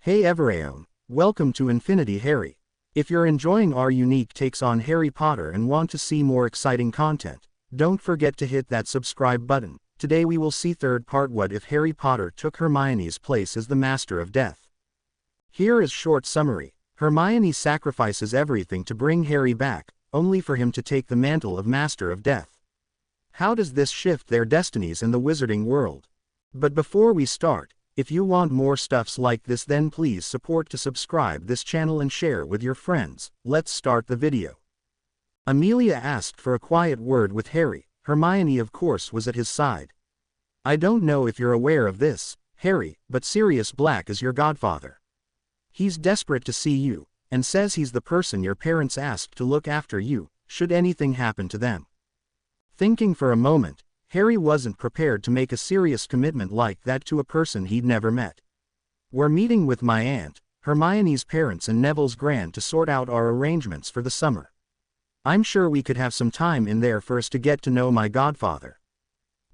Hey everyone, welcome to Infinity Harry. If you're enjoying our unique takes on Harry Potter and want to see more exciting content, don't forget to hit that subscribe button. Today we will see third part: what if Harry Potter took Hermione's place as the Master of Death. Here is short summary. Hermione sacrifices everything to bring Harry back, only for him to take the mantle of Master of Death. How does this shift their destinies in the wizarding world? But before we start, if you want more stuffs like this, then please support to subscribe this channel and share with your friends. Let's start the video. Amelia asked for a quiet word with Harry. Hermione of course was at his side. I don't know if you're aware of this, Harry, but Sirius Black is your godfather. He's desperate to see you, and says he's the person your parents asked to look after you, should anything happen to them. Thinking for a moment, Harry wasn't prepared to make a serious commitment like that to a person he'd never met. We're meeting with my aunt, Hermione's parents and Neville's grand to sort out our arrangements for the summer. I'm sure we could have some time in there for us to get to know my godfather.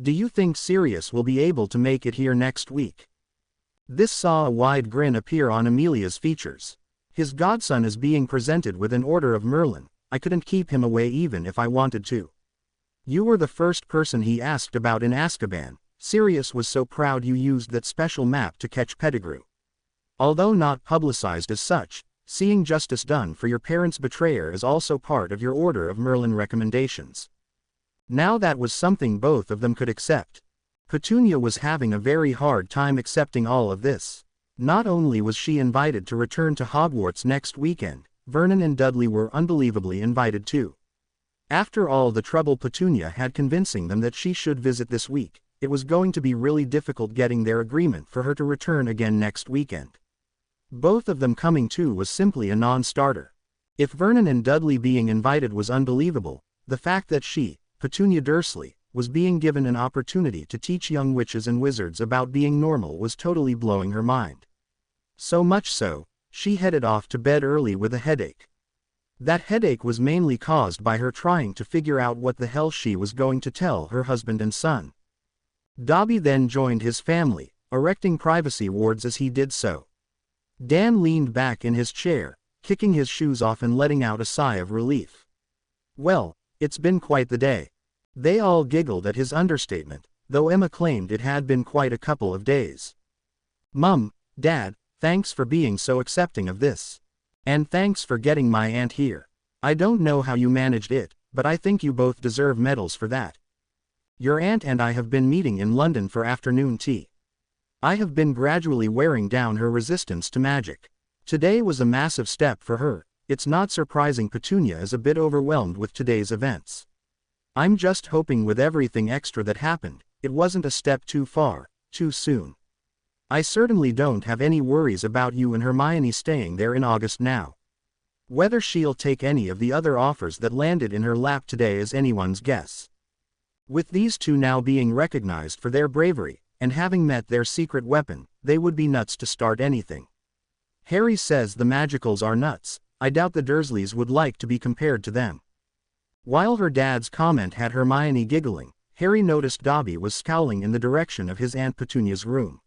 Do you think Sirius will be able to make it here next week? This saw a wide grin appear on Amelia's features. His godson is being presented with an Order of Merlin. I couldn't keep him away even if I wanted to. You were the first person he asked about in Azkaban. Sirius was so proud you used that special map to catch Pettigrew. Although not publicized as such, seeing justice done for your parents' betrayer is also part of your Order of Merlin recommendations. Now that was something both of them could accept. Petunia was having a very hard time accepting all of this. Not only was she invited to return to Hogwarts next weekend, Vernon and Dudley were unbelievably invited too. After all the trouble Petunia had convincing them that she should visit this week, it was going to be really difficult getting their agreement for her to return again next weekend. Both of them coming too was simply a non-starter. If Vernon and Dudley being invited was unbelievable, the fact that she, Petunia Dursley, was being given an opportunity to teach young witches and wizards about being normal was totally blowing her mind. So much so, she headed off to bed early with a headache. That headache was mainly caused by her trying to figure out what the hell she was going to tell her husband and son. Dobby then joined his family, erecting privacy wards as he did so. Dan leaned back in his chair, kicking his shoes off and letting out a sigh of relief. Well, it's been quite the day. They all giggled at his understatement, though Emma claimed it had been quite a couple of days. Mum, Dad, thanks for being so accepting of this. And thanks for getting my aunt here. I don't know how you managed it, but I think you both deserve medals for that. Your aunt and I have been meeting in London for afternoon tea. I have been gradually wearing down her resistance to magic. Today was a massive step for her. It's not surprising Petunia is a bit overwhelmed with today's events. I'm just hoping with everything extra that happened, it wasn't a step too far, too soon. I certainly don't have any worries about you and Hermione staying there in August now. Whether she'll take any of the other offers that landed in her lap today is anyone's guess. With these two now being recognized for their bravery, and having met their secret weapon, they would be nuts to start anything. Harry says the Magicals are nuts. I doubt the Dursleys would like to be compared to them. While her dad's comment had Hermione giggling, Harry noticed Dobby was scowling in the direction of his Aunt Petunia's room.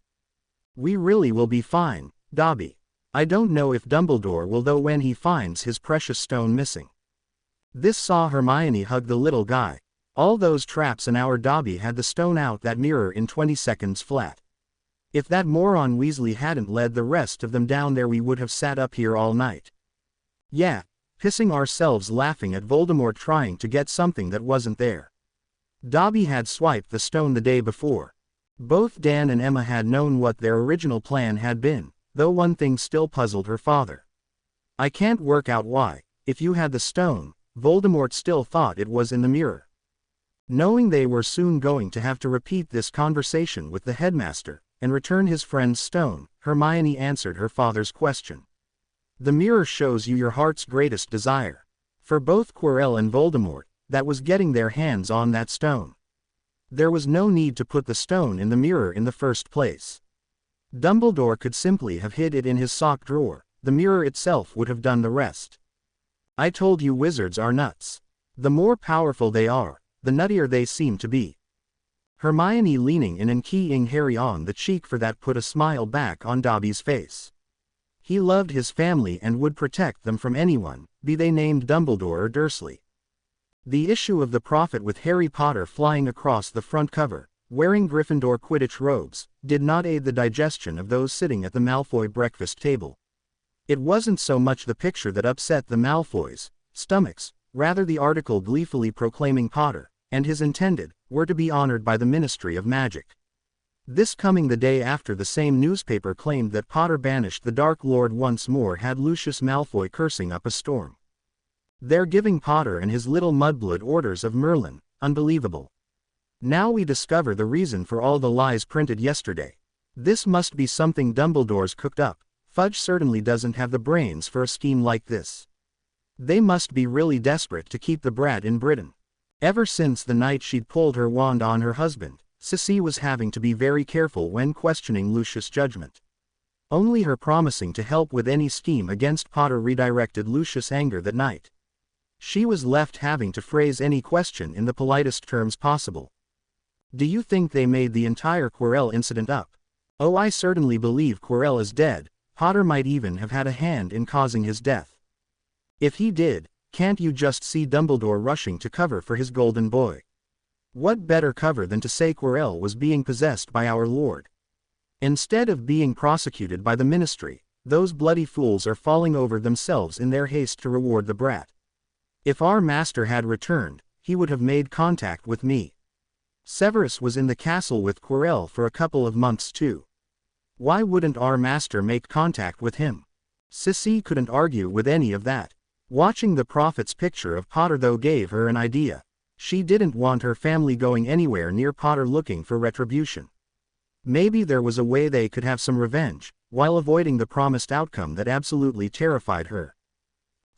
We really will be fine, Dobby. I don't know if Dumbledore will though when he finds his precious stone missing. This saw Hermione hug the little guy. All those traps and our Dobby had the stone out that mirror in 20 seconds flat. If that moron Weasley hadn't led the rest of them down there we would have sat up here all night. Yeah, pissing ourselves laughing at Voldemort trying to get something that wasn't there. Dobby had swiped the stone the day before. Both Dan and Emma had known what their original plan had been, though one thing still puzzled her father. I can't work out why, if you had the stone, Voldemort still thought it was in the mirror. Knowing they were soon going to have to repeat this conversation with the headmaster, and return his friend's stone, Hermione answered her father's question. The mirror shows you your heart's greatest desire. For both Quirrell and Voldemort, that was getting their hands on that stone. There was no need to put the stone in the mirror in the first place. Dumbledore could simply have hid it in his sock drawer. The mirror itself would have done the rest. I told you wizards are nuts. The more powerful they are, the nuttier they seem to be. Hermione leaning in and keying Harry on the cheek for that put a smile back on Dobby's face. He loved his family and would protect them from anyone, be they named Dumbledore or Dursley. The issue of the Prophet with Harry Potter flying across the front cover, wearing Gryffindor Quidditch robes, did not aid the digestion of those sitting at the Malfoy breakfast table. It wasn't so much the picture that upset the Malfoys' stomachs, rather the article gleefully proclaiming Potter, and his intended, were to be honored by the Ministry of Magic. This coming the day after the same newspaper claimed that Potter banished the Dark Lord once more had Lucius Malfoy cursing up a storm. They're giving Potter and his little mudblood orders of Merlin, unbelievable. Now we discover the reason for all the lies printed yesterday. This must be something Dumbledore's cooked up. Fudge certainly doesn't have the brains for a scheme like this. They must be really desperate to keep the brat in Britain. Ever since the night she'd pulled her wand on her husband, Sissy was having to be very careful when questioning Lucius' judgment. Only her promising to help with any scheme against Potter redirected Lucius' anger that night. She was left having to phrase any question in the politest terms possible. Do you think they made the entire Quirrell incident up? Oh, I certainly believe Quirrell is dead. Potter might even have had a hand in causing his death. If he did, can't you just see Dumbledore rushing to cover for his golden boy? What better cover than to say Quirrell was being possessed by our Lord? Instead of being prosecuted by the ministry, those bloody fools are falling over themselves in their haste to reward the brat. If our master had returned, he would have made contact with me. Severus was in the castle with Quirrell for a couple of months too. Why wouldn't our master make contact with him? Sissy couldn't argue with any of that. Watching the Prophet's picture of Potter though gave her an idea. She didn't want her family going anywhere near Potter looking for retribution. Maybe there was a way they could have some revenge, while avoiding the promised outcome that absolutely terrified her.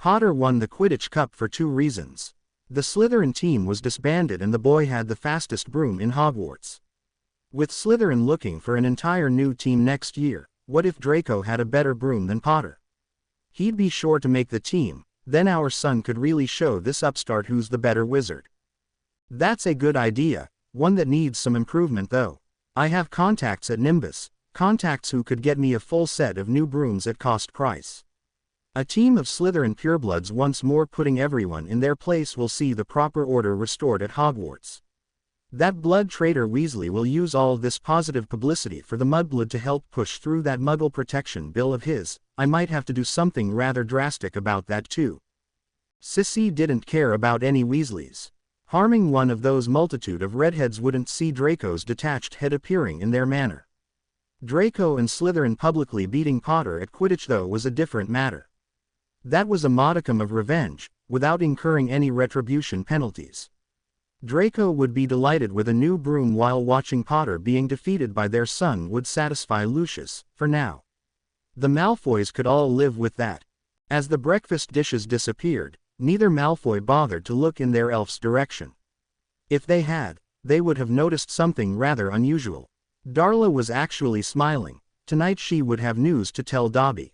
Potter won the Quidditch Cup for 2 reasons. The Slytherin team was disbanded and the boy had the fastest broom in Hogwarts. With Slytherin looking for an entire new team next year, what if Draco had a better broom than Potter? He'd be sure to make the team, then our son could really show this upstart who's the better wizard. That's a good idea, one that needs some improvement though. I have contacts at Nimbus, contacts who could get me a full set of new brooms at cost price. A team of Slytherin purebloods once more putting everyone in their place will see the proper order restored at Hogwarts. That blood traitor Weasley will use all this positive publicity for the mudblood to help push through that Muggle protection bill of his. I might have to do something rather drastic about that too. Sissy didn't care about any Weasleys. Harming one of those multitude of redheads wouldn't see Draco's detached head appearing in their manner. Draco and Slytherin publicly beating Potter at Quidditch though was a different matter. That was a modicum of revenge, without incurring any retribution penalties. Draco would be delighted with a new broom while watching Potter being defeated by their son would satisfy Lucius, for now. The Malfoys could all live with that. As the breakfast dishes disappeared, neither Malfoy bothered to look in their elf's direction. If they had, they would have noticed something rather unusual. Darla was actually smiling. Tonight she would have news to tell Dobby.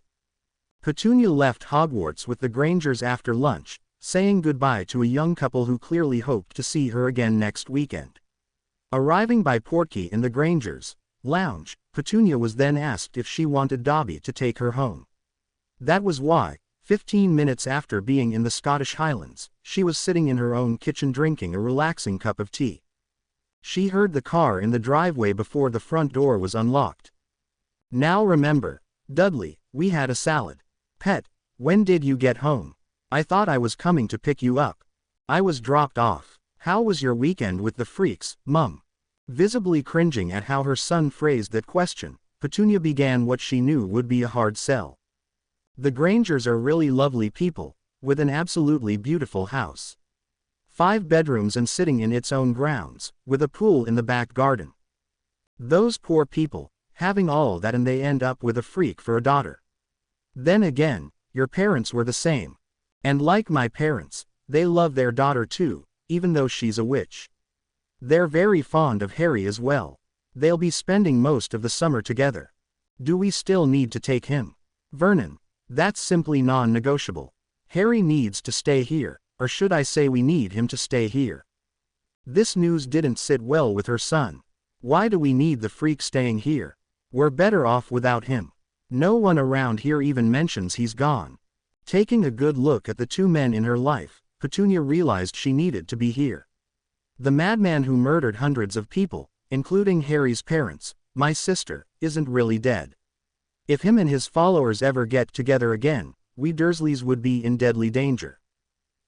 Petunia left Hogwarts with the Grangers after lunch, saying goodbye to a young couple who clearly hoped to see her again next weekend. Arriving by Portkey in the Grangers' lounge, Petunia was then asked if she wanted Dobby to take her home. That was why, 15 minutes after being in the Scottish Highlands, she was sitting in her own kitchen drinking a relaxing cup of tea. She heard the car in the driveway before the front door was unlocked. Now remember, Dudley, we had a salad. Pet, when did you get home? I thought I was coming to pick you up. I was dropped off. How was your weekend with the freaks, Mum? Visibly cringing at how her son phrased that question, Petunia began what she knew would be a hard sell. The Grangers are really lovely people, with an absolutely beautiful house. 5 bedrooms and sitting in its own grounds, with a pool in the back garden. Those poor people, having all that and they end up with a freak for a daughter. Then again, your parents were the same. And like my parents, they love their daughter too, even though she's a witch. They're very fond of Harry as well. They'll be spending most of the summer together. Do we still need to take him? Vernon, that's simply non-negotiable. Harry needs to stay here, or should I say we need him to stay here. This news didn't sit well with her son. Why do we need the freak staying here? We're better off without him. No one around here even mentions he's gone. Taking a good look at the two men in her life, Petunia realized she needed to be here. The madman who murdered hundreds of people, including Harry's parents, my sister, isn't really dead. If him and his followers ever get together again, we Dursleys would be in deadly danger.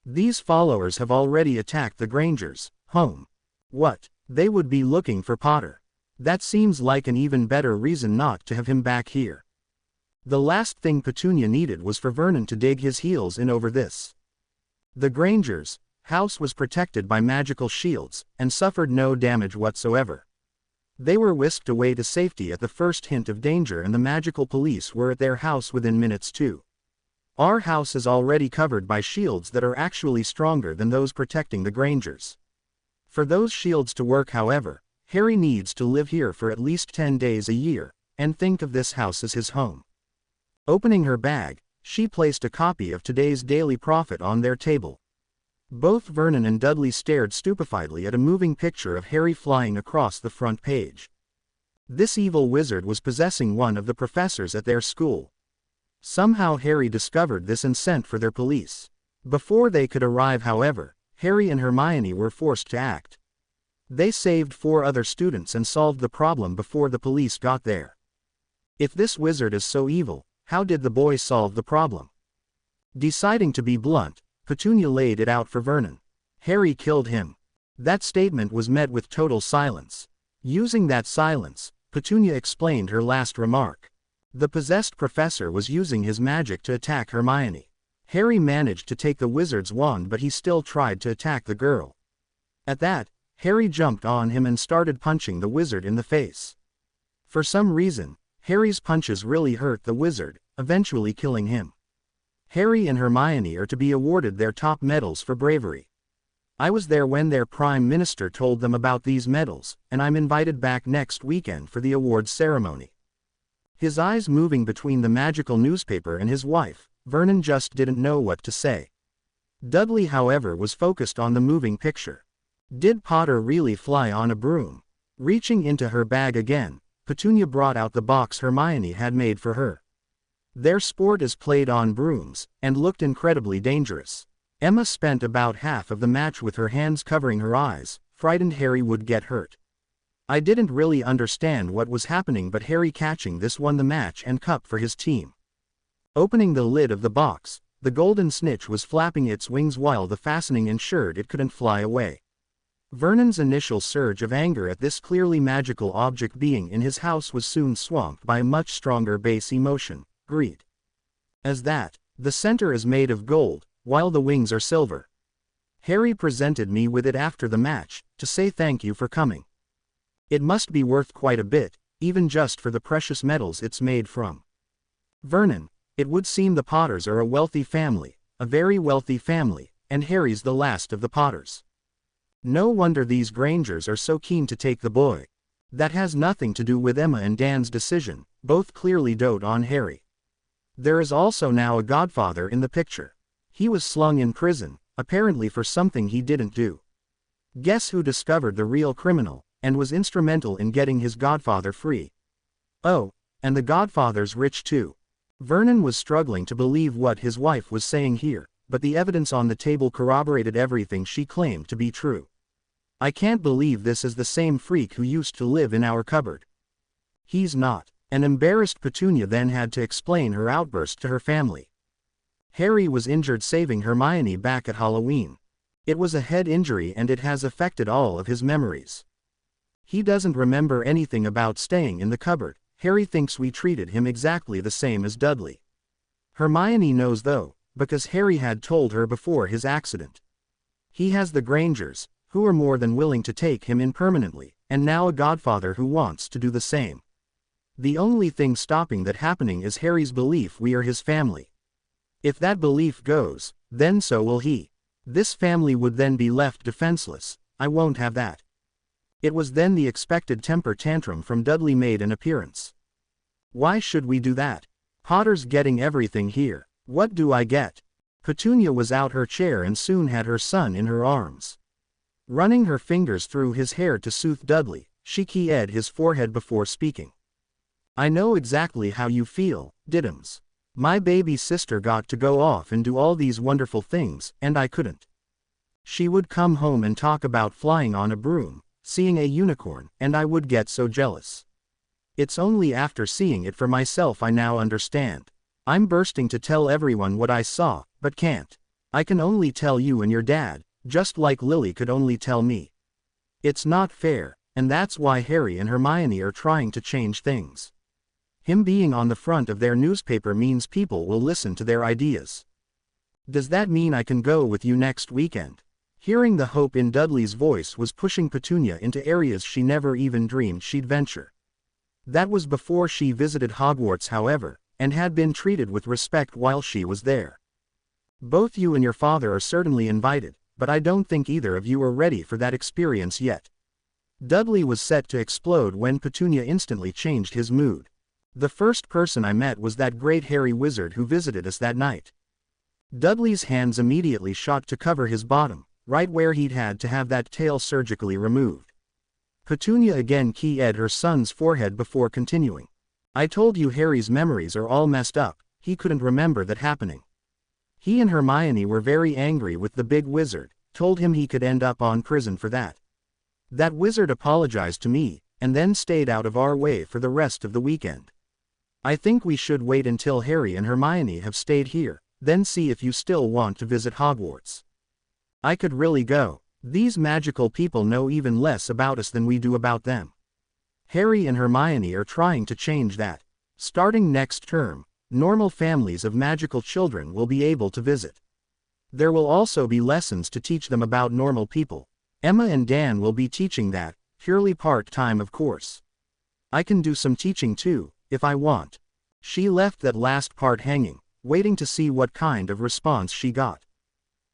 These followers have already attacked the Grangers' home. What? They would be looking for Potter. That seems like an even better reason not to have him back here. The last thing Petunia needed was for Vernon to dig his heels in over this. The Grangers' house was protected by magical shields, and suffered no damage whatsoever. They were whisked away to safety at the first hint of danger, and the magical police were at their house within minutes too. Our house is already covered by shields that are actually stronger than those protecting the Grangers. For those shields to work, however, Harry needs to live here for at least 10 days a year, and think of this house as his home. Opening her bag, she placed a copy of today's Daily Prophet on their table. Both Vernon and Dudley stared stupefiedly at a moving picture of Harry flying across the front page. This evil wizard was possessing one of the professors at their school. Somehow Harry discovered this and sent for their police. Before they could arrive, however, Harry and Hermione were forced to act. They saved 4 other students and solved the problem before the police got there. If this wizard is so evil, how did the boys solve the problem? Deciding to be blunt, Petunia laid it out for Vernon. Harry killed him. That statement was met with total silence. Using that silence, Petunia explained her last remark. The possessed professor was using his magic to attack Hermione. Harry managed to take the wizard's wand, but he still tried to attack the girl. At that, Harry jumped on him and started punching the wizard in the face. For some reason, Harry's punches really hurt the wizard, eventually killing him. Harry and Hermione are to be awarded their top medals for bravery. I was there when their Prime Minister told them about these medals, and I'm invited back next weekend for the awards ceremony. His eyes moving between the magical newspaper and his wife, Vernon just didn't know what to say. Dudley, however, was focused on the moving picture. Did Potter really fly on a broom? Reaching into her bag again, Petunia brought out the box Hermione had made for her. Their sport is played on brooms, and looked incredibly dangerous. Emma spent about half of the match with her hands covering her eyes, frightened Harry would get hurt. I didn't really understand what was happening, but Harry catching this won the match and cup for his team. Opening the lid of the box, the golden snitch was flapping its wings while the fastening ensured it couldn't fly away. Vernon's initial surge of anger at this clearly magical object being in his house was soon swamped by a much stronger base emotion, greed. As that, the center is made of gold, while the wings are silver. Harry presented me with it after the match, to say thank you for coming. It must be worth quite a bit, even just for the precious metals it's made from. Vernon, it would seem the Potters are a wealthy family, a very wealthy family, and Harry's the last of the Potters. No wonder these Grangers are so keen to take the boy. That has nothing to do with Emma and Dan's decision, both clearly dote on Harry. There is also now a godfather in the picture. He was slung in prison, apparently for something he didn't do. Guess who discovered the real criminal, and was instrumental in getting his godfather free? Oh, and the godfather's rich too. Vernon was struggling to believe what his wife was saying here, but the evidence on the table corroborated everything she claimed to be true. I can't believe this is the same freak who used to live in our cupboard. He's not. An embarrassed Petunia then had to explain her outburst to her family. Harry was injured saving Hermione back at Halloween. It was a head injury and it has affected all of his memories. He doesn't remember anything about staying in the cupboard. Harry thinks we treated him exactly the same as Dudley. Hermione knows though, because Harry had told her before his accident. He has the Grangers, who are more than willing to take him in permanently, and now a godfather who wants to do the same. The only thing stopping that happening is Harry's belief we are his family. If that belief goes, then so will he. This family would then be left defenseless. I won't have that. It was then the expected temper tantrum from Dudley made an appearance. Why should we do that? Potter's getting everything here. What do I get? Petunia was out her chair and soon had her son in her arms. Running her fingers through his hair to soothe Dudley, she kissed his forehead before speaking. I know exactly how you feel, Diddums. My baby sister got to go off and do all these wonderful things, and I couldn't. She would come home and talk about flying on a broom, seeing a unicorn, and I would get so jealous. It's only after seeing it for myself I now understand. I'm bursting to tell everyone what I saw, but can't. I can only tell you and your dad, just like Lily could only tell me. It's not fair, and that's why Harry and Hermione are trying to change things. Him being on the front of their newspaper means people will listen to their ideas. Does that mean I can go with you next weekend? Hearing the hope in Dudley's voice was pushing Petunia into areas she never even dreamed she'd venture. That was before she visited Hogwarts, however, and had been treated with respect while she was there. Both you and your father are certainly invited, but I don't think either of you are ready for that experience yet. Dudley was set to explode when Petunia instantly changed his mood. The first person I met was that great hairy wizard who visited us that night. Dudley's hands immediately shot to cover his bottom, right where he'd had to have that tail surgically removed. Petunia again keyed her son's forehead before continuing. I told you Harry's memories are all messed up, he couldn't remember that happening. He and Hermione were very angry with the big wizard, told him he could end up on prison for that. That wizard apologized to me, and then stayed out of our way for the rest of the weekend. I think we should wait until Harry and Hermione have stayed here, then see if you still want to visit Hogwarts. I could really go. These magical people know even less about us than we do about them. Harry and Hermione are trying to change that. Starting next term, normal families of magical children will be able to visit. There will also be lessons to teach them about normal people. Emma and Dan will be teaching that, purely part-time of course. I can do some teaching too, if I want. She left that last part hanging, waiting to see what kind of response she got.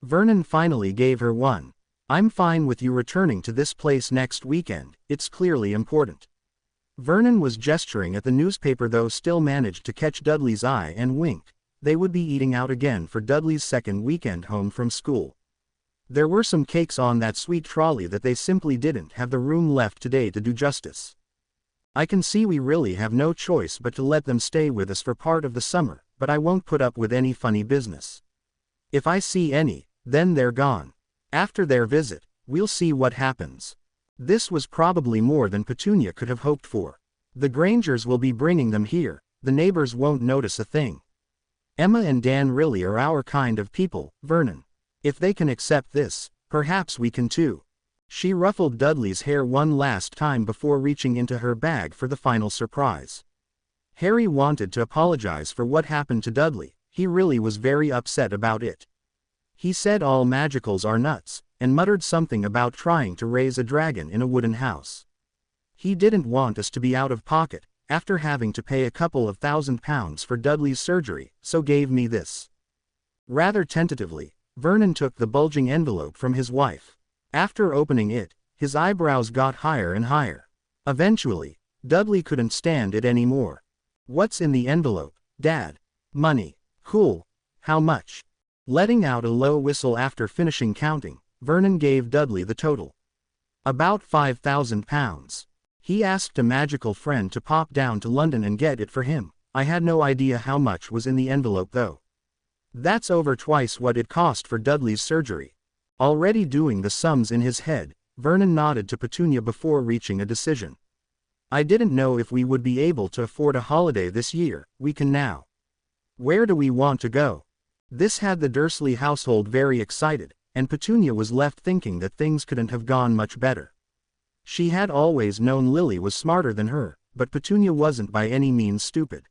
Vernon finally gave her one. I'm fine with you returning to this place next weekend, it's clearly important. Vernon was gesturing at the newspaper though still managed to catch Dudley's eye and wink. They would be eating out again for Dudley's second weekend home from school. There were some cakes on that sweet trolley that they simply didn't have the room left today to do justice. I can see we really have no choice but to let them stay with us for part of the summer, but I won't put up with any funny business. If I see any, then they're gone. After their visit, we'll see what happens. This was probably more than Petunia could have hoped for. The Grangers will be bringing them here, the neighbors won't notice a thing. Emma and Dan really are our kind of people, Vernon. If they can accept this, perhaps we can too. She ruffled Dudley's hair one last time before reaching into her bag for the final surprise. Harry wanted to apologize for what happened to Dudley, he really was very upset about it. He said all magicals are nuts, and muttered something about trying to raise a dragon in a wooden house. He didn't want us to be out of pocket, after having to pay a couple of £1,000 for Dudley's surgery, so gave me this. Rather tentatively, Vernon took the bulging envelope from his wife. After opening it, his eyebrows got higher and higher. Eventually, Dudley couldn't stand it anymore. What's in the envelope, Dad? Money. Cool. How much? Letting out a low whistle after finishing counting, Vernon gave Dudley the total. About £5,000. He asked a magical friend to pop down to London and get it for him. I had no idea how much was in the envelope though. That's over twice what it cost for Dudley's surgery. Already doing the sums in his head, Vernon nodded to Petunia before reaching a decision. I didn't know if we would be able to afford a holiday this year, we can now. Where do we want to go? This had the Dursley household very excited, and Petunia was left thinking that things couldn't have gone much better. She had always known Lily was smarter than her, but Petunia wasn't by any means stupid.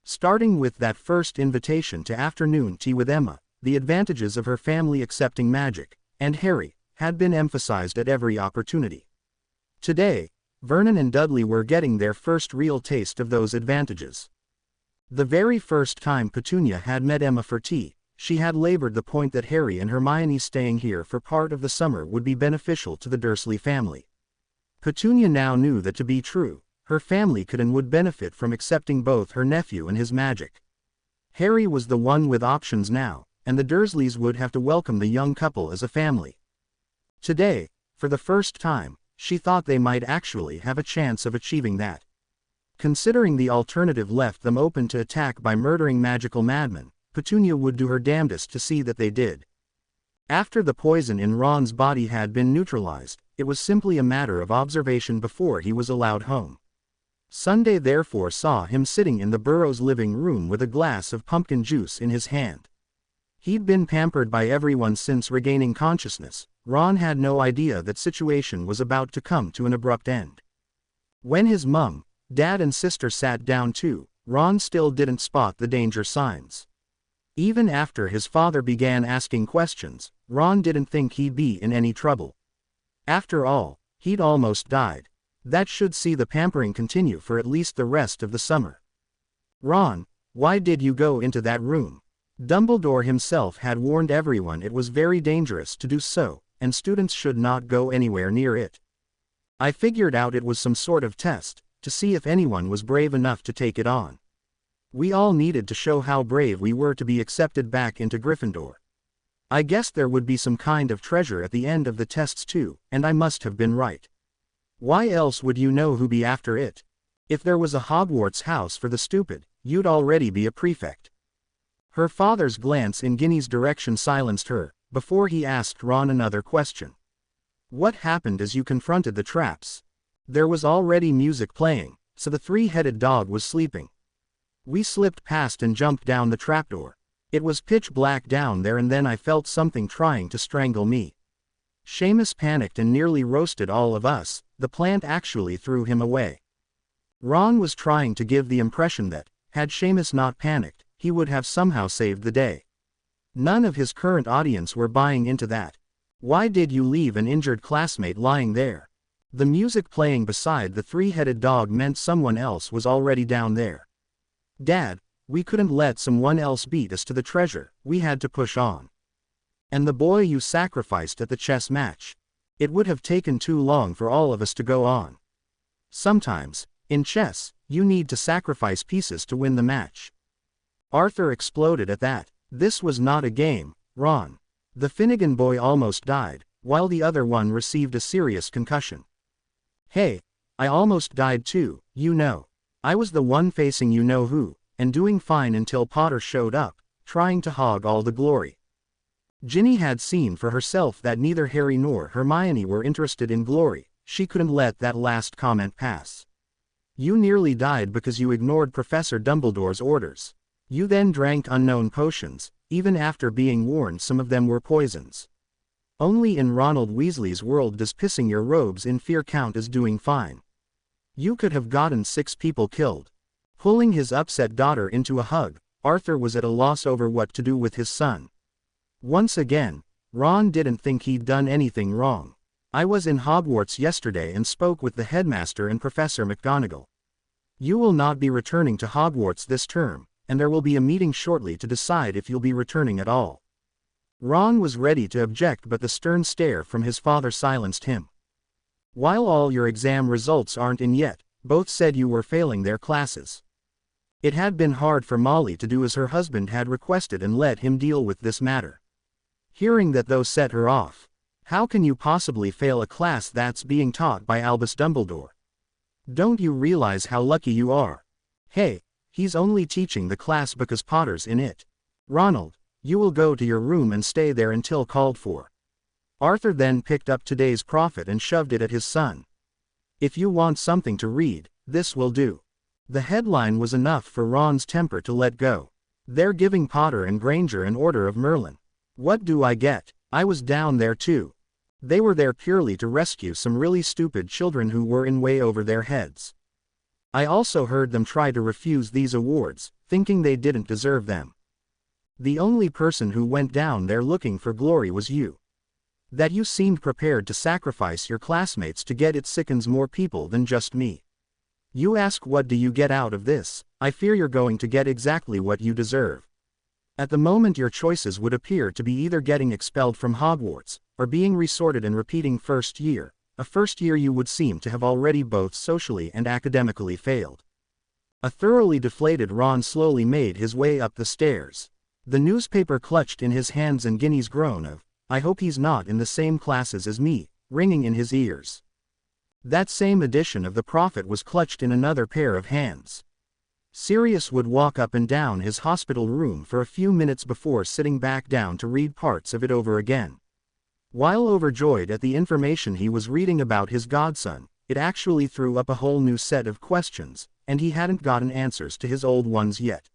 Starting with that first invitation to afternoon tea with Emma, the advantages of her family accepting magic, and Harry, had been emphasized at every opportunity. Today, Vernon and Dudley were getting their first real taste of those advantages. The very first time Petunia had met Emma for tea, she had labored the point that Harry and Hermione staying here for part of the summer would be beneficial to the Dursley family. Petunia now knew that to be true, her family could and would benefit from accepting both her nephew and his magic. Harry was the one with options now, and the Dursleys would have to welcome the young couple as a family. Today, for the first time, she thought they might actually have a chance of achieving that. Considering the alternative left them open to attack by murdering magical madmen, Petunia would do her damnedest to see that they did. After the poison in Ron's body had been neutralized, it was simply a matter of observation before he was allowed home. Sunday therefore saw him sitting in the Burrows' living room with a glass of pumpkin juice in his hand. He'd been pampered by everyone since regaining consciousness. Ron had no idea that situation was about to come to an abrupt end. When his mum, dad and sister sat down too, Ron still didn't spot the danger signs. Even after his father began asking questions, Ron didn't think he'd be in any trouble. After all, he'd almost died. That should see the pampering continue for at least the rest of the summer. Ron, why did you go into that room? Dumbledore himself had warned everyone it was very dangerous to do so, and students should not go anywhere near it. I figured out it was some sort of test, to see if anyone was brave enough to take it on. We all needed to show how brave we were to be accepted back into Gryffindor. I guessed there would be some kind of treasure at the end of the tests too, and I must have been right. Why else would you know who'd be after it? If there was a Hogwarts house for the stupid, you'd already be a prefect. Her father's glance in Ginny's direction silenced her, before he asked Ron another question. What happened as you confronted the traps? There was already music playing, so the three-headed dog was sleeping. We slipped past and jumped down the trapdoor. It was pitch black down there and then I felt something trying to strangle me. Seamus panicked and nearly roasted all of us. The plant actually threw him away. Ron was trying to give the impression that, had Seamus not panicked, he would have somehow saved the day. None of his current audience were buying into that. Why did you leave an injured classmate lying there? The music playing beside the three-headed dog meant someone else was already down there. Dad, we couldn't let someone else beat us to the treasure, we had to push on. And the boy you sacrificed at the chess match. It would have taken too long for all of us to go on. Sometimes, in chess, you need to sacrifice pieces to win the match. Arthur exploded at that. This was not a game, Ron. The Finnegan boy almost died, while the other one received a serious concussion. Hey, I almost died too, you know. I was the one facing you know who, and doing fine until Potter showed up, trying to hog all the glory. Ginny had seen for herself that neither Harry nor Hermione were interested in glory. She couldn't let that last comment pass. You nearly died because you ignored Professor Dumbledore's orders. You then drank unknown potions, even after being warned some of them were poisons. Only in Ronald Weasley's world does pissing your robes in fear count as doing fine. You could have gotten 6 people killed. Pulling his upset daughter into a hug, Arthur was at a loss over what to do with his son. Once again, Ron didn't think he'd done anything wrong. I was in Hogwarts yesterday and spoke with the headmaster and Professor McGonagall. You will not be returning to Hogwarts this term, and there will be a meeting shortly to decide if you'll be returning at all. Ron was ready to object but the stern stare from his father silenced him. While all your exam results aren't in yet, both said you were failing their classes. It had been hard for Molly to do as her husband had requested and let him deal with this matter. Hearing that though set her off. How can you possibly fail a class that's being taught by Albus Dumbledore? Don't you realize how lucky you are? Hey, he's only teaching the class because Potter's in it. Ronald, you will go to your room and stay there until called for. Arthur then picked up today's prophet and shoved it at his son. If you want something to read, this will do. The headline was enough for Ron's temper to let go. They're giving Potter and Granger an Order of Merlin. What do I get? I was down there too. They were there purely to rescue some really stupid children who were in way over their heads. I also heard them try to refuse these awards, thinking they didn't deserve them. The only person who went down there looking for glory was you. That you seemed prepared to sacrifice your classmates to get it sickens more people than just me. You ask what do you get out of this? I fear you're going to get exactly what you deserve. At the moment your choices would appear to be either getting expelled from Hogwarts, or being resorted and repeating first year, a first year you would seem to have already both socially and academically failed. A thoroughly deflated Ron slowly made his way up the stairs. The newspaper clutched in his hands and Ginny's groan of, I hope he's not in the same classes as me, ringing in his ears. That same edition of the Prophet was clutched in another pair of hands. Sirius would walk up and down his hospital room for a few minutes before sitting back down to read parts of it over again. While overjoyed at the information he was reading about his godson, it actually threw up a whole new set of questions, and he hadn't gotten answers to his old ones yet.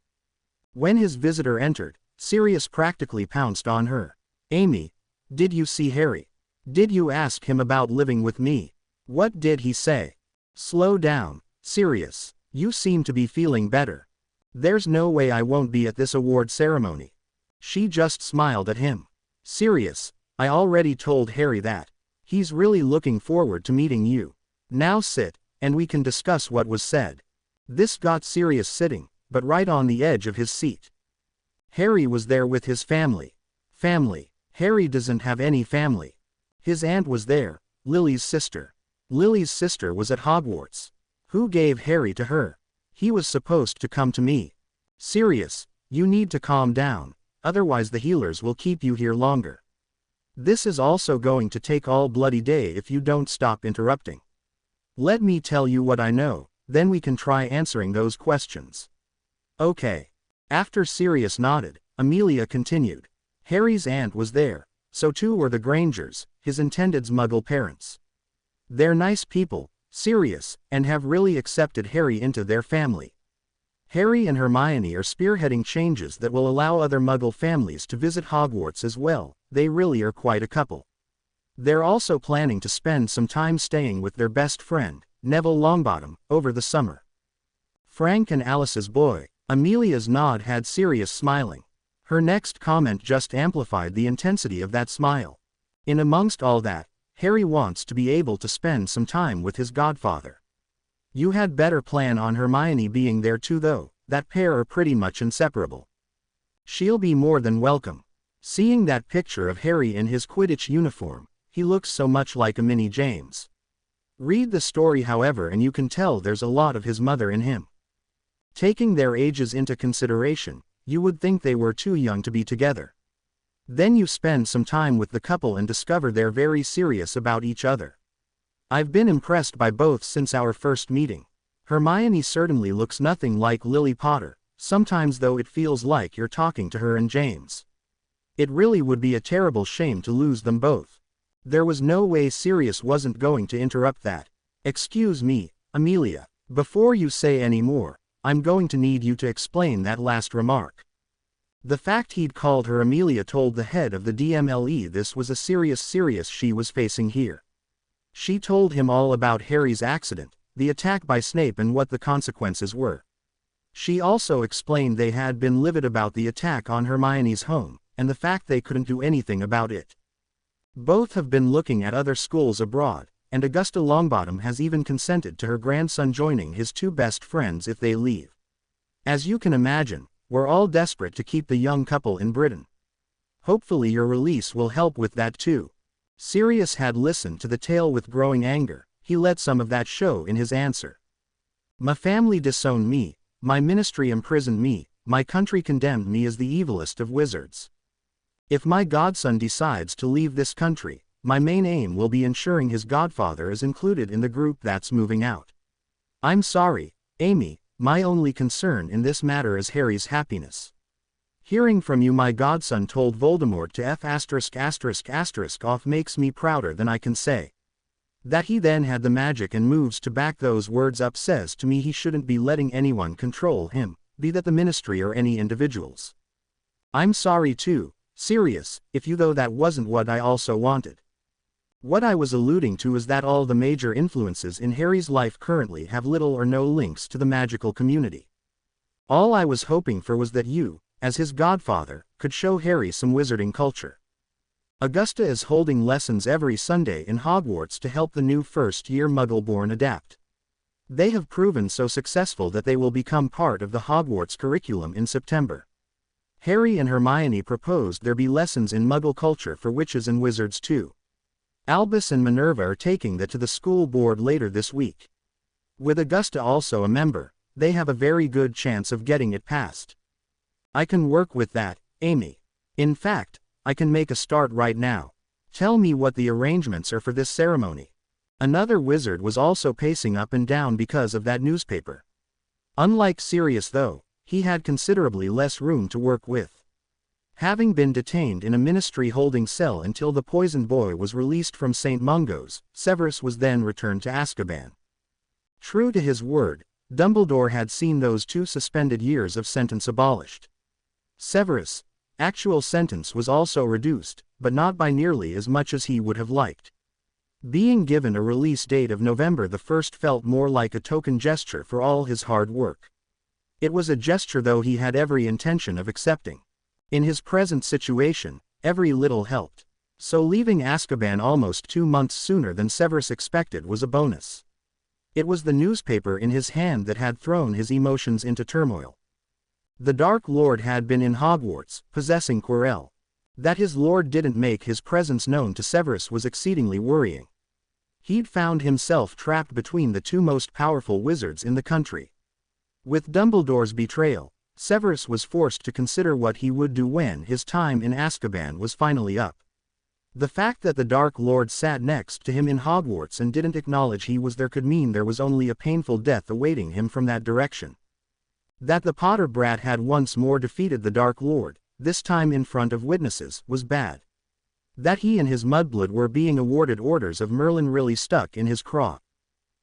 When his visitor entered, Sirius practically pounced on her. "Amy, did you see Harry? Did you ask him about living with me? What did he say?" "Slow down, Sirius. You seem to be feeling better. There's no way I won't be at this award ceremony." She just smiled at him. "Sirius, I already told Harry that. He's really looking forward to meeting you. Now sit, and we can discuss what was said." This got Sirius sitting, but right on the edge of his seat. Harry was there with his family. Family. Harry doesn't have any family. His aunt was there, Lily's sister. Lily's sister was at Hogwarts. Who gave Harry to her? He was supposed to come to me. "Sirius, you need to calm down, otherwise the healers will keep you here longer. This is also going to take all bloody day if you don't stop interrupting. Let me tell you what I know, then we can try answering those questions." "Okay." After Sirius nodded, Amelia continued. Harry's aunt was there, so too were the Grangers, his intended's Muggle parents. They're nice people, Sirius, and have really accepted Harry into their family. Harry and Hermione are spearheading changes that will allow other Muggle families to visit Hogwarts as well. They really are quite a couple. They're also planning to spend some time staying with their best friend, Neville Longbottom, over the summer. Frank and Alice's boy. Amelia's nod had Sirius smiling. Her next comment just amplified the intensity of that smile. In amongst all that, Harry wants to be able to spend some time with his godfather. You had better plan on Hermione being there too though, that pair are pretty much inseparable. She'll be more than welcome. Seeing that picture of Harry in his Quidditch uniform, he looks so much like a mini James. Read the story however and you can tell there's a lot of his mother in him. Taking their ages into consideration, you would think they were too young to be together. Then you spend some time with the couple and discover they're very serious about each other. I've been impressed by both since our first meeting. Hermione certainly looks nothing like Lily Potter, sometimes though it feels like you're talking to her and James. It really would be a terrible shame to lose them both. There was no way Sirius wasn't going to interrupt that. "Excuse me, Amelia, before you say any more, I'm going to need you to explain that last remark." The fact he'd called her Amelia told the head of the DMLE this was a serious she was facing here. She told him all about Harry's accident, the attack by Snape and what the consequences were. She also explained they had been livid about the attack on Hermione's home, and the fact they couldn't do anything about it. Both have been looking at other schools abroad, and Augusta Longbottom has even consented to her grandson joining his two best friends if they leave. As you can imagine, we're all desperate to keep the young couple in Britain. Hopefully your release will help with that too. Sirius had listened to the tale with growing anger. He let some of that show in his answer. "My family disowned me, my ministry imprisoned me, my country condemned me as the evilest of wizards. If my godson decides to leave this country, my main aim will be ensuring his godfather is included in the group that's moving out. I'm sorry, Amy, my only concern in this matter is Harry's happiness. Hearing from you my godson told Voldemort to F*** off makes me prouder than I can say. That he then had the magic and moves to back those words up says to me he shouldn't be letting anyone control him, be that the ministry or any individuals. I'm sorry too, Sirius, if you though that wasn't what I also wanted. What I was alluding to is that all the major influences in Harry's life currently have little or no links to the magical community. All I was hoping for was that you, as his godfather, could show Harry some wizarding culture. Augusta is holding lessons every Sunday in Hogwarts to help the new first-year Muggle-born adapt. They have proven so successful that they will become part of the Hogwarts curriculum in September. Harry and Hermione proposed there be lessons in Muggle culture for witches and wizards too. Albus and Minerva are taking that to the school board later this week. With Augusta also a member, they have a very good chance of getting it passed. I can work with that, Amy. In fact, I can make a start right now. Tell me what the arrangements are for this ceremony. Another wizard was also pacing up and down because of that newspaper. Unlike Sirius though, he had considerably less room to work with. Having been detained in a ministry holding cell until the poisoned boy was released from St. Mungo's, Severus was then returned to Azkaban. True to his word, Dumbledore had seen those 2 suspended years of sentence abolished. Severus' actual sentence was also reduced, but not by nearly as much as he would have liked. Being given a release date of November the 1st felt more like a token gesture for all his hard work. It was a gesture though he had every intention of accepting. In his present situation, every little helped. So leaving Azkaban almost 2 months sooner than Severus expected was a bonus. It was the newspaper in his hand that had thrown his emotions into turmoil. The Dark Lord had been in Hogwarts, possessing Quirrell. That his lord didn't make his presence known to Severus was exceedingly worrying. He'd found himself trapped between the 2 most powerful wizards in the country. With Dumbledore's betrayal, Severus was forced to consider what he would do when his time in Azkaban was finally up. The fact that the Dark Lord sat next to him in Hogwarts and didn't acknowledge he was there could mean there was only a painful death awaiting him from that direction. That the Potter brat had once more defeated the Dark Lord, this time in front of witnesses, was bad. That he and his mudblood were being awarded orders of Merlin really stuck in his craw.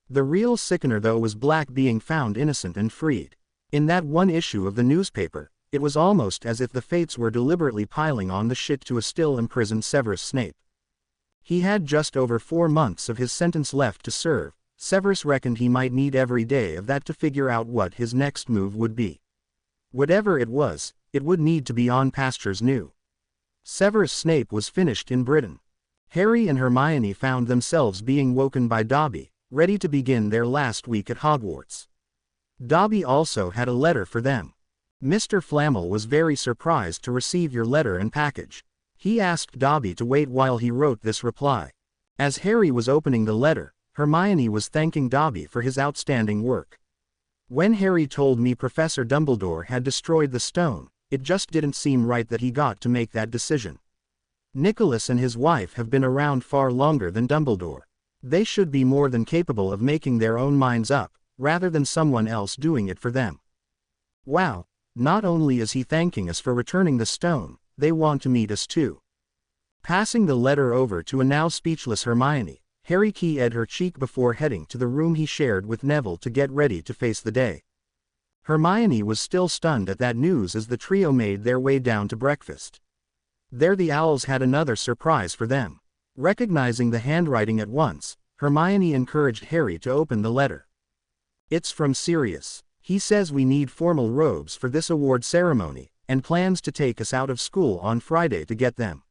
The real sickener though was Black being found innocent and freed. In that one issue of the newspaper, it was almost as if the fates were deliberately piling on the shit to a still imprisoned Severus Snape. He had just over 4 months of his sentence left to serve. Severus reckoned he might need every day of that to figure out what his next move would be. Whatever it was, it would need to be on pastures new. Severus Snape was finished in Britain. Harry and Hermione found themselves being woken by Dobby, ready to begin their last week at Hogwarts. Dobby also had a letter for them. Mr. Flammel was very surprised to receive your letter and package. He asked Dobby to wait while he wrote this reply. As Harry was opening the letter, Hermione was thanking Dobby for his outstanding work. When Harry told me Professor Dumbledore had destroyed the stone, it just didn't seem right that he got to make that decision. Nicholas and his wife have been around far longer than Dumbledore. They should be more than capable of making their own minds up, rather than someone else doing it for them. Wow, not only is he thanking us for returning the stone, they want to meet us too. Passing the letter over to a now speechless Hermione, Harry kissed her cheek before heading to the room he shared with Neville to get ready to face the day. Hermione was still stunned at that news as the trio made their way down to breakfast. There the owls had another surprise for them. Recognizing the handwriting at once, Hermione encouraged Harry to open the letter. It's from Sirius. He says we need formal robes for this award ceremony, and plans to take us out of school on Friday to get them.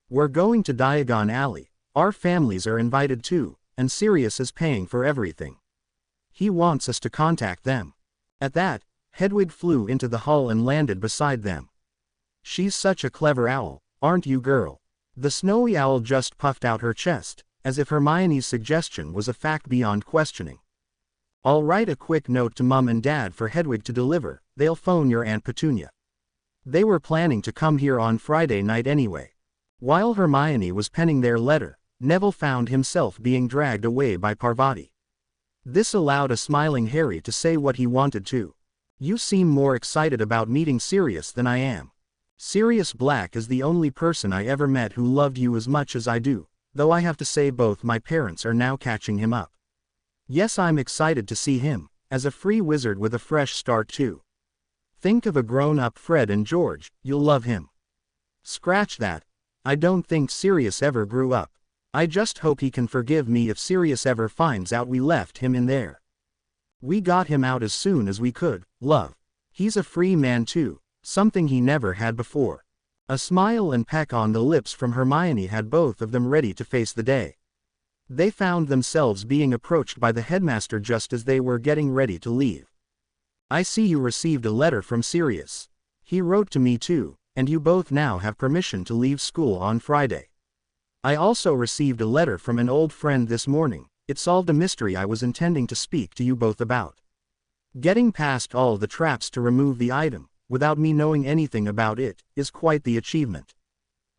We're going to Diagon Alley. Our families are invited too, and Sirius is paying for everything. He wants us to contact them. At that, Hedwig flew into the hall and landed beside them. She's such a clever owl, aren't you, girl? The snowy owl just puffed out her chest, as if Hermione's suggestion was a fact beyond questioning. I'll write a quick note to Mum and Dad for Hedwig to deliver. They'll phone your Aunt Petunia. They were planning to come here on Friday night anyway. While Hermione was penning their letter, Neville found himself being dragged away by Parvati. This allowed a smiling Harry to say what he wanted to. You seem more excited about meeting Sirius than I am. Sirius Black is the only person I ever met who loved you as much as I do, though I have to say both my parents are now catching him up. Yes, I'm excited to see him, as a free wizard with a fresh start too. Think of a grown-up Fred and George, you'll love him. Scratch that. I don't think Sirius ever grew up. I just hope he can forgive me if Sirius ever finds out we left him in there. We got him out as soon as we could, love. He's a free man too, something he never had before. A smile and peck on the lips from Hermione had both of them ready to face the day. They found themselves being approached by the headmaster just as they were getting ready to leave. I see you received a letter from Sirius. He wrote to me too, and you both now have permission to leave school on Friday. I also received a letter from an old friend this morning. It solved a mystery I was intending to speak to you both about. Getting past all the traps to remove the item, without me knowing anything about it, is quite the achievement.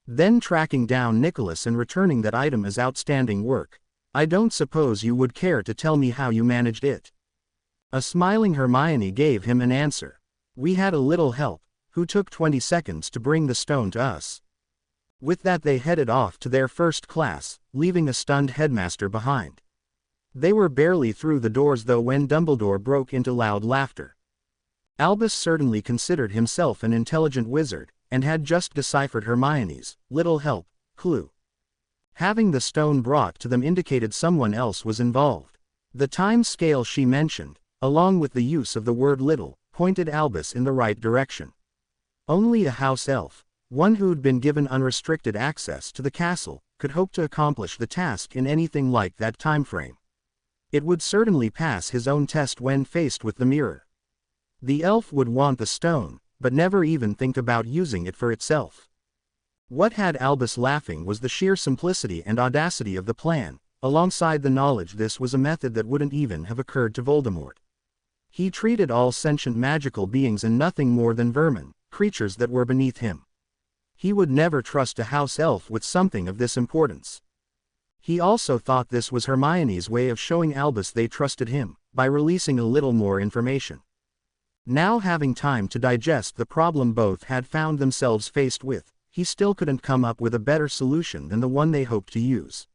Then tracking down Nicholas and returning that item is outstanding work. I don't suppose you would care to tell me how you managed it. A smiling Hermione gave him an answer. We had a little help, who took 20 seconds to bring the stone to us. With that they headed off to their first class, leaving a stunned headmaster behind. They were barely through the doors though when Dumbledore broke into loud laughter. Albus certainly considered himself an intelligent wizard, and had just deciphered Hermione's little help clue. Having the stone brought to them indicated someone else was involved. The time scale she mentioned, along with the use of the word little, pointed Albus in the right direction. Only a house elf, one who'd been given unrestricted access to the castle, could hope to accomplish the task in anything like that time frame. It would certainly pass his own test when faced with the mirror. The elf would want the stone, but never even think about using it for itself. What had Albus laughing was the sheer simplicity and audacity of the plan, alongside the knowledge this was a method that wouldn't even have occurred to Voldemort. He treated all sentient magical beings as nothing more than vermin, creatures that were beneath him. He would never trust a house elf with something of this importance. He also thought this was Hermione's way of showing Albus they trusted him, by releasing a little more information. Now having time to digest the problem both had found themselves faced with, he still couldn't come up with a better solution than the one they hoped to use.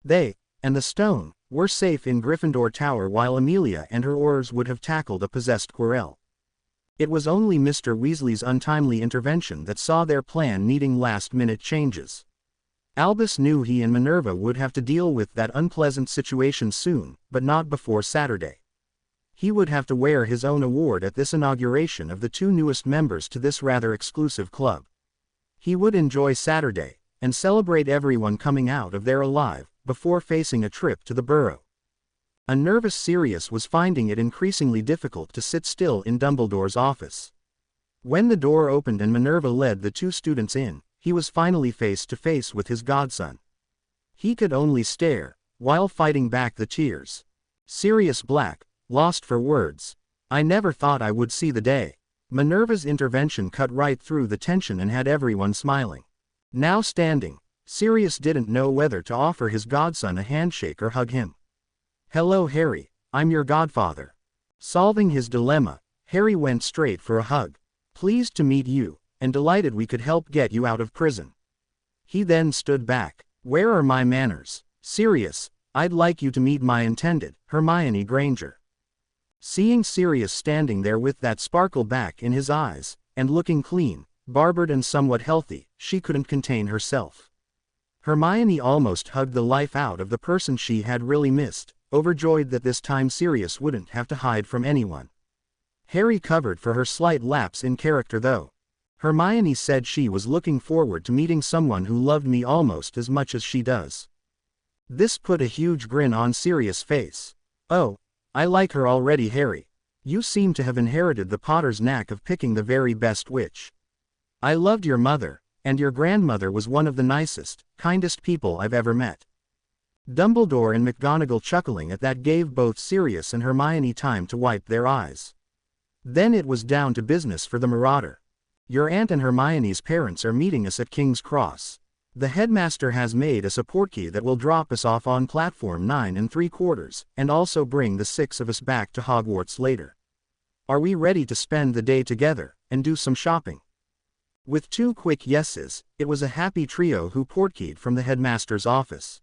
They, and the stone, were safe in Gryffindor Tower while Amelia and her Aurors would have tackled a possessed Quirrell. It was only Mr. Weasley's untimely intervention that saw their plan needing last-minute changes. Albus knew he and Minerva would have to deal with that unpleasant situation soon, but not before Saturday. He would have to wear his own award at this inauguration of the two newest members to this rather exclusive club. He would enjoy Saturday, and celebrate everyone coming out of there alive, before facing a trip to the Burrow. A nervous Sirius was finding it increasingly difficult to sit still in Dumbledore's office. When the door opened and Minerva led the two students in, he was finally face to face with his godson. He could only stare, while fighting back the tears. Sirius Black, lost for words. I never thought I would see the day. Minerva's intervention cut right through the tension and had everyone smiling. Now standing, Sirius didn't know whether to offer his godson a handshake or hug him. Hello Harry, I'm your godfather. Solving his dilemma, Harry went straight for a hug. Pleased to meet you, and delighted we could help get you out of prison. He then stood back. Where are my manners? Sirius, I'd like you to meet my intended, Hermione Granger. Seeing Sirius standing there with that sparkle back in his eyes, and looking clean, barbered and somewhat healthy, she couldn't contain herself. Hermione almost hugged the life out of the person she had really missed, overjoyed that this time Sirius wouldn't have to hide from anyone. Harry covered for her slight lapse in character though. Hermione said she was looking forward to meeting someone who loved me almost as much as she does. This put a huge grin on Sirius' face. Oh, I like her already Harry. You seem to have inherited the Potter's knack of picking the very best witch. I loved your mother, and your grandmother was one of the nicest, kindest people I've ever met. Dumbledore and McGonagall chuckling at that gave both Sirius and Hermione time to wipe their eyes. Then it was down to business for the Marauder. Your aunt and Hermione's parents are meeting us at King's Cross. The headmaster has made us a portkey that will drop us off on platform 9 3/4, and also bring the 6 of us back to Hogwarts later. Are we ready to spend the day together, and do some shopping? With 2 quick yeses, it was a happy trio who portkeyed from the headmaster's office.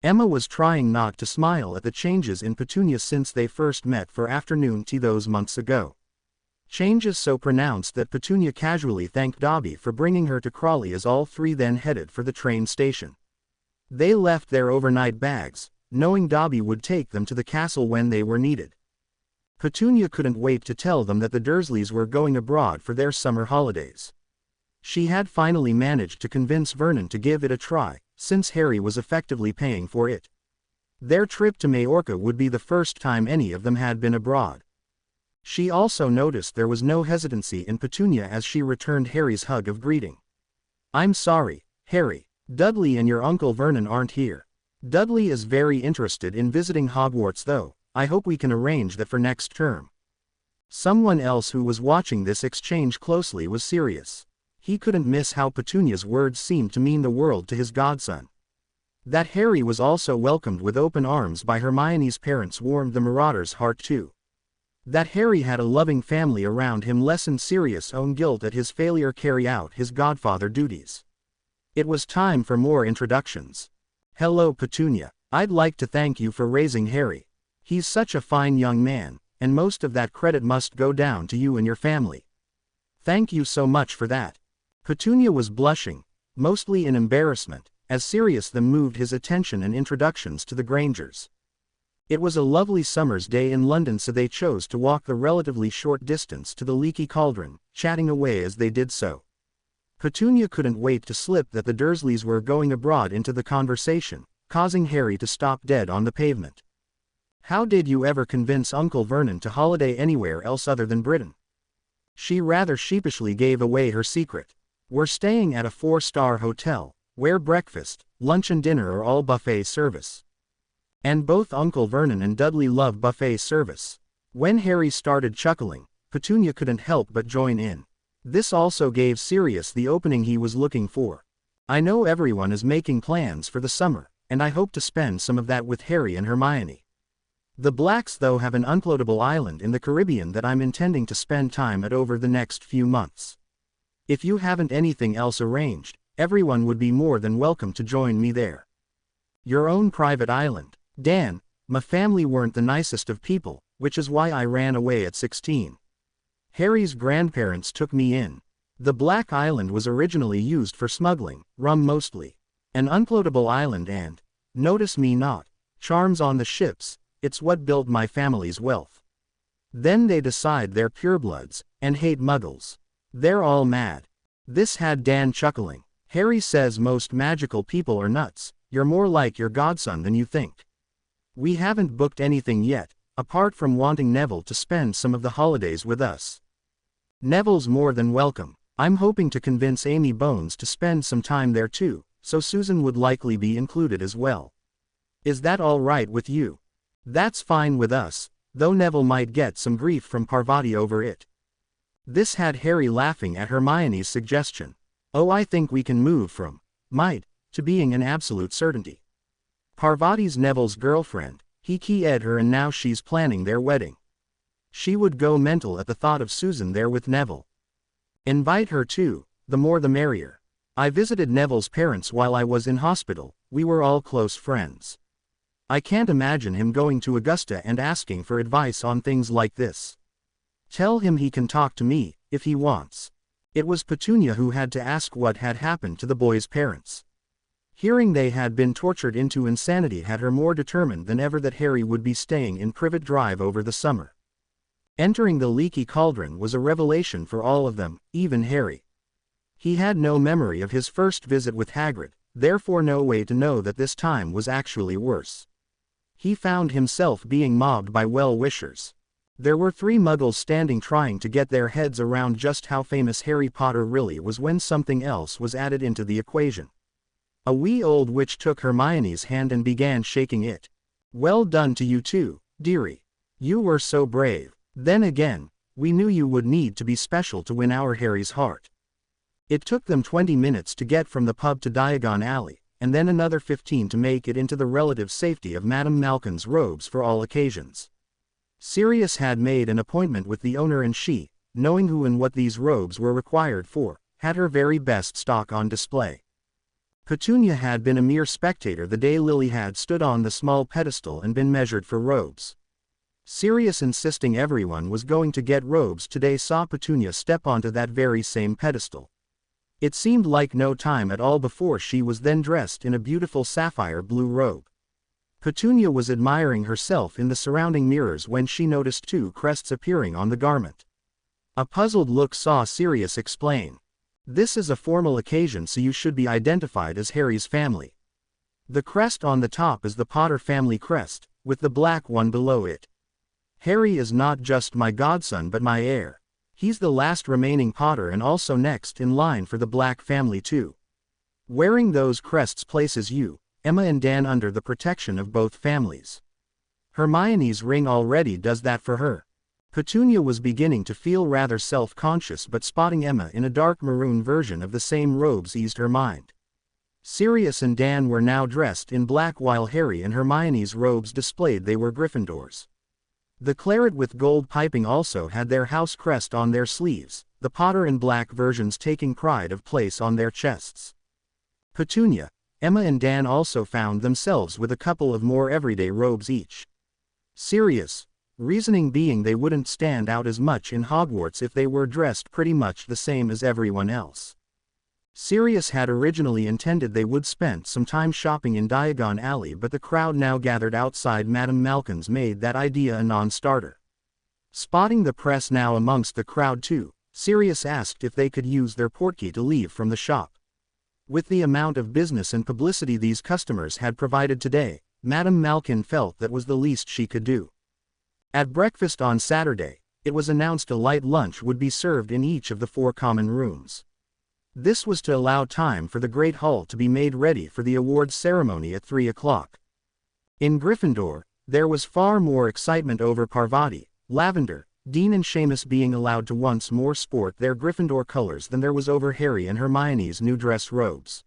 Emma was trying not to smile at the changes in Petunia since they first met for afternoon tea those months ago. Changes so pronounced that Petunia casually thanked Dobby for bringing her to Crawley as all three then headed for the train station. They left their overnight bags, knowing Dobby would take them to the castle when they were needed. Petunia couldn't wait to tell them that the Dursleys were going abroad for their summer holidays. She had finally managed to convince Vernon to give it a try, since Harry was effectively paying for it. Their trip to Majorca would be the first time any of them had been abroad. She also noticed there was no hesitancy in Petunia as she returned Harry's hug of greeting. I'm sorry, Harry. Dudley and your Uncle Vernon aren't here. Dudley is very interested in visiting Hogwarts though. I hope we can arrange that for next term. Someone else who was watching this exchange closely was Sirius. He couldn't miss how Petunia's words seemed to mean the world to his godson. That Harry was also welcomed with open arms by Hermione's parents warmed the marauder's heart too. That Harry had a loving family around him lessened Sirius' own guilt at his failure to carry out his godfather duties. It was time for more introductions. Hello Petunia, I'd like to thank you for raising Harry. He's such a fine young man, and most of that credit must go down to you and your family. Thank you so much for that. Petunia was blushing, mostly in embarrassment, as Sirius then moved his attention and introductions to the Grangers. It was a lovely summer's day in London, so they chose to walk the relatively short distance to the Leaky Cauldron, chatting away as they did so. Petunia couldn't wait to slip that the Dursleys were going abroad into the conversation, causing Harry to stop dead on the pavement. How did you ever convince Uncle Vernon to holiday anywhere else other than Britain? She rather sheepishly gave away her secret. We're staying at a 4-star hotel, where breakfast, lunch and dinner are all buffet service. And both Uncle Vernon and Dudley love buffet service. When Harry started chuckling, Petunia couldn't help but join in. This also gave Sirius the opening he was looking for. I know everyone is making plans for the summer, and I hope to spend some of that with Harry and Hermione. The Blacks though have an unfloatable island in the Caribbean that I'm intending to spend time at over the next few months. If you haven't anything else arranged, everyone would be more than welcome to join me there. Your own private island. Dan, my family weren't the nicest of people, which is why I ran away at 16. Harry's grandparents took me in. The Black Island was originally used for smuggling, rum mostly. An unfloatable island and, notice me not, charms on the ships, it's what built my family's wealth. Then they decide they're purebloods, and hate muggles. They're all mad. This had Dan chuckling. Harry says most magical people are nuts, you're more like your godson than you think. We haven't booked anything yet, apart from wanting Neville to spend some of the holidays with us. Neville's more than welcome. I'm hoping to convince Amy Bones to spend some time there too, so Susan would likely be included as well. Is that all right with you? That's fine with us, though Neville might get some grief from Parvati over it. This had Harry laughing at Hermione's suggestion. Oh, I think we can move from might to being an absolute certainty. Parvati's Neville's girlfriend, he keyed her and now she's planning their wedding. She would go mental at the thought of Susan there with Neville. Invite her too, the more the merrier. I visited Neville's parents while I was in hospital, we were all close friends. I can't imagine him going to Augusta and asking for advice on things like this. Tell him he can talk to me, if he wants. It was Petunia who had to ask what had happened to the boys' parents. Hearing they had been tortured into insanity had her more determined than ever that Harry would be staying in Privet Drive over the summer. Entering the Leaky Cauldron was a revelation for all of them, even Harry. He had no memory of his first visit with Hagrid, therefore no way to know that this time was actually worse. He found himself being mobbed by well-wishers. There were 3 muggles standing trying to get their heads around just how famous Harry Potter really was when something else was added into the equation. A wee old witch took Hermione's hand and began shaking it. Well done to you too, dearie. You were so brave. Then again, we knew you would need to be special to win our Harry's heart. It took them 20 minutes to get from the pub to Diagon Alley, and then another 15 to make it into the relative safety of Madame Malkin's robes for all occasions. Sirius had made an appointment with the owner and she, knowing who and what these robes were required for, had her very best stock on display. Petunia had been a mere spectator the day Lily had stood on the small pedestal and been measured for robes. Sirius insisting everyone was going to get robes today saw Petunia step onto that very same pedestal. It seemed like no time at all before she was then dressed in a beautiful sapphire blue robe. Petunia was admiring herself in the surrounding mirrors when she noticed 2 crests appearing on the garment. A puzzled look saw Sirius explain. This is a formal occasion, so you should be identified as Harry's family. The crest on the top is the Potter family crest, with the black one below it. Harry is not just my godson but my heir. He's the last remaining Potter and also next in line for the Black family too. Wearing those crests places you, Emma and Dan, under the protection of both families. Hermione's ring already does that for her. Petunia was beginning to feel rather self-conscious, but spotting Emma in a dark maroon version of the same robes eased her mind. Sirius and Dan were now dressed in black while Harry and Hermione's robes displayed they were Gryffindors. The claret with gold piping also had their house crest on their sleeves, the Potter and Black versions taking pride of place on their chests. Petunia, Emma and Dan also found themselves with a couple of more everyday robes each. Sirius, reasoning being they wouldn't stand out as much in Hogwarts if they were dressed pretty much the same as everyone else. Sirius had originally intended they would spend some time shopping in Diagon Alley, but the crowd now gathered outside Madame Malkin's made that idea a non-starter. Spotting the press now amongst the crowd too, Sirius asked if they could use their portkey to leave from the shop. With the amount of business and publicity these customers had provided today, Madame Malkin felt that was the least she could do. At breakfast on Saturday, it was announced a light lunch would be served in each of the 4 common rooms. This was to allow time for the Great Hall to be made ready for the awards ceremony at 3 o'clock. In Gryffindor, there was far more excitement over Parvati, Lavender, Dean and Seamus being allowed to once more sport their Gryffindor colors than there was over Harry and Hermione's new dress robes.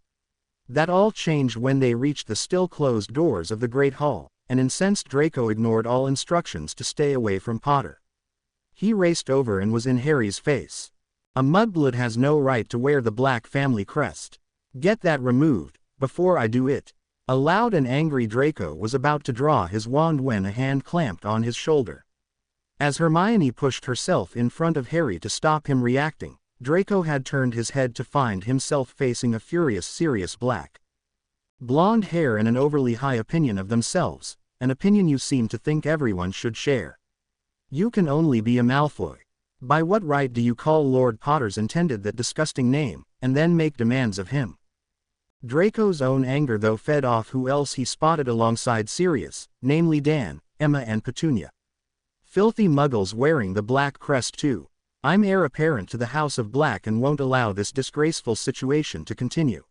That all changed when they reached the still closed doors of the Great Hall. An incensed Draco ignored all instructions to stay away from Potter. He raced over and was in Harry's face. "A mudblood has no right to wear the Black family crest. Get that removed, before I do it." A loud and angry Draco was about to draw his wand when a hand clamped on his shoulder. As Hermione pushed herself in front of Harry to stop him reacting, Draco had turned his head to find himself facing a furious Sirius Black. Blonde hair and an overly high opinion of themselves, an opinion you seem to think everyone should share. You can only be a Malfoy. By what right do you call Lord Potter's intended that disgusting name, and then make demands of him? Draco's own anger though fed off who else he spotted alongside Sirius, namely Dan, Emma and Petunia. Filthy muggles wearing the Black crest too. I'm heir apparent to the House of Black and won't allow this disgraceful situation to continue.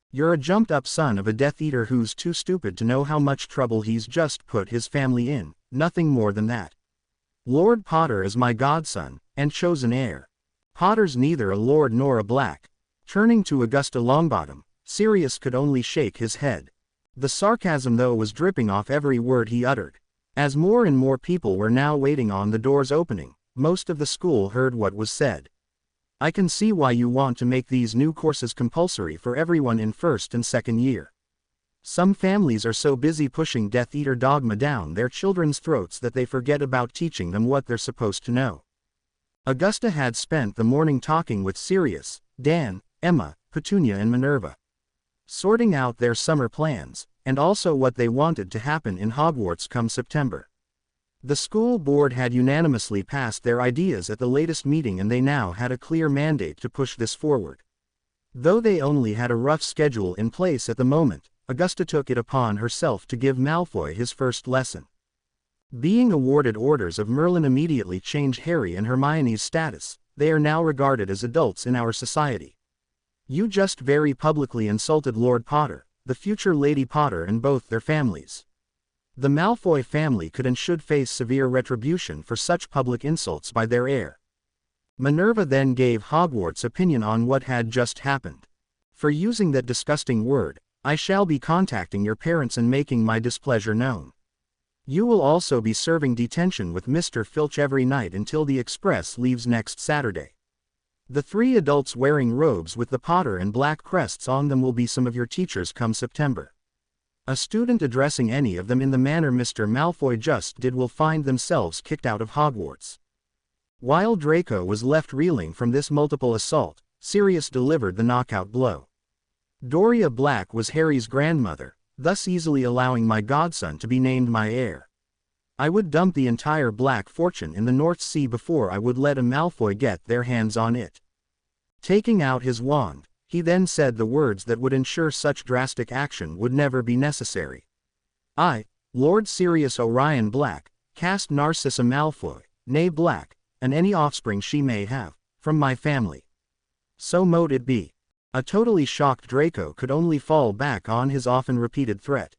You're a jumped-up son of a Death Eater who's too stupid to know how much trouble he's just put his family in, nothing more than that. Lord Potter is my godson, and chosen heir. Potter's neither a lord nor a Black. Turning to Augusta Longbottom, Sirius could only shake his head. The sarcasm though was dripping off every word he uttered. As more and more people were now waiting on the doors opening, most of the school heard what was said. I can see why you want to make these new courses compulsory for everyone in first and second year. Some families are so busy pushing Death Eater dogma down their children's throats that they forget about teaching them what they're supposed to know. Augusta had spent the morning talking with Sirius, Dan, Emma, Petunia and Minerva, sorting out their summer plans, and also what they wanted to happen in Hogwarts come September. The school board had unanimously passed their ideas at the latest meeting and they now had a clear mandate to push this forward. Though they only had a rough schedule in place at the moment, Augusta took it upon herself to give Malfoy his first lesson. Being awarded Orders of Merlin immediately changed Harry and Hermione's status. They are now regarded as adults in our society. You just very publicly insulted Lord Potter, the future Lady Potter and both their families. The Malfoy family could and should face severe retribution for such public insults by their heir. Minerva then gave Hogwarts' opinion on what had just happened. For using that disgusting word, I shall be contacting your parents and making my displeasure known. You will also be serving detention with Mr. Filch every night until the express leaves next Saturday. The 3 adults wearing robes with the Potter and Black crests on them will be some of your teachers come September. A student addressing any of them in the manner Mr. Malfoy just did will find themselves kicked out of Hogwarts. While Draco was left reeling from this multiple assault, Sirius delivered the knockout blow. Doria Black was Harry's grandmother, thus easily allowing my godson to be named my heir. I would dump the entire Black fortune in the North Sea before I would let a Malfoy get their hands on it. Taking out his wand, he then said the words that would ensure such drastic action would never be necessary. I, Lord Sirius Orion Black, cast Narcissa Malfoy, née Black, and any offspring she may have, from my family. So mote it be. A totally shocked Draco could only fall back on his often repeated threat.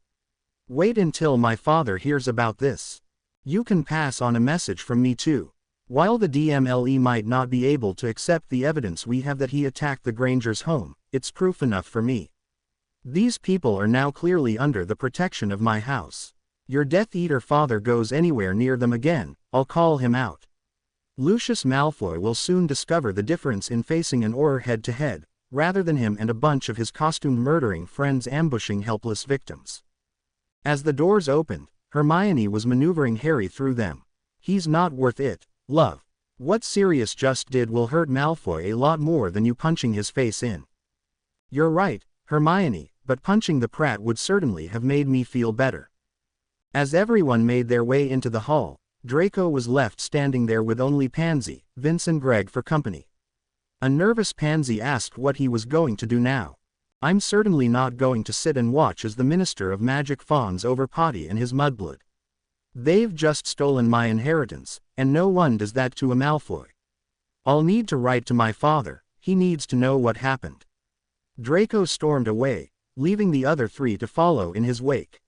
Wait until my father hears about this. You can pass on a message from me too. While the DMLE might not be able to accept the evidence we have that he attacked the Granger's home, it's proof enough for me. These people are now clearly under the protection of my house. Your Death Eater father goes anywhere near them again, I'll call him out. Lucius Malfoy will soon discover the difference in facing an Auror head-to-head, rather than him and a bunch of his costumed murdering friends ambushing helpless victims. As the doors opened, Hermione was maneuvering Harry through them. He's not worth it, love. What Sirius just did will hurt Malfoy a lot more than you punching his face in. You're right, Hermione, but punching the prat would certainly have made me feel better. As everyone made their way into the hall, Draco was left standing there with only Pansy, Vince and Greg for company. A nervous Pansy asked what he was going to do now. I'm certainly not going to sit and watch as the Minister of Magic fawns over Potty and his mudblood. They've just stolen my inheritance, and no one does that to a Malfoy. I'll need to write to my father, he needs to know what happened. Draco stormed away, leaving the other three to follow in his wake.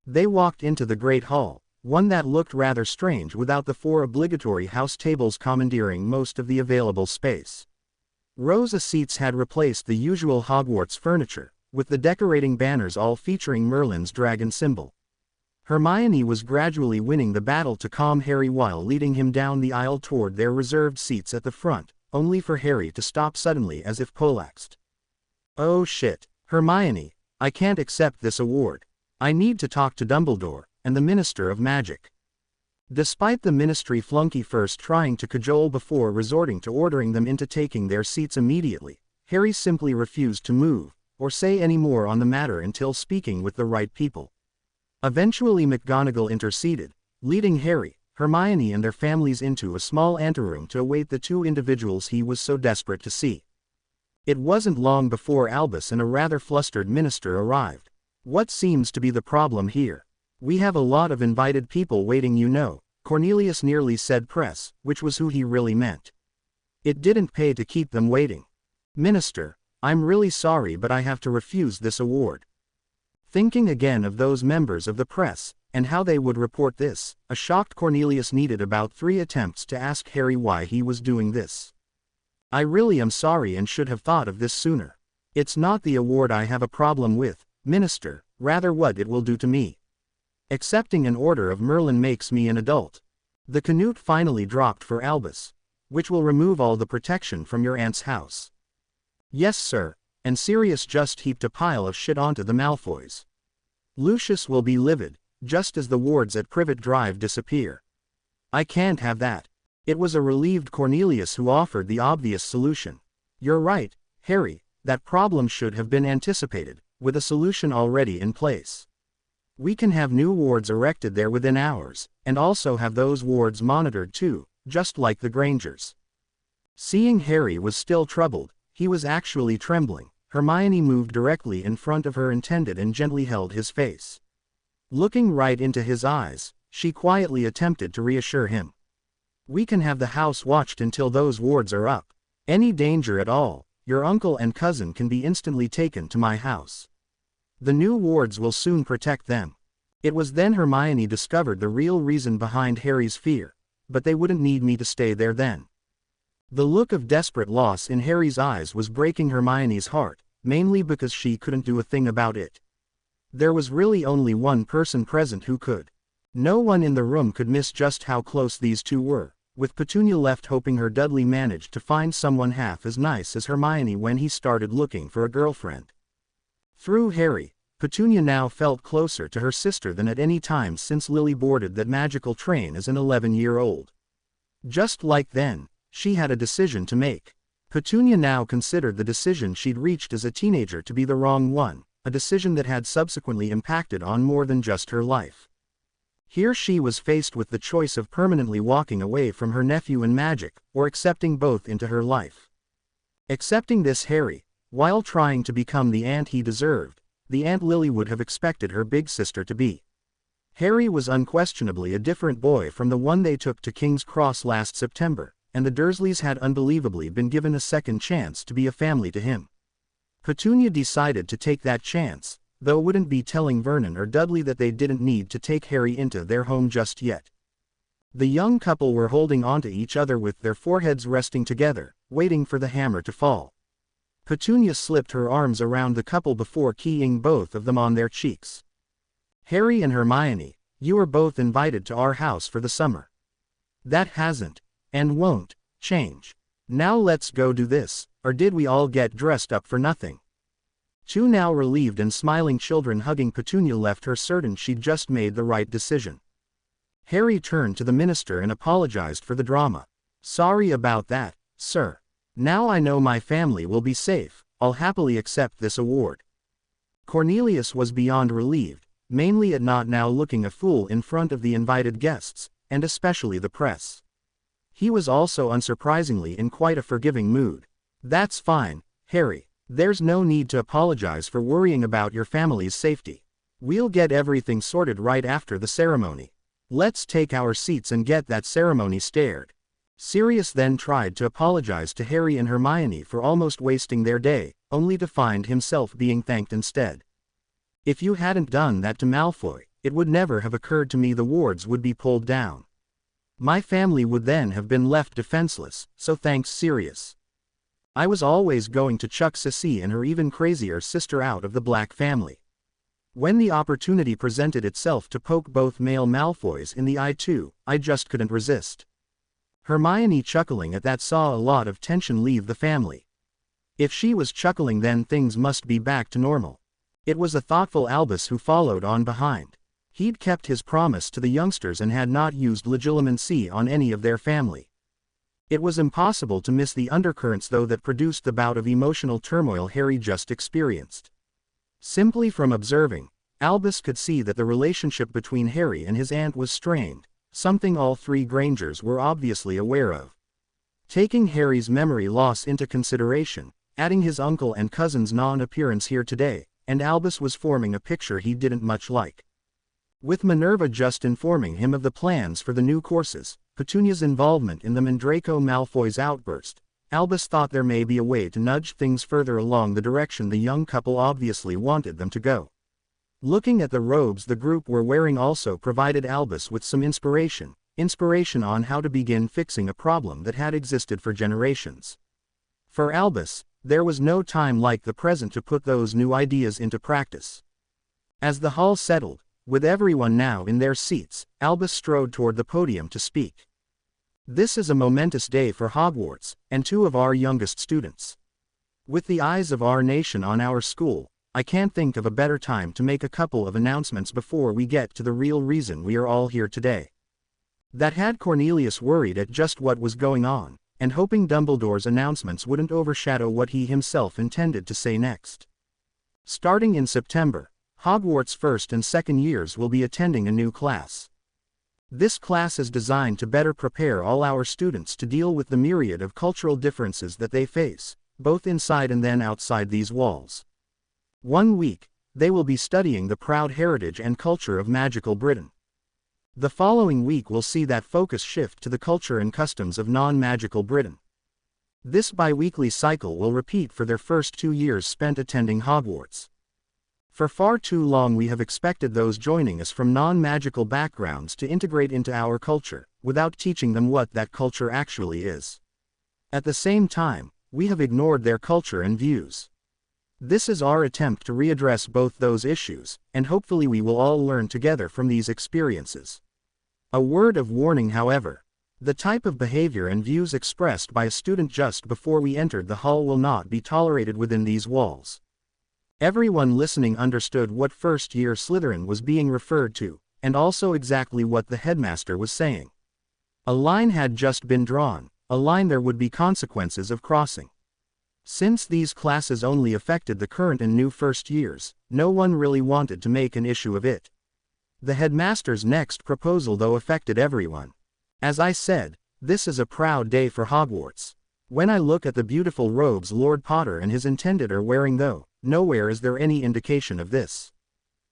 They walked into the Great Hall, one that looked rather strange without the 4 obligatory house tables commandeering most of the available space. Rows of seats had replaced the usual Hogwarts furniture, with the decorating banners all featuring Merlin's dragon symbol. Hermione was gradually winning the battle to calm Harry while leading him down the aisle toward their reserved seats at the front, only for Harry to stop suddenly as if poleaxed. Oh shit, Hermione, I can't accept this award. I need to talk to Dumbledore, and the Minister of Magic. Despite the Ministry flunky first trying to cajole before resorting to ordering them into taking their seats immediately, Harry simply refused to move, or say any more on the matter until speaking with the right people. Eventually McGonagall interceded, leading Harry, Hermione and their families into a small anteroom to await the 2 individuals he was so desperate to see. It wasn't long before Albus and a rather flustered minister arrived. What seems to be the problem here? We have a lot of invited people waiting, you know, Cornelius nearly said press, which was who he really meant. It didn't pay to keep them waiting. Minister, I'm really sorry but I have to refuse this award. Thinking again of those members of the press, and how they would report this, a shocked Cornelius needed about 3 attempts to ask Harry why he was doing this. I really am sorry and should have thought of this sooner. It's not the award I have a problem with, Minister, rather what it will do to me. Accepting an order of Merlin makes me an adult. The canute finally dropped for Albus. Which will remove all the protection from your aunt's house. Yes sir, and Sirius just heaped a pile of shit onto the Malfoys. Lucius will be livid, just as the wards at Privet Drive disappear. I can't have that. It was a relieved Cornelius who offered the obvious solution. You're right, Harry, that problem should have been anticipated, with a solution already in place. We can have new wards erected there within hours, and also have those wards monitored too, just like the Grangers. Seeing Harry was still troubled, he was actually trembling, Hermione moved directly in front of her intended and gently held his face. Looking right into his eyes, she quietly attempted to reassure him. We can have the house watched until those wards are up. Any danger at all, your uncle and cousin can be instantly taken to my house. The new wards will soon protect them. It was then Hermione discovered the real reason behind Harry's fear, but they wouldn't need me to stay there then. The look of desperate loss in Harry's eyes was breaking Hermione's heart, mainly because she couldn't do a thing about it. There was really only one person present who could. No one in the room could miss just how close these two were, with Petunia left hoping her Dudley managed to find someone half as nice as Hermione when he started looking for a girlfriend. Through Harry, Petunia now felt closer to her sister than at any time since Lily boarded that magical train as an 11-year-old. Just like then, she had a decision to make. Petunia now considered the decision she'd reached as a teenager to be the wrong one, a decision that had subsequently impacted on more than just her life. Here she was faced with the choice of permanently walking away from her nephew and magic, or accepting both into her life. Accepting this Harry, while trying to become the aunt he deserved, the Aunt Lily would have expected her big sister to be. Harry was unquestionably a different boy from the one they took to King's Cross last September, and the Dursleys had unbelievably been given a second chance to be a family to him. Petunia decided to take that chance, though wouldn't be telling Vernon or Dudley that they didn't need to take Harry into their home just yet. The young couple were holding onto each other with their foreheads resting together, waiting for the hammer to fall. Petunia slipped her arms around the couple before keying both of them on their cheeks. "Harry and Hermione, you are both invited to our house for the summer. That hasn't, and won't, change. Now let's go do this, or did we all get dressed up for nothing?" Two now relieved and smiling children hugging Petunia left her certain she'd just made the right decision. Harry turned to the minister and apologized for the drama. "Sorry about that, sir. Now I know my family will be safe, I'll happily accept this award." Cornelius was beyond relieved, mainly at not now looking a fool in front of the invited guests, and especially the press. He was also unsurprisingly in quite a forgiving mood. "That's fine, Harry. There's no need to apologize for worrying about your family's safety. We'll get everything sorted right after the ceremony. Let's take our seats and get that ceremony started." Sirius then tried to apologize to Harry and Hermione for almost wasting their day, only to find himself being thanked instead. "If you hadn't done that to Malfoy, it would never have occurred to me the wards would be pulled down. My family would then have been left defenseless, so thanks Sirius. I was always going to chuck Sissy and her even crazier sister out of the Black family. When the opportunity presented itself to poke both male Malfoys in the eye too, I just couldn't resist." Hermione, chuckling at that, saw a lot of tension leave the family. If she was chuckling, then things must be back to normal. It was a thoughtful Albus who followed on behind. He'd kept his promise to the youngsters and had not used legilimency on any of their family. It was impossible to miss the undercurrents though that produced the bout of emotional turmoil Harry just experienced. Simply from observing, Albus could see that the relationship between Harry and his aunt was strained, something all three Grangers were obviously aware of. Taking Harry's memory loss into consideration, adding his uncle and cousin's non-appearance here today, and Albus was forming a picture he didn't much like. With Minerva just informing him of the plans for the new courses, Petunia's involvement in them and Draco Malfoy's outburst, Albus thought there may be a way to nudge things further along the direction the young couple obviously wanted them to go. Looking at the robes the group were wearing also provided Albus with some inspiration on how to begin fixing a problem that had existed for generations. For Albus, there was no time like the present to put those new ideas into practice. As the hall settled, with everyone now in their seats, Albus strode toward the podium to speak. "This is a momentous day for Hogwarts, and two of our youngest students. With the eyes of our nation on our school, I can't think of a better time to make a couple of announcements before we get to the real reason we are all here today." That had Cornelius worried at just what was going on, and hoping Dumbledore's announcements wouldn't overshadow what he himself intended to say next. Starting in September, Hogwarts first and second years will be attending a new class. This class is designed to better prepare all our students to deal with the myriad of cultural differences that they face, both inside and then outside these walls. 1 week, they will be studying the proud heritage and culture of magical Britain. The following week will see that focus shift to the culture and customs of non-magical Britain. This bi-weekly cycle will repeat for their first 2 years spent attending Hogwarts. For far too long we have expected those joining us from non-magical backgrounds to integrate into our culture, without teaching them what that culture actually is. At the same time, we have ignored their culture and views. This is our attempt to readdress both those issues, and hopefully we will all learn together from these experiences. A word of warning, however. The type of behavior and views expressed by a student just before we entered the hall will not be tolerated within these walls. Everyone listening understood what first-year Slytherin was being referred to, and also exactly what the headmaster was saying. A line had just been drawn, a line there would be consequences of crossing. Since these classes only affected the current and new first years, no one really wanted to make an issue of it. The headmaster's next proposal though affected everyone. "As I said, this is a proud day for Hogwarts. When I look at the beautiful robes Lord Potter and his intended are wearing though, nowhere is there any indication of this.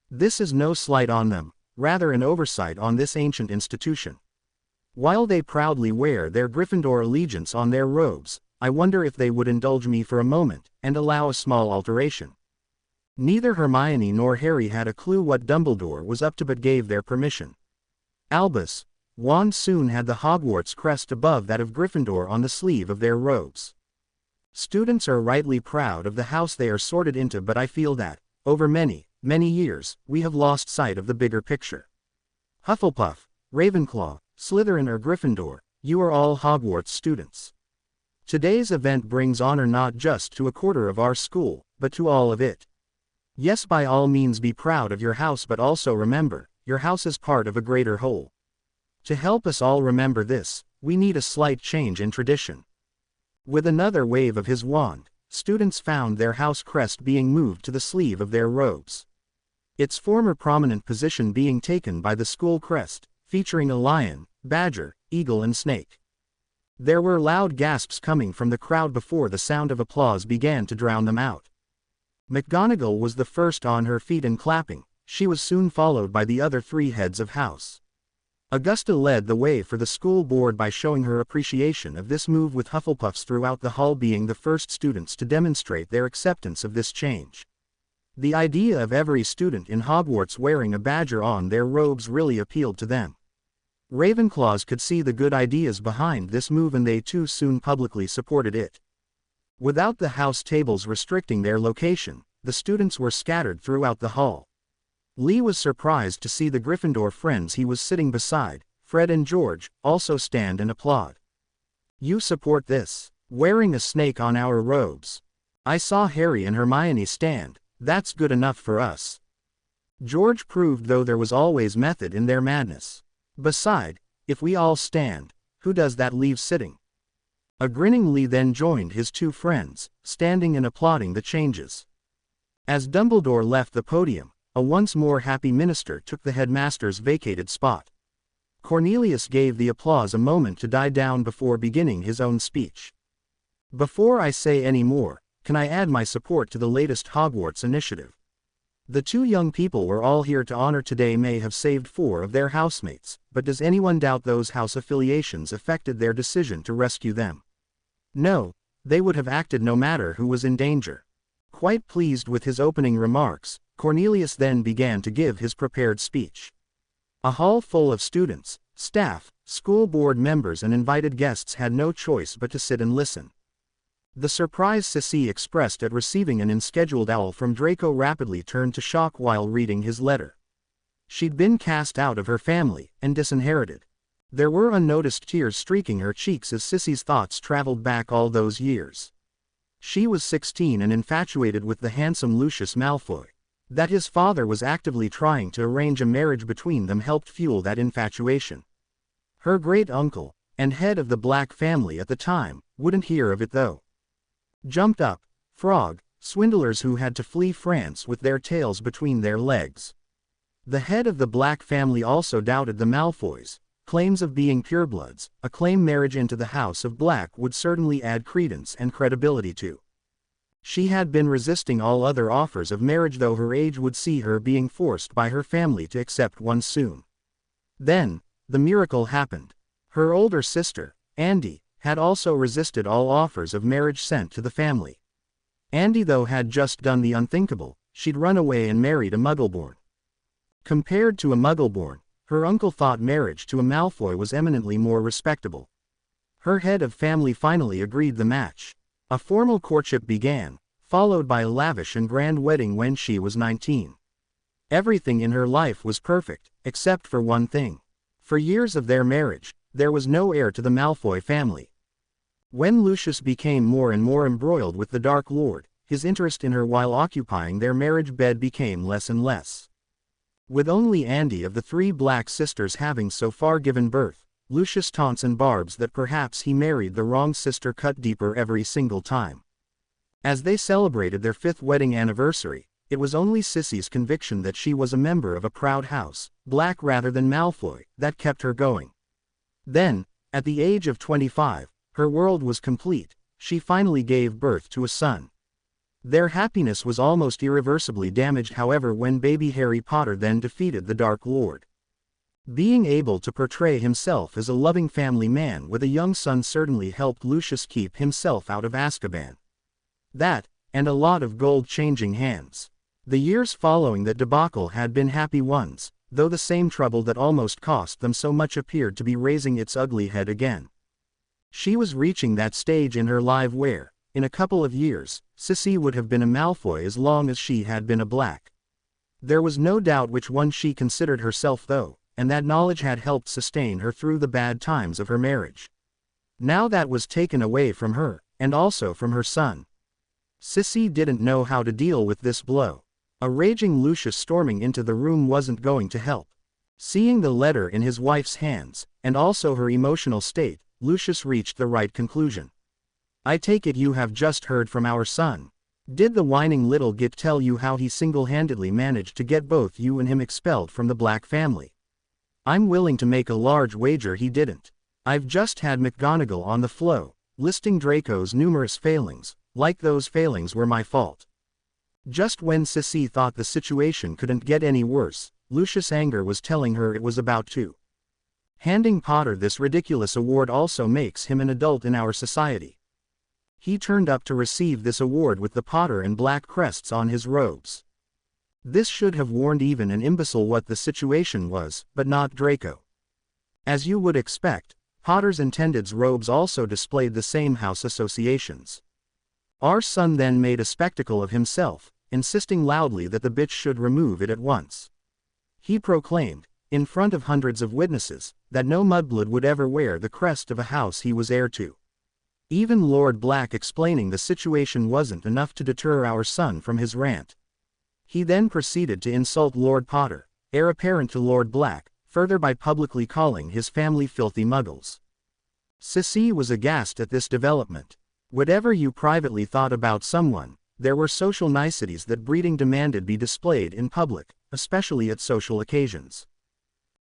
This is no slight on them, rather an oversight on this ancient institution. While they proudly wear their Gryffindor allegiance on their robes, I wonder if they would indulge me for a moment, and allow a small alteration." Neither Hermione nor Harry had a clue what Dumbledore was up to but gave their permission. Albus, Wand soon had the Hogwarts crest above that of Gryffindor on the sleeve of their robes. Students are rightly proud of the house they are sorted into, but I feel that, over many, many years, we have lost sight of the bigger picture. Hufflepuff, Ravenclaw, Slytherin or Gryffindor, you are all Hogwarts students. Today's event brings honor not just to a quarter of our school, but to all of it. Yes, by all means be proud of your house, but also remember, your house is part of a greater whole. To help us all remember this, we need a slight change in tradition. With another wave of his wand, students found their house crest being moved to the sleeve of their robes. Its former prominent position being taken by the school crest, featuring a lion, badger, eagle and snake. There were loud gasps coming from the crowd before the sound of applause began to drown them out. McGonagall was the first on her feet and clapping. She was soon followed by the other three heads of house. Augusta led the way for the school board by showing her appreciation of this move, with Hufflepuffs throughout the hall being the first students to demonstrate their acceptance of this change. The idea of every student in Hogwarts wearing a badger on their robes really appealed to them. Ravenclaws could see the good ideas behind this move, and they too soon publicly supported it. Without the house tables restricting their location, the students were scattered throughout the hall. Lee was surprised to see the Gryffindor friends he was sitting beside, Fred and George, also stand and applaud. You support this? Wearing a snake on our robes. I saw Harry and Hermione stand. That's good enough for us. George proved though there was always method in their madness. Beside, if we all stand, who does that leave sitting? A grinning Lee then joined his two friends, standing and applauding the changes. As Dumbledore left the podium, a once more happy minister took the headmaster's vacated spot. Cornelius gave the applause a moment to die down before beginning his own speech. Before I say any more, can I add my support to the latest Hogwarts initiative? The two young people we're all here to honor today may have saved 4 of their housemates, but does anyone doubt those house affiliations affected their decision to rescue them? No, they would have acted no matter who was in danger. Quite pleased with his opening remarks, Cornelius then began to give his prepared speech. A hall full of students, staff, school board members and invited guests had no choice but to sit and listen. The surprise Sissy expressed at receiving an unscheduled owl from Draco rapidly turned to shock while reading his letter. She'd been cast out of her family, and disinherited. There were unnoticed tears streaking her cheeks as Sissy's thoughts traveled back all those years. She was 16 and infatuated with the handsome Lucius Malfoy. That his father was actively trying to arrange a marriage between them helped fuel that infatuation. Her great-uncle, and head of the Black family at the time, wouldn't hear of it though. Jumped up, frog, swindlers who had to flee France with their tails between their legs. The head of the Black family also doubted the Malfoys' claims of being purebloods. A claim marriage into the House of Black would certainly add credence and credibility to. She had been resisting all other offers of marriage, though her age would see her being forced by her family to accept one soon. Then, the miracle happened. Her older sister, Andy, had also resisted all offers of marriage sent to the family. Andy though had just done the unthinkable, she'd run away and married a Muggleborn. Compared to a Muggleborn, her uncle thought marriage to a Malfoy was eminently more respectable. Her head of family finally agreed the match. A formal courtship began, followed by a lavish and grand wedding when she was 19. Everything in her life was perfect, except for one thing. For years of their marriage, there was no heir to the Malfoy family. When Lucius became more and more embroiled with the Dark Lord, his interest in her while occupying their marriage bed became less and less. With only Andy of the 3 Black sisters having so far given birth, Lucius taunts and barbs that perhaps he married the wrong sister cut deeper every single time. As they celebrated their 5th wedding anniversary, it was only Sissy's conviction that she was a member of a proud house, Black rather than Malfoy, that kept her going. Then, at the age of 25, her world was complete. She finally gave birth to a son. Their happiness was almost irreversibly damaged, however, when baby Harry Potter then defeated the Dark Lord. Being able to portray himself as a loving family man with a young son certainly helped Lucius keep himself out of Azkaban. That, and a lot of gold changing hands. The years following that debacle had been happy ones, though the same trouble that almost cost them so much appeared to be raising its ugly head again. She was reaching that stage in her life where, in a couple of years, Sissy would have been a Malfoy as long as she had been a Black. There was no doubt which one she considered herself though, and that knowledge had helped sustain her through the bad times of her marriage. Now that was taken away from her, and also from her son. Sissy didn't know how to deal with this blow. A raging Lucius storming into the room wasn't going to help. Seeing the letter in his wife's hands, and also her emotional state, Lucius reached the right conclusion. "I take it you have just heard from our son. Did the whining little git tell you how he single-handedly managed to get both you and him expelled from the Black family? I'm willing to make a large wager he didn't. I've just had McGonagall on the flow, listing Draco's numerous failings, like those failings were my fault." Just when Sissy thought the situation couldn't get any worse, Lucius' anger was telling her it was about to. Handing Potter this ridiculous award also makes him an adult in our society. He turned up to receive this award with the Potter and Black crests on his robes. This should have warned even an imbecile what the situation was, but not Draco. As you would expect, Potter's intended's robes also displayed the same house associations. Our son then made a spectacle of himself, insisting loudly that the bitch should remove it at once. He proclaimed, in front of hundreds of witnesses, that no mudblood would ever wear the crest of a house he was heir to. Even Lord Black explaining the situation wasn't enough to deter our son from his rant. He then proceeded to insult Lord Potter, heir apparent to Lord Black, further by publicly calling his family filthy muggles. Sissy was aghast at this development. Whatever you privately thought about someone, there were social niceties that breeding demanded be displayed in public, especially at social occasions.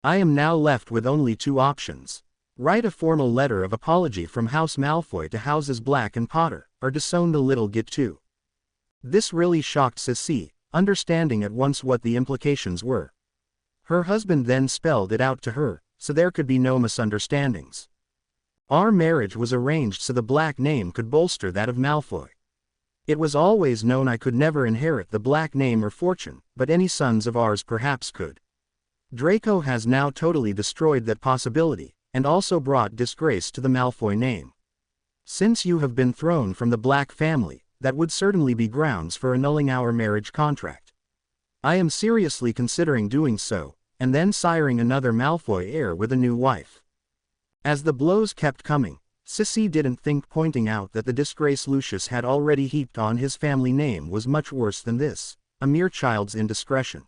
I am now left with only two options. Write a formal letter of apology from House Malfoy to Houses Black and Potter, or disown the little git too. This really shocked Sissy, understanding at once what the implications were. Her husband then spelled it out to her, so there could be no misunderstandings. Our marriage was arranged so the Black name could bolster that of Malfoy. It was always known I could never inherit the Black name or fortune, but any sons of ours perhaps could. Draco has now totally destroyed that possibility, and also brought disgrace to the Malfoy name. Since you have been thrown from the Black family, that would certainly be grounds for annulling our marriage contract. I am seriously considering doing so, and then siring another Malfoy heir with a new wife. As the blows kept coming, Sissy didn't think pointing out that the disgrace Lucius had already heaped on his family name was much worse than this, a mere child's indiscretion.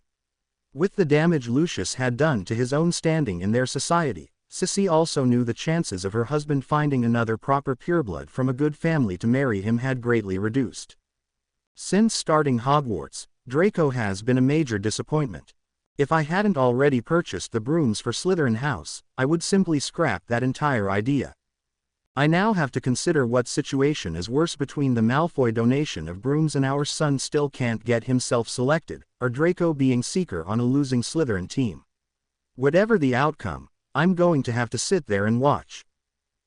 With the damage Lucius had done to his own standing in their society, Sissy also knew the chances of her husband finding another proper pureblood from a good family to marry him had greatly reduced. Since starting Hogwarts, Draco has been a major disappointment. If I hadn't already purchased the brooms for Slytherin House, I would simply scrap that entire idea. I now have to consider what situation is worse between the Malfoy donation of brooms and our son still can't get himself selected, or Draco being Seeker on a losing Slytherin team. Whatever the outcome, I'm going to have to sit there and watch.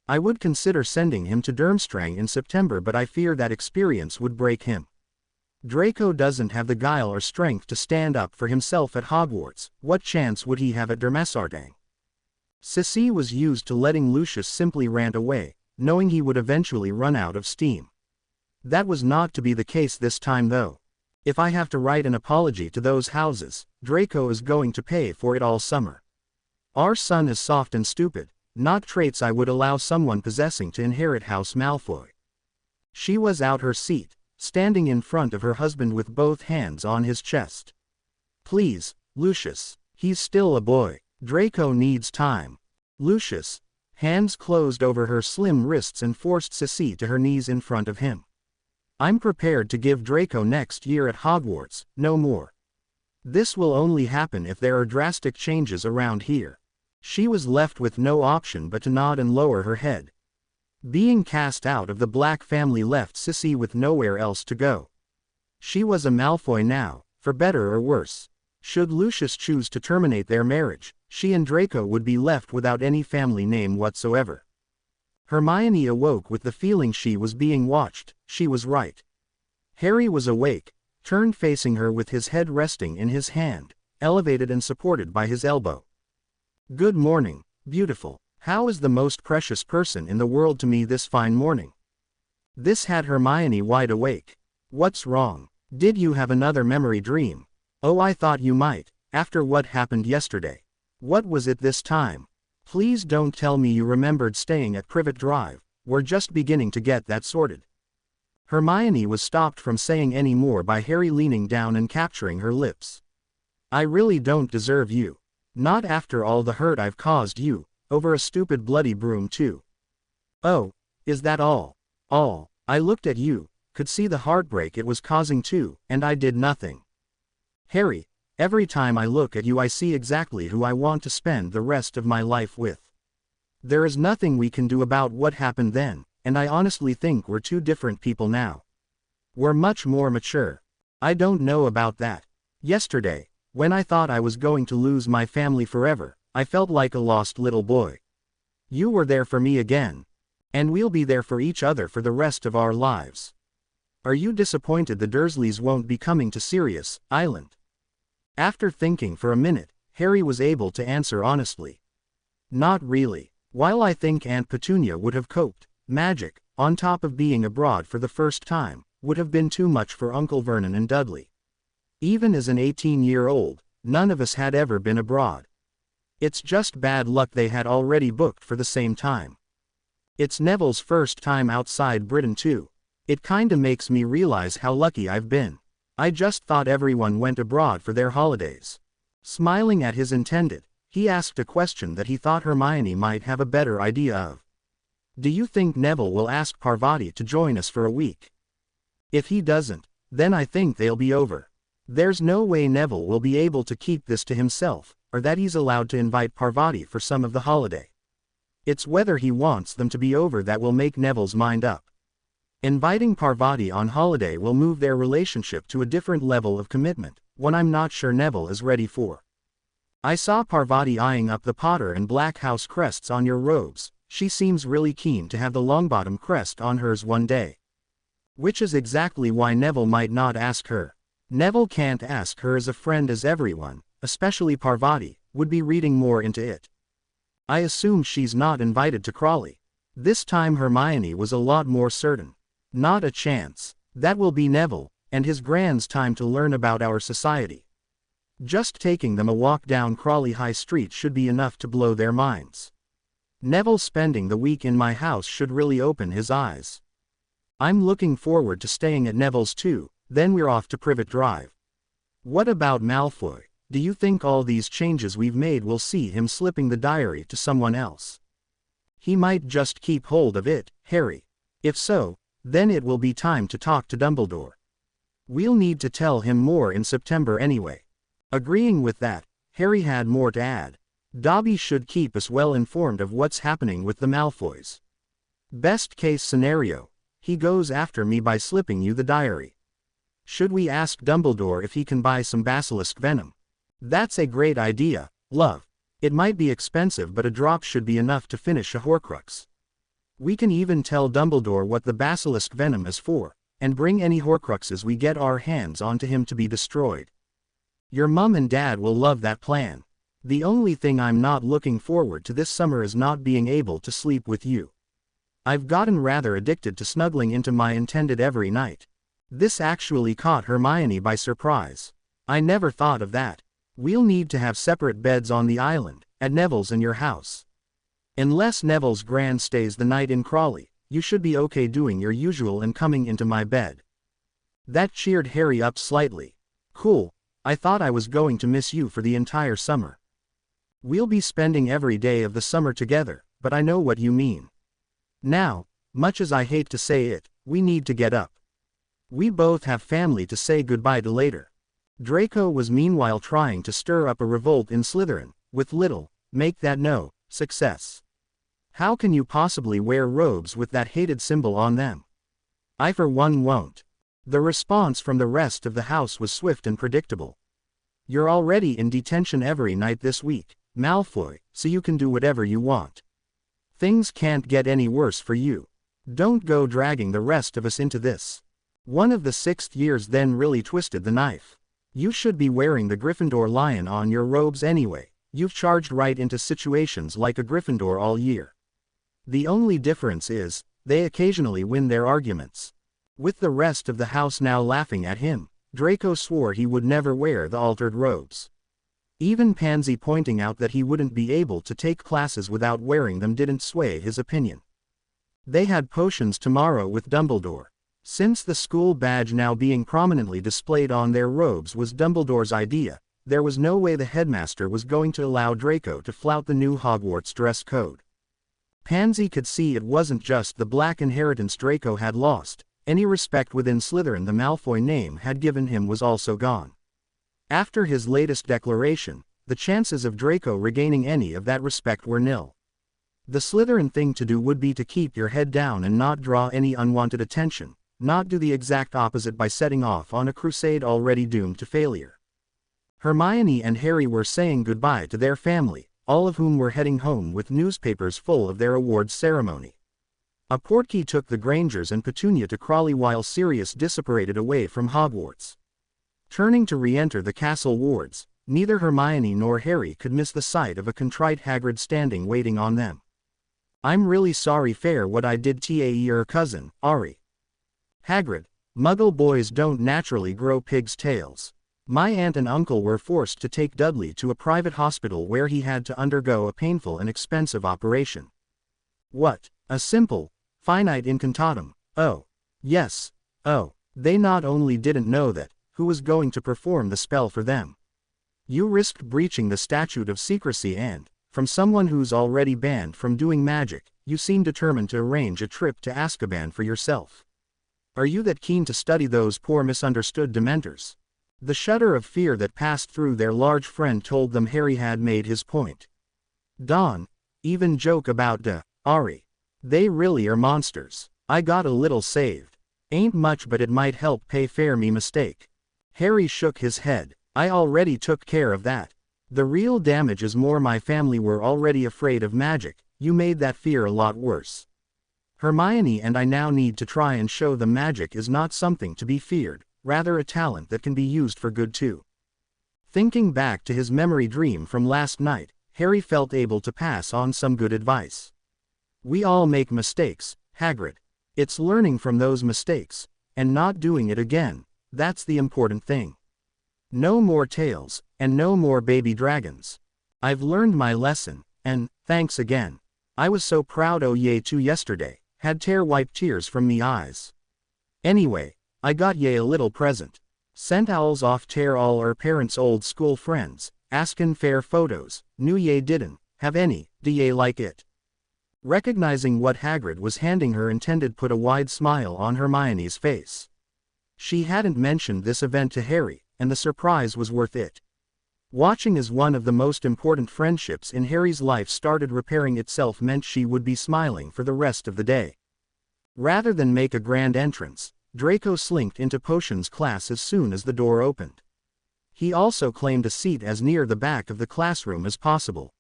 I would consider sending him to Durmstrang in September, but I fear that experience would break him. Draco doesn't have the guile or strength to stand up for himself at Hogwarts. What chance would he have at Durmstrang? Sissy was used to letting Lucius simply rant away, knowing he would eventually run out of steam. That was not to be the case this time though. If I have to write an apology to those houses, Draco is going to pay for it all summer. Our son is soft and stupid, not traits I would allow someone possessing to inherit House Malfoy. She was out her seat, standing in front of her husband with both hands on his chest. Please, Lucius, he's still a boy. Draco needs time. Lucius, hands closed over her slim wrists and forced Sissy to her knees in front of him. I'm prepared to give Draco next year at Hogwarts, no more. This will only happen if there are drastic changes around here. She was left with no option but to nod and lower her head. Being cast out of the Black family left Sissy with nowhere else to go. She was a Malfoy now, for better or worse. Should Lucius choose to terminate their marriage, she and Draco would be left without any family name whatsoever. Hermione awoke with the feeling she was being watched. She was right. Harry was awake, turned facing her with his head resting in his hand, elevated and supported by his elbow. Good morning, beautiful. How is the most precious person in the world to me this fine morning? This had Hermione wide awake. What's wrong? Did you have another memory dream? Oh, I thought you might, after what happened yesterday. What was it this time? Please don't tell me you remembered staying at Privet Drive. We're just beginning to get that sorted. Hermione was stopped from saying any more by Harry leaning down and capturing her lips. I really don't deserve you. Not after all the hurt I've caused you, over a stupid bloody broom too. Oh, is that all? All. I looked at you, could see the heartbreak it was causing too, and I did nothing. Harry, every time I look at you I see exactly who I want to spend the rest of my life with. There is nothing we can do about what happened then, and I honestly think we're two different people now. We're much more mature. I don't know about that. Yesterday, when I thought I was going to lose my family forever, I felt like a lost little boy. You were there for me again. And we'll be there for each other for the rest of our lives. Are you disappointed the Dursleys won't be coming to Sirius Island? After thinking for a minute, Harry was able to answer honestly. Not really. While I think Aunt Petunia would have coped, magic, on top of being abroad for the first time, would have been too much for Uncle Vernon and Dudley. Even as an 18-year-old, none of us had ever been abroad. It's just bad luck they had already booked for the same time. It's Neville's first time outside Britain too. It kinda makes me realize how lucky I've been. I just thought everyone went abroad for their holidays. Smiling at his intended, he asked a question that he thought Hermione might have a better idea of. Do you think Neville will ask Parvati to join us for a week? If he doesn't, then I think they'll be over. There's no way Neville will be able to keep this to himself, or that he's allowed to invite Parvati for some of the holiday. It's whether he wants them to be over that will make Neville's mind up. Inviting Parvati on holiday will move their relationship to a different level of commitment, one I'm not sure Neville is ready for. I saw Parvati eyeing up the Potter and Black House crests on your robes. She seems really keen to have the Longbottom crest on hers one day. Which is exactly why Neville might not ask her. Neville can't ask her as a friend, as everyone, especially Parvati, would be reading more into it. I assume she's not invited to Crawley. This time Hermione was a lot more certain. Not a chance. That will be Neville and his grand's time to learn about our society. Just taking them a walk down Crawley High Street should be enough to blow their minds. Neville spending the week in my house should really open his eyes. I'm looking forward to staying at Neville's too, then we're off to Privet Drive. What about Malfoy? Do you think all these changes we've made will see him slipping the diary to someone else? He might just keep hold of it, Harry. If so, then it will be time to talk to Dumbledore. We'll need to tell him more in September anyway. Agreeing with that, Harry had more to add. Dobby should keep us well informed of what's happening with the Malfoys. Best case scenario, he goes after me by slipping you the diary. Should we ask Dumbledore if he can buy some basilisk venom? That's a great idea, love. It might be expensive, but a drop should be enough to finish a Horcrux. We can even tell Dumbledore what the basilisk venom is for, and bring any Horcruxes we get our hands on to him to be destroyed. Your mum and dad will love that plan. The only thing I'm not looking forward to this summer is not being able to sleep with you. I've gotten rather addicted to snuggling into my intended every night. This actually caught Hermione by surprise. I never thought of that. We'll need to have separate beds on the island, at Neville's and your house. Unless Neville's grand stays the night in Crawley, you should be okay doing your usual and coming into my bed. That cheered Harry up slightly. Cool. I thought I was going to miss you for the entire summer. We'll be spending every day of the summer together, but I know what you mean. Now, much as I hate to say it, we need to get up. We both have family to say goodbye to later. Draco was meanwhile trying to stir up a revolt in Slytherin, with little, make that no, success. How can you possibly wear robes with that hated symbol on them? I for one won't. The response from the rest of the house was swift and predictable. You're already in detention every night this week, Malfoy, so you can do whatever you want. Things can't get any worse for you. Don't go dragging the rest of us into this. One of the 6th years then really twisted the knife. You should be wearing the Gryffindor lion on your robes anyway. You've charged right into situations like a Gryffindor all year. The only difference is, They occasionally win their arguments. With the rest of the house now laughing at him, Draco swore he would never wear the altered robes. Even Pansy pointing out that he wouldn't be able to take classes without wearing them didn't sway his opinion. They had potions tomorrow with Dumbledore. Since the school badge now being prominently displayed on their robes was Dumbledore's idea, there was no way the headmaster was going to allow Draco to flout the new Hogwarts dress code. Pansy could see it wasn't just the black inheritance Draco had lost, any respect within Slytherin the Malfoy name had given him was also gone. After his latest declaration, the chances of Draco regaining any of that respect were nil. The Slytherin thing to do would be to keep your head down and not draw any unwanted attention, not do the exact opposite by setting off on a crusade already doomed to failure. Hermione and Harry were saying goodbye to their family, all of whom were heading home with newspapers full of their awards ceremony. A portkey took the Grangers and Petunia to Crawley while Sirius disapparated away from Hogwarts. Turning to re-enter the castle wards, neither Hermione nor Harry could miss the sight of a contrite Hagrid standing waiting on them. "I'm really sorry for what I did to your cousin, Ari. Hagrid, Muggle boys don't naturally grow pigs' tails. My aunt and uncle were forced to take Dudley to a private hospital where he had to undergo a painful and expensive operation." "What? A simple, finite incantatum? Oh. Yes. Oh. They not only didn't know that, who was going to perform the spell for them. You risked breaching the statute of secrecy and, from someone who's already banned from doing magic, you seem determined to arrange a trip to Azkaban for yourself. Are you that keen to study those poor misunderstood Dementors?" The shudder of fear that passed through their large friend told them Harry had made his point. "Don, even joke about Ari. They really are monsters. I got a little saved. Ain't much but it might help pay fair me mistake." Harry shook his head. "I already took care of that. The real damage is more my family were already afraid of magic, you made that fear a lot worse. Hermione and I now need to try and show them magic is not something to be feared, rather a talent that can be used for good too." Thinking back to his memory dream from last night, Harry felt able to pass on some good advice. "We all make mistakes, Hagrid. It's learning from those mistakes, and not doing it again, that's the important thing. No more tales, and no more baby dragons. I've learned my lesson, and, thanks again. I was so proud o' ye too yesterday, had tear wipe tears from me eyes. Anyway, I got ye a little present. Sent owls off tear all our parents' old school friends, askin' fair photos, knew ye didn't have any, do ye like it?" Recognizing what Hagrid was handing her intended put a wide smile on Hermione's face. She hadn't mentioned this event to Harry, and the surprise was worth it. Watching as one of the most important friendships in Harry's life started repairing itself meant she would be smiling for the rest of the day. Rather than make a grand entrance, Draco slinked into potions class as soon as the door opened. He also claimed a seat as near the back of the classroom as possible.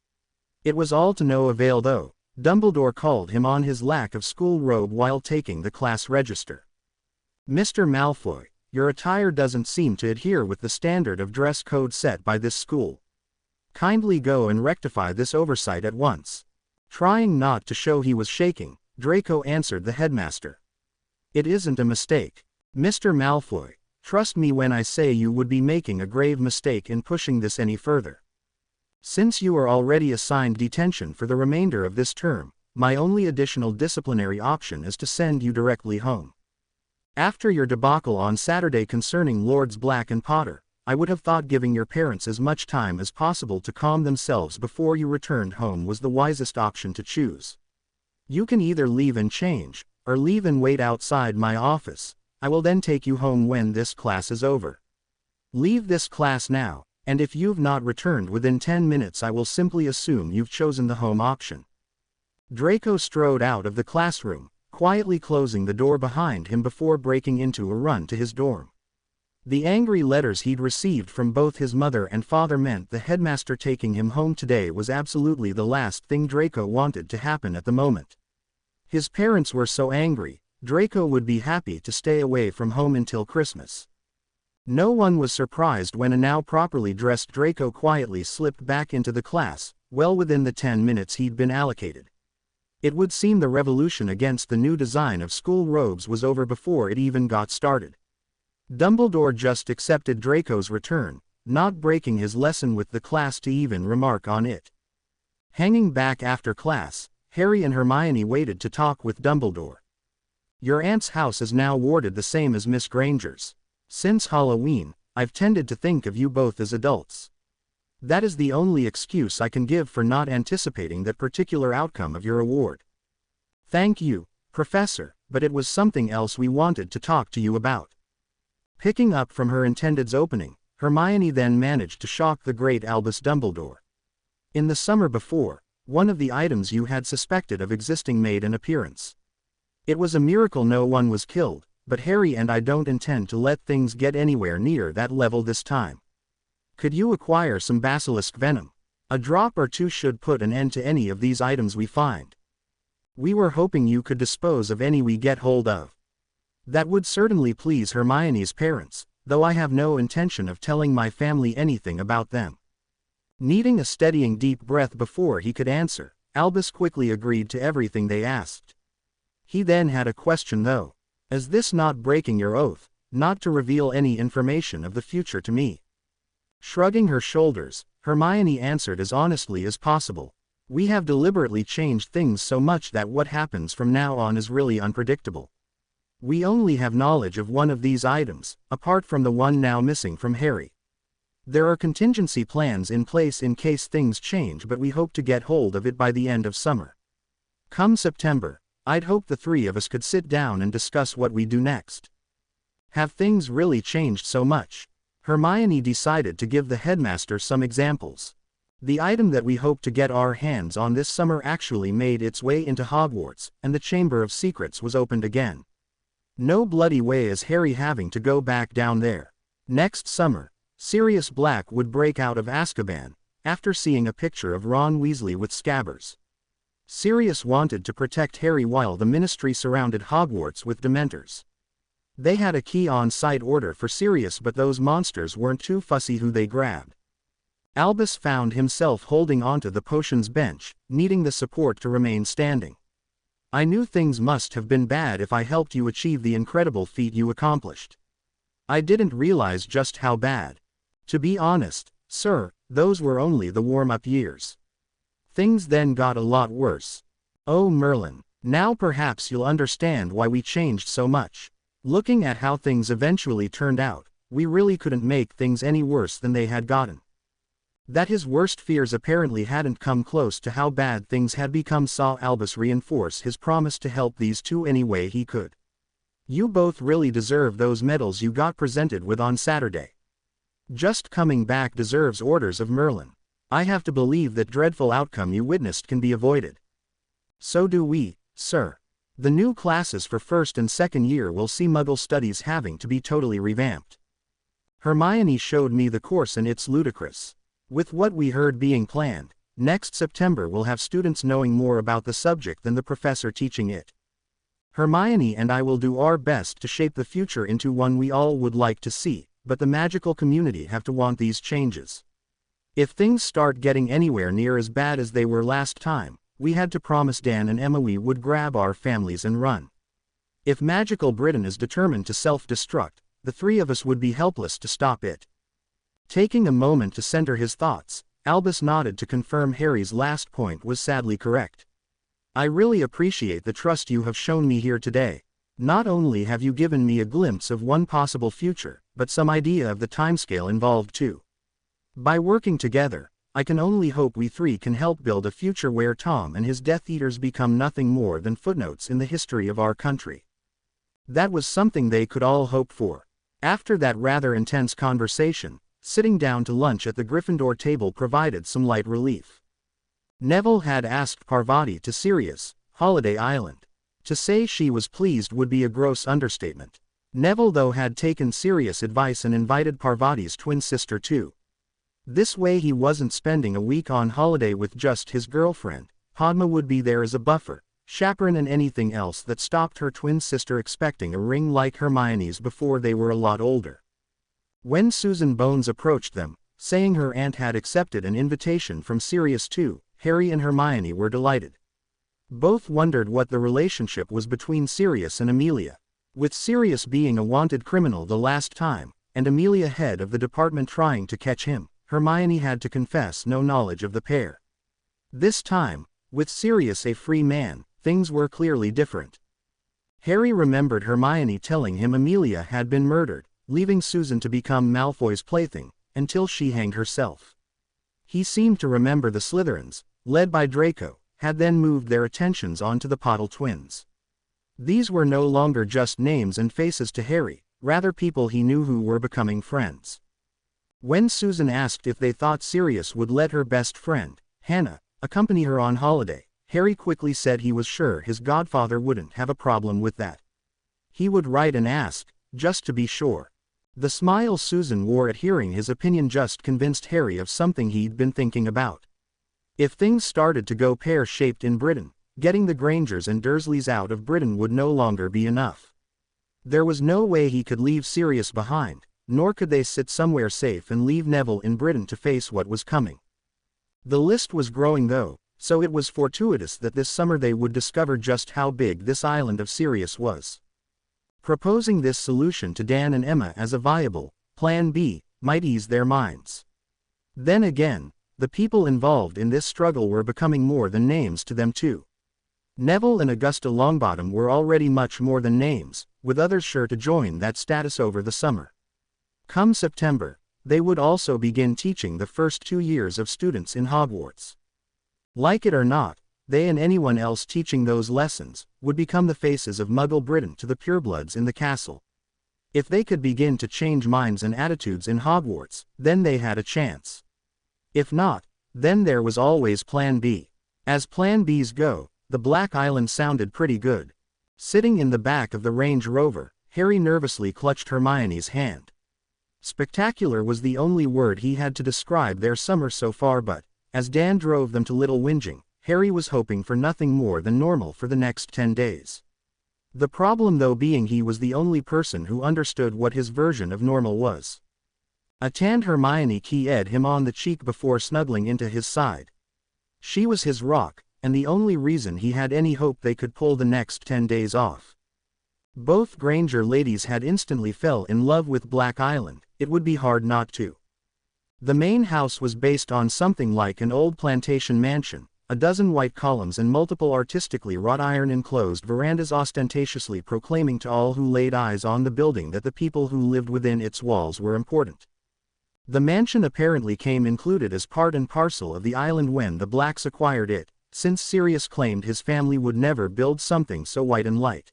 It was all to no avail though. Dumbledore called him on his lack of school robe while taking the class register. "Mr. Malfoy, your attire doesn't seem to adhere with the standard of dress code set by this school. Kindly go and rectify this oversight at once." Trying not to show he was shaking, Draco answered the headmaster. "It isn't a mistake. Mr. Malfoy, trust me when I say you would be making a grave mistake in pushing this any further. Since you are already assigned detention for the remainder of this term, my only additional disciplinary option is to send you directly home. After your debacle on Saturday concerning Lords Black and Potter, I would have thought giving your parents as much time as possible to calm themselves before you returned home was the wisest option to choose. You can either leave and change, or leave and wait outside my office. I will then take you home when this class is over. Leave this class now, and if you've not returned within 10 minutes I will simply assume you've chosen the home option." Draco strode out of the classroom, quietly closing the door behind him before breaking into a run to his dorm. The angry letters he'd received from both his mother and father meant the headmaster taking him home today was absolutely the last thing Draco wanted to happen at the moment. His parents were so angry, Draco would be happy to stay away from home until Christmas. No one was surprised when a now properly dressed Draco quietly slipped back into the class, well within the 10 minutes he'd been allocated. It would seem the revolution against the new design of school robes was over before it even got started. Dumbledore just accepted Draco's return, not breaking his lesson with the class to even remark on it. Hanging back after class, Harry and Hermione waited to talk with Dumbledore. "Your aunt's house is now warded the same as Miss Granger's. Since Halloween, I've tended to think of you both as adults. That is the only excuse I can give for not anticipating that particular outcome of your award." "Thank you, Professor, but it was something else we wanted to talk to you about." Picking up from her intended's opening, Hermione then managed to shock the great Albus Dumbledore. "In the summer before, one of the items you had suspected of existing made an appearance. It was a miracle no one was killed, but Harry and I don't intend to let things get anywhere near that level this time. Could you acquire some basilisk venom? A drop or two should put an end to any of these items we find. We were hoping you could dispose of any we get hold of. That would certainly please Hermione's parents, though I have no intention of telling my family anything about them." Needing a steadying deep breath before he could answer, Albus quickly agreed to everything they asked. He then had a question though. "Is this not breaking your oath, not to reveal any information of the future to me?" Shrugging her shoulders, Hermione answered as honestly as possible. "We have deliberately changed things so much that what happens from now on is really unpredictable. We only have knowledge of one of these items, apart from the one now missing from Harry. There are contingency plans in place in case things change, but we hope to get hold of it by the end of summer. Come September, I'd hope the three of us could sit down and discuss what we do next." Have things really changed so much? Hermione decided to give the headmaster some examples. The item that we hope to get our hands on this summer actually made its way into Hogwarts, and the Chamber of Secrets was opened again. No bloody way is Harry having to go back down there. Next summer, Sirius Black would break out of Azkaban, after seeing a picture of Ron Weasley with Scabbers. Sirius wanted to protect Harry while the Ministry surrounded Hogwarts with Dementors. They had a key on-site order for Sirius, but those monsters weren't too fussy who they grabbed. Albus found himself holding onto the potions bench, needing the support to remain standing. "I knew things must have been bad if I helped you achieve the incredible feat you accomplished. I didn't realize just how bad. To be honest, sir, those were only the warm-up years. Things then got a lot worse. Oh Merlin, now perhaps you'll understand why we changed so much. Looking at how things eventually turned out, we really couldn't make things any worse than they had gotten." That his worst fears apparently hadn't come close to how bad things had become saw Albus reinforce his promise to help these two any way he could. "You both really deserve those medals you got presented with on Saturday. Just coming back deserves orders of Merlin. I have to believe that dreadful outcome you witnessed can be avoided." "So do we, sir. The new classes for first and second year will see Muggle studies having to be totally revamped. Hermione showed me the course and it's ludicrous. With what we heard being planned, next September we'll have students knowing more about the subject than the professor teaching it. Hermione and I will do our best to shape the future into one we all would like to see, but the magical community have to want these changes. If things start getting anywhere near as bad as they were last time, we had to promise Dan and Emma we would grab our families and run. If Magical Britain is determined to self-destruct, the three of us would be helpless to stop it." Taking a moment to center his thoughts, Albus nodded to confirm Harry's last point was sadly correct. "I really appreciate the trust you have shown me here today. Not only have you given me a glimpse of one possible future, but some idea of the timescale involved too. By working together, I can only hope we three can help build a future where Tom and his Death Eaters become nothing more than footnotes in the history of our country." That was something they could all hope for. After that rather intense conversation, sitting down to lunch at the Gryffindor table provided some light relief. Neville had asked Parvati to Sirius, Holiday Island. To say she was pleased would be a gross understatement. Neville though had taken Sirius' advice and invited Parvati's twin sister too. This way he wasn't spending a week on holiday with just his girlfriend. Padma would be there as a buffer, chaperone and anything else that stopped her twin sister expecting a ring like Hermione's before they were a lot older. When Susan Bones approached them, saying her aunt had accepted an invitation from Sirius too, Harry and Hermione were delighted. Both wondered what the relationship was between Sirius and Amelia. With Sirius being a wanted criminal the last time, and Amelia head of the department trying to catch him, Hermione had to confess no knowledge of the pair. This time, with Sirius a free man, things were clearly different. Harry remembered Hermione telling him Amelia had been murdered, leaving Susan to become Malfoy's plaything, until she hanged herself. He seemed to remember the Slytherins, led by Draco, had then moved their attentions onto the Potter twins. These were no longer just names and faces to Harry, rather people he knew who were becoming friends. When Susan asked if they thought Sirius would let her best friend, Hannah, accompany her on holiday, Harry quickly said he was sure his godfather wouldn't have a problem with that. He would write and ask, just to be sure. The smile Susan wore at hearing his opinion just convinced Harry of something he'd been thinking about. If things started to go pear-shaped in Britain, getting the Grangers and Dursleys out of Britain would no longer be enough. There was no way he could leave Sirius behind, nor could they sit somewhere safe and leave Neville in Britain to face what was coming. The list was growing though, so it was fortuitous that this summer they would discover just how big this island of Sirius was. Proposing this solution to Dan and Emma as a viable Plan B might ease their minds. Then again, the people involved in this struggle were becoming more than names to them too. Neville and Augusta Longbottom were already much more than names, with others sure to join that status over the summer. Come September, they would also begin teaching the first 2 years of students in Hogwarts. Like it or not, they and anyone else teaching those lessons would become the faces of Muggle Britain to the purebloods in the castle. If they could begin to change minds and attitudes in Hogwarts, then they had a chance. If not, then there was always Plan B. As Plan Bs go, the Black Island sounded pretty good. Sitting in the back of the Range Rover, Harry nervously clutched Hermione's hand. Spectacular was the only word he had to describe their summer so far, but, as Dan drove them to Little Whinging, Harry was hoping for nothing more than normal for the next 10 days. The problem though being he was the only person who understood what his version of normal was. A tanned Hermione kissed him on the cheek before snuggling into his side. She was his rock, and the only reason he had any hope they could pull the next 10 days off. Both Granger ladies had instantly fell in love with Black Island, it would be hard not to. The main house was based on something like an old plantation mansion, a dozen white columns and multiple artistically wrought iron enclosed verandas ostentatiously proclaiming to all who laid eyes on the building that the people who lived within its walls were important. The mansion apparently came included as part and parcel of the island when the Blacks acquired it, since Sirius claimed his family would never build something so white and light.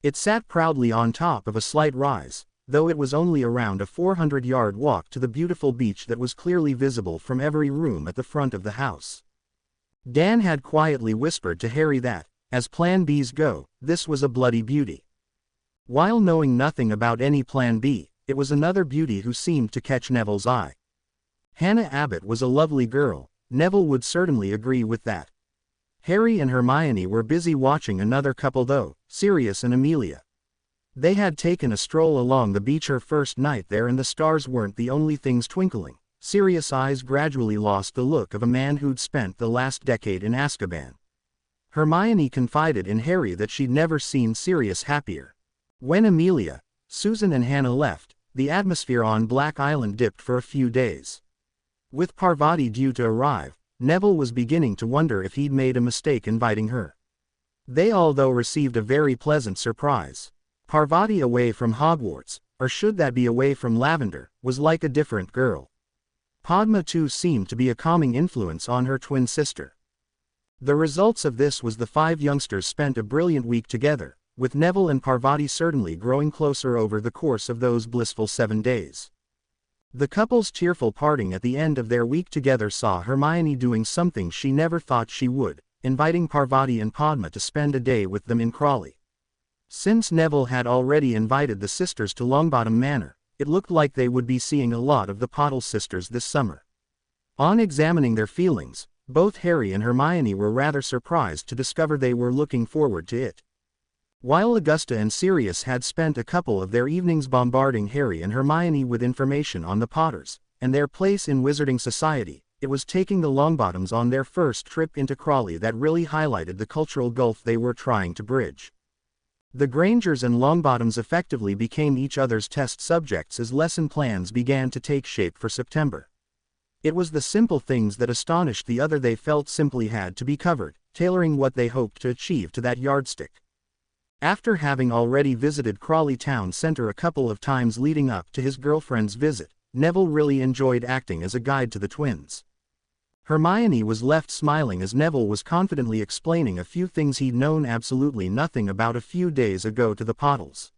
It sat proudly on top of a slight rise, though it was only around a 400-yard walk to the beautiful beach that was clearly visible from every room at the front of the house. Dan had quietly whispered to Harry that, as Plan Bs go, this was a bloody beauty. While knowing nothing about any Plan B, it was another beauty who seemed to catch Neville's eye. Hannah Abbott was a lovely girl, Neville would certainly agree with that. Harry and Hermione were busy watching another couple though, Sirius and Amelia. They had taken a stroll along the beach her first night there and the stars weren't the only things twinkling. Sirius' eyes gradually lost the look of a man who'd spent the last decade in Azkaban. Hermione confided in Harry that she'd never seen Sirius happier. When Amelia, Susan and Hannah left, the atmosphere on Black Island dipped for a few days. With Parvati due to arrive, Neville was beginning to wonder if he'd made a mistake inviting her. They all though received a very pleasant surprise. Parvati away from Hogwarts, or should that be away from Lavender, was like a different girl. Padma too seemed to be a calming influence on her twin sister. The results of this was the 5 youngsters spent a brilliant week together, with Neville and Parvati certainly growing closer over the course of those blissful 7 days. The couple's tearful parting at the end of their week together saw Hermione doing something she never thought she would, inviting Parvati and Padma to spend a day with them in Crawley. Since Neville had already invited the sisters to Longbottom Manor, it looked like they would be seeing a lot of the Potter sisters this summer. On examining their feelings, both Harry and Hermione were rather surprised to discover they were looking forward to it. While Augusta and Sirius had spent a couple of their evenings bombarding Harry and Hermione with information on the Potters, and their place in Wizarding Society, it was taking the Longbottoms on their first trip into Crawley that really highlighted the cultural gulf they were trying to bridge. The Grangers and Longbottoms effectively became each other's test subjects as lesson plans began to take shape for September. It was the simple things that astonished the other they felt simply had to be covered, tailoring what they hoped to achieve to that yardstick. After having already visited Crawley Town Center a couple of times leading up to his girlfriend's visit, Neville really enjoyed acting as a guide to the twins. Hermione was left smiling as Neville was confidently explaining a few things he'd known absolutely nothing about a few days ago to the Pottles.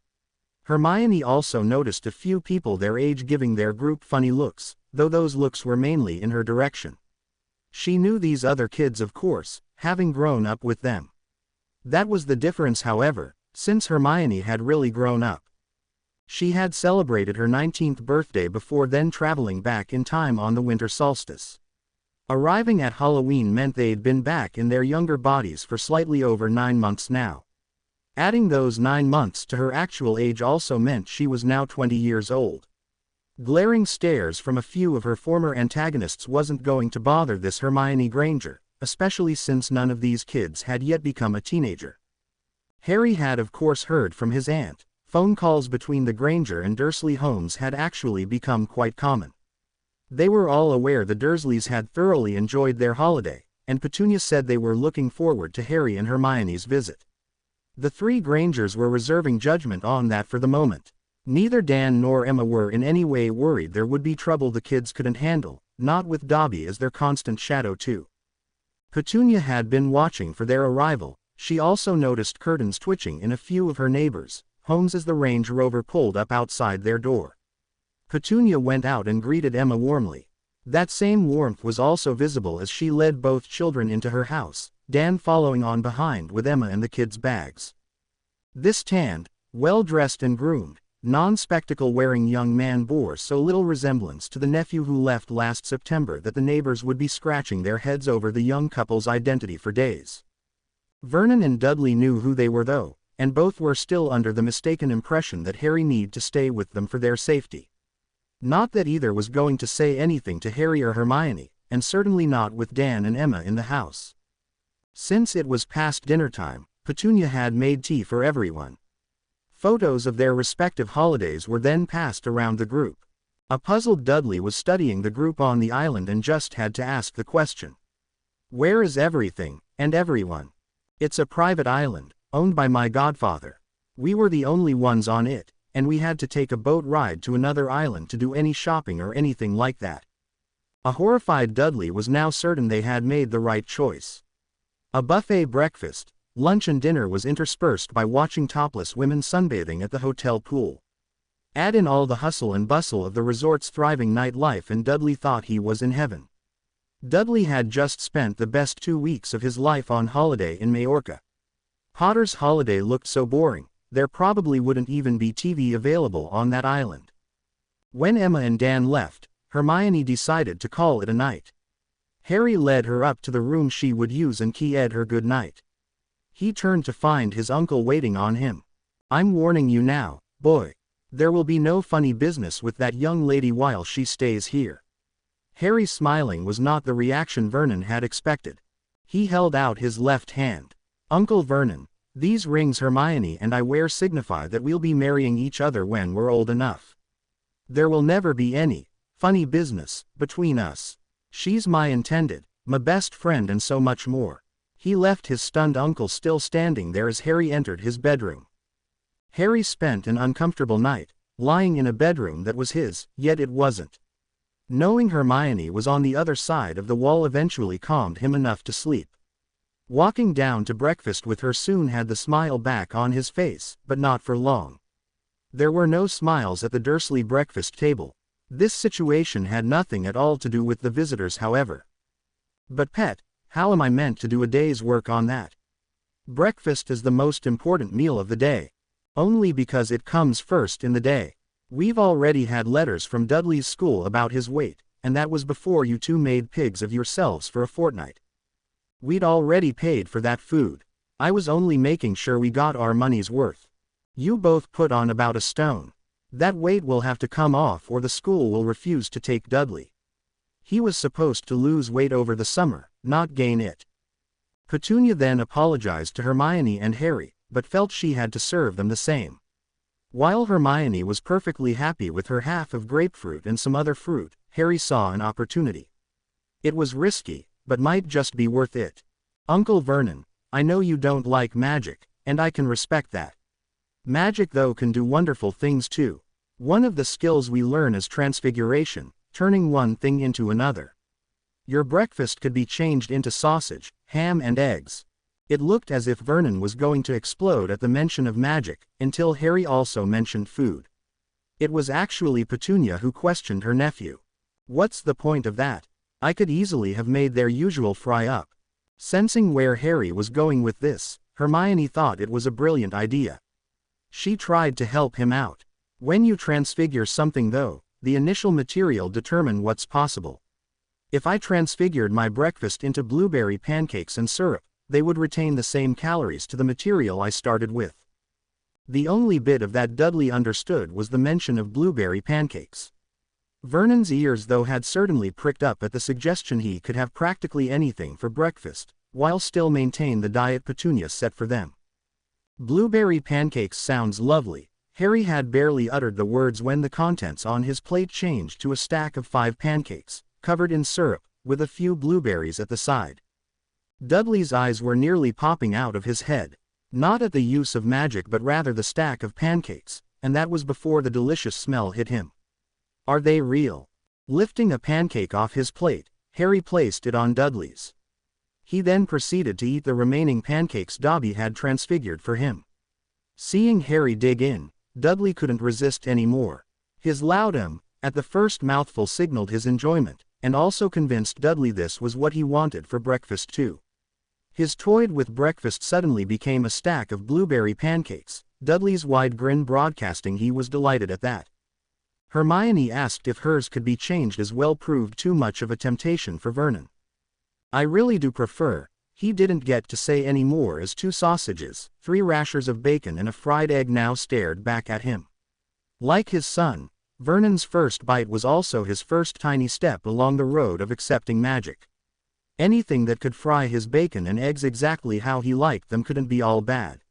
Hermione also noticed a few people their age giving their group funny looks, though those looks were mainly in her direction. She knew these other kids of course, having grown up with them. That was the difference however, since Hermione had really grown up. She had celebrated her 19th birthday before then traveling back in time on the winter solstice. Arriving at Halloween meant they'd been back in their younger bodies for slightly over 9 months now. Adding those 9 months to her actual age also meant she was now 20 years old. Glaring stares from a few of her former antagonists wasn't going to bother this Hermione Granger, especially since none of these kids had yet become a teenager. Harry had of course heard from his aunt. Phone calls between the Granger and Dursley homes had actually become quite common. They were all aware the Dursleys had thoroughly enjoyed their holiday, and Petunia said they were looking forward to Harry and Hermione's visit. The three Grangers were reserving judgment on that for the moment. Neither Dan nor Emma were in any way worried there would be trouble the kids couldn't handle, not with Dobby as their constant shadow too. Petunia had been watching for their arrival. She also noticed curtains twitching in a few of her neighbors' homes as the Range Rover pulled up outside their door. Petunia went out and greeted Emma warmly. That same warmth was also visible as she led both children into her house, Dan following on behind with Emma and the kids' bags. This tanned, well-dressed and groomed, non-spectacle-wearing young man bore so little resemblance to the nephew who left last September that the neighbors would be scratching their heads over the young couple's identity for days. Vernon and Dudley knew who they were though, and both were still under the mistaken impression that Harry needed to stay with them for their safety. Not that either was going to say anything to Harry or Hermione, and certainly not with Dan and Emma in the house. Since it was past dinner time, Petunia had made tea for everyone. Photos of their respective holidays were then passed around the group. A puzzled Dudley was studying the group on the island and just had to ask the question. Where is everything, and everyone? It's a private island, owned by my godfather. We were the only ones on it, and we had to take a boat ride to another island to do any shopping or anything like that. A horrified Dudley was now certain they had made the right choice. A buffet breakfast, lunch and dinner was interspersed by watching topless women sunbathing at the hotel pool. Add in all the hustle and bustle of the resort's thriving nightlife and Dudley thought he was in heaven. Dudley had just spent the best 2 weeks of his life on holiday in Majorca. Potter's holiday looked so boring. There probably wouldn't even be TV available on that island. When Emma and Dan left, Hermione decided to call it a night. Harry led her up to the room she would use and keyed her good night. He turned to find his uncle waiting on him. I'm warning you now, boy. There will be no funny business with that young lady while she stays here. Harry's smiling was not the reaction Vernon had expected. He held out his left hand. Uncle Vernon, these rings Hermione and I wear signify that we'll be marrying each other when we're old enough. There will never be any funny business between us. She's my intended, my best friend and so much more. He left his stunned uncle still standing there as Harry entered his bedroom. Harry spent an uncomfortable night, lying in a bedroom that was his, yet it wasn't. Knowing Hermione was on the other side of the wall eventually calmed him enough to sleep. Walking down to breakfast with her soon had the smile back on his face, but not for long. There were no smiles at the Dursley breakfast table. This situation had nothing at all to do with the visitors however. But pet, how am I meant to do a day's work on that? Breakfast is the most important meal of the day. Only because it comes first in the day. We've already had letters from Dudley's school about his weight, and that was before you two made pigs of yourselves for a fortnight. We'd already paid for that food. I was only making sure we got our money's worth. You both put on about a stone. That weight will have to come off or the school will refuse to take Dudley. He was supposed to lose weight over the summer, not gain it. Petunia then apologized to Hermione and Harry, but felt she had to serve them the same. While Hermione was perfectly happy with her half of grapefruit and some other fruit, Harry saw an opportunity. It was risky, but might just be worth it. Uncle Vernon, I know you don't like magic, and I can respect that. Magic though can do wonderful things too. One of the skills we learn is transfiguration, turning one thing into another. Your breakfast could be changed into sausage, ham and eggs. It looked as if Vernon was going to explode at the mention of magic, until Harry also mentioned food. It was actually Petunia who questioned her nephew. What's the point of that? I could easily have made their usual fry up. Sensing where Harry was going with this, Hermione thought it was a brilliant idea. She tried to help him out. When you transfigure something though, the initial material determines what's possible. If I transfigured my breakfast into blueberry pancakes and syrup, they would retain the same calories to the material I started with. The only bit of that Dudley understood was the mention of blueberry pancakes. Vernon's ears though had certainly pricked up at the suggestion he could have practically anything for breakfast, while still maintain the diet Petunia set for them. Blueberry pancakes sounds lovely. Harry had barely uttered the words when the contents on his plate changed to a stack of 5 pancakes, covered in syrup, with a few blueberries at the side. Dudley's eyes were nearly popping out of his head, not at the use of magic but rather the stack of pancakes, and that was before the delicious smell hit him. Are they real? Lifting a pancake off his plate, Harry placed it on Dudley's. He then proceeded to eat the remaining pancakes Dobby had transfigured for him. Seeing Harry dig in, Dudley couldn't resist any more. His loud at the first mouthful signaled his enjoyment, and also convinced Dudley this was what he wanted for breakfast too. His toyed with breakfast suddenly became a stack of blueberry pancakes, Dudley's wide grin broadcasting he was delighted at that. Hermione asked if hers could be changed as well proved too much of a temptation for Vernon. I really do prefer, he didn't get to say any more as 2 sausages, 3 rashers of bacon and a fried egg now stared back at him. Like his son, Vernon's first bite was also his first tiny step along the road of accepting magic. Anything that could fry his bacon and eggs exactly how he liked them couldn't be all bad.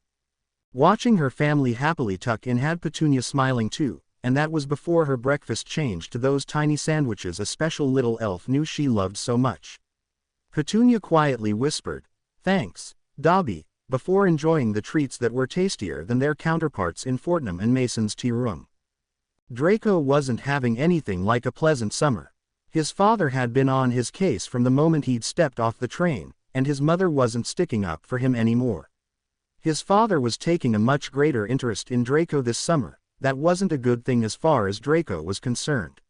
Watching her family happily tuck in had Petunia smiling too, and that was before her breakfast changed to those tiny sandwiches a special little elf knew she loved so much. Petunia quietly whispered, "Thanks, Dobby," before enjoying the treats that were tastier than their counterparts in Fortnum and Mason's tea room. Draco wasn't having anything like a pleasant summer. His father had been on his case from the moment he'd stepped off the train, and his mother wasn't sticking up for him anymore. His father was taking a much greater interest in Draco this summer. That wasn't a good thing as far as Draco was concerned.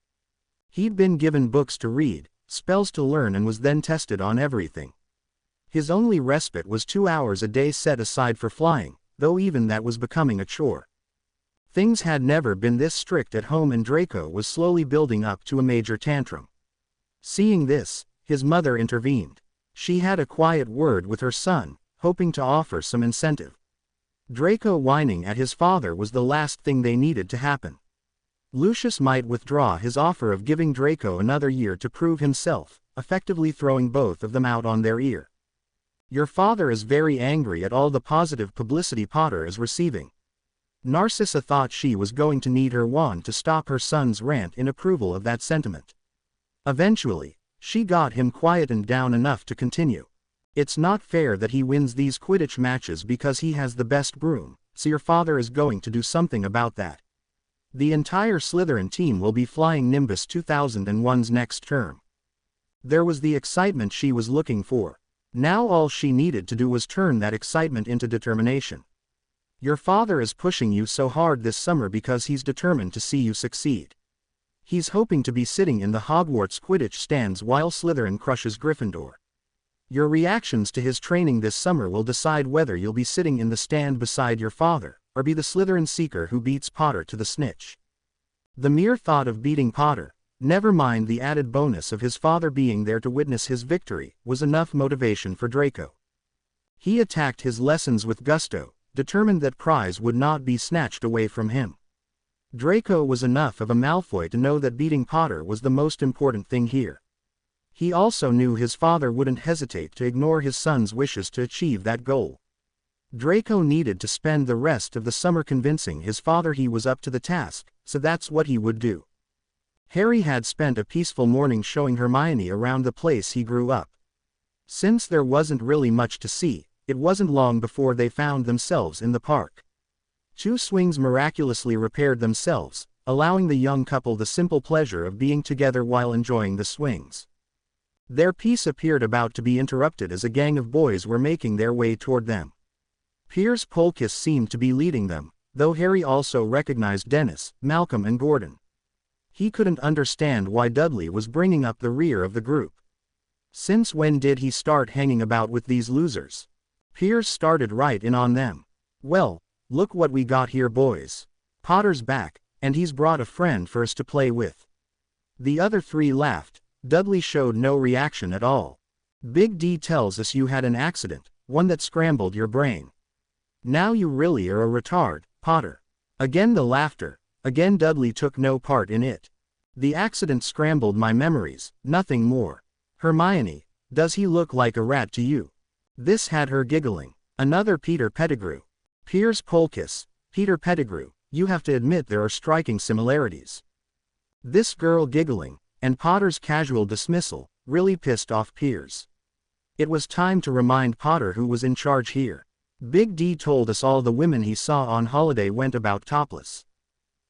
He'd been given books to read, spells to learn and was then tested on everything. His only respite was 2 hours a day set aside for flying, though even that was becoming a chore. Things had never been this strict at home and Draco was slowly building up to a major tantrum. Seeing this, his mother intervened. She had a quiet word with her son, hoping to offer some incentive. Draco whining at his father was the last thing they needed to happen. Lucius might withdraw his offer of giving Draco another year to prove himself, effectively throwing both of them out on their ear. Your father is very angry at all the positive publicity Potter is receiving. Narcissa thought she was going to need her wand to stop her son's rant in approval of that sentiment. Eventually, she got him quietened down enough to continue. It's not fair that he wins these Quidditch matches because he has the best broom, so your father is going to do something about that. The entire Slytherin team will be flying Nimbus 2001's next term. There was the excitement she was looking for. Now all she needed to do was turn that excitement into determination. Your father is pushing you so hard this summer because he's determined to see you succeed. He's hoping to be sitting in the Hogwarts Quidditch stands while Slytherin crushes Gryffindor. Your reactions to his training this summer will decide whether you'll be sitting in the stand beside your father, or be the Slytherin seeker who beats Potter to the snitch. The mere thought of beating Potter, never mind the added bonus of his father being there to witness his victory, was enough motivation for Draco. He attacked his lessons with gusto, determined that prize would not be snatched away from him. Draco was enough of a Malfoy to know that beating Potter was the most important thing here. He also knew his father wouldn't hesitate to ignore his son's wishes to achieve that goal. Draco needed to spend the rest of the summer convincing his father he was up to the task, so that's what he would do. Harry had spent a peaceful morning showing Hermione around the place he grew up. Since there wasn't really much to see, it wasn't long before they found themselves in the park. 2 swings miraculously repaired themselves, allowing the young couple the simple pleasure of being together while enjoying the swings. Their peace appeared about to be interrupted as a gang of boys were making their way toward them. Piers Polkiss seemed to be leading them, though Harry also recognized Dennis, Malcolm and Gordon. He couldn't understand why Dudley was bringing up the rear of the group. Since when did he start hanging about with these losers? Piers started right in on them. Well, look what we got here, boys. Potter's back, and he's brought a friend for us to play with. The other 3 laughed. Dudley showed no reaction at all. Big D tells us you had an accident, one that scrambled your brain. Now you really are a retard, Potter. Again the laughter. Again Dudley took no part in it. The accident scrambled my memories, nothing more. Hermione, does he look like a rat to you? This had her giggling. Another Peter Pettigrew. Piers Polkiss, Peter Pettigrew, you have to admit there are striking similarities. This girl giggling, and Potter's casual dismissal, really pissed off Piers. It was time to remind Potter who was in charge here. Big D told us all the women he saw on holiday went about topless.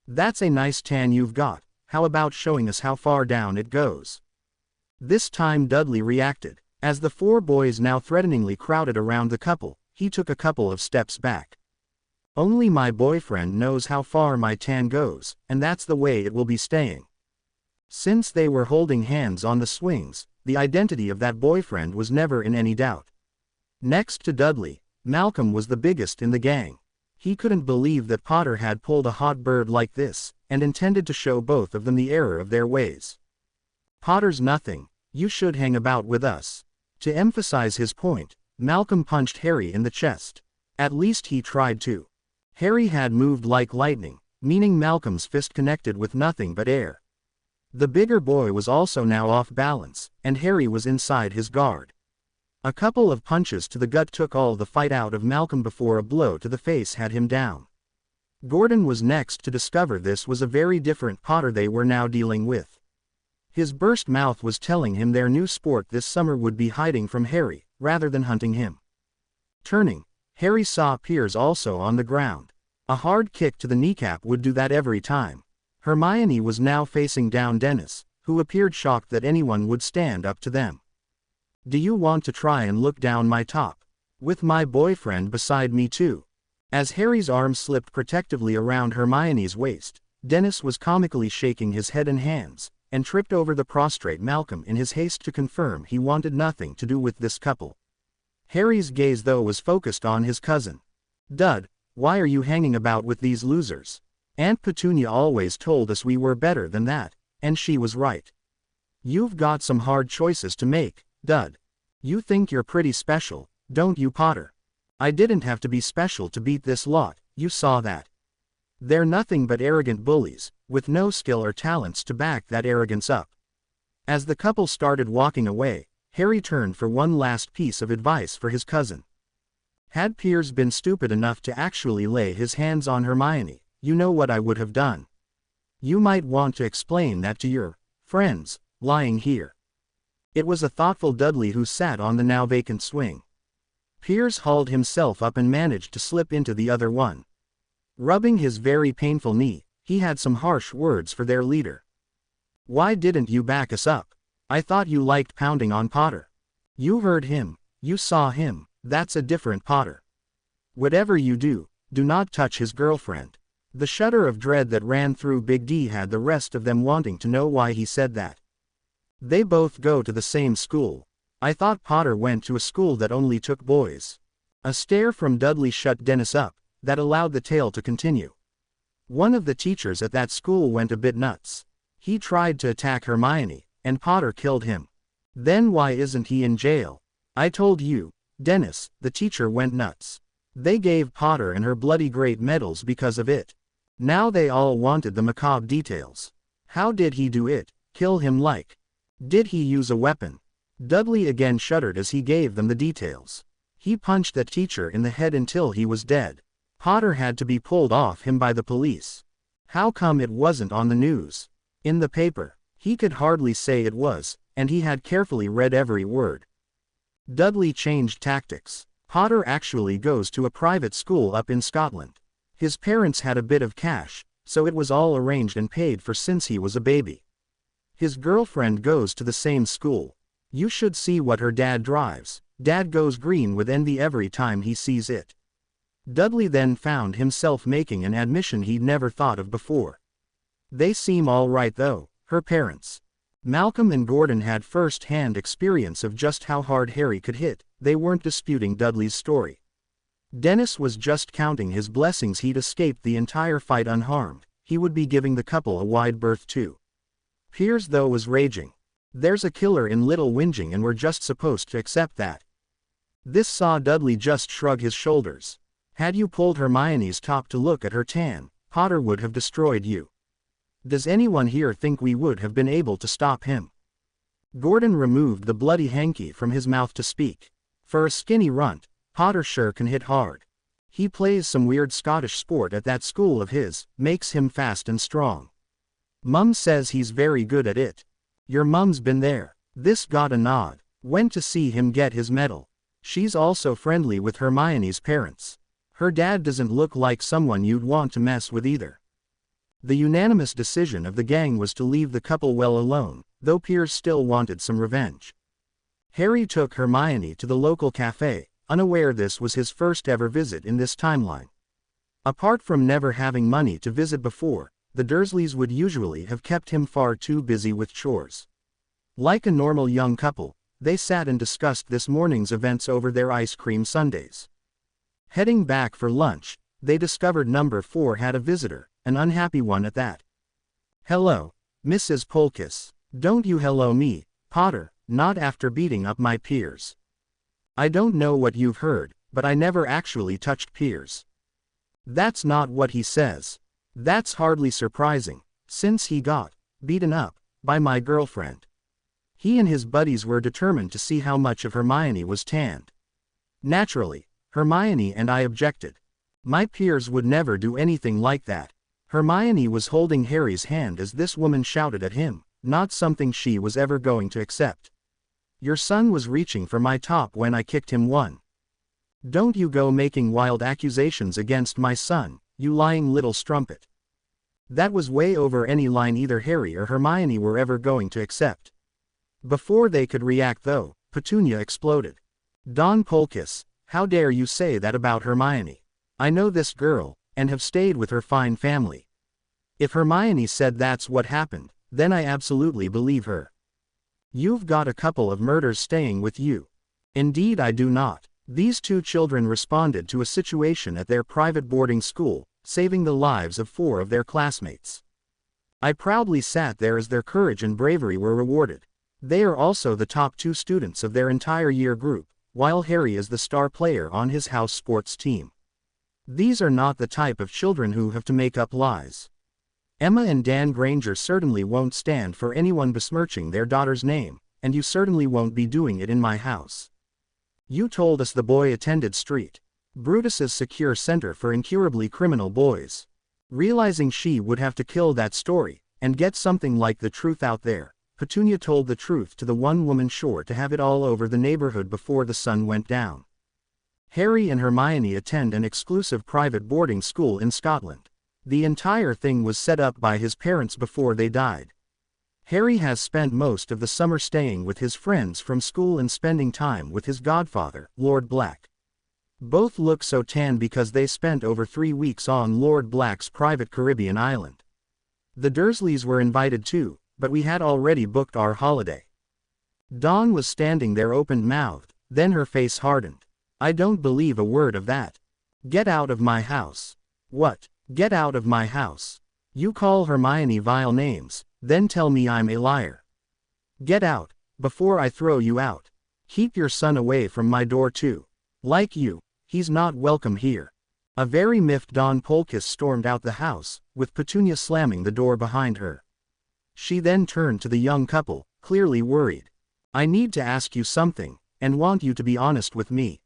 That's a nice tan you've got, how about showing us how far down it goes? This time Dudley reacted. As the 4 boys now threateningly crowded around the couple, he took a couple of steps back. Only my boyfriend knows how far my tan goes, and that's the way it will be staying. Since they were holding hands on the swings, the identity of that boyfriend was never in any doubt. Next to Dudley, Malcolm was the biggest in the gang. He couldn't believe that Potter had pulled a hot bird like this, and intended to show both of them the error of their ways. Potter's nothing, you should hang about with us. To emphasize his point, Malcolm punched Harry in the chest. At least he tried to. Harry had moved like lightning, meaning Malcolm's fist connected with nothing but air. The bigger boy was also now off balance, and Harry was inside his guard. A couple of punches to the gut took all the fight out of Malcolm before a blow to the face had him down. Gordon was next to discover this was a very different Potter they were now dealing with. His burst mouth was telling him their new sport this summer would be hiding from Harry, rather than hunting him. Turning, Harry saw Piers also on the ground. A hard kick to the kneecap would do that every time. Hermione was now facing down Dennis, who appeared shocked that anyone would stand up to them. Do you want to try and look down my top? With my boyfriend beside me too. As Harry's arm slipped protectively around Hermione's waist, Dennis was comically shaking his head and hands, and tripped over the prostrate Malcolm in his haste to confirm he wanted nothing to do with this couple. Harry's gaze though was focused on his cousin. Dud, why are you hanging about with these losers? Aunt Petunia always told us we were better than that, and she was right. You've got some hard choices to make, Dud. You think you're pretty special, don't you, Potter? I didn't have to be special to beat this lot, you saw that. They're nothing but arrogant bullies, with no skill or talents to back that arrogance up. As the couple started walking away, Harry turned for one last piece of advice for his cousin. Had Piers been stupid enough to actually lay his hands on Hermione, you know what I would have done. You might want to explain that to your friends, lying here. It was a thoughtful Dudley who sat on the now vacant swing. Piers hauled himself up and managed to slip into the other one. Rubbing his very painful knee, he had some harsh words for their leader. Why didn't you back us up? I thought you liked pounding on Potter. You heard him, you saw him, that's a different Potter. Whatever you do, do not touch his girlfriend. The shudder of dread that ran through Big D had the rest of them wanting to know why he said that. They both go to the same school. I thought Potter went to a school that only took boys. A stare from Dudley shut Dennis up, that allowed the tale to continue. One of the teachers at that school went a bit nuts. He tried to attack Hermione, and Potter killed him. Then why isn't he in jail? I told you, Dennis, the teacher went nuts. They gave Potter and her bloody great medals because of it. Now they all wanted the macabre details. How did he do it? Kill him like? Did he use a weapon? Dudley again shuddered as he gave them the details. He punched that teacher in the head until he was dead. Potter had to be pulled off him by the police. How come it wasn't on the news? In the paper. He could hardly say it was, and he had carefully read every word. Dudley changed tactics. Potter actually goes to a private school up in Scotland. His parents had a bit of cash, so it was all arranged and paid for since he was a baby. His girlfriend goes to the same school. You should see what her dad drives. Dad goes green with envy every time he sees it. Dudley then found himself making an admission he'd never thought of before. They seem all right though, her parents. Malcolm and Gordon had first-hand experience of just how hard Harry could hit. They weren't disputing Dudley's story. Dennis was just counting his blessings he'd escaped the entire fight unharmed. He would be giving the couple a wide berth too. Piers though was raging. There's a killer in Little Whinging and we're just supposed to accept that. This saw Dudley just shrug his shoulders. Had you pulled Hermione's top to look at her tan, Potter would have destroyed you. Does anyone here think we would have been able to stop him? Gordon removed the bloody hanky from his mouth to speak. For a skinny runt, Potter sure can hit hard. He plays some weird Scottish sport at that school of his, makes him fast and strong. Mum says he's very good at it. Your mum's been there. This got a nod. Went to see him get his medal. She's also friendly with Hermione's parents. Her dad doesn't look like someone you'd want to mess with either. The unanimous decision of the gang was to leave the couple well alone, though Piers still wanted some revenge. Harry took Hermione to the local cafe, unaware this was his first ever visit in this timeline. Apart from never having money to visit before, the Dursleys would usually have kept him far too busy with chores. Like a normal young couple, they sat and discussed this morning's events over their ice cream sundaes. Heading back for lunch, they discovered number 4 had a visitor, an unhappy one at that. Hello, Mrs. Polkiss. Don't you hello me, Potter, not after beating up my Piers. I don't know what you've heard, but I never actually touched Piers. That's not what he says. That's hardly surprising, since he got beaten up by my girlfriend. He and his buddies were determined to see how much of Hermione was tanned. Naturally, Hermione and I objected. My Piers would never do anything like that. Hermione was holding Harry's hand as this woman shouted at him, not something she was ever going to accept. Your son was reaching for my top when I kicked him one. Don't you go making wild accusations against my son, you lying little strumpet. That was way over any line either Harry or Hermione were ever going to accept. Before they could react though, Petunia exploded. Don Polkiss, how dare you say that about Hermione? I know this girl, and have stayed with her fine family. If Hermione said that's what happened, then I absolutely believe her. You've got a couple of murders staying with you. Indeed I do not. These two children responded to a situation at their private boarding school, saving the lives of 4 of their classmates. I proudly sat there as their courage and bravery were rewarded. They are also the top 2 students of their entire year group, while Harry is the star player on his house sports team. These are not the type of children who have to make up lies. Emma and Dan Granger certainly won't stand for anyone besmirching their daughter's name, and you certainly won't be doing it in my house. You told us the boy attended St. Brutus's secure center for incurably criminal boys. Realizing she would have to kill that story, and get something like the truth out there, Petunia told the truth to the one woman sure to have it all over the neighborhood before the sun went down. Harry and Hermione attend an exclusive private boarding school in Scotland. The entire thing was set up by his parents before they died. Harry has spent most of the summer staying with his friends from school and spending time with his godfather, Lord Black. Both look so tan because they spent over 3 weeks on Lord Black's private Caribbean island. The Dursleys were invited too, but we had already booked our holiday. Dawn was standing there open-mouthed, then her face hardened. I don't believe a word of that. Get out of my house. What? Get out of my house. You call Hermione vile names, then tell me I'm a liar. Get out, before I throw you out. Keep your son away from my door too. Like you, he's not welcome here. A very miffed Don Polkiss stormed out the house, with Petunia slamming the door behind her. She then turned to the young couple, clearly worried. "I need to ask you something, and want you to be honest with me.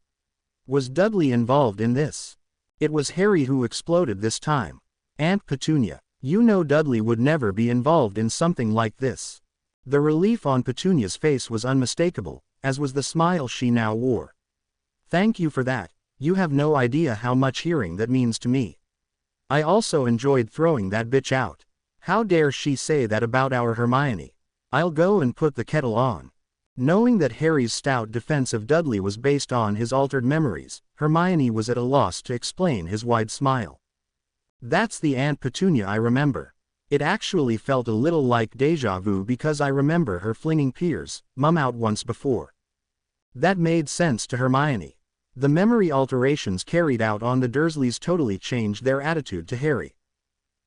Was Dudley involved in this?" It was Harry who exploded this time. "Aunt Petunia, you know Dudley would never be involved in something like this." The relief on Petunia's face was unmistakable, as was the smile she now wore. "Thank you for that. You have no idea how much hearing that means to me. I also enjoyed throwing that bitch out. How dare she say that about our Hermione? I'll go and put the kettle on." Knowing that Harry's stout defense of Dudley was based on his altered memories, Hermione was at a loss to explain his wide smile. "That's the Aunt Petunia I remember. It actually felt a little like déjà vu because I remember her flinging Pier's mum out once before." That made sense to Hermione. The memory alterations carried out on the Dursleys totally changed their attitude to Harry.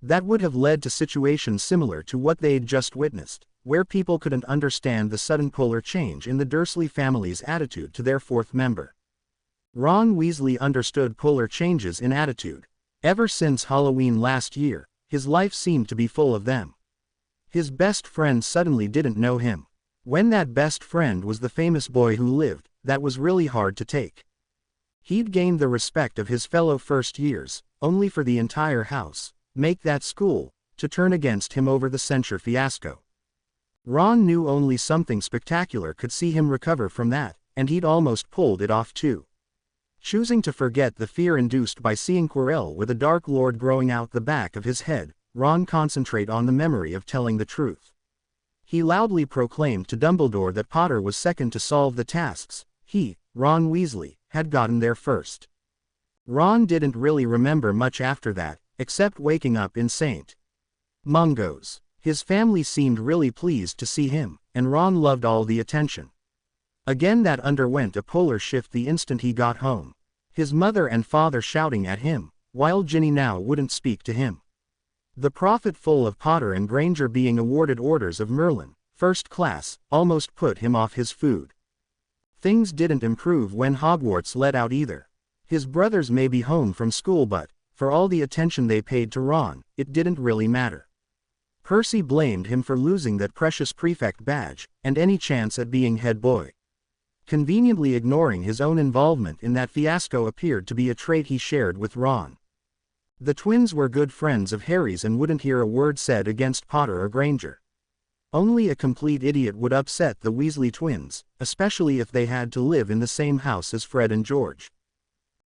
That would have led to situations similar to what they'd just witnessed, where people couldn't understand the sudden polar change in the Dursley family's attitude to their fourth member. Ron Weasley understood polar changes in attitude. Ever since Halloween last year, his life seemed to be full of them. His best friend suddenly didn't know him. When that best friend was the famous boy who lived, that was really hard to take. He'd gained the respect of his fellow first years, only for the entire house, make that school, to turn against him over the censure fiasco. Ron knew only something spectacular could see him recover from that, and he'd almost pulled it off too. Choosing to forget the fear induced by seeing Quirrell with a Dark Lord growing out the back of his head, Ron concentrated on the memory of telling the truth. He loudly proclaimed to Dumbledore that Potter was second to solve the tasks. He, Ron Weasley, had gotten there first. Ron didn't really remember much after that, except waking up in St. Mungo's. His family seemed really pleased to see him, and Ron loved all the attention. Again that underwent a polar shift the instant he got home. His mother and father shouting at him, while Ginny now wouldn't speak to him. The prophet full of Potter and Granger being awarded Orders of Merlin, first class, almost put him off his food. Things didn't improve when Hogwarts let out either. His brothers may be home from school but, for all the attention they paid to Ron, it didn't really matter. Percy blamed him for losing that precious prefect badge, and any chance at being head boy. Conveniently ignoring his own involvement in that fiasco appeared to be a trait he shared with Ron. The twins were good friends of Harry's and wouldn't hear a word said against Potter or Granger. Only a complete idiot would upset the Weasley twins, especially if they had to live in the same house as Fred and George.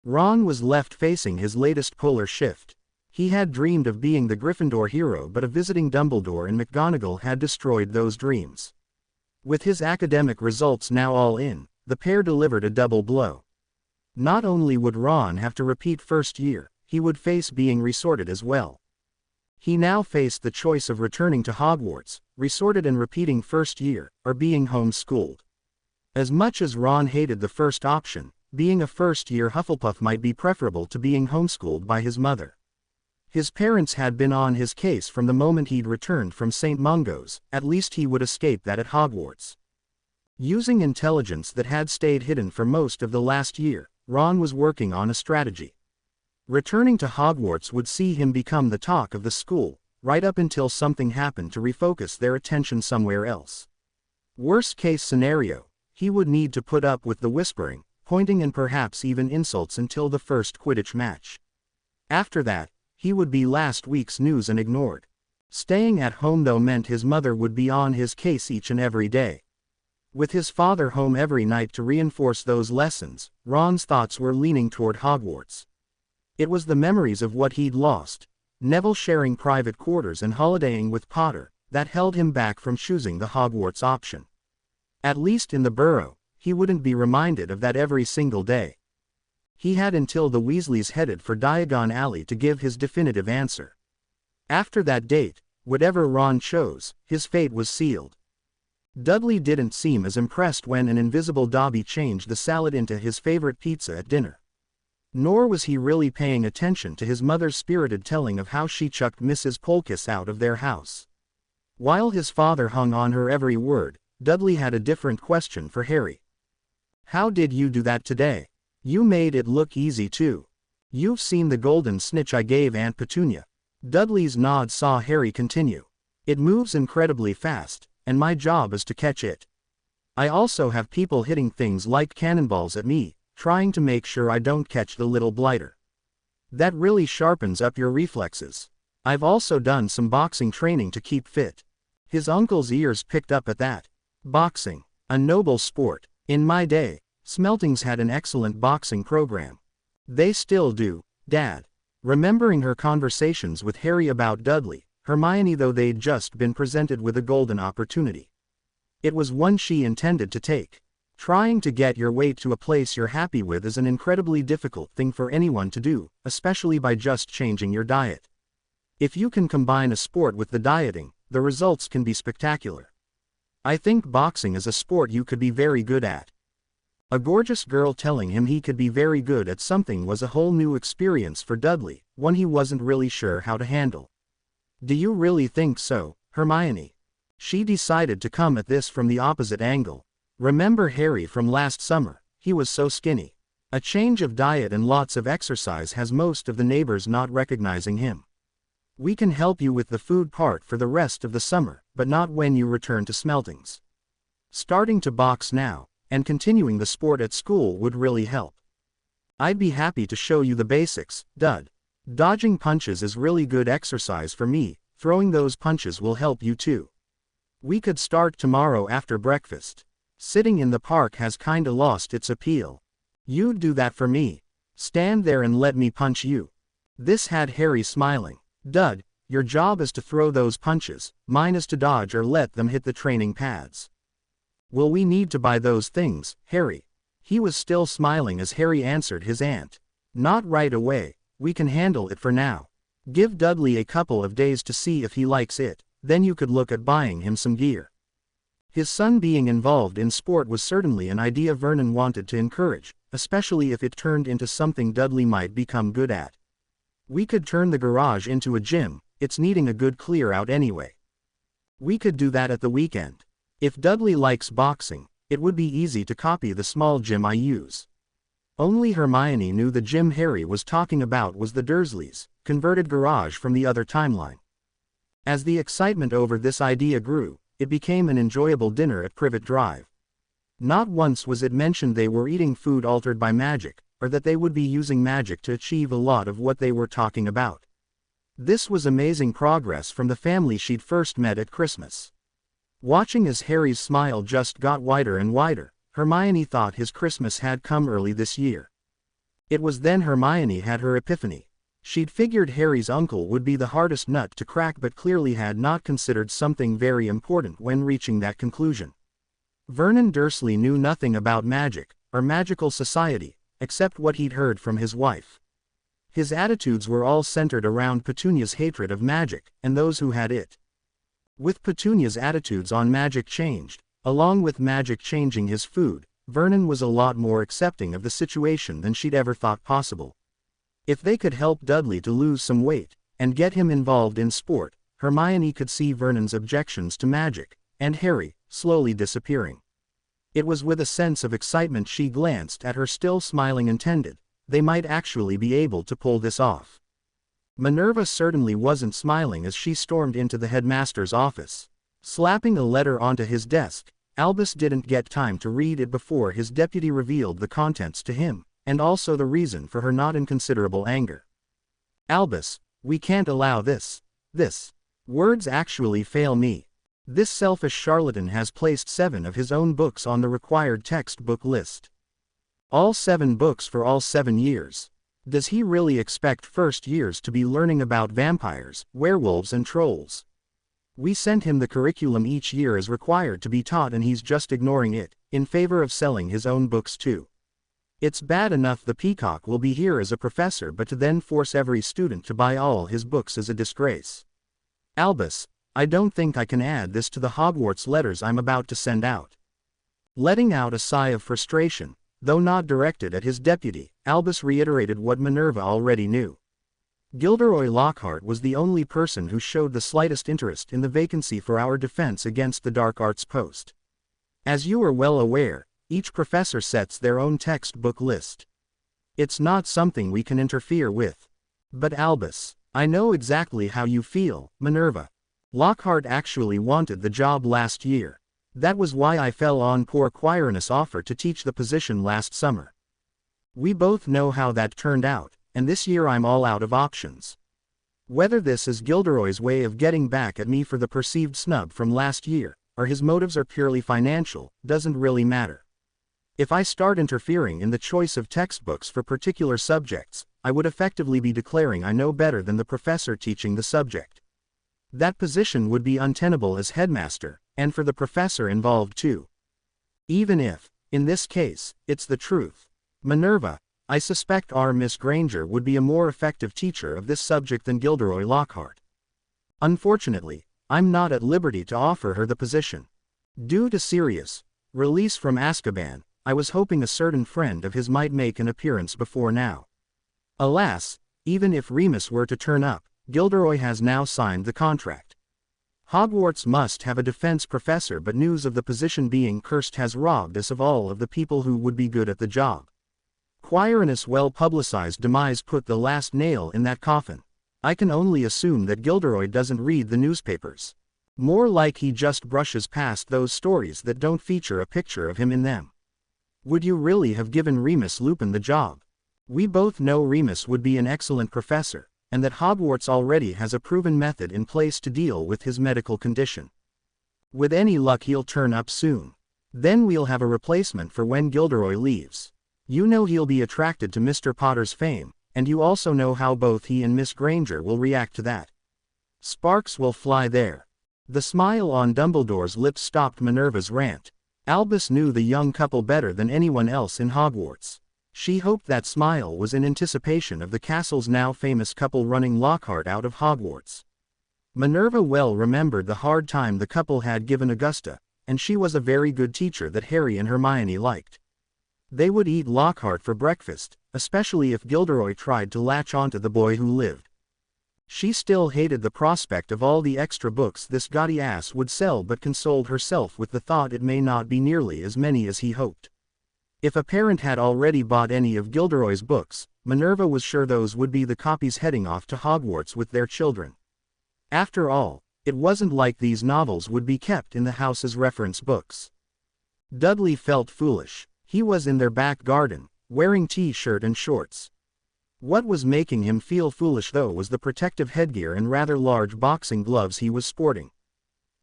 Ron was left facing his latest polar shift. He had dreamed of being the Gryffindor hero, but a visiting Dumbledore and McGonagall had destroyed those dreams. With his academic results now all in, the pair delivered a double blow. Not only would Ron have to repeat first year, he would face being resorted as well. He now faced the choice of returning to Hogwarts, resorted and repeating first year, or being homeschooled. As much as Ron hated the first option, being a first-year Hufflepuff might be preferable to being homeschooled by his mother. His parents had been on his case from the moment he'd returned from St. Mungo's. At least he would escape that at Hogwarts. Using intelligence that had stayed hidden for most of the last year, Ron was working on a strategy. Returning to Hogwarts would see him become the talk of the school, right up until something happened to refocus their attention somewhere else. Worst case scenario, he would need to put up with the whispering, pointing and perhaps even insults until the first Quidditch match. After that, he would be last week's news and ignored. Staying at home though meant his mother would be on his case each and every day. With his father home every night to reinforce those lessons, Ron's thoughts were leaning toward Hogwarts. It was the memories of what he'd lost, Neville sharing private quarters and holidaying with Potter, that held him back from choosing the Hogwarts option. At least in the Burrow, he wouldn't be reminded of that every single day. He had until the Weasleys headed for Diagon Alley to give his definitive answer. After that date, whatever Ron chose, his fate was sealed. Dudley didn't seem as impressed when an invisible Dobby changed the salad into his favorite pizza at dinner. Nor was he really paying attention to his mother's spirited telling of how she chucked Mrs. Polkiss out of their house. While his father hung on her every word, Dudley had a different question for Harry. "How did you do that today? You made it look easy too. You've seen the golden snitch I gave Aunt Petunia." Dudley's nod saw Harry continue. It moves incredibly fast, and my job is to catch it. I also have people hitting things like cannonballs at me, trying to make sure I don't catch the little blighter. That really sharpens up your reflexes. I've also done some boxing training to keep fit. His uncle's ears picked up at that. Boxing, a noble sport. In my day, Smeltings had an excellent boxing program. They still do, Dad. Remembering her conversations with Harry about Dudley, Hermione, though they'd just been presented with a golden opportunity. It was one she intended to take. Trying to get your weight to a place you're happy with is an incredibly difficult thing for anyone to do, especially by just changing your diet. If you can combine a sport with the dieting, the results can be spectacular. I think boxing is a sport you could be very good at. A gorgeous girl telling him he could be very good at something was a whole new experience for Dudley, one he wasn't really sure how to handle. Do you really think so, Hermione? She decided to come at this from the opposite angle. Remember Harry from last summer? He was so skinny. A change of diet and lots of exercise has most of the neighbors not recognizing him. We can help you with the food part for the rest of the summer, but not when you return to Smeltings. Starting to box now, and continuing the sport at school would really help. I'd be happy to show you the basics, Dud. Dodging punches is really good exercise for me, throwing those punches will help you too. We could start tomorrow after breakfast. Sitting in the park has kinda lost its appeal. You'd do that for me. Stand there and let me punch you. This had Harry smiling. Dud, your job is to throw those punches, mine is to dodge or let them hit the training pads. Will we need to buy those things, Harry? He was still smiling as Harry answered his aunt. Not right away, we can handle it for now. Give Dudley a couple of days to see if he likes it, then you could look at buying him some gear. His son being involved in sport was certainly an idea Vernon wanted to encourage, especially if it turned into something Dudley might become good at. We could turn the garage into a gym, it's needing a good clear out anyway. We could do that at the weekend. If Dudley likes boxing, it would be easy to copy the small gym I use. Only Hermione knew the gym Harry was talking about was the Dursleys' converted garage from the other timeline. As the excitement over this idea grew, it became an enjoyable dinner at Privet Drive. Not once was it mentioned they were eating food altered by magic, or that they would be using magic to achieve a lot of what they were talking about. This was amazing progress from the family she'd first met at Christmas. Watching as Harry's smile just got wider and wider, Hermione thought his Christmas had come early this year. It was then Hermione had her epiphany. She'd figured Harry's uncle would be the hardest nut to crack but clearly had not considered something very important when reaching that conclusion. Vernon Dursley knew nothing about magic, or magical society, except what he'd heard from his wife. His attitudes were all centered around Petunia's hatred of magic, and those who had it. With Petunia's attitudes on magic changed, along with magic changing his food, Vernon was a lot more accepting of the situation than she'd ever thought possible. If they could help Dudley to lose some weight, and get him involved in sport, Hermione could see Vernon's objections to magic, and Harry, slowly disappearing. It was with a sense of excitement she glanced at her still smiling intended. They might actually be able to pull this off. Minerva certainly wasn't smiling as she stormed into the headmaster's office. Slapping a letter onto his desk, Albus didn't get time to read it before his deputy revealed the contents to him, and also the reason for her not inconsiderable anger. Albus, we can't allow this. Words actually fail me. This selfish charlatan has placed 7 of his own books on the required textbook list. All 7 books for all 7 years. Does he really expect first years to be learning about vampires, werewolves and trolls? We sent him the curriculum each year as required to be taught and he's just ignoring it, in favor of selling his own books too. It's bad enough the Peacock will be here as a professor, but to then force every student to buy all his books is a disgrace. Albus, I don't think I can add this to the Hogwarts letters I'm about to send out. Letting out a sigh of frustration, though not directed at his deputy, Albus reiterated what Minerva already knew. Gilderoy Lockhart was the only person who showed the slightest interest in the vacancy for our defense against the dark arts post. As you are well aware, each professor sets their own textbook list. It's not something we can interfere with. But Albus, I know exactly how you feel, Minerva. Lockhart actually wanted the job last year. That was why I fell on poor Quirinus' offer to teach the position last summer. We both know how that turned out, and this year I'm all out of options. Whether this is Gilderoy's way of getting back at me for the perceived snub from last year, or his motives are purely financial, doesn't really matter. If I start interfering in the choice of textbooks for particular subjects, I would effectively be declaring I know better than the professor teaching the subject. That position would be untenable as headmaster, and for the professor involved too. Even if, in this case, it's the truth. Minerva, I suspect our Miss Granger would be a more effective teacher of this subject than Gilderoy Lockhart. Unfortunately, I'm not at liberty to offer her the position. Due to Sirius' release from Azkaban, I was hoping a certain friend of his might make an appearance before now. Alas, even if Remus were to turn up, Gilderoy has now signed the contract. Hogwarts must have a defense professor, but news of the position being cursed has robbed us of all of the people who would be good at the job. Quirinus' well-publicized demise put the last nail in that coffin. I can only assume that Gilderoy doesn't read the newspapers. More like he just brushes past those stories that don't feature a picture of him in them. Would you really have given Remus Lupin the job? We both know Remus would be an excellent professor, and that Hogwarts already has a proven method in place to deal with his medical condition. With any luck he'll turn up soon. Then we'll have a replacement for when Gilderoy leaves. You know he'll be attracted to Mr. Potter's fame, and you also know how both he and Miss Granger will react to that. Sparks will fly there. The smile on Dumbledore's lips stopped Minerva's rant. Albus knew the young couple better than anyone else in Hogwarts. She hoped that smile was in anticipation of the castle's now famous couple running Lockhart out of Hogwarts. Minerva well remembered the hard time the couple had given Augusta, and she was a very good teacher that Harry and Hermione liked. They would eat Lockhart for breakfast, especially if Gilderoy tried to latch onto the boy who lived. She still hated the prospect of all the extra books this gaudy ass would sell, but consoled herself with the thought it may not be nearly as many as he hoped. If a parent had already bought any of Gilderoy's books, Minerva was sure those would be the copies heading off to Hogwarts with their children. After all, it wasn't like these novels would be kept in the house's reference books. Dudley felt foolish. He was in their back garden, wearing t-shirt and shorts. What was making him feel foolish though was the protective headgear and rather large boxing gloves he was sporting.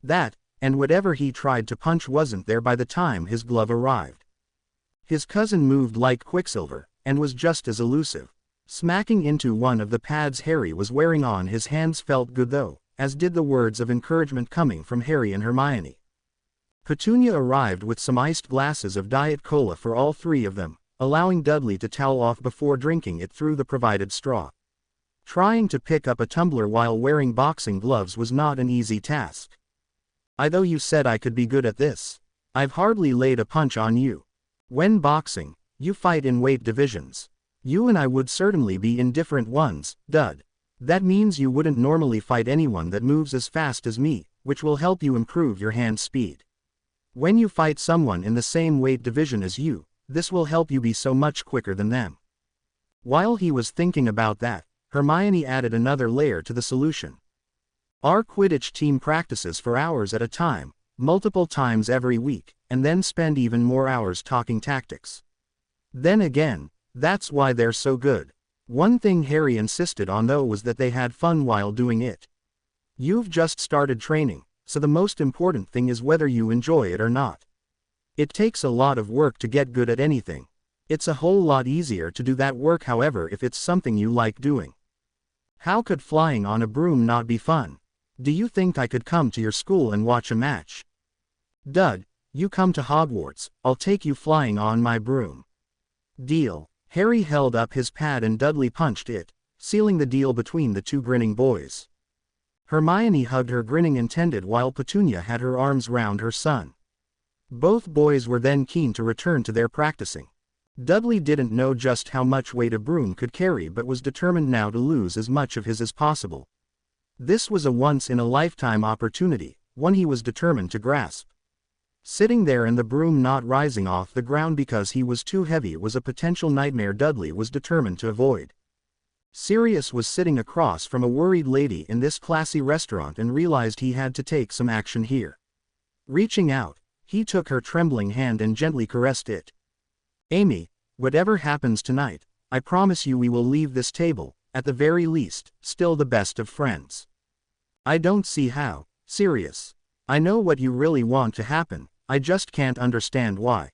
That, and whatever he tried to punch wasn't there by the time his glove arrived. His cousin moved like Quicksilver, and was just as elusive. Smacking into one of the pads Harry was wearing on his hands felt good though, as did the words of encouragement coming from Harry and Hermione. Petunia arrived with some iced glasses of Diet Cola for all three of them, allowing Dudley to towel off before drinking it through the provided straw. Trying to pick up a tumbler while wearing boxing gloves was not an easy task. I though you said I could be good at this. I've hardly laid a punch on you. When boxing, you fight in weight divisions. You and I would certainly be in different ones, Dud. That means you wouldn't normally fight anyone that moves as fast as me, which will help you improve your hand speed. When you fight someone in the same weight division as you, this will help you be so much quicker than them. While he was thinking about that, Hermione added another layer to the solution. Our Quidditch team practices for hours at a time, multiple times every week, and then spend even more hours talking tactics. Then again, that's why they're so good. One thing Harry insisted on though was that they had fun while doing it. You've just started training, so the most important thing is whether you enjoy it or not. It takes a lot of work to get good at anything. It's a whole lot easier to do that work however if it's something you like doing. How could flying on a broom not be fun? Do you think I could come to your school and watch a match? Dud, you come to Hogwarts, I'll take you flying on my broom. Deal. Harry held up his pad and Dudley punched it, sealing the deal between the two grinning boys. Hermione hugged her grinning intended while Petunia had her arms round her son. Both boys were then keen to return to their practicing. Dudley didn't know just how much weight a broom could carry but was determined now to lose as much of his as possible. This was a once-in-a-lifetime opportunity, one he was determined to grasp. Sitting there and the broom not rising off the ground because he was too heavy was a potential nightmare Dudley was determined to avoid. Sirius was sitting across from a worried lady in this classy restaurant and realized he had to take some action here. Reaching out, he took her trembling hand and gently caressed it. "Amy, whatever happens tonight, I promise you we will leave this table, at the very least, still the best of friends." "I don't see how, Sirius. I know what you really want to happen, I just can't understand why.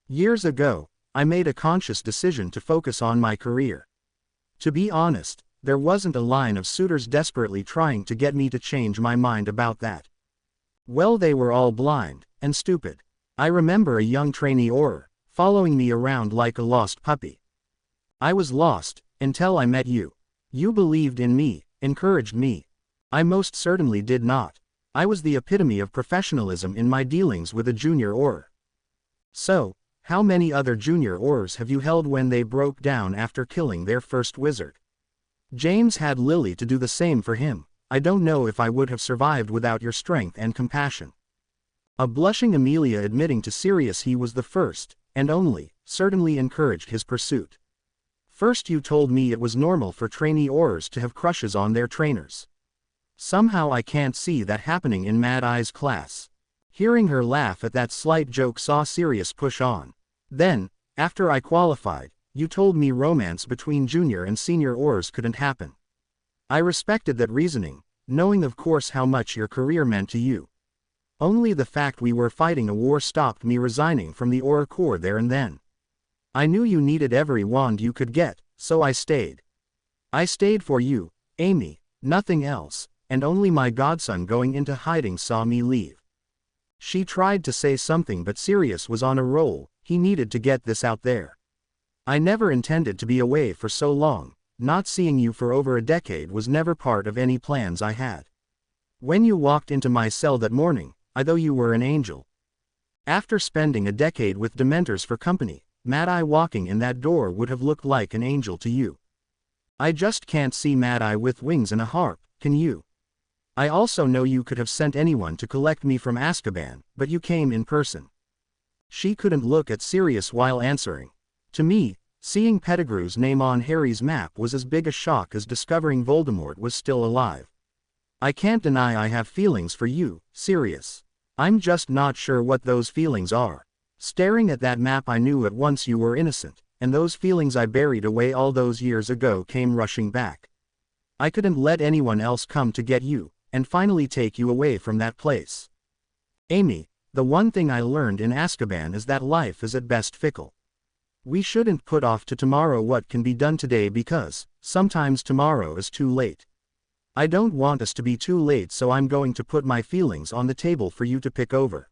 Years ago, I made a conscious decision to focus on my career. To be honest, there wasn't a line of suitors desperately trying to get me to change my mind about that. Well, they were all blind and stupid. I remember a young trainee auror, following me around like a lost puppy. I was lost, until I met you. You believed in me, encouraged me. I most certainly did not. I was the epitome of professionalism in my dealings with a junior auror. So, how many other junior aurors have you held when they broke down after killing their first wizard? James had Lily to do the same for him. I don't know if I would have survived without your strength and compassion." A blushing Amelia admitting to Sirius he was the first, and only, certainly encouraged his pursuit. "First you told me it was normal for trainee aurors to have crushes on their trainers. Somehow I can't see that happening in Mad Eye's class." Hearing her laugh at that slight joke saw Sirius push on. "Then, after I qualified, you told me romance between junior and senior aurors couldn't happen. I respected that reasoning, knowing of course how much your career meant to you. Only the fact we were fighting a war stopped me resigning from the Auror Corps there and then. I knew you needed every wand you could get, so I stayed. I stayed for you, Amy, nothing else, and only my godson going into hiding saw me leave." She tried to say something but Sirius was on a roll, he needed to get this out there. "I never intended to be away for so long, not seeing you for over a decade was never part of any plans I had. When you walked into my cell that morning, I thought you were an angel. After spending a decade with Dementors for company, Mad Eye walking in that door would have looked like an angel to you. I just can't see Mad Eye with wings and a harp, can you? I also know you could have sent anyone to collect me from Azkaban, but you came in person." She couldn't look at Sirius while answering. "To me, seeing Pettigrew's name on Harry's map was as big a shock as discovering Voldemort was still alive. I can't deny I have feelings for you, Sirius. I'm just not sure what those feelings are. Staring at that map I knew at once you were innocent, and those feelings I buried away all those years ago came rushing back. I couldn't let anyone else come to get you, and finally take you away from that place. Amy, the one thing I learned in Azkaban is that life is at best fickle. We shouldn't put off to tomorrow what can be done today because, sometimes tomorrow is too late. I don't want us to be too late, so I'm going to put my feelings on the table for you to pick over."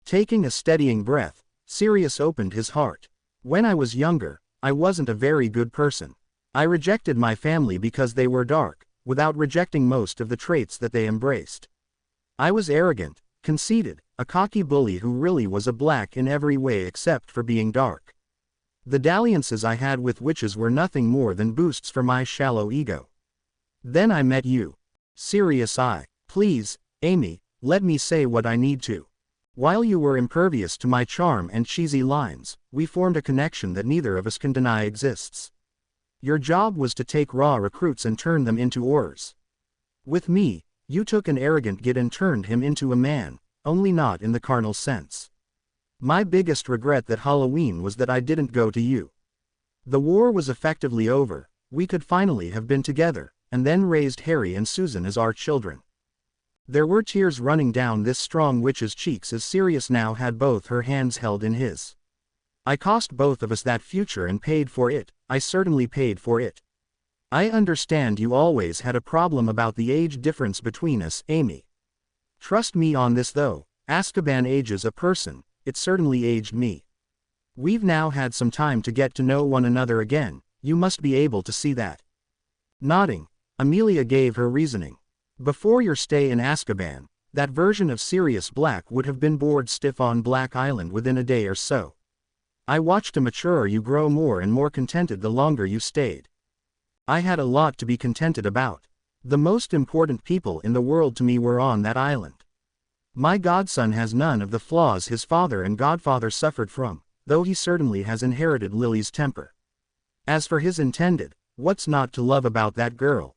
Taking a steadying breath, Sirius opened his heart. "When I was younger, I wasn't a very good person. I rejected my family because they were dark, without rejecting most of the traits that they embraced. I was arrogant, conceited, a cocky bully who really was a black in every way except for being dark. The dalliances I had with witches were nothing more than boosts for my shallow ego. Then I met you. Sirius I. Please, Amy, let me say what I need to. While you were impervious to my charm and cheesy lines, we formed a connection that neither of us can deny exists. Your job was to take raw recruits and turn them into aurors. With me, you took an arrogant git and turned him into a man, only not in the carnal sense. My biggest regret that Halloween was that I didn't go to you. The war was effectively over, we could finally have been together, and then raised Harry and Susan as our children." There were tears running down this strong witch's cheeks as Sirius now had both her hands held in his. "I cost both of us that future and paid for it, I certainly paid for it. I understand you always had a problem about the age difference between us, Amy. Trust me on this though, Azkaban ages a person, it certainly aged me. We've now had some time to get to know one another again, you must be able to see that." Nodding, Amelia gave her reasoning. "Before your stay in Azkaban, that version of Sirius Black would have been bored stiff on Black Island within a day or so. I watched to mature you grow more and more contented the longer you stayed. I had a lot to be contented about. The most important people in the world to me were on that island. My godson has none of the flaws his father and godfather suffered from, though he certainly has inherited Lily's temper. As for his intended, What's not to love about that girl?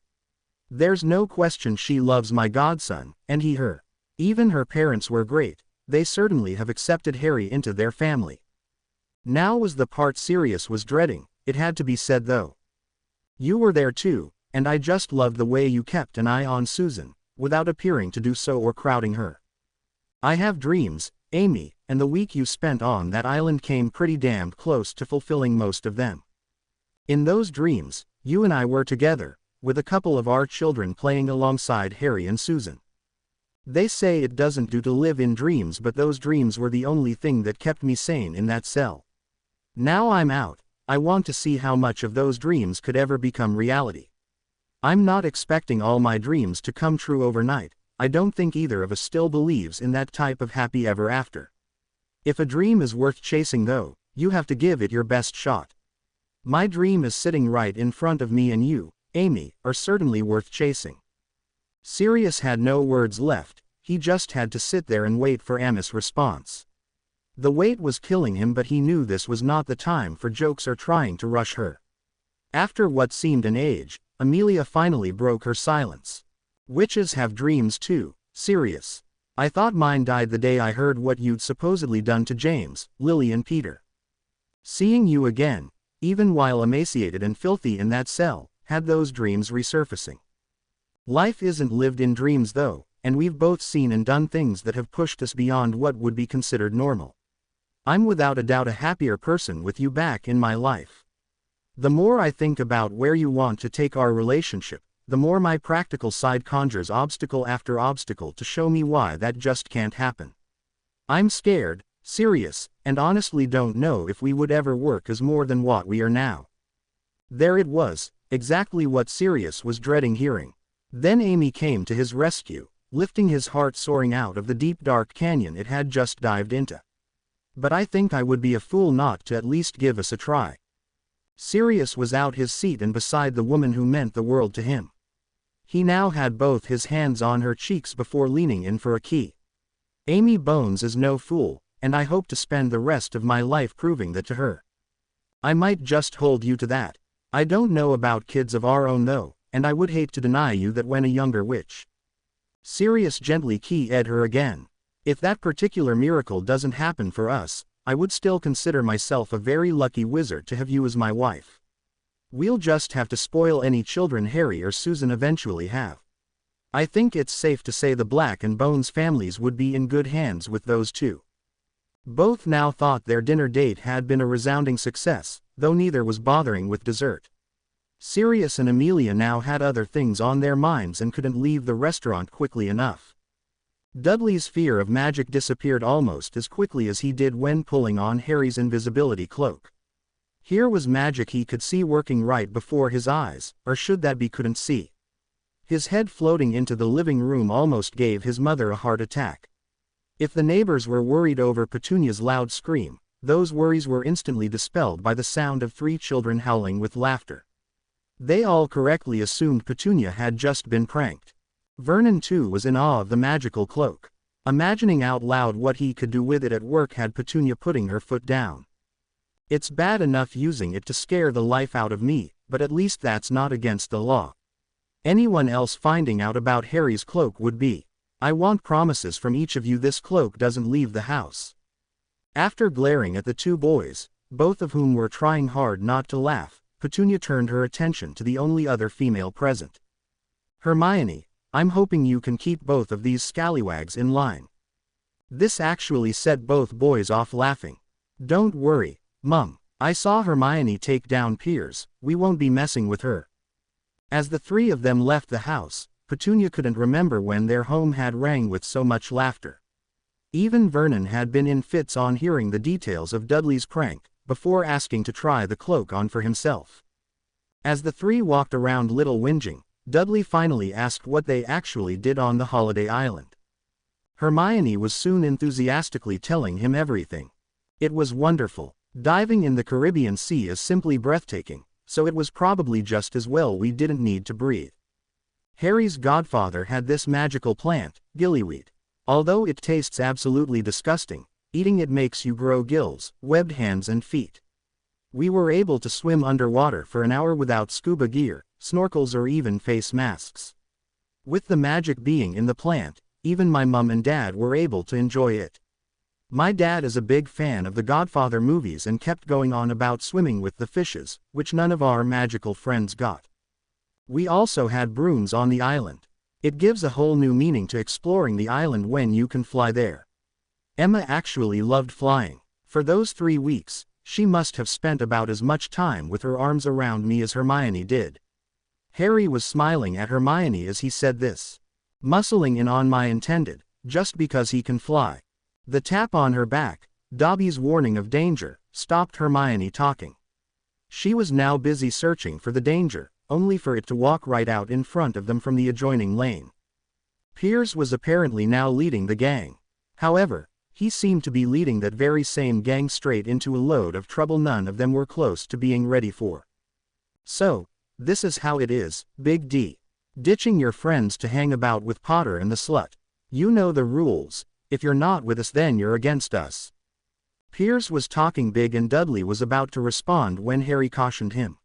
There's no question she loves my godson, and he her. Even her parents were great. They certainly have accepted Harry into their family. Now was the part Sirius was dreading. It had to be said though. You were there too, and I just loved the way you kept an eye on Susan, without appearing to do so or crowding her. I have dreams, Amy, and the week you spent on that island came pretty damned close to fulfilling most of them. In those dreams, you and I were together, with a couple of our children playing alongside Harry and Susan. They say it doesn't do to live in dreams, but those dreams were the only thing that kept me sane in that cell. Now I'm out, I want to see how much of those dreams could ever become reality. I'm not expecting all my dreams to come true overnight. I don't think either of us still believes in that type of happy ever after. If a dream is worth chasing though, you have to give it your best shot. My dream is sitting right in front of me, and you, Amy, are certainly worth chasing. Sirius had no words left, he just had to sit there and wait for Amy's response. The wait was killing him, but he knew this was not the time for jokes or trying to rush her. After what seemed an age, Amelia finally broke her silence. Witches have dreams too, Sirius. I thought mine died the day I heard what you'd supposedly done to James, Lily and Peter. Seeing you again, even while emaciated and filthy in that cell, had those dreams resurfacing. Life isn't lived in dreams though, and we've both seen and done things that have pushed us beyond what would be considered normal. I'm without a doubt a happier person with you back in my life. The more I think about where you want to take our relationship, the more my practical side conjures obstacle after obstacle to show me why that just can't happen. I'm scared, Sirius, and honestly don't know if we would ever work as more than what we are now. There it was, exactly what Sirius was dreading hearing. Then Amy came to his rescue, lifting his heart soaring out of the deep dark canyon it had just dived into. But I think I would be a fool not to at least give us a try. Sirius was out his seat and beside the woman who meant the world to him. He now had both his hands on her cheeks before leaning in for a key. Amy Bones is no fool, and I hope to spend the rest of my life proving that to her. I might just hold you to that. I don't know about kids of our own though, and I would hate to deny you that when a younger witch. Sirius gently keyed her again. If that particular miracle doesn't happen for us, I would still consider myself a very lucky wizard to have you as my wife. We'll just have to spoil any children Harry or Susan eventually have. I think it's safe to say the Black and Bones families would be in good hands with those two. Both now thought their dinner date had been a resounding success, though neither was bothering with dessert. Sirius and Amelia now had other things on their minds and couldn't leave the restaurant quickly enough. Dudley's fear of magic disappeared almost as quickly as he did when pulling on Harry's invisibility cloak. Here was magic he could see working right before his eyes, or should that be couldn't see. His head floating into the living room almost gave his mother a heart attack. If the neighbors were worried over Petunia's loud scream, those worries were instantly dispelled by the sound of 3 children howling with laughter. They all correctly assumed Petunia had just been pranked. Vernon too was in awe of the magical cloak, imagining out loud what he could do with it at work had Petunia putting her foot down. It's bad enough using it to scare the life out of me, but at least that's not against the law. Anyone else finding out about Harry's cloak would be. I want promises from each of you this cloak doesn't leave the house. After glaring at the 2 boys, both of whom were trying hard not to laugh, Petunia turned her attention to the only other female present. Hermione, I'm hoping you can keep both of these scallywags in line. This actually set both boys off laughing. Don't worry, Mum, I saw Hermione take down Piers, we won't be messing with her. As the 3 of them left the house, Petunia couldn't remember when their home had rang with so much laughter. Even Vernon had been in fits on hearing the details of Dudley's prank, before asking to try the cloak on for himself. As the 3 walked around Little Whinging, Dudley finally asked what they actually did on the holiday island. Hermione was soon enthusiastically telling him everything. It was wonderful. Diving in the Caribbean Sea is simply breathtaking, so it was probably just as well we didn't need to breathe. Harry's godfather had this magical plant, gillyweed. Although it tastes absolutely disgusting, eating it makes you grow gills, webbed hands and feet. We were able to swim underwater for an hour without scuba gear, snorkels or even face masks. With the magic being in the plant, even my mum and dad were able to enjoy it. My dad is a big fan of the Godfather movies and kept going on about swimming with the fishes, which none of our magical friends got. We also had brooms on the island. It gives a whole new meaning to exploring the island when you can fly there. Emma actually loved flying. For those 3 weeks, she must have spent about as much time with her arms around me as Hermione did. Harry was smiling at Hermione as he said this. Muscling in on my intended, just because he can fly. The tap on her back, Dobby's warning of danger, stopped Hermione talking. She was now busy searching for the danger, only for it to walk right out in front of them from the adjoining lane. Piers was apparently now leading the gang. However, he seemed to be leading that very same gang straight into a load of trouble none of them were close to being ready for. So, this is how it is, Big D. Ditching your friends to hang about with Potter and the slut. You know the rules. If you're not with us then you're against us. Piers was talking big and Dudley was about to respond when Harry cautioned him.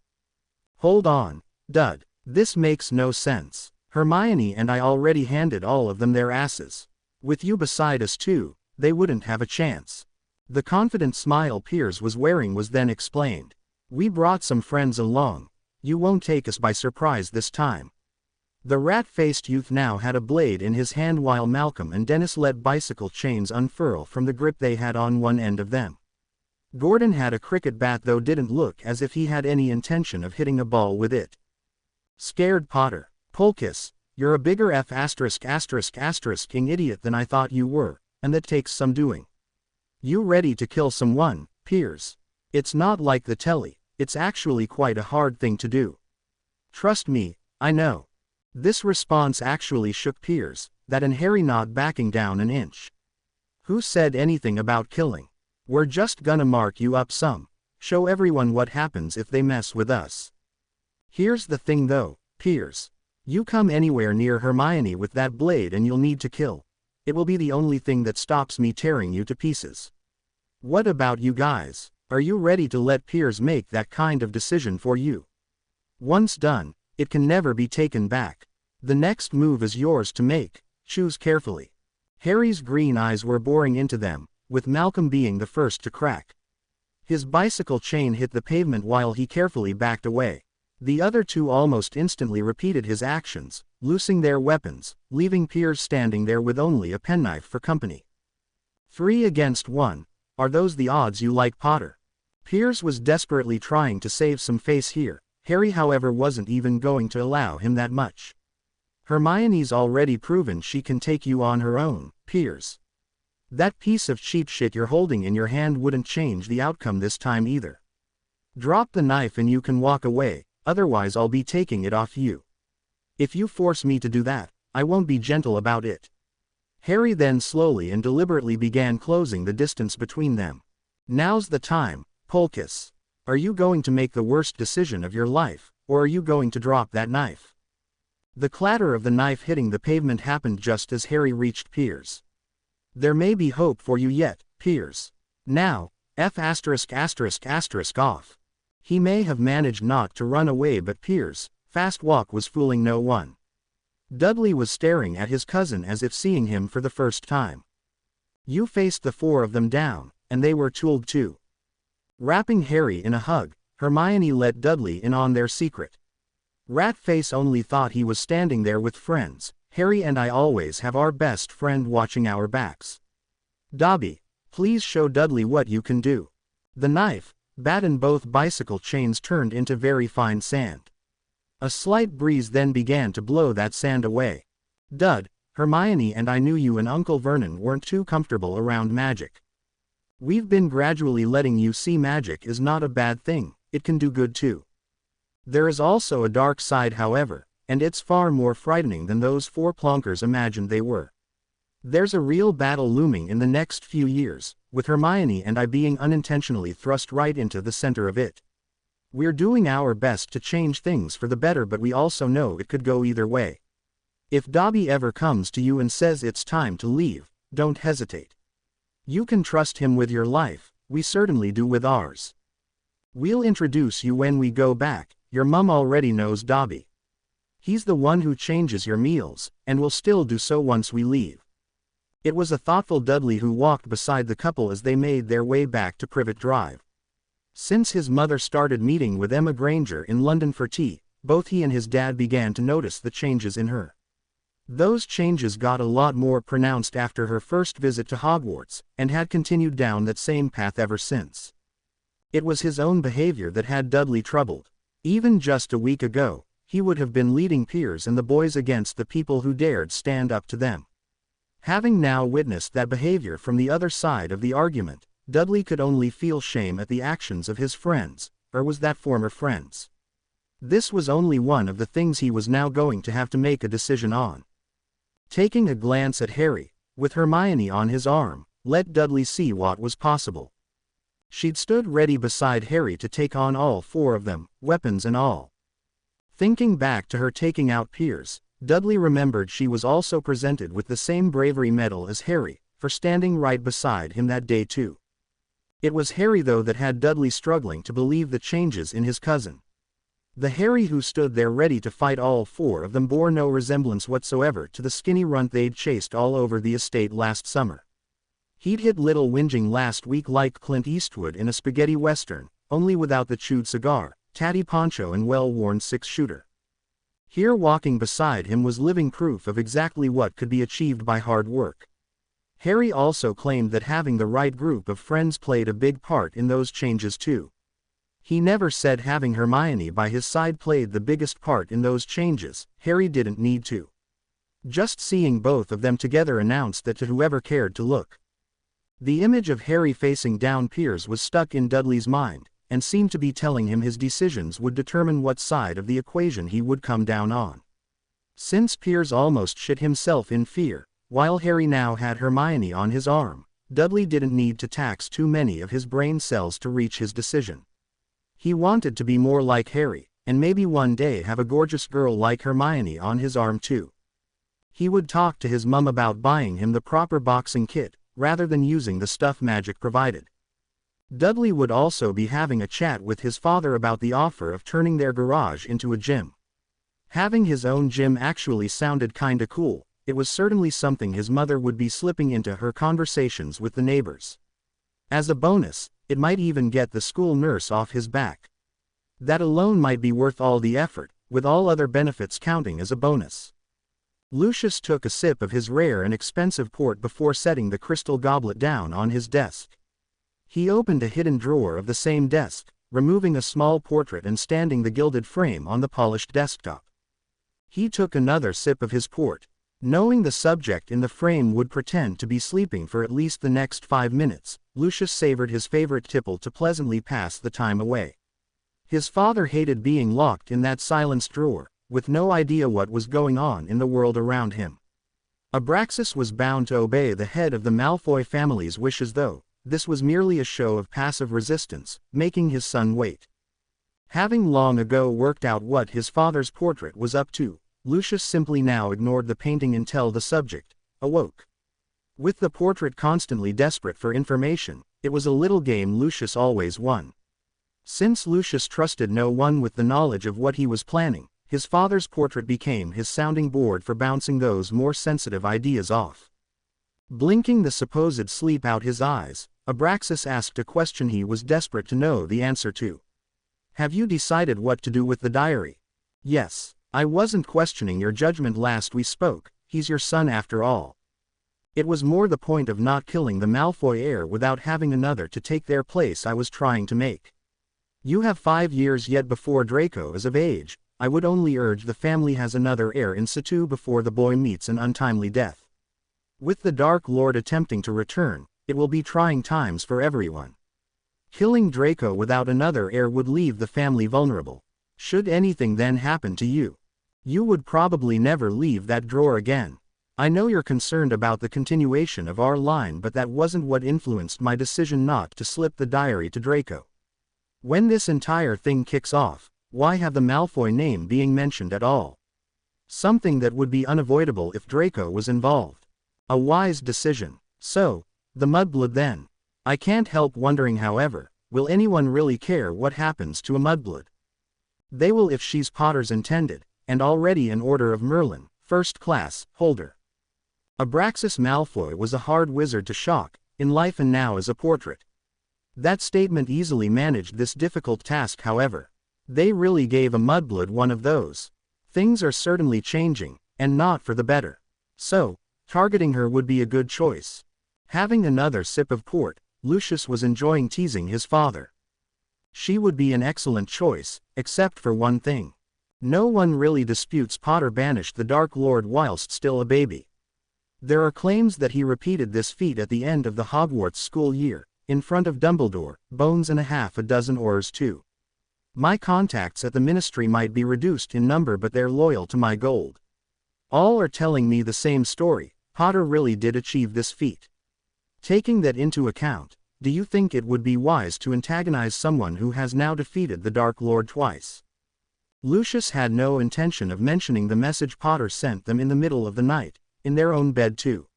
Hold on, Dud. This makes no sense. Hermione and I already handed all of them their asses. With you beside us too, they wouldn't have a chance. The confident smile Piers was wearing was then explained. We brought some friends along. You won't take us by surprise this time. The rat-faced youth now had a blade in his hand while Malcolm and Dennis let bicycle chains unfurl from the grip they had on one end of them. Gordon had a cricket bat though didn't look as if he had any intention of hitting a ball with it. Scared Potter. Polkus, you're a bigger *******ing idiot than I thought you were, and that takes some doing. You ready to kill someone, Piers? It's not like the telly, it's actually quite a hard thing to do. Trust me, I know. This response actually shook Piers, that and Harry not backing down an inch. Who said anything about killing? We're just gonna mark you up some. Show everyone what happens if they mess with us. Here's the thing though, Piers. You come anywhere near Hermione with that blade and you'll need to kill. It will be the only thing that stops me tearing you to pieces. What about you guys? Are you ready to let Piers make that kind of decision for you? Once done, it can never be taken back. The next move is yours to make, choose carefully. Harry's green eyes were boring into them, with Malcolm being the first to crack. His bicycle chain hit the pavement while he carefully backed away. The other two almost instantly repeated his actions, loosing their weapons, leaving Piers standing there with only a penknife for company. 3 against 1, are those the odds you like, Potter? Piers was desperately trying to save some face here. Harry however wasn't even going to allow him that much. Hermione's already proven she can take you on her own, Piers. That piece of cheap shit you're holding in your hand wouldn't change the outcome this time either. Drop the knife and you can walk away, otherwise I'll be taking it off you. If you force me to do that, I won't be gentle about it. Harry then slowly and deliberately began closing the distance between them. Now's the time, Polkus. Are you going to make the worst decision of your life, or are you going to drop that knife? The clatter of the knife hitting the pavement happened just as Harry reached Piers. There may be hope for you yet, Piers. Now, off. He may have managed not to run away but Piers' fast walk was fooling no one. Dudley was staring at his cousin as if seeing him for the first time. You faced the 4 of them down, and they were tooled too. Wrapping Harry in a hug, Hermione let Dudley in on their secret. Ratface only thought he was standing there with friends. Harry and I always have our best friend watching our backs. Dobby, please show Dudley what you can do. The knife, bat and both bicycle chains turned into very fine sand. A slight breeze then began to blow that sand away. Dud, Hermione and I knew you and Uncle Vernon weren't too comfortable around magic. We've been gradually letting you see magic is not a bad thing, it can do good too. There is also a dark side however, and it's far more frightening than those 4 plonkers imagined they were. There's a real battle looming in the next few years, with Hermione and I being unintentionally thrust right into the center of it. We're doing our best to change things for the better but we also know it could go either way. If Dobby ever comes to you and says it's time to leave, don't hesitate. You can trust him with your life, we certainly do with ours. We'll introduce you when we go back, your mum already knows Dobby. He's the one who changes your meals, and will still do so once we leave. It was a thoughtful Dudley who walked beside the couple as they made their way back to Privet Drive. Since his mother started meeting with Emma Granger in London for tea, both he and his dad began to notice the changes in her. Those changes got a lot more pronounced after her first visit to Hogwarts, and had continued down that same path ever since. It was his own behavior that had Dudley troubled. Even just a week ago, he would have been leading Piers and the boys against the people who dared stand up to them. Having now witnessed that behavior from the other side of the argument, Dudley could only feel shame at the actions of his friends, or was that former friends? This was only one of the things he was now going to have to make a decision on. Taking a glance at Harry, with Hermione on his arm, let Dudley see what was possible. She'd stood ready beside Harry to take on all four of them, weapons and all. Thinking back to her taking out Piers, Dudley remembered she was also presented with the same bravery medal as Harry, for standing right beside him that day too. It was Harry though that had Dudley struggling to believe the changes in his cousin. The Harry who stood there ready to fight all four of them bore no resemblance whatsoever to the skinny runt they'd chased all over the estate last summer. He'd hit little whinging last week like Clint Eastwood in a spaghetti western, only without the chewed cigar, tatty poncho and well-worn six-shooter. Here walking beside him was living proof of exactly what could be achieved by hard work. Harry also claimed that having the right group of friends played a big part in those changes too. He never said having Hermione by his side played the biggest part in those changes. Harry didn't need to. Just seeing both of them together announced that to whoever cared to look. The image of Harry facing down Piers was stuck in Dudley's mind, and seemed to be telling him his decisions would determine what side of the equation he would come down on. Since Piers almost shit himself in fear, while Harry now had Hermione on his arm, Dudley didn't need to tax too many of his brain cells to reach his decision. He wanted to be more like Harry, and maybe one day have a gorgeous girl like Hermione on his arm too. He would talk to his mum about buying him the proper boxing kit, rather than using the stuff magic provided. Dudley would also be having a chat with his father about the offer of turning their garage into a gym. Having his own gym actually sounded kinda cool. It was certainly something his mother would be slipping into her conversations with the neighbors. As a bonus, it might even get the school nurse off his back. That alone might be worth all the effort, with all other benefits counting as a bonus. Lucius took a sip of his rare and expensive port before setting the crystal goblet down on his desk. He opened a hidden drawer of the same desk, removing a small portrait and standing the gilded frame on the polished desktop. He took another sip of his port, knowing the subject in the frame would pretend to be sleeping for at least the next 5 minutes. Lucius savored his favorite tipple to pleasantly pass the time away. His father hated being locked in that silenced drawer, with no idea what was going on in the world around him. Abraxas was bound to obey the head of the Malfoy family's wishes though. This was merely a show of passive resistance, making his son wait. Having long ago worked out what his father's portrait was up to, Lucius simply now ignored the painting until the subject awoke. With the portrait constantly desperate for information, it was a little game Lucius always won. Since Lucius trusted no one with the knowledge of what he was planning, his father's portrait became his sounding board for bouncing those more sensitive ideas off. Blinking the supposed sleep out his eyes, Abraxas asked a question he was desperate to know the answer to. "Have you decided what to do with the diary?" "Yes. I wasn't questioning your judgment last we spoke, he's your son after all. It was more the point of not killing the Malfoy heir without having another to take their place I was trying to make. You have 5 years yet before Draco is of age. I would only urge the family has another heir in situ before the boy meets an untimely death. With the Dark Lord attempting to return, it will be trying times for everyone. Killing Draco without another heir would leave the family vulnerable. Should anything then happen to you, you would probably never leave that drawer again. I know you're concerned about the continuation of our line, but that wasn't what influenced my decision not to slip the diary to Draco. When this entire thing kicks off, why have the Malfoy name being mentioned at all? Something that would be unavoidable if Draco was involved. A wise decision. So, the mudblood then. I can't help wondering however, will anyone really care what happens to a mudblood? They will if she's Potter's intended, and already an Order of Merlin, first class, holder. Abraxas Malfoy was a hard wizard to shock, in life and now as a portrait. That statement easily managed this difficult task however. They really gave a mudblood one of those. Things are certainly changing, and not for the better. So, targeting her would be a good choice. Having another sip of port, Lucius was enjoying teasing his father. She would be an excellent choice, except for one thing. No one really disputes Potter banished the Dark Lord whilst still a baby. There are claims that he repeated this feat at the end of the Hogwarts school year, in front of Dumbledore, Bones and a half a dozen Aurors too. My contacts at the Ministry might be reduced in number but they're loyal to my gold. All are telling me the same story, Potter really did achieve this feat. Taking that into account, do you think it would be wise to antagonize someone who has now defeated the Dark Lord twice? Lucius had no intention of mentioning the message Potter sent them in the middle of the night, in their own bed too.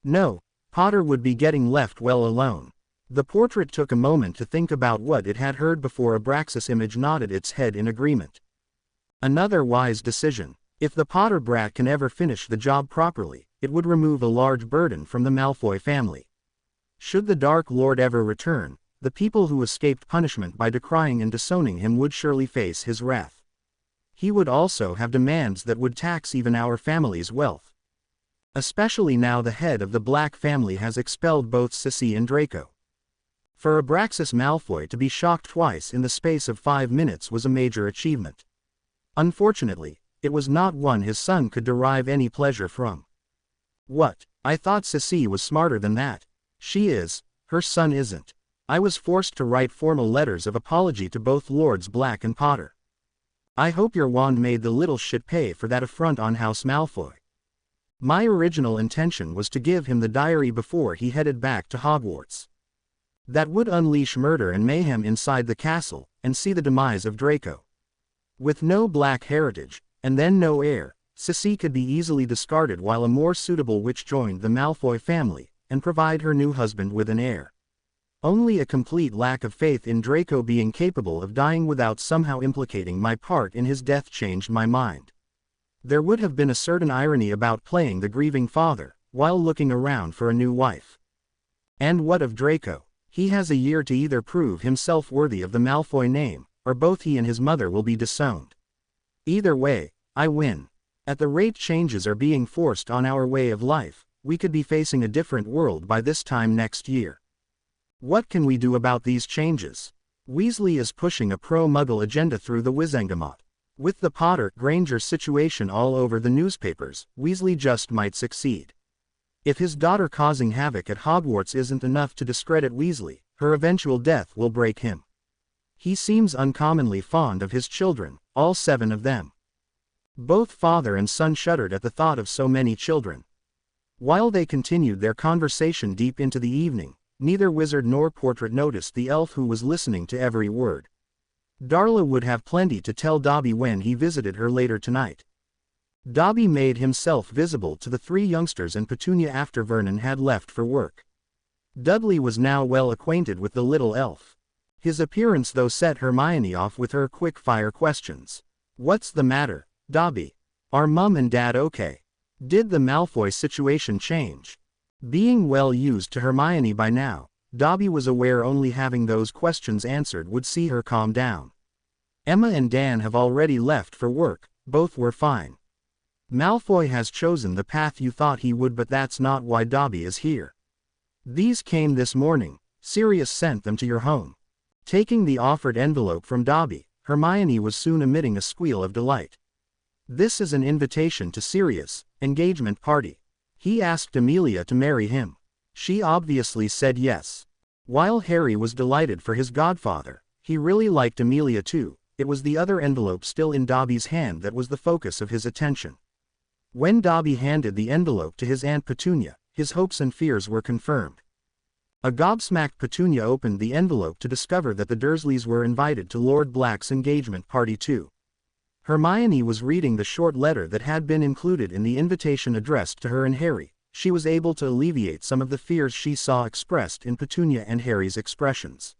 No, Potter would be getting left well alone. The portrait took a moment to think about what it had heard before Abraxas' image nodded its head in agreement. Another wise decision. If the Potter brat can ever finish the job properly, it would remove a large burden from the Malfoy family. Should the Dark Lord ever return, the people who escaped punishment by decrying and disowning him would surely face his wrath. He would also have demands that would tax even our family's wealth. Especially now the head of the Black family has expelled both Sissy and Draco. For Abraxas Malfoy to be shocked twice in the space of 5 minutes was a major achievement. Unfortunately, it was not one his son could derive any pleasure from. What? I thought Sissy was smarter than that. She is, her son isn't. I was forced to write formal letters of apology to both Lords Black and Potter. I hope your wand made the little shit pay for that affront on House Malfoy. My original intention was to give him the diary before he headed back to Hogwarts. That would unleash murder and mayhem inside the castle, and see the demise of Draco. With no Black heritage, and then no heir, Sissy could be easily discarded while a more suitable witch joined the Malfoy family, and provide her new husband with an heir. Only a complete lack of faith in Draco being capable of dying without somehow implicating my part in his death changed my mind. There would have been a certain irony about playing the grieving father, while looking around for a new wife. And what of Draco? He has a year to either prove himself worthy of the Malfoy name, or both he and his mother will be disowned. Either way, I win. At the rate changes are being forced on our way of life, we could be facing a different world by this time next year. What can we do about these changes? Weasley is pushing a pro-Muggle agenda through the Wizengamot. With the Potter-Granger situation all over the newspapers, Weasley just might succeed. If his daughter causing havoc at Hogwarts isn't enough to discredit Weasley, her eventual death will break him. He seems uncommonly fond of his children, all 7 of them. Both father and son shuddered at the thought of so many children. While they continued their conversation deep into the evening, neither wizard nor portrait noticed the elf who was listening to every word. Darla would have plenty to tell Dobby when he visited her later tonight. Dobby made himself visible to the 3 youngsters and Petunia after Vernon had left for work. Dudley was now well acquainted with the little elf. His appearance though set Hermione off with her quick-fire questions. What's the matter, Dobby? Are Mum and Dad okay? Did the Malfoy situation change? Being well used to Hermione by now, Dobby was aware only having those questions answered would see her calm down. Emma and Dan have already left for work, both were fine. Malfoy has chosen the path you thought he would, but that's not why Dobby is here. These came this morning, Sirius sent them to your home. Taking the offered envelope from Dobby, Hermione was soon emitting a squeal of delight. This is an invitation to Sirius' engagement party. He asked Amelia to marry him. She obviously said yes. While Harry was delighted for his godfather, he really liked Amelia too. It was the other envelope still in Dobby's hand that was the focus of his attention. When Dobby handed the envelope to his Aunt Petunia, his hopes and fears were confirmed. A gobsmacked Petunia opened the envelope to discover that the Dursleys were invited to Lord Black's engagement party too. Hermione was reading the short letter that had been included in the invitation addressed to her and Harry. She was able to alleviate some of the fears she saw expressed in Petunia and Harry's expressions.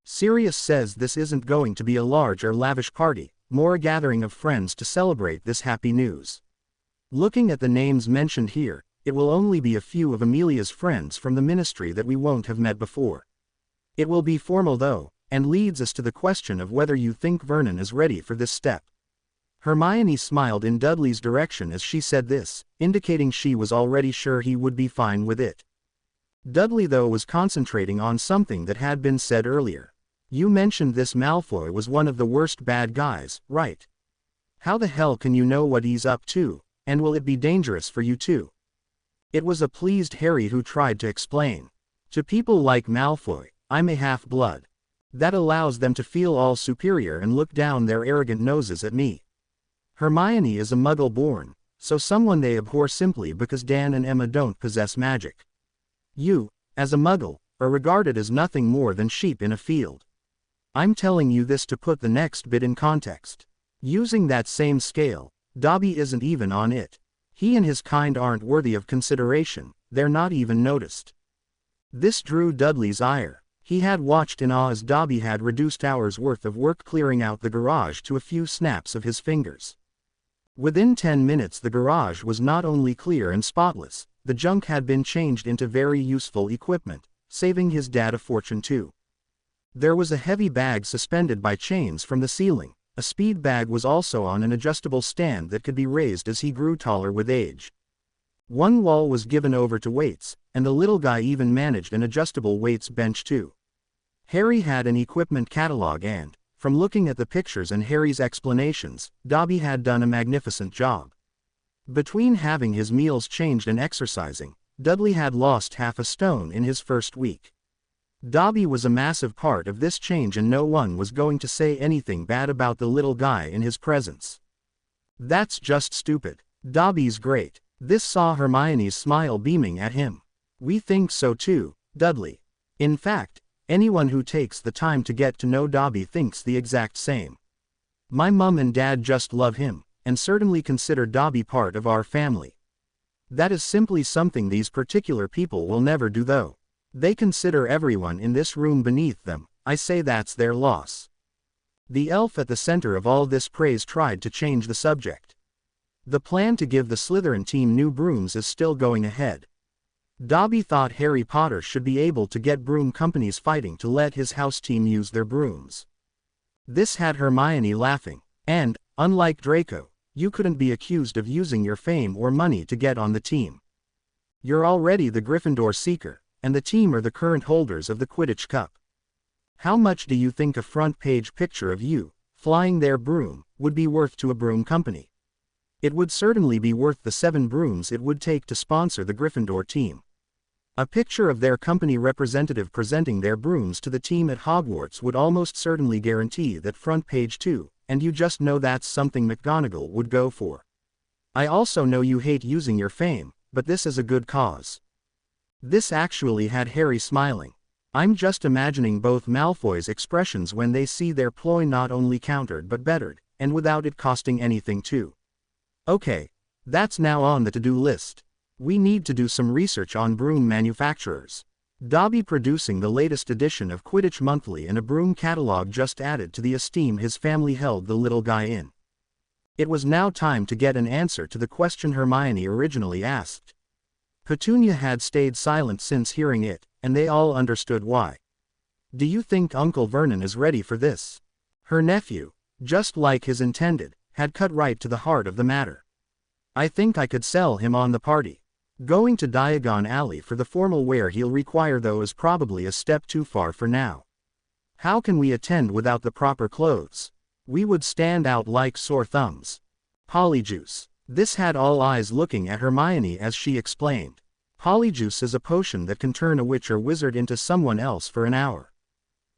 Sirius says this isn't going to be a large or lavish party, more a gathering of friends to celebrate this happy news. Looking at the names mentioned here, it will only be a few of Amelia's friends from the ministry that we won't have met before. It will be formal though, and leads us to the question of whether you think Vernon is ready for this step. Hermione smiled in Dudley's direction as she said this, indicating she was already sure he would be fine with it. Dudley though was concentrating on something that had been said earlier. You mentioned this Malfoy was one of the worst bad guys, right? How the hell can you know what he's up to, and will it be dangerous for you too? It was a pleased Harry who tried to explain. To people like Malfoy, I'm a half-blood. That allows them to feel all superior and look down their arrogant noses at me. Hermione is a Muggle born, so someone they abhor simply because Dan and Emma don't possess magic. You, as a Muggle, are regarded as nothing more than sheep in a field. I'm telling you this to put the next bit in context. Using that same scale, Dobby isn't even on it. He and his kind aren't worthy of consideration, they're not even noticed. This drew Dudley's ire. He had watched in awe as Dobby had reduced hours' worth of work clearing out the garage to a few snaps of his fingers. Within 10 minutes the garage was not only clear and spotless, the junk had been changed into very useful equipment, saving his dad a fortune too. There was a heavy bag suspended by chains from the ceiling. A speed bag was also on an adjustable stand that could be raised as he grew taller with age. One wall was given over to weights, and the little guy even managed an adjustable weights bench too. Harry had an equipment catalog and, from looking at the pictures and Harry's explanations, Dobby had done a magnificent job. Between having his meals changed and exercising, Dudley had lost half a stone in his first week. Dobby was a massive part of this change and no one was going to say anything bad about the little guy in his presence. That's just stupid. Dobby's great. This saw Hermione's smile beaming at him. We think so too, Dudley. In fact, anyone who takes the time to get to know Dobby thinks the exact same. My mum and dad just love him, and certainly consider Dobby part of our family. That is simply something these particular people will never do though. They consider everyone in this room beneath them. I say that's their loss. The elf at the center of all this praise tried to change the subject. The plan to give the Slytherin team new brooms is still going ahead. Dobby thought Harry Potter should be able to get broom companies fighting to let his house team use their brooms. This had Hermione laughing, and, unlike Draco, you couldn't be accused of using your fame or money to get on the team. You're already the Gryffindor Seeker, and the team are the current holders of the Quidditch Cup. How much do you think a front-page picture of you, flying their broom, would be worth to a broom company? It would certainly be worth the 7 brooms it would take to sponsor the Gryffindor team. A picture of their company representative presenting their brooms to the team at Hogwarts would almost certainly guarantee that front page too, and you just know that's something McGonagall would go for. I also know you hate using your fame, but this is a good cause. This actually had Harry smiling. I'm just imagining both Malfoy's expressions when they see their ploy not only countered but bettered, and without it costing anything too. Okay, that's now on the to-do list. We need to do some research on broom manufacturers. Dobby producing the latest edition of Quidditch Monthly and a broom catalog just added to the esteem his family held the little guy in. It was now time to get an answer to the question Hermione originally asked. Petunia had stayed silent since hearing it, and they all understood why. Do you think Uncle Vernon is ready for this? Her nephew, just like his intended, had cut right to the heart of the matter. I think I could sell him on the party. Going to Diagon Alley for the formal wear he'll require though is probably a step too far for now. How can we attend without the proper clothes? We would stand out like sore thumbs. Polyjuice. This had all eyes looking at Hermione as she explained. Polyjuice is a potion that can turn a witch or wizard into someone else for an hour.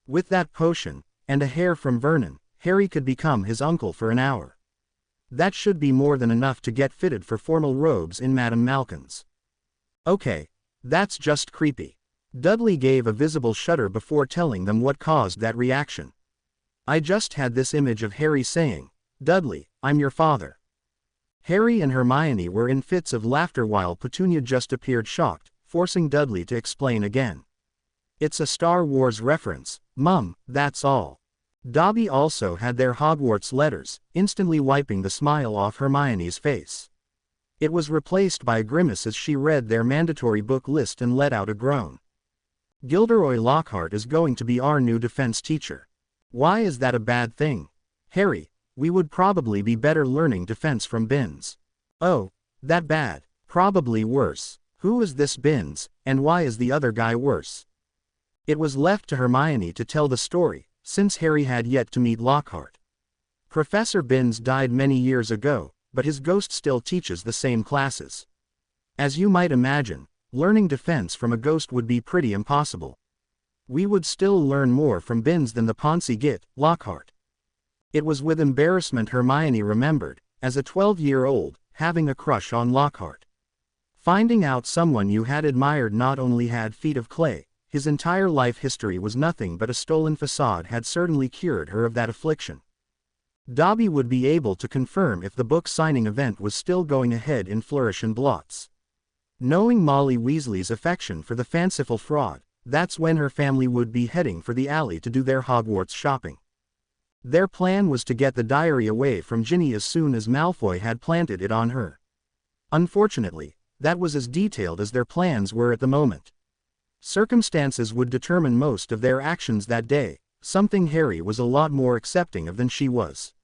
With that potion, and a hair from Vernon, Harry could become his uncle for an hour. That should be more than enough to get fitted for formal robes in Madame Malkin's. Okay, that's just creepy. Dudley gave a visible shudder before telling them what caused that reaction. I just had this image of Harry saying, "Dudley, I'm your father." Harry and Hermione were in fits of laughter while Petunia just appeared shocked, forcing Dudley to explain again. It's a Star Wars reference, Mum, that's all. Dobby also had their Hogwarts letters, instantly wiping the smile off Hermione's face. It was replaced by a grimace as she read their mandatory book list and let out a groan. Gilderoy Lockhart is going to be our new defense teacher. Why is that a bad thing? Harry, we would probably be better learning defense from Binns. Oh, that bad? Probably worse. Who is this Binns, and why is the other guy worse? It was left to Hermione to tell the story, since Harry had yet to meet Lockhart. Professor Binns died many years ago, but his ghost still teaches the same classes. As you might imagine, learning defense from a ghost would be pretty impossible. We would still learn more from Binns than the Ponzi git, Lockhart. It was with embarrassment Hermione remembered, as a 12-year-old, having a crush on Lockhart. Finding out someone you had admired not only had feet of clay, his entire life history was nothing but a stolen facade had certainly cured her of that affliction. Dobby would be able to confirm if the book signing event was still going ahead in Flourish and Blots. Knowing Molly Weasley's affection for the fanciful fraud, that's when her family would be heading for the alley to do their Hogwarts shopping. Their plan was to get the diary away from Ginny as soon as Malfoy had planted it on her. Unfortunately, that was as detailed as their plans were at the moment. Circumstances would determine most of their actions that day, something Harry was a lot more accepting of than she was.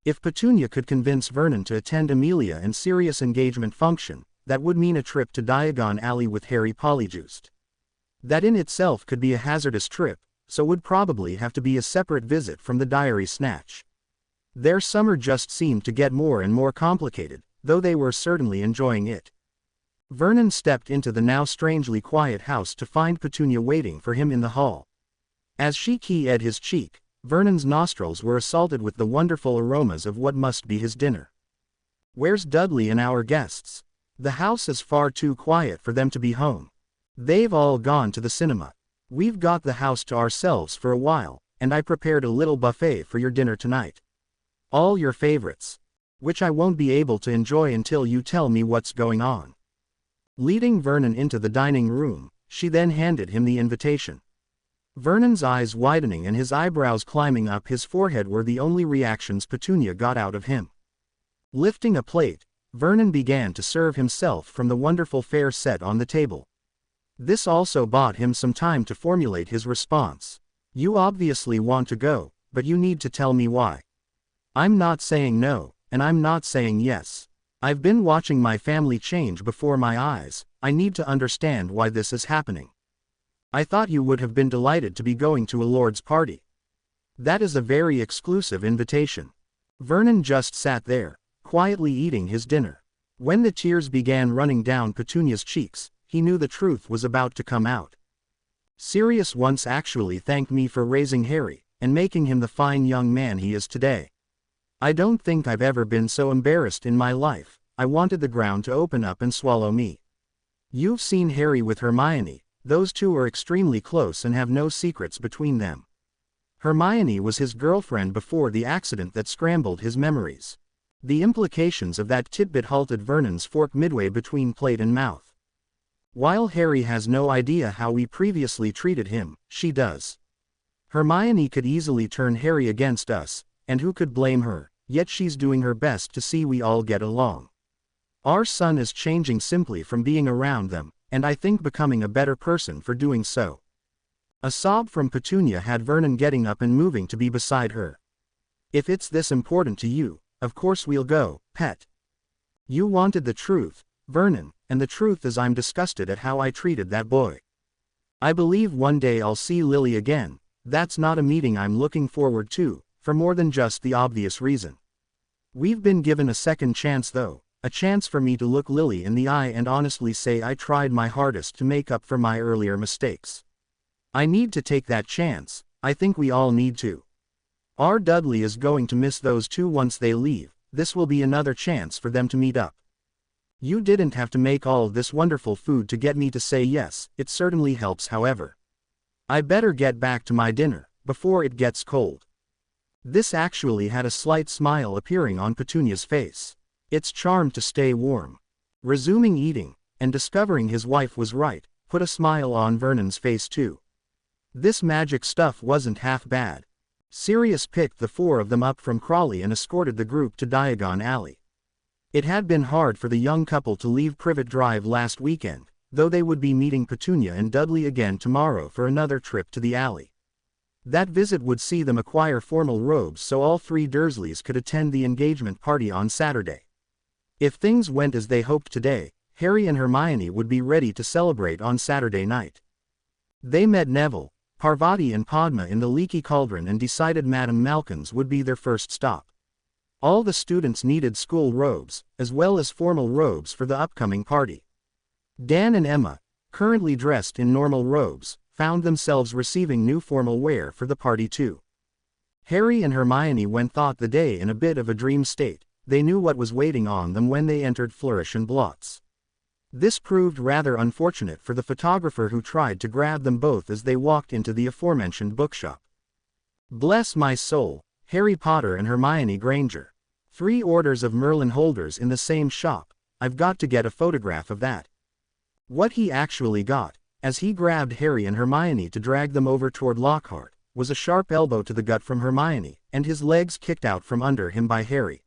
If Petunia could convince Vernon to attend Amelia and Sirius' engagement function, that would mean a trip to Diagon Alley with Harry Polyjuiced. That in itself could be a hazardous trip, so would probably have to be a separate visit from the diary snatch. Their summer just seemed to get more and more complicated, though they were certainly enjoying it. Vernon stepped into the now strangely quiet house to find Petunia waiting for him in the hall. As she keyed his cheek, Vernon's nostrils were assaulted with the wonderful aromas of what must be his dinner. "Where's Dudley and our guests? The house is far too quiet for them to be home. They've all gone to the cinema. We've got the house to ourselves for a while, and I prepared a little buffet for your dinner tonight. All your favorites. Which I won't be able to enjoy until you tell me what's going on." Leading Vernon into the dining room, she then handed him the invitation. Vernon's eyes widening and his eyebrows climbing up his forehead were the only reactions Petunia got out of him. Lifting a plate, Vernon began to serve himself from the wonderful fare set on the table. This also bought him some time to formulate his response. "You obviously want to go, but you need to tell me why." "I'm not saying no, and I'm not saying yes. I've been watching my family change before my eyes. I need to understand why this is happening." "I thought you would have been delighted to be going to a lord's party. That is a very exclusive invitation." Vernon just sat there, quietly eating his dinner. When the tears began running down Petunia's cheeks, he knew the truth was about to come out. "Sirius once actually thanked me for raising Harry, and making him the fine young man he is today. I don't think I've ever been so embarrassed in my life. I wanted the ground to open up and swallow me. You've seen Harry with Hermione. Those two are extremely close and have no secrets between them. Hermione was his girlfriend before the accident that scrambled his memories." The implications of that tidbit halted Vernon's fork midway between plate and mouth. "While Harry has no idea how we previously treated him, she does. Hermione could easily turn Harry against us, and who could blame her, yet she's doing her best to see we all get along. Our son is changing simply from being around them, and I think becoming a better person for doing so." A sob from Petunia had Vernon getting up and moving to be beside her. "If it's this important to you, of course we'll go, pet. You wanted the truth, Vernon, and the truth is I'm disgusted at how I treated that boy. I believe one day I'll see Lily again. That's not a meeting I'm looking forward to, for more than just the obvious reason. We've been given a second chance though, a chance for me to look Lily in the eye and honestly say I tried my hardest to make up for my earlier mistakes. I need to take that chance. I think we all need to. Our Dudley is going to miss those two once they leave. This will be another chance for them to meet up. You didn't have to make all this wonderful food to get me to say yes. It certainly helps, however. I better get back to my dinner, before it gets cold." This actually had a slight smile appearing on Petunia's face. Its charm to stay warm. Resuming eating, and discovering his wife was right, put a smile on Vernon's face too. This magic stuff wasn't half bad. Sirius picked the four of them up from Crawley and escorted the group to Diagon Alley. It had been hard for the young couple to leave Privet Drive last weekend, though they would be meeting Petunia and Dudley again tomorrow for another trip to the alley. That visit would see them acquire formal robes so all three Dursleys could attend the engagement party on Saturday. If things went as they hoped today, Harry and Hermione would be ready to celebrate on Saturday night. They met Neville, Parvati and Padma in the Leaky Cauldron and decided Madame Malkin's would be their first stop. All the students needed school robes, as well as formal robes for the upcoming party. Dan and Emma, currently dressed in normal robes, found themselves receiving new formal wear for the party too. Harry and Hermione went thought the day in a bit of a dream state. They knew what was waiting on them when they entered Flourish and Blotts. This proved rather unfortunate for the photographer who tried to grab them both as they walked into the aforementioned bookshop. Bless my soul, Harry Potter and Hermione Granger. 3 orders of Merlin holders in the same shop. I've got to get a photograph of that. What he actually got, as he grabbed Harry and Hermione to drag them over toward Lockhart, was a sharp elbow to the gut from Hermione, and his legs kicked out from under him by Harry.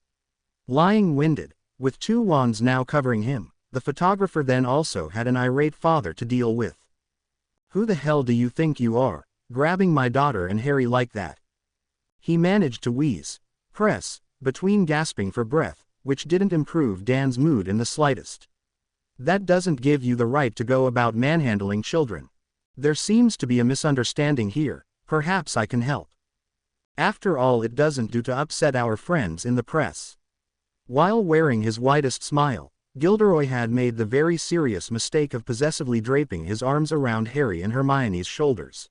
Lying winded, with 2 wands now covering him, the photographer then also had an irate father to deal with. Who the hell do you think you are, grabbing my daughter and Harry like that? He managed to wheeze, press, between gasping for breath, which didn't improve Dan's mood in the slightest. That doesn't give you the right to go about manhandling children. There seems to be a misunderstanding here, perhaps I can help. After all, it doesn't do to upset our friends in the press. While wearing his widest smile, Gilderoy had made the very serious mistake of possessively draping his arms around Harry and Hermione's shoulders.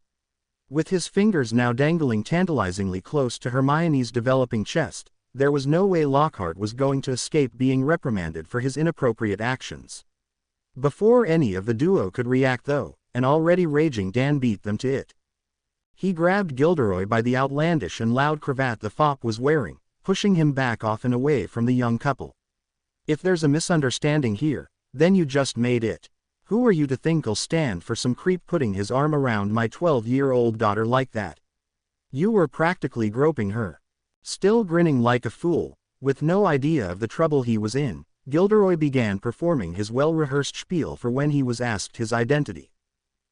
With his fingers now dangling tantalizingly close to Hermione's developing chest, there was no way Lockhart was going to escape being reprimanded for his inappropriate actions. Before any of the duo could react though, an already raging Dan beat them to it. He grabbed Gilderoy by the outlandish and loud cravat the fop was wearing, pushing him back off and away from the young couple. If there's a misunderstanding here, then you just made it. Who are you to think'll stand for some creep putting his arm around my 12-year-old daughter like that? You were practically groping her. Still grinning like a fool, with no idea of the trouble he was in, Gilderoy began performing his well-rehearsed spiel for when he was asked his identity.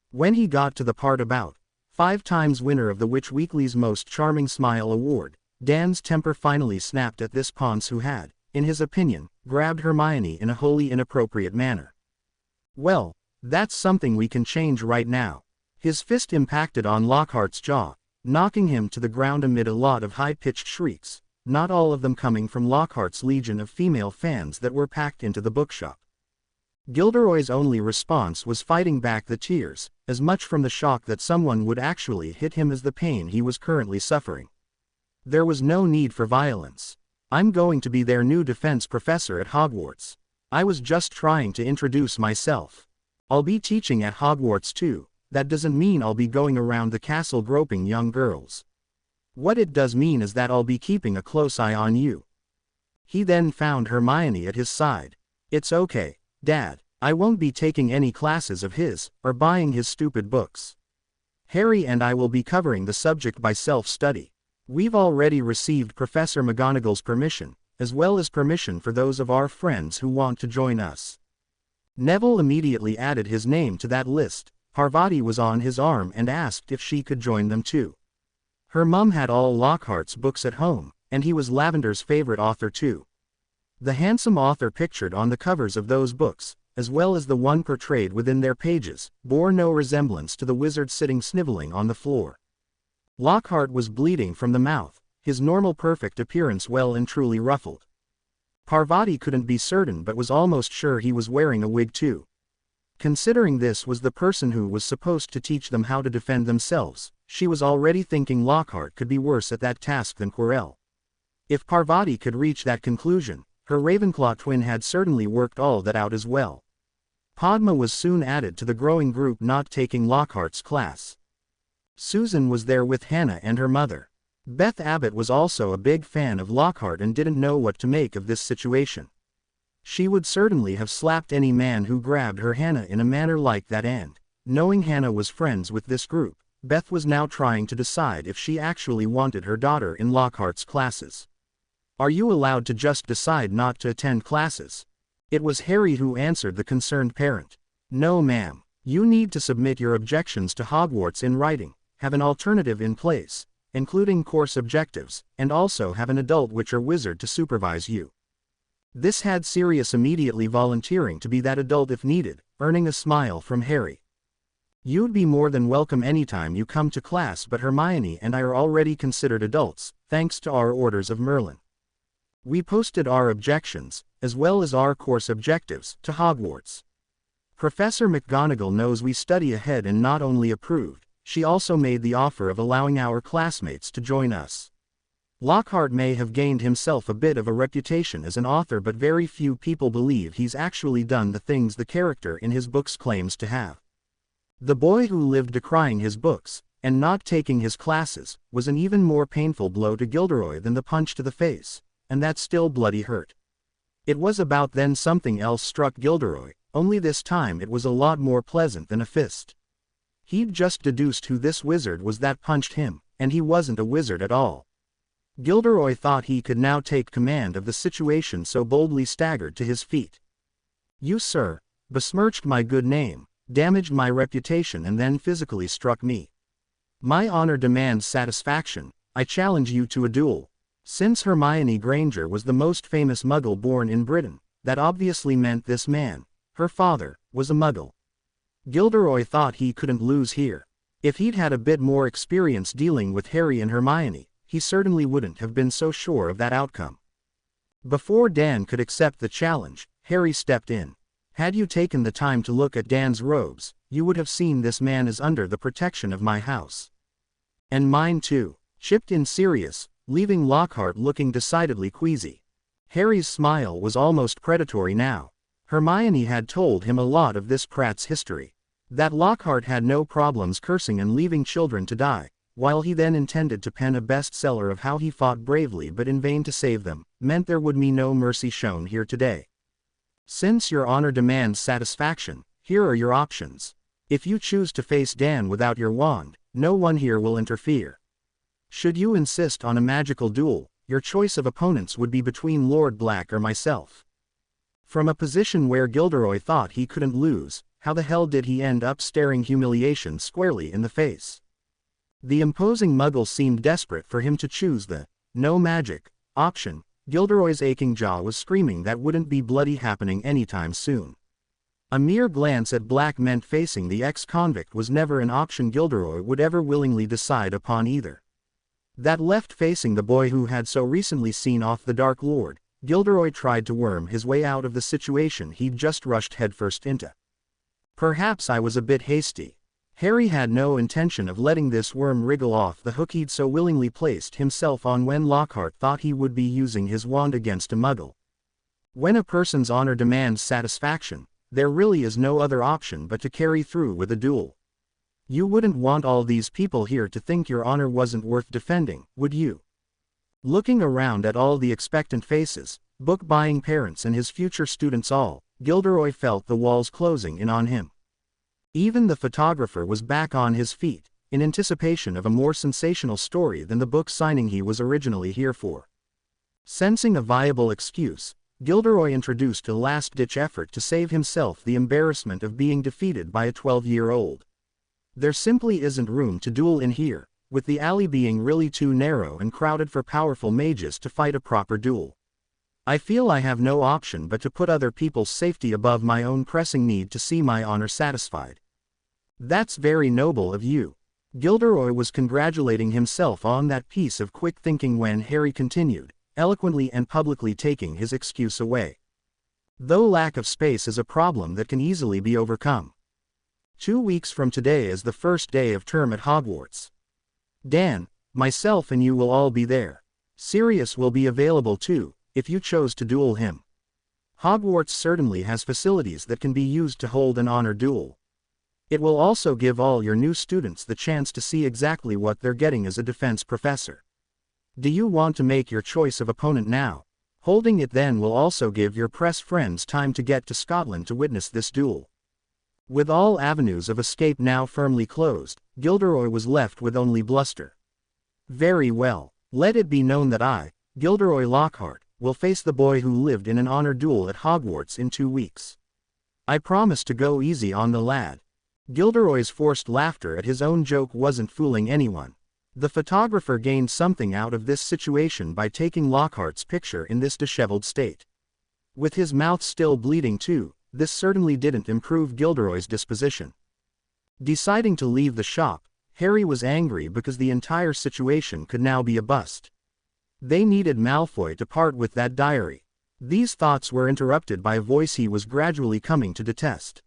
When he got to the part about 5 times winner of the Witch Weekly's Most Charming Smile Award, Dan's temper finally snapped at this ponce who had, in his opinion, grabbed Hermione in a wholly inappropriate manner. Well, that's something we can change right now. His fist impacted on Lockhart's jaw, knocking him to the ground amid a lot of high-pitched shrieks, not all of them coming from Lockhart's legion of female fans that were packed into the bookshop. Gilderoy's only response was fighting back the tears, as much from the shock that someone would actually hit him as the pain he was currently suffering. There was no need for violence. I'm going to be their new defense professor at Hogwarts. I was just trying to introduce myself. I'll be teaching at Hogwarts too. That doesn't mean I'll be going around the castle groping young girls. What it does mean is that I'll be keeping a close eye on you. He then found Hermione at his side. It's okay, Dad, I won't be taking any classes of his, or buying his stupid books. Harry and I will be covering the subject by self-study. We've already received Professor McGonagall's permission, as well as permission for those of our friends who want to join us. Neville immediately added his name to that list. Parvati was on his arm and asked if she could join them too. Her mum had all Lockhart's books at home, and he was Lavender's favorite author too. The handsome author pictured on the covers of those books, as well as the one portrayed within their pages, bore no resemblance to the wizard sitting sniveling on the floor. Lockhart was bleeding from the mouth, his normal perfect appearance well and truly ruffled. Parvati couldn't be certain but was almost sure he was wearing a wig too. Considering this was the person who was supposed to teach them how to defend themselves, she was already thinking Lockhart could be worse at that task than Quirrell. If Parvati could reach that conclusion, her Ravenclaw twin had certainly worked all that out as well. Padma was soon added to the growing group not taking Lockhart's class. Susan was there with Hannah and her mother. Beth Abbott was also a big fan of Lockhart and didn't know what to make of this situation. She would certainly have slapped any man who grabbed her Hannah in a manner like that and, knowing Hannah was friends with this group, Beth was now trying to decide if she actually wanted her daughter in Lockhart's classes. Are you allowed to just decide not to attend classes? It was Harry who answered the concerned parent. No ma'am. You need to submit your objections to Hogwarts in writing, have an alternative in place, including course objectives, and also have an adult witch or wizard to supervise you. This had Sirius immediately volunteering to be that adult if needed, earning a smile from Harry. You'd be more than welcome anytime you come to class, but Hermione and I are already considered adults, thanks to our orders of Merlin. We posted our objections, as well as our course objectives, to Hogwarts. Professor McGonagall knows we study ahead and not only approved, she also made the offer of allowing our classmates to join us. Lockhart may have gained himself a bit of a reputation as an author, but very few people believe he's actually done the things the character in his books claims to have. The boy who lived decrying his books, and not taking his classes, was an even more painful blow to Gilderoy than the punch to the face, and that still bloody hurt. It was about then something else struck Gilderoy, only this time it was a lot more pleasant than a fist. He'd just deduced who this wizard was that punched him, and he wasn't a wizard at all. Gilderoy thought he could now take command of the situation, so boldly staggered to his feet. You, sir, besmirched my good name, damaged my reputation, and then physically struck me. My honor demands satisfaction. I challenge you to a duel. Since Hermione Granger was the most famous Muggle born in Britain, that obviously meant this man, her father, was a Muggle. Gilderoy thought he couldn't lose here. If he'd had a bit more experience dealing with Harry and Hermione, he certainly wouldn't have been so sure of that outcome. Before Dan could accept the challenge, Harry stepped in. Had you taken the time to look at Dan's robes, you would have seen this man is under the protection of my house. And mine too, chipped in Sirius, leaving Lockhart looking decidedly queasy. Harry's smile was almost predatory now. Hermione had told him a lot of this prat's history. That Lockhart had no problems cursing and leaving children to die, while he then intended to pen a bestseller of how he fought bravely but in vain to save them, meant there would be no mercy shown here today. Since your honor demands satisfaction, here are your options. If you choose to face Dan without your wand, no one here will interfere. Should you insist on a magical duel, your choice of opponents would be between Lord Black or myself. From a position where Gilderoy thought he couldn't lose, how the hell did he end up staring humiliation squarely in the face? The imposing Muggle seemed desperate for him to choose the no magic option. Gilderoy's aching jaw was screaming that wouldn't be bloody happening anytime soon. A mere glance at Black meant facing the ex-convict was never an option Gilderoy would ever willingly decide upon either. That left facing the boy who had so recently seen off the Dark Lord, Gilderoy tried to worm his way out of the situation he'd just rushed headfirst into. Perhaps I was a bit hasty. Harry had no intention of letting this worm wriggle off the hook he'd so willingly placed himself on when Lockhart thought he would be using his wand against a Muggle. When a person's honor demands satisfaction, there really is no other option but to carry through with a duel. You wouldn't want all these people here to think your honor wasn't worth defending, would you? Looking around at all the expectant faces, book-buying parents and his future students all, Gilderoy felt the walls closing in on him. Even the photographer was back on his feet, in anticipation of a more sensational story than the book signing he was originally here for. Sensing a viable excuse, Gilderoy introduced a last-ditch effort to save himself the embarrassment of being defeated by a 12-year-old. There simply isn't room to duel in here, with the alley being really too narrow and crowded for powerful mages to fight a proper duel. I feel I have no option but to put other people's safety above my own pressing need to see my honor satisfied. That's very noble of you. Gilderoy was congratulating himself on that piece of quick thinking when Harry continued, eloquently and publicly taking his excuse away. Though lack of space is a problem that can easily be overcome. 2 weeks from today is the first day of term at Hogwarts. Dan, myself and you will all be there. Sirius will be available too, if you chose to duel him. Hogwarts certainly has facilities that can be used to hold an honor duel. It will also give all your new students the chance to see exactly what they're getting as a defense professor. Do you want to make your choice of opponent now? Holding it then will also give your press friends time to get to Scotland to witness this duel. With all avenues of escape now firmly closed, Gilderoy was left with only bluster. Very well. Let it be known that I, Gilderoy Lockhart, will face the boy who lived in an honor duel at Hogwarts in 2 weeks. I promise to go easy on the lad. Gilderoy's forced laughter at his own joke wasn't fooling anyone. The photographer gained something out of this situation by taking Lockhart's picture in this disheveled state. With his mouth still bleeding too, this certainly didn't improve Gilderoy's disposition. Deciding to leave the shop, Harry was angry because the entire situation could now be a bust. They needed Malfoy to part with that diary. These thoughts were interrupted by a voice he was gradually coming to detest.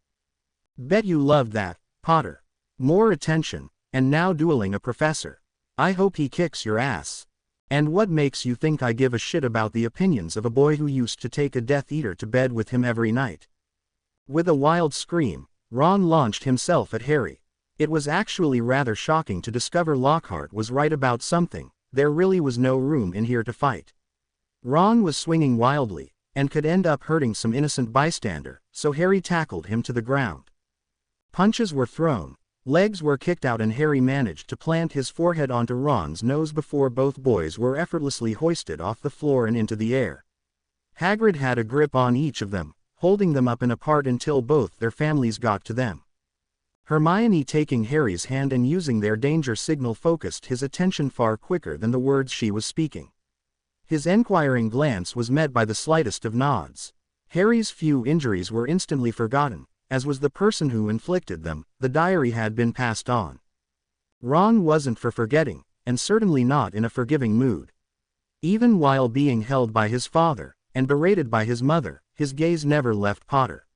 Bet you loved that, Potter. More attention, and now dueling a professor. I hope he kicks your ass. And what makes you think I give a shit about the opinions of a boy who used to take a Death Eater to bed with him every night? With a wild scream, Ron launched himself at Harry. It was actually rather shocking to discover Lockhart was right about something. There really was no room in here to fight. Ron was swinging wildly, and could end up hurting some innocent bystander, so Harry tackled him to the ground. Punches were thrown, legs were kicked out, and Harry managed to plant his forehead onto Ron's nose before both boys were effortlessly hoisted off the floor and into the air. Hagrid had a grip on each of them, holding them up and apart until both their families got to them. Hermione, taking Harry's hand and using their danger signal, focused his attention far quicker than the words she was speaking. His enquiring glance was met by the slightest of nods. Harry's few injuries were instantly forgotten, as was the person who inflicted them. The diary had been passed on. Ron wasn't for forgetting, and certainly not in a forgiving mood. Even while being held by his father, and berated by his mother, his gaze never left Potter.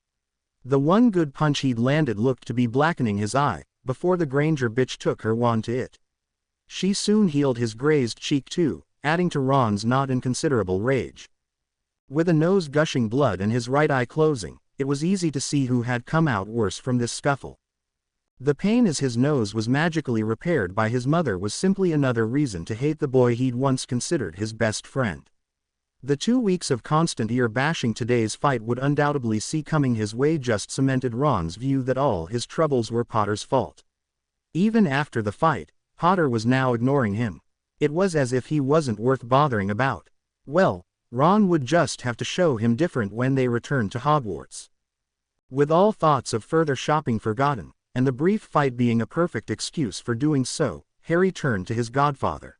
The one good punch he'd landed looked to be blackening his eye, before the Granger bitch took her wand to it. She soon healed his grazed cheek too, adding to Ron's not inconsiderable rage. With a nose gushing blood and his right eye closing, it was easy to see who had come out worse from this scuffle. The pain as his nose was magically repaired by his mother was simply another reason to hate the boy he'd once considered his best friend. The 2 weeks of constant ear-bashing today's fight would undoubtedly see coming his way just cemented Ron's view that all his troubles were Potter's fault. Even after the fight, Potter was now ignoring him. It was as if he wasn't worth bothering about. Well, Ron would just have to show him different when they returned to Hogwarts. With all thoughts of further shopping forgotten, and the brief fight being a perfect excuse for doing so, Harry turned to his godfather.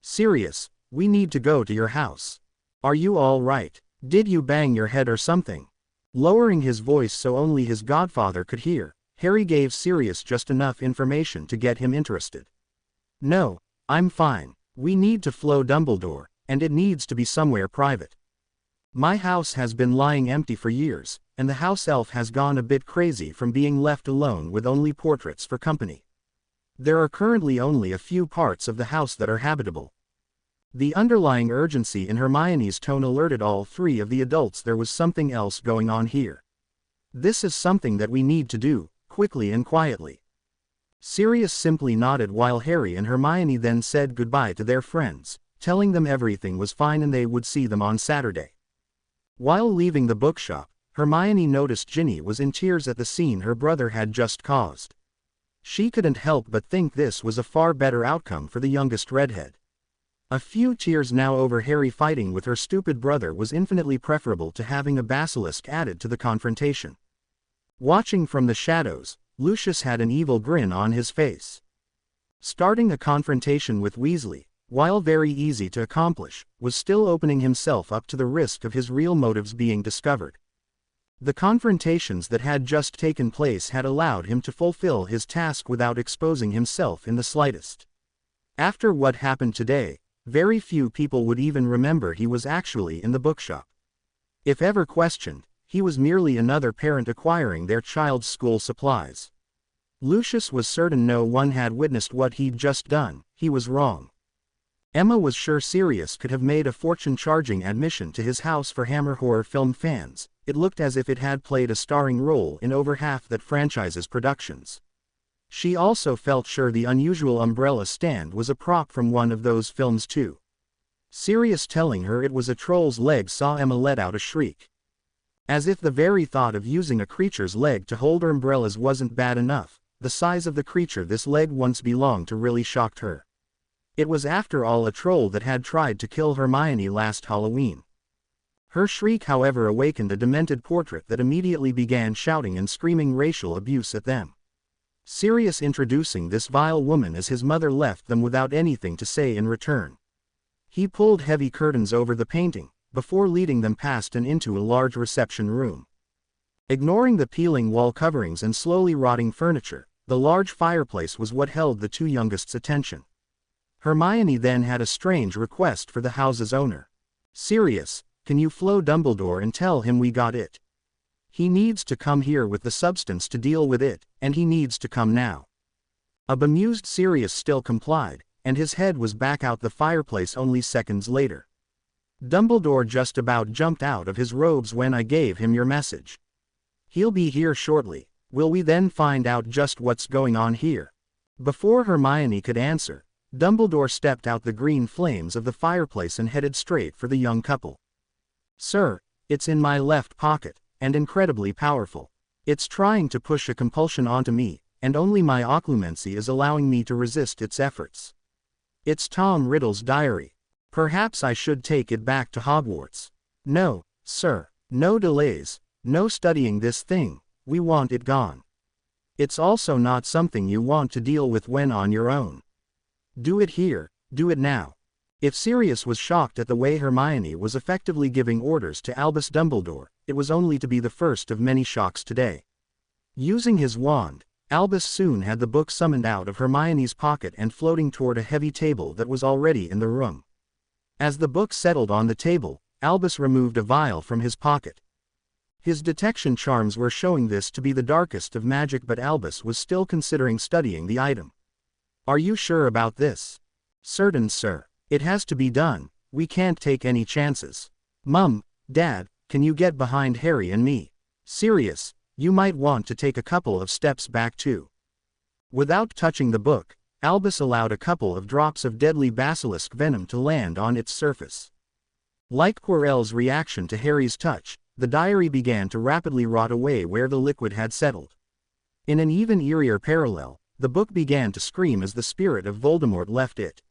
"Sirius, we need to go to your house. Are you all right? Did you bang your head or something?" Lowering his voice so only his godfather could hear, Harry gave Sirius just enough information to get him interested. "No, I'm fine. We need to flow Dumbledore, and it needs to be somewhere private. My house has been lying empty for years, and the house elf has gone a bit crazy from being left alone with only portraits for company. There are currently only a few parts of the house that are habitable." The underlying urgency in Hermione's tone alerted all three of the adults there was something else going on here. "This is something that we need to do, quickly and quietly." Sirius simply nodded while Harry and Hermione then said goodbye to their friends, telling them everything was fine and they would see them on Saturday. While leaving the bookshop, Hermione noticed Ginny was in tears at the scene her brother had just caused. She couldn't help but think this was a far better outcome for the youngest redhead. A few tears now over Harry fighting with her stupid brother was infinitely preferable to having a basilisk added to the confrontation. Watching from the shadows, Lucius had an evil grin on his face. Starting a confrontation with Weasley, while very easy to accomplish, was still opening himself up to the risk of his real motives being discovered. The confrontations that had just taken place had allowed him to fulfill his task without exposing himself in the slightest. After what happened today, very few people would even remember he was actually in the bookshop. If ever questioned, he was merely another parent acquiring their child's school supplies. Lucius was certain no one had witnessed what he'd just done. He was wrong. Emma was sure Sirius could have made a fortune charging admission to his house for Hammer horror film fans. It looked as if it had played a starring role in over half that franchise's productions. She also felt sure the unusual umbrella stand was a prop from one of those films too. Sirius telling her it was a troll's leg saw Emma let out a shriek. As if the very thought of using a creature's leg to hold umbrellas wasn't bad enough, the size of the creature this leg once belonged to really shocked her. It was after all a troll that had tried to kill Hermione last Halloween. Her shriek however awakened a demented portrait that immediately began shouting and screaming racial abuse at them. Sirius introducing this vile woman as his mother left them without anything to say in return. He pulled heavy curtains over the painting, before leading them past and into a large reception room. Ignoring the peeling wall coverings and slowly rotting furniture, the large fireplace was what held the two youngest's attention. Hermione then had a strange request for the house's owner. "Sirius, can you flow Dumbledore and tell him we got it? He needs to come here with the substance to deal with it, and he needs to come now." A bemused Sirius still complied, and his head was back out the fireplace only seconds later. "Dumbledore just about jumped out of his robes when I gave him your message. He'll be here shortly. Will we then find out just what's going on here?" Before Hermione could answer, Dumbledore stepped out the green flames of the fireplace and headed straight for the young couple. "Sir, it's in my left pocket, and incredibly powerful. It's trying to push a compulsion onto me, and only my occlumency is allowing me to resist its efforts. It's Tom Riddle's diary. Perhaps I should take it back to Hogwarts." "No, sir. No delays. No studying this thing. We want it gone. It's also not something you want to deal with when on your own. Do it here, do it now." If Sirius was shocked at the way Hermione was effectively giving orders to Albus Dumbledore, it was only to be the first of many shocks today. Using his wand, Albus soon had the book summoned out of Hermione's pocket and floating toward a heavy table that was already in the room. As the book settled on the table, Albus removed a vial from his pocket. His detection charms were showing this to be the darkest of magic, but Albus was still considering studying the item. "Are you sure about this?" "Certain, sir. It has to be done. We can't take any chances. Mum, Dad, can you get behind Harry and me? Sirius, you might want to take a couple of steps back too." Without touching the book, Albus allowed a couple of drops of deadly basilisk venom to land on its surface. Like Quirrell's reaction to Harry's touch, the diary began to rapidly rot away where the liquid had settled. In an even eerier parallel, the book began to scream as the spirit of Voldemort left it.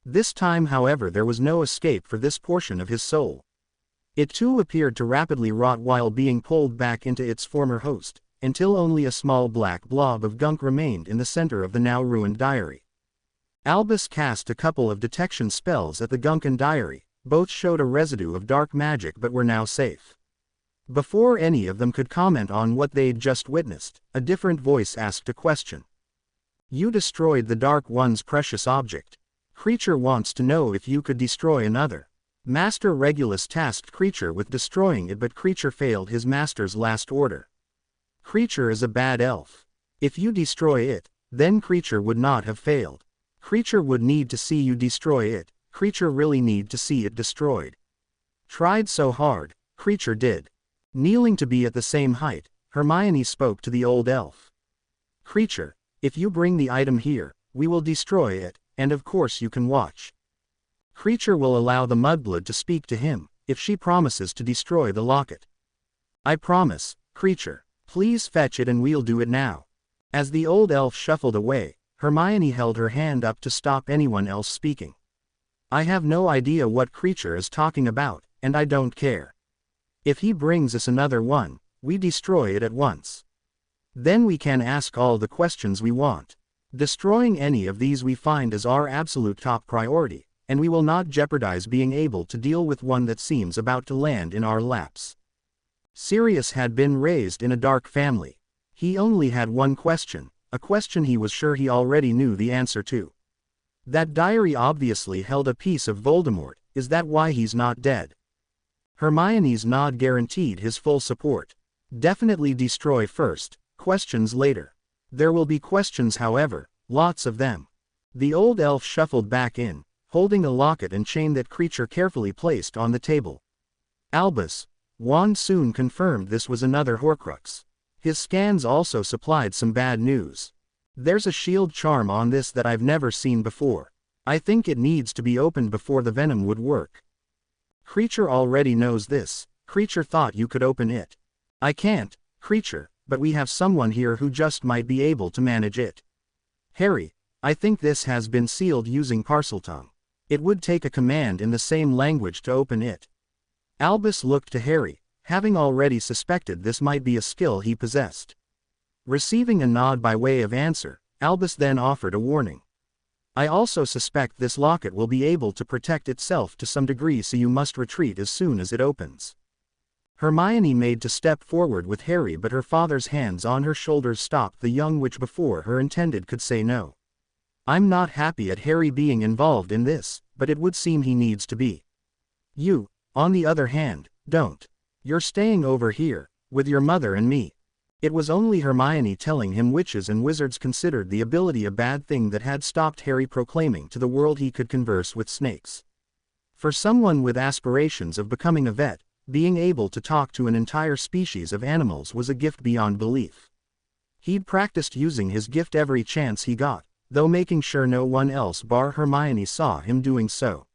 This time, however, there was no escape for this portion of his soul. It too appeared to rapidly rot while being pulled back into its former host, until only a small black blob of gunk remained in the center of the now ruined diary. Albus cast a couple of detection spells at the gunk and diary. Both showed a residue of dark magic but were now safe. Before any of them could comment on what they'd just witnessed, a different voice asked a question. "You destroyed the Dark One's precious object. Creature wants to know if you could destroy another." Master Regulus tasked Creature with destroying it, but Creature failed his master's last order. Creature is a bad elf. If you destroy it, then Creature would not have failed. Creature would need to see you destroy it. Creature really need to see it destroyed. Tried so hard, Creature did. Kneeling to be at the same height, Hermione spoke to the old elf. "Creature, if you bring the item here, we will destroy it, and of course you can watch. Creature will allow the mudblood to speak to him, if she promises to destroy the locket." "I promise, Creature. Please fetch it and we'll do it now." As the old elf shuffled away, Hermione held her hand up to stop anyone else speaking. "I have no idea what Creature is talking about, and I don't care. If he brings us another one, we destroy it at once. Then we can ask all the questions we want. Destroying any of these we find is our absolute top priority, and we will not jeopardize being able to deal with one that seems about to land in our laps." Sirius had been raised in a dark family. He only had one question, a question he was sure he already knew the answer to. That diary obviously held a piece of Voldemort. Is that why he's not dead? Hermione's nod guaranteed his full support. Definitely destroy first, questions later. There will be questions, however, lots of them. The old elf shuffled back in, holding a locket and chain that Creature carefully placed on the table. Albus' wand soon confirmed this was another Horcrux. His scans also supplied some bad news. "There's a shield charm on this that I've never seen before. I think it needs to be opened before the venom would work." Creature already knows this. Creature thought you could open it. I can't, Creature, but we have someone here who just might be able to manage it. Harry, I think this has been sealed using Parseltongue. It would take a command in the same language to open it. Albus looked to Harry, having already suspected this might be a skill he possessed. Receiving a nod by way of answer, Albus then offered a warning. I also suspect this locket will be able to protect itself to some degree, so you must retreat as soon as it opens. Hermione made to step forward with Harry, but her father's hands on her shoulders stopped the young witch before her intended could say no. I'm not happy at Harry being involved in this, but it would seem he needs to be. You, on the other hand, don't. You're staying over here, with your mother and me. It was only Hermione telling him witches and wizards considered the ability a bad thing that had stopped Harry proclaiming to the world he could converse with snakes. For someone with aspirations of becoming a vet, being able to talk to an entire species of animals was a gift beyond belief. He'd practiced using his gift every chance he got, though making sure no one else bar Hermione saw him doing so.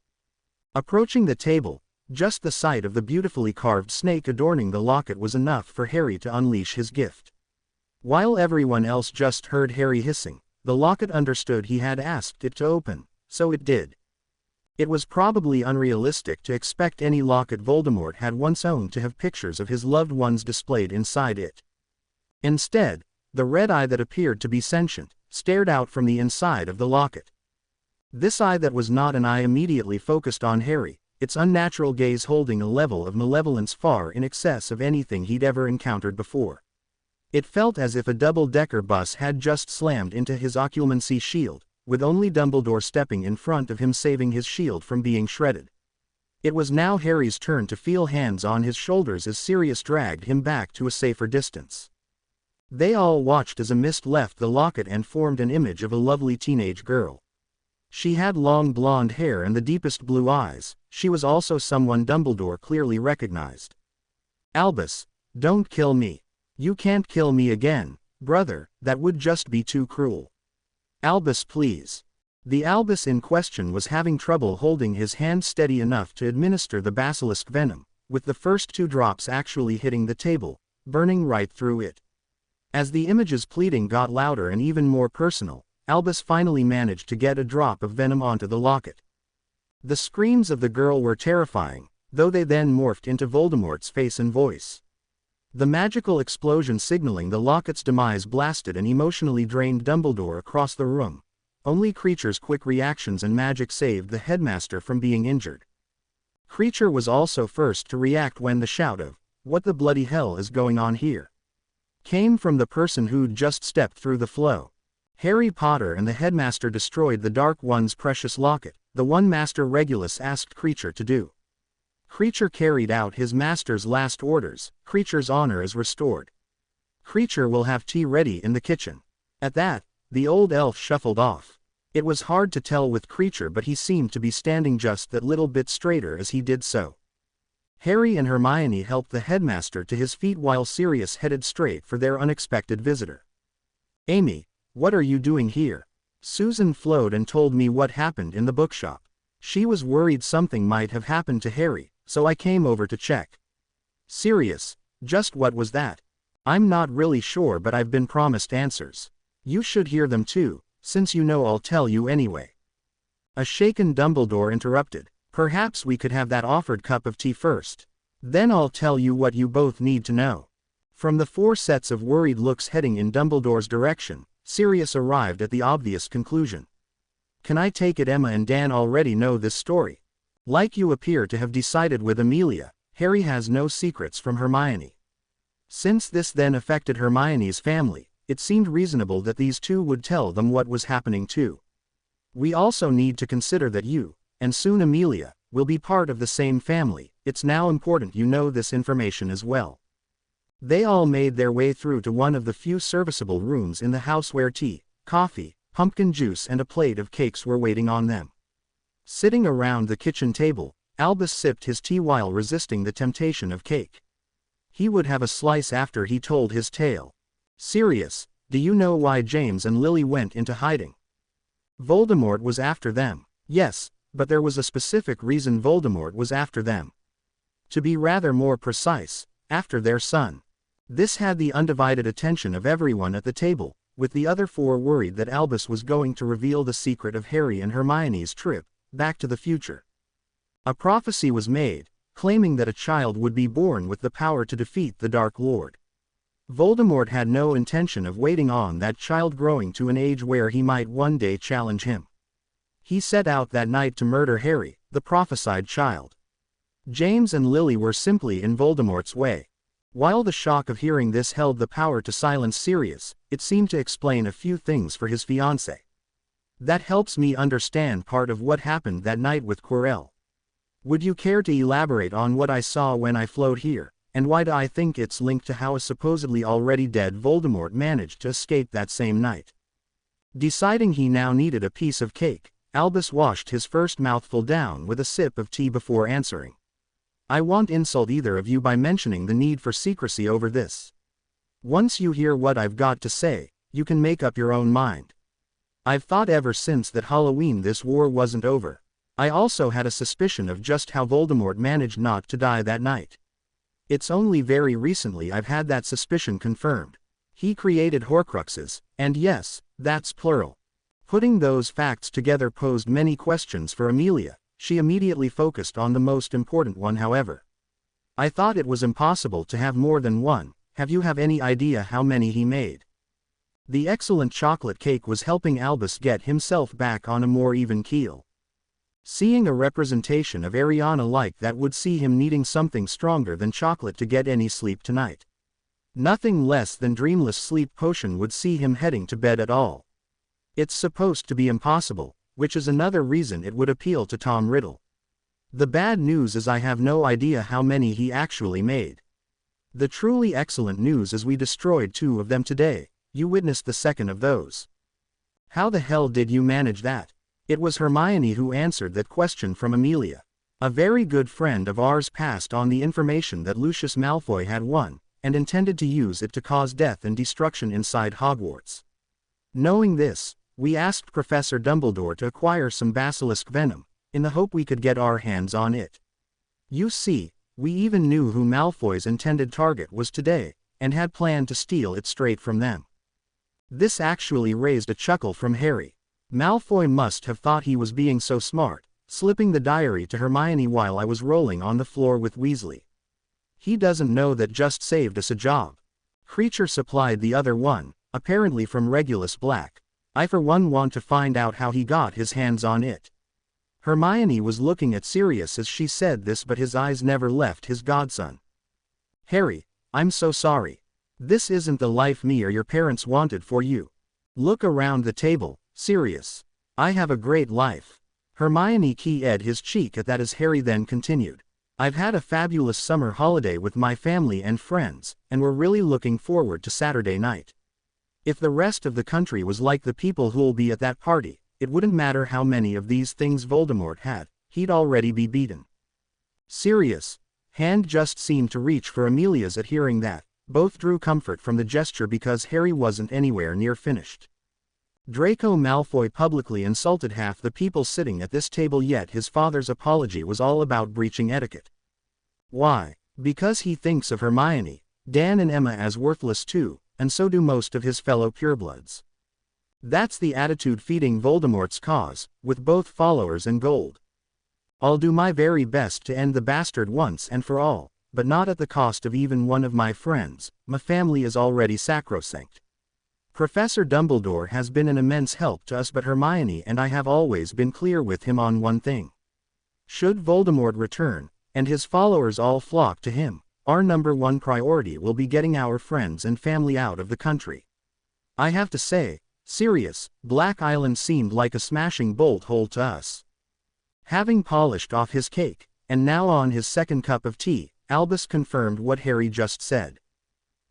Approaching the table, just the sight of the beautifully carved snake adorning the locket was enough for Harry to unleash his gift. While everyone else just heard Harry hissing, the locket understood he had asked it to open, so it did. It was probably unrealistic to expect any locket Voldemort had once owned to have pictures of his loved ones displayed inside it. Instead, the red eye that appeared to be sentient stared out from the inside of the locket. This eye that was not an eye immediately focused on Harry, its unnatural gaze holding a level of malevolence far in excess of anything he'd ever encountered before. It felt as if a double-decker bus had just slammed into his occlumency shield, with only Dumbledore stepping in front of him saving his shield from being shredded. It was now Harry's turn to feel hands on his shoulders as Sirius dragged him back to a safer distance. They all watched as a mist left the locket and formed an image of a lovely teenage girl. She had long blonde hair and the deepest blue eyes. She was also someone Dumbledore clearly recognized. Albus, don't kill me. You can't kill me again, brother, that would just be too cruel. Albus, please. The Albus in question was having trouble holding his hand steady enough to administer the basilisk venom, with the first 2 drops actually hitting the table, burning right through it. As the image's pleading got louder and even more personal, Albus finally managed to get a drop of venom onto the locket. The screams of the girl were terrifying, though they then morphed into Voldemort's face and voice. The magical explosion signaling the locket's demise blasted and emotionally drained Dumbledore across the room. Only Creature's quick reactions and magic saved the headmaster from being injured. Creature was also first to react when the shout of, "What the bloody hell is going on here?" came from the person who'd just stepped through the flow. Harry Potter and the headmaster destroyed the Dark One's precious locket, the one Master Regulus asked Creature to do. Creature carried out his master's last orders. Creature's honor is restored. Creature will have tea ready in the kitchen. At that, the old elf shuffled off. It was hard to tell with Creature, but he seemed to be standing just that little bit straighter as he did so. Harry and Hermione helped the headmaster to his feet while Sirius headed straight for their unexpected visitor. Amy, what are you doing here? Susan flowed and told me what happened in the bookshop. She was worried something might have happened to Harry, so I came over to check. Sirius, just what was that? I'm not really sure, but I've been promised answers. You should hear them too, since you know I'll tell you anyway. A shaken Dumbledore interrupted. Perhaps we could have that offered cup of tea first. Then I'll tell you what you both need to know. From the 4 sets of worried looks heading in Dumbledore's direction, Sirius arrived at the obvious conclusion. Can I take it Emma and Dan already know this story? Like you appear to have decided with Amelia, Harry has no secrets from Hermione. Since this then affected Hermione's family, it seemed reasonable that these 2 would tell them what was happening too. We also need to consider that you, and soon Amelia, will be part of the same family. It's now important you know this information as well. They all made their way through to one of the few serviceable rooms in the house where tea, coffee, pumpkin juice and a plate of cakes were waiting on them. Sitting around the kitchen table, Albus sipped his tea while resisting the temptation of cake. He would have a slice after he told his tale. Sirius, do you know why James and Lily went into hiding? Voldemort was after them. Yes, but there was a specific reason Voldemort was after them. To be rather more precise, after their son. This had the undivided attention of everyone at the table, with the other four worried that Albus was going to reveal the secret of Harry and Hermione's trip back to the future. A prophecy was made, claiming that a child would be born with the power to defeat the Dark Lord. Voldemort had no intention of waiting on that child growing to an age where he might one day challenge him. He set out that night to murder Harry, the prophesied child. James and Lily were simply in Voldemort's way. While the shock of hearing this held the power to silence Sirius, it seemed to explain a few things for his fiancée. That helps me understand part of what happened that night with Quirrell. Would you care to elaborate on what I saw when I flowed here, and why do I think it's linked to how a supposedly already dead Voldemort managed to escape that same night? Deciding he now needed a piece of cake, Albus washed his first mouthful down with a sip of tea before answering. I won't insult either of you by mentioning the need for secrecy over this. Once you hear what I've got to say, you can make up your own mind. I've thought ever since that Halloween this war wasn't over. I also had a suspicion of just how Voldemort managed not to die that night. It's only very recently I've had that suspicion confirmed. He created Horcruxes, and yes, that's plural. Putting those facts together posed many questions for Amelia. She immediately focused on the most important one, however. I thought it was impossible to have more than one. Have you any idea how many he made? The excellent chocolate cake was helping Albus get himself back on a more even keel. Seeing a representation of Ariana like that would see him needing something stronger than chocolate to get any sleep tonight. Nothing less than dreamless sleep potion would see him heading to bed at all. It's supposed to be impossible, which is another reason it would appeal to Tom Riddle. The bad news is I have no idea how many he actually made. The truly excellent news is we destroyed 2 of them today. You witnessed the second of those. How the hell did you manage that? It was Hermione who answered that question from Amelia. A very good friend of ours passed on the information that Lucius Malfoy had won, and intended to use it to cause death and destruction inside Hogwarts. Knowing this, we asked Professor Dumbledore to acquire some basilisk venom, in the hope we could get our hands on it. You see, we even knew who Malfoy's intended target was today, and had planned to steal it straight from them. This actually raised a chuckle from Harry. Malfoy must have thought he was being so smart, slipping the diary to Hermione while I was rolling on the floor with Weasley. He doesn't know that just saved us a job. Creature supplied the other one, apparently from Regulus Black. I for one want to find out how he got his hands on it. Hermione was looking at Sirius as she said this, but his eyes never left his godson. Harry, I'm so sorry. This isn't the life me or your parents wanted for you. Look around the table, Sirius. I have a great life. Hermione keyed his cheek at that as Harry then continued. I've had a fabulous summer holiday with my family and friends, and we're really looking forward to Saturday night. If the rest of the country was like the people who'll be at that party, it wouldn't matter how many of these things Voldemort had, he'd already be beaten. Sirius' hand just seemed to reach for Amelia's at hearing that. Both drew comfort from the gesture because Harry wasn't anywhere near finished. Draco Malfoy publicly insulted half the people sitting at this table, yet his father's apology was all about breaching etiquette. Why? Because he thinks of Hermione, Dan and Emma as worthless too, and so do most of his fellow purebloods. That's the attitude feeding Voldemort's cause, with both followers and gold. I'll do my very best to end the bastard once and for all, but not at the cost of even one of my friends. My family is already sacrosanct. Professor Dumbledore has been an immense help to us, but Hermione and I have always been clear with him on one thing. Should Voldemort return, and his followers all flock to him, our #1 priority will be getting our friends and family out of the country. I have to say, Sirius, Black Island seemed like a smashing bolt hole to us. Having polished off his cake, and now on his second cup of tea, Albus confirmed what Harry just said.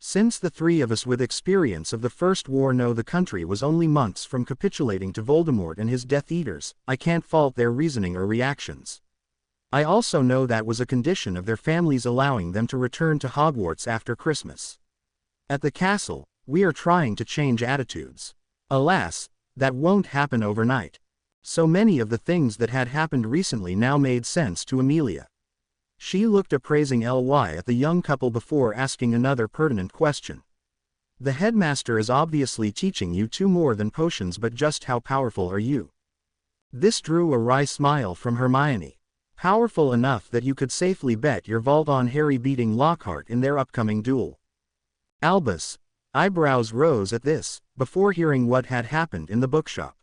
Since the 3 of us with experience of the First War know the country was only months from capitulating to Voldemort and his Death Eaters, I can't fault their reasoning or reactions. I also know that was a condition of their families allowing them to return to Hogwarts after Christmas. At the castle, we are trying to change attitudes. Alas, that won't happen overnight. So many of the things that had happened recently now made sense to Amelia. She looked appraisingly at the young couple before asking another pertinent question. The headmaster is obviously teaching you two more than potions, but just how powerful are you? This drew a wry smile from Hermione. Powerful enough that you could safely bet your vault on Harry beating Lockhart in their upcoming duel. Albus' eyebrows rose at this, before hearing what had happened in the bookshop.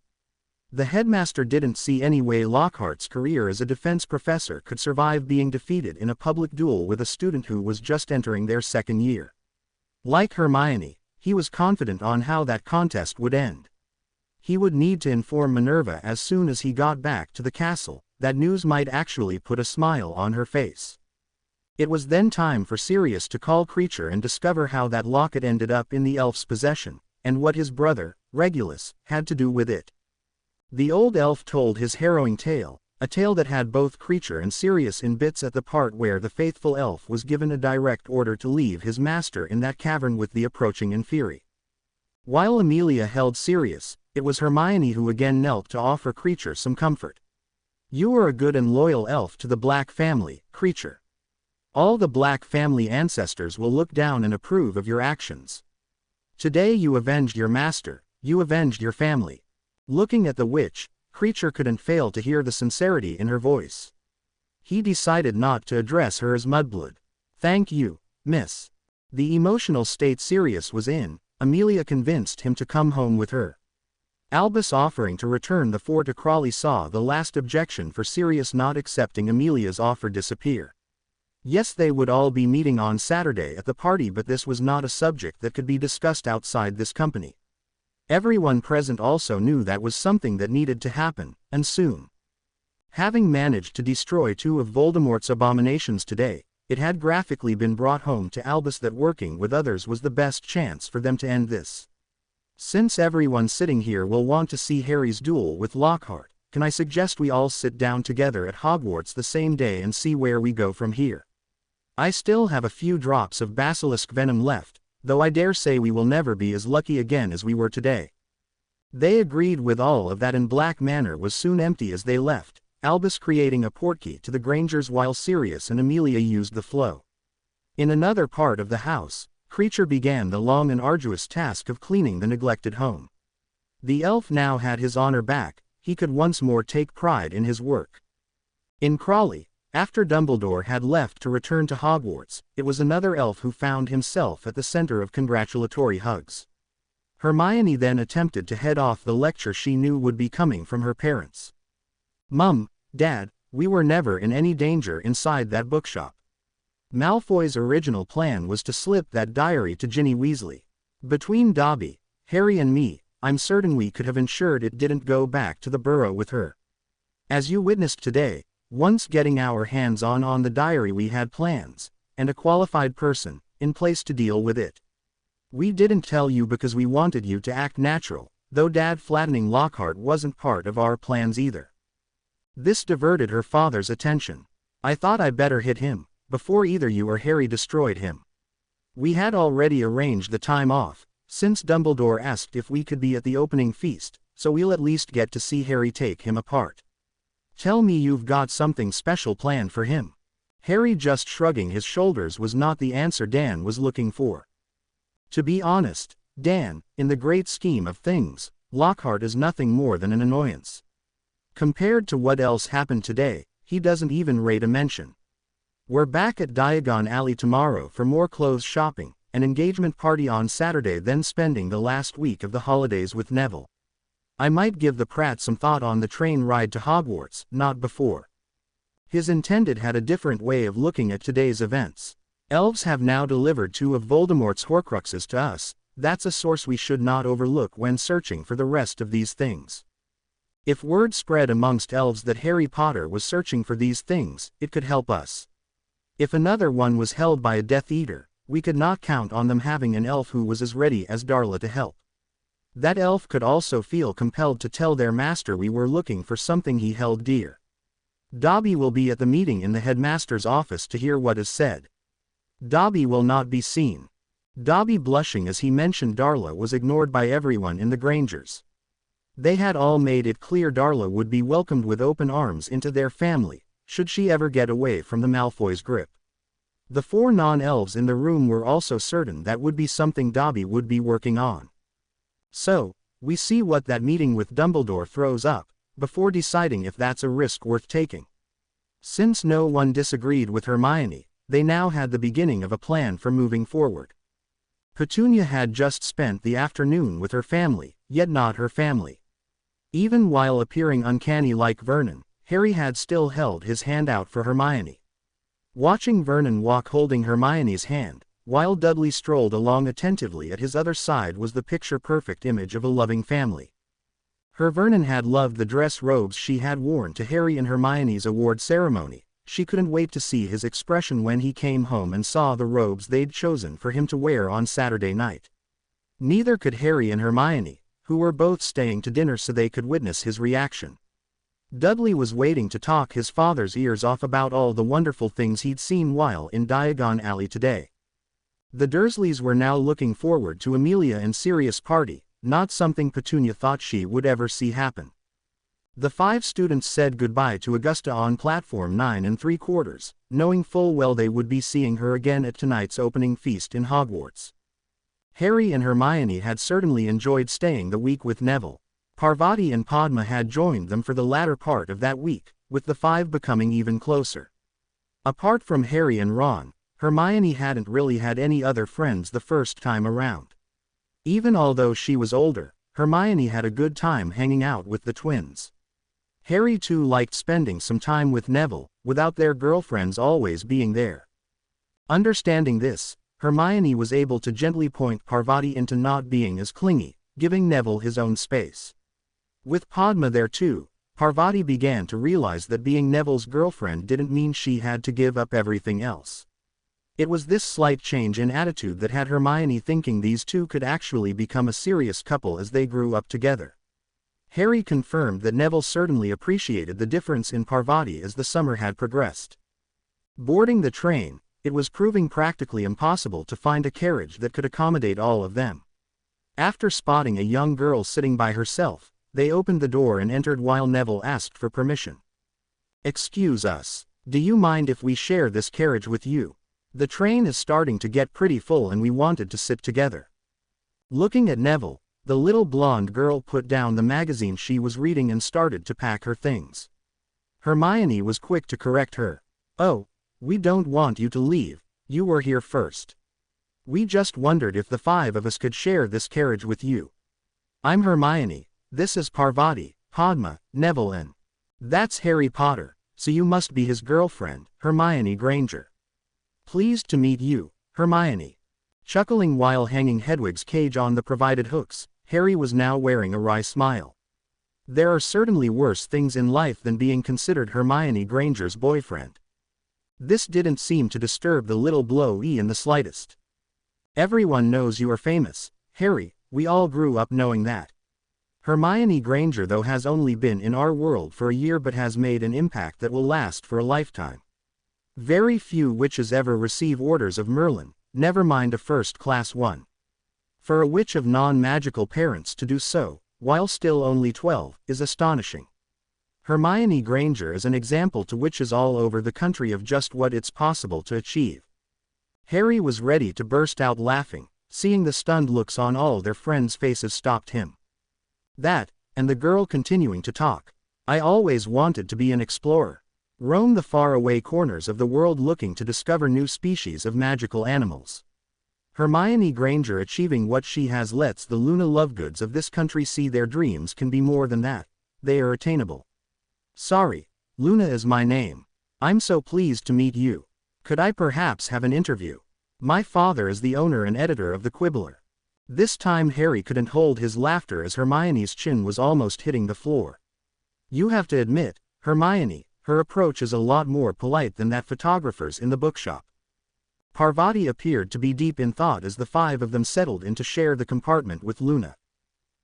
The headmaster didn't see any way Lockhart's career as a defense professor could survive being defeated in a public duel with a student who was just entering their second year. Like Hermione, he was confident on how that contest would end. He would need to inform Minerva as soon as he got back to the castle. That news might actually put a smile on her face. It was then time for Sirius to call Creature and discover how that locket ended up in the elf's possession, and what his brother, Regulus, had to do with it. The old elf told his harrowing tale, a tale that had both Creature and Sirius in bits at the part where the faithful elf was given a direct order to leave his master in that cavern with the approaching Inferi. While Amelia held Sirius, it was Hermione who again knelt to offer Creature some comfort. You are a good and loyal elf to the Black family, Creature. All the Black family ancestors will look down and approve of your actions. Today you avenged your master, you avenged your family. Looking at the witch, Creature couldn't fail to hear the sincerity in her voice. He decided not to address her as Mudblood. Thank you, miss. The emotional state Sirius was in, Amelia convinced him to come home with her. Albus offering to return the fort to Crawley saw the last objection for Sirius not accepting Amelia's offer disappear. Yes, they would all be meeting on Saturday at the party, but this was not a subject that could be discussed outside this company. Everyone present also knew that was something that needed to happen, and soon. Having managed to destroy two of Voldemort's abominations today, it had graphically been brought home to Albus that working with others was the best chance for them to end this. Since everyone sitting here will want to see Harry's duel with Lockhart, can I suggest we all sit down together at Hogwarts the same day and see where we go from here? I still have a few drops of basilisk venom left, though I dare say we will never be as lucky again as we were today. They agreed with all of that, and Black Manor was soon empty as they left, Albus creating a portkey to the Grangers while Sirius and Amelia used the flow. In another part of the house, Creature began the long and arduous task of cleaning the neglected home. The elf now had his honor back, he could once more take pride in his work. In Crawley, after Dumbledore had left to return to Hogwarts, it was another elf who found himself at the center of congratulatory hugs. Hermione then attempted to head off the lecture she knew would be coming from her parents. Mum, Dad, we were never in any danger inside that bookshop. Malfoy's original plan was to slip that diary to Ginny Weasley. Between Dobby, Harry and me, I'm certain we could have ensured it didn't go back to the burrow with her. As you witnessed today, once getting our hands on the diary, we had plans, and a qualified person, in place to deal with it. We didn't tell you because we wanted you to act natural, though Dad flattening Lockhart wasn't part of our plans either. This diverted her father's attention. I thought I better hit him, before either you or Harry destroyed him. We had already arranged the time off, since Dumbledore asked if we could be at the opening feast, so we'll at least get to see Harry take him apart. Tell me you've got something special planned for him. Harry just shrugging his shoulders was not the answer Dan was looking for. To be honest, Dan, in the great scheme of things, Lockhart is nothing more than an annoyance. Compared to what else happened today, he doesn't even rate a mention. We're back at Diagon Alley tomorrow for more clothes shopping, an engagement party on Saturday, then spending the last week of the holidays with Neville. I might give the Pratt some thought on the train ride to Hogwarts, not before. His intended had a different way of looking at today's events. Elves have now delivered two of Voldemort's Horcruxes to us, that's a source we should not overlook when searching for the rest of these things. If word spread amongst elves that Harry Potter was searching for these things, it could help us. If another one was held by a Death Eater, we could not count on them having an elf who was as ready as Darla to help. That elf could also feel compelled to tell their master we were looking for something he held dear. Dobby will be at the meeting in the headmaster's office to hear what is said. Dobby will not be seen. Dobby, blushing as he mentioned Darla, was ignored by everyone in the Grangers. They had all made it clear Darla would be welcomed with open arms into their family, should she ever get away from the Malfoys' grip. The four non-elves in the room were also certain that would be something Dobby would be working on. So, we see what that meeting with Dumbledore throws up, before deciding if that's a risk worth taking. Since no one disagreed with Hermione, they now had the beginning of a plan for moving forward. Petunia had just spent the afternoon with her family, yet not her family. Even while appearing uncanny like Vernon, Harry had still held his hand out for Hermione. Watching Vernon walk holding Hermione's hand, while Dudley strolled along attentively at his other side was the picture-perfect image of a loving family. Vernon had loved the dress robes she had worn to Harry and Hermione's award ceremony. She couldn't wait to see his expression when he came home and saw the robes they'd chosen for him to wear on Saturday night. Neither could Harry and Hermione, who were both staying to dinner so they could witness his reaction. Dudley was waiting to talk his father's ears off about all the wonderful things he'd seen while in Diagon Alley today. The Dursleys were now looking forward to Amelia and Sirius' party, not something Petunia thought she would ever see happen. The 5 students said goodbye to Augusta on platform 9 3/4, knowing full well they would be seeing her again at tonight's opening feast in Hogwarts. Harry and Hermione had certainly enjoyed staying the week with Neville. Parvati and Padma had joined them for the latter part of that week, with the 5 becoming even closer. Apart from Harry and Ron, Hermione hadn't really had any other friends the first time around. Even although she was older, Hermione had a good time hanging out with the twins. Harry too liked spending some time with Neville, without their girlfriends always being there. Understanding this, Hermione was able to gently point Parvati into not being as clingy, giving Neville his own space. With Padma there too, Parvati began to realize that being Neville's girlfriend didn't mean she had to give up everything else. It was this slight change in attitude that had Hermione thinking these two could actually become a serious couple as they grew up together. Harry confirmed that Neville certainly appreciated the difference in Parvati as the summer had progressed. Boarding the train, it was proving practically impossible to find a carriage that could accommodate all of them. After spotting a young girl sitting by herself, they opened the door and entered while Neville asked for permission. "Excuse us, do you mind if we share this carriage with you? The train is starting to get pretty full and we wanted to sit together." Looking at Neville, the little blonde girl put down the magazine she was reading and started to pack her things. Hermione was quick to correct her. "Oh, we don't want you to leave, you were here first. We just wondered if the 5 of us could share this carriage with you. I'm Hermione, this is Parvati, Padma, Neville and that's Harry Potter, so you must be his girlfriend, Hermione Granger. Pleased to meet you, Hermione." Chuckling while hanging Hedwig's cage on the provided hooks, Harry was now wearing a wry smile. There are certainly worse things in life than being considered Hermione Granger's boyfriend. This didn't seem to disturb the little blow-e in the slightest. "Everyone knows you are famous, Harry, we all grew up knowing that. Hermione Granger though has only been in our world for a year but has made an impact that will last for a lifetime. Very few witches ever receive orders of Merlin, never mind a first-class one. For a witch of non-magical parents to do so, while still only 12, is astonishing. Hermione Granger is an example to witches all over the country of just what it's possible to achieve." Harry was ready to burst out laughing, seeing the stunned looks on all their friends' faces stopped him. That, and the girl continuing to talk. "I always wanted to be an explorer. Roam the faraway corners of the world looking to discover new species of magical animals. Hermione Granger achieving what she has lets the Luna Lovegoods of this country see their dreams can be more than that. They are attainable. Sorry, Luna is my name. I'm so pleased to meet you. Could I perhaps have an interview? My father is the owner and editor of the Quibbler." This time Harry couldn't hold his laughter as Hermione's chin was almost hitting the floor. "You have to admit, Hermione, her approach is a lot more polite than that photographer's in the bookshop." Parvati appeared to be deep in thought as the 5 of them settled in to share the compartment with Luna.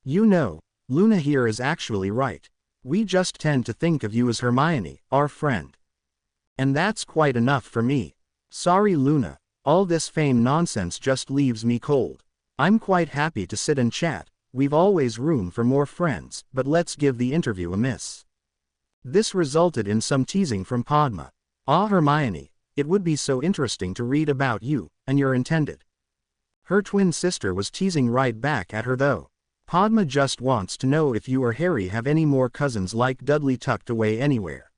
"You know, Luna here is actually right. We just tend to think of you as Hermione, our friend. And that's quite enough for me. Sorry Luna, all this fame nonsense just leaves me cold. I'm quite happy to sit and chat, we've always room for more friends, but let's give the interview a miss." This resulted in some teasing from Padma. "Ah, Hermione, it would be so interesting to read about you and your intended." Her twin sister was teasing right back at her though. "Padma just wants to know if you or Harry have any more cousins like Dudley tucked away anywhere."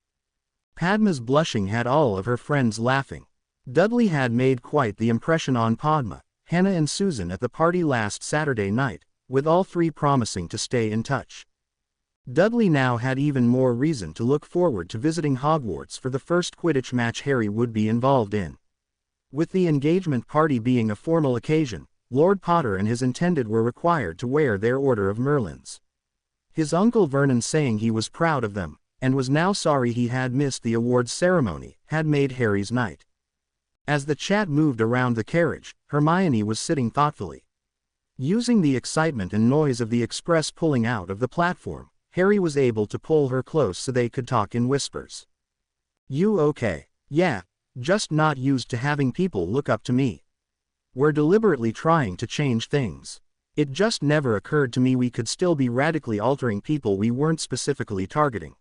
Padma's blushing had all of her friends laughing. Dudley had made quite the impression on Padma, Hannah and Susan at the party last Saturday night, with all three promising to stay in touch. Dudley now had even more reason to look forward to visiting Hogwarts for the first Quidditch match Harry would be involved in. With the engagement party being a formal occasion, Lord Potter and his intended were required to wear their Order of Merlins. His uncle Vernon, saying he was proud of them, and was now sorry he had missed the awards ceremony, had made Harry's night. As the chat moved around the carriage, Hermione was sitting thoughtfully. Using the excitement and noise of the express pulling out of the platform, Harry was able to pull her close so they could talk in whispers. "You okay?" "Yeah, just not used to having people look up to me. We're deliberately trying to change things. It just never occurred to me we could still be radically altering people we weren't specifically targeting."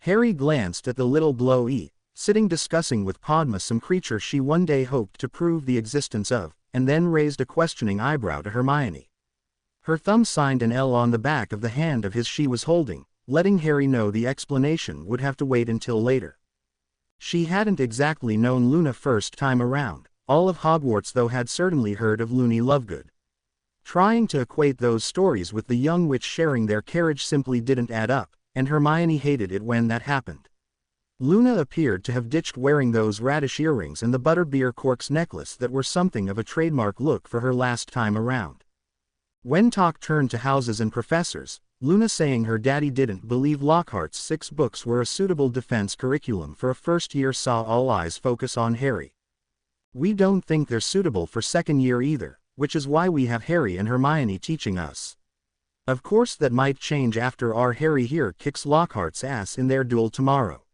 Harry glanced at the little blow-e, sitting discussing with Padma some creature she one day hoped to prove the existence of, and then raised a questioning eyebrow to Hermione. Her thumb signed an L on the back of the hand of his she was holding, letting Harry know the explanation would have to wait until later. She hadn't exactly known Luna first time around. All of Hogwarts though had certainly heard of Loony Lovegood. Trying to equate those stories with the young witch sharing their carriage simply didn't add up, and Hermione hated it when that happened. Luna appeared to have ditched wearing those radish earrings and the butterbeer corks necklace that were something of a trademark look for her last time around. When talk turned to houses and professors, Luna saying her daddy didn't believe Lockhart's 6 books were a suitable defense curriculum for a first year saw all eyes focus on Harry. "We don't think they're suitable for second year either, which is why we have Harry and Hermione teaching us. Of course that might change after our Harry here kicks Lockhart's ass in their duel tomorrow.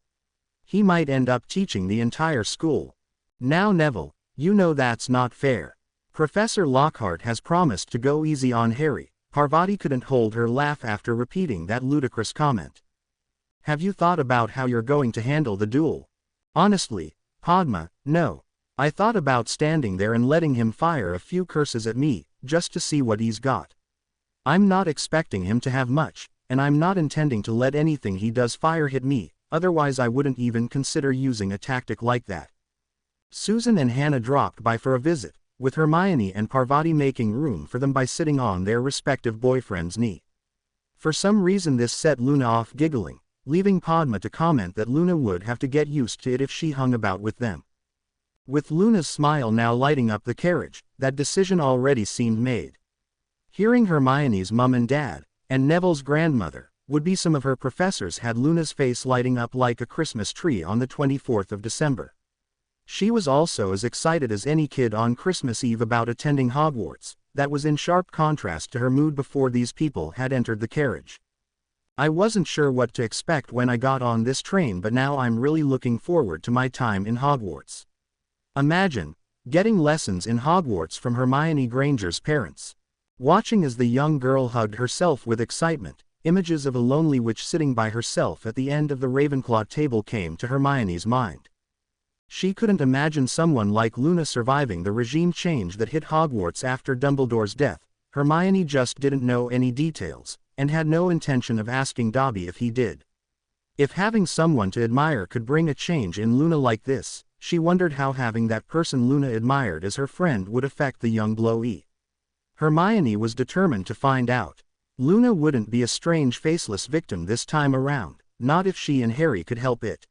He might end up teaching the entire school. Now Neville, you know that's not fair. Professor Lockhart has promised to go easy on Harry." Parvati couldn't hold her laugh after repeating that ludicrous comment. "Have you thought about how you're going to handle the duel?" "Honestly, Padma, no. I thought about standing there and letting him fire a few curses at me, just to see what he's got. I'm not expecting him to have much, and I'm not intending to let anything he does fire hit me, otherwise I wouldn't even consider using a tactic like that." Susan and Hannah dropped by for a visit, with Hermione and Parvati making room for them by sitting on their respective boyfriend's knee. For some reason this set Luna off giggling, leaving Padma to comment that Luna would have to get used to it if she hung about with them. With Luna's smile now lighting up the carriage, that decision already seemed made. Hearing Hermione's mum and dad, and Neville's grandmother, would be some of her professors had Luna's face lighting up like a Christmas tree on the 24th of December. She was also as excited as any kid on Christmas Eve about attending Hogwarts. That was in sharp contrast to her mood before these people had entered the carriage. "I wasn't sure what to expect when I got on this train, but now I'm really looking forward to my time in Hogwarts." Imagine getting lessons in Hogwarts from Hermione Granger's parents. Watching as the young girl hugged herself with excitement, images of a lonely witch sitting by herself at the end of the Ravenclaw table came to Hermione's mind. She couldn't imagine someone like Luna surviving the regime change that hit Hogwarts after Dumbledore's death. Hermione just didn't know any details, and had no intention of asking Dobby if he did. If having someone to admire could bring a change in Luna like this, she wondered how having that person Luna admired as her friend would affect the young blow-e. Hermione was determined to find out. Luna wouldn't be a strange faceless victim this time around, not if she and Harry could help it.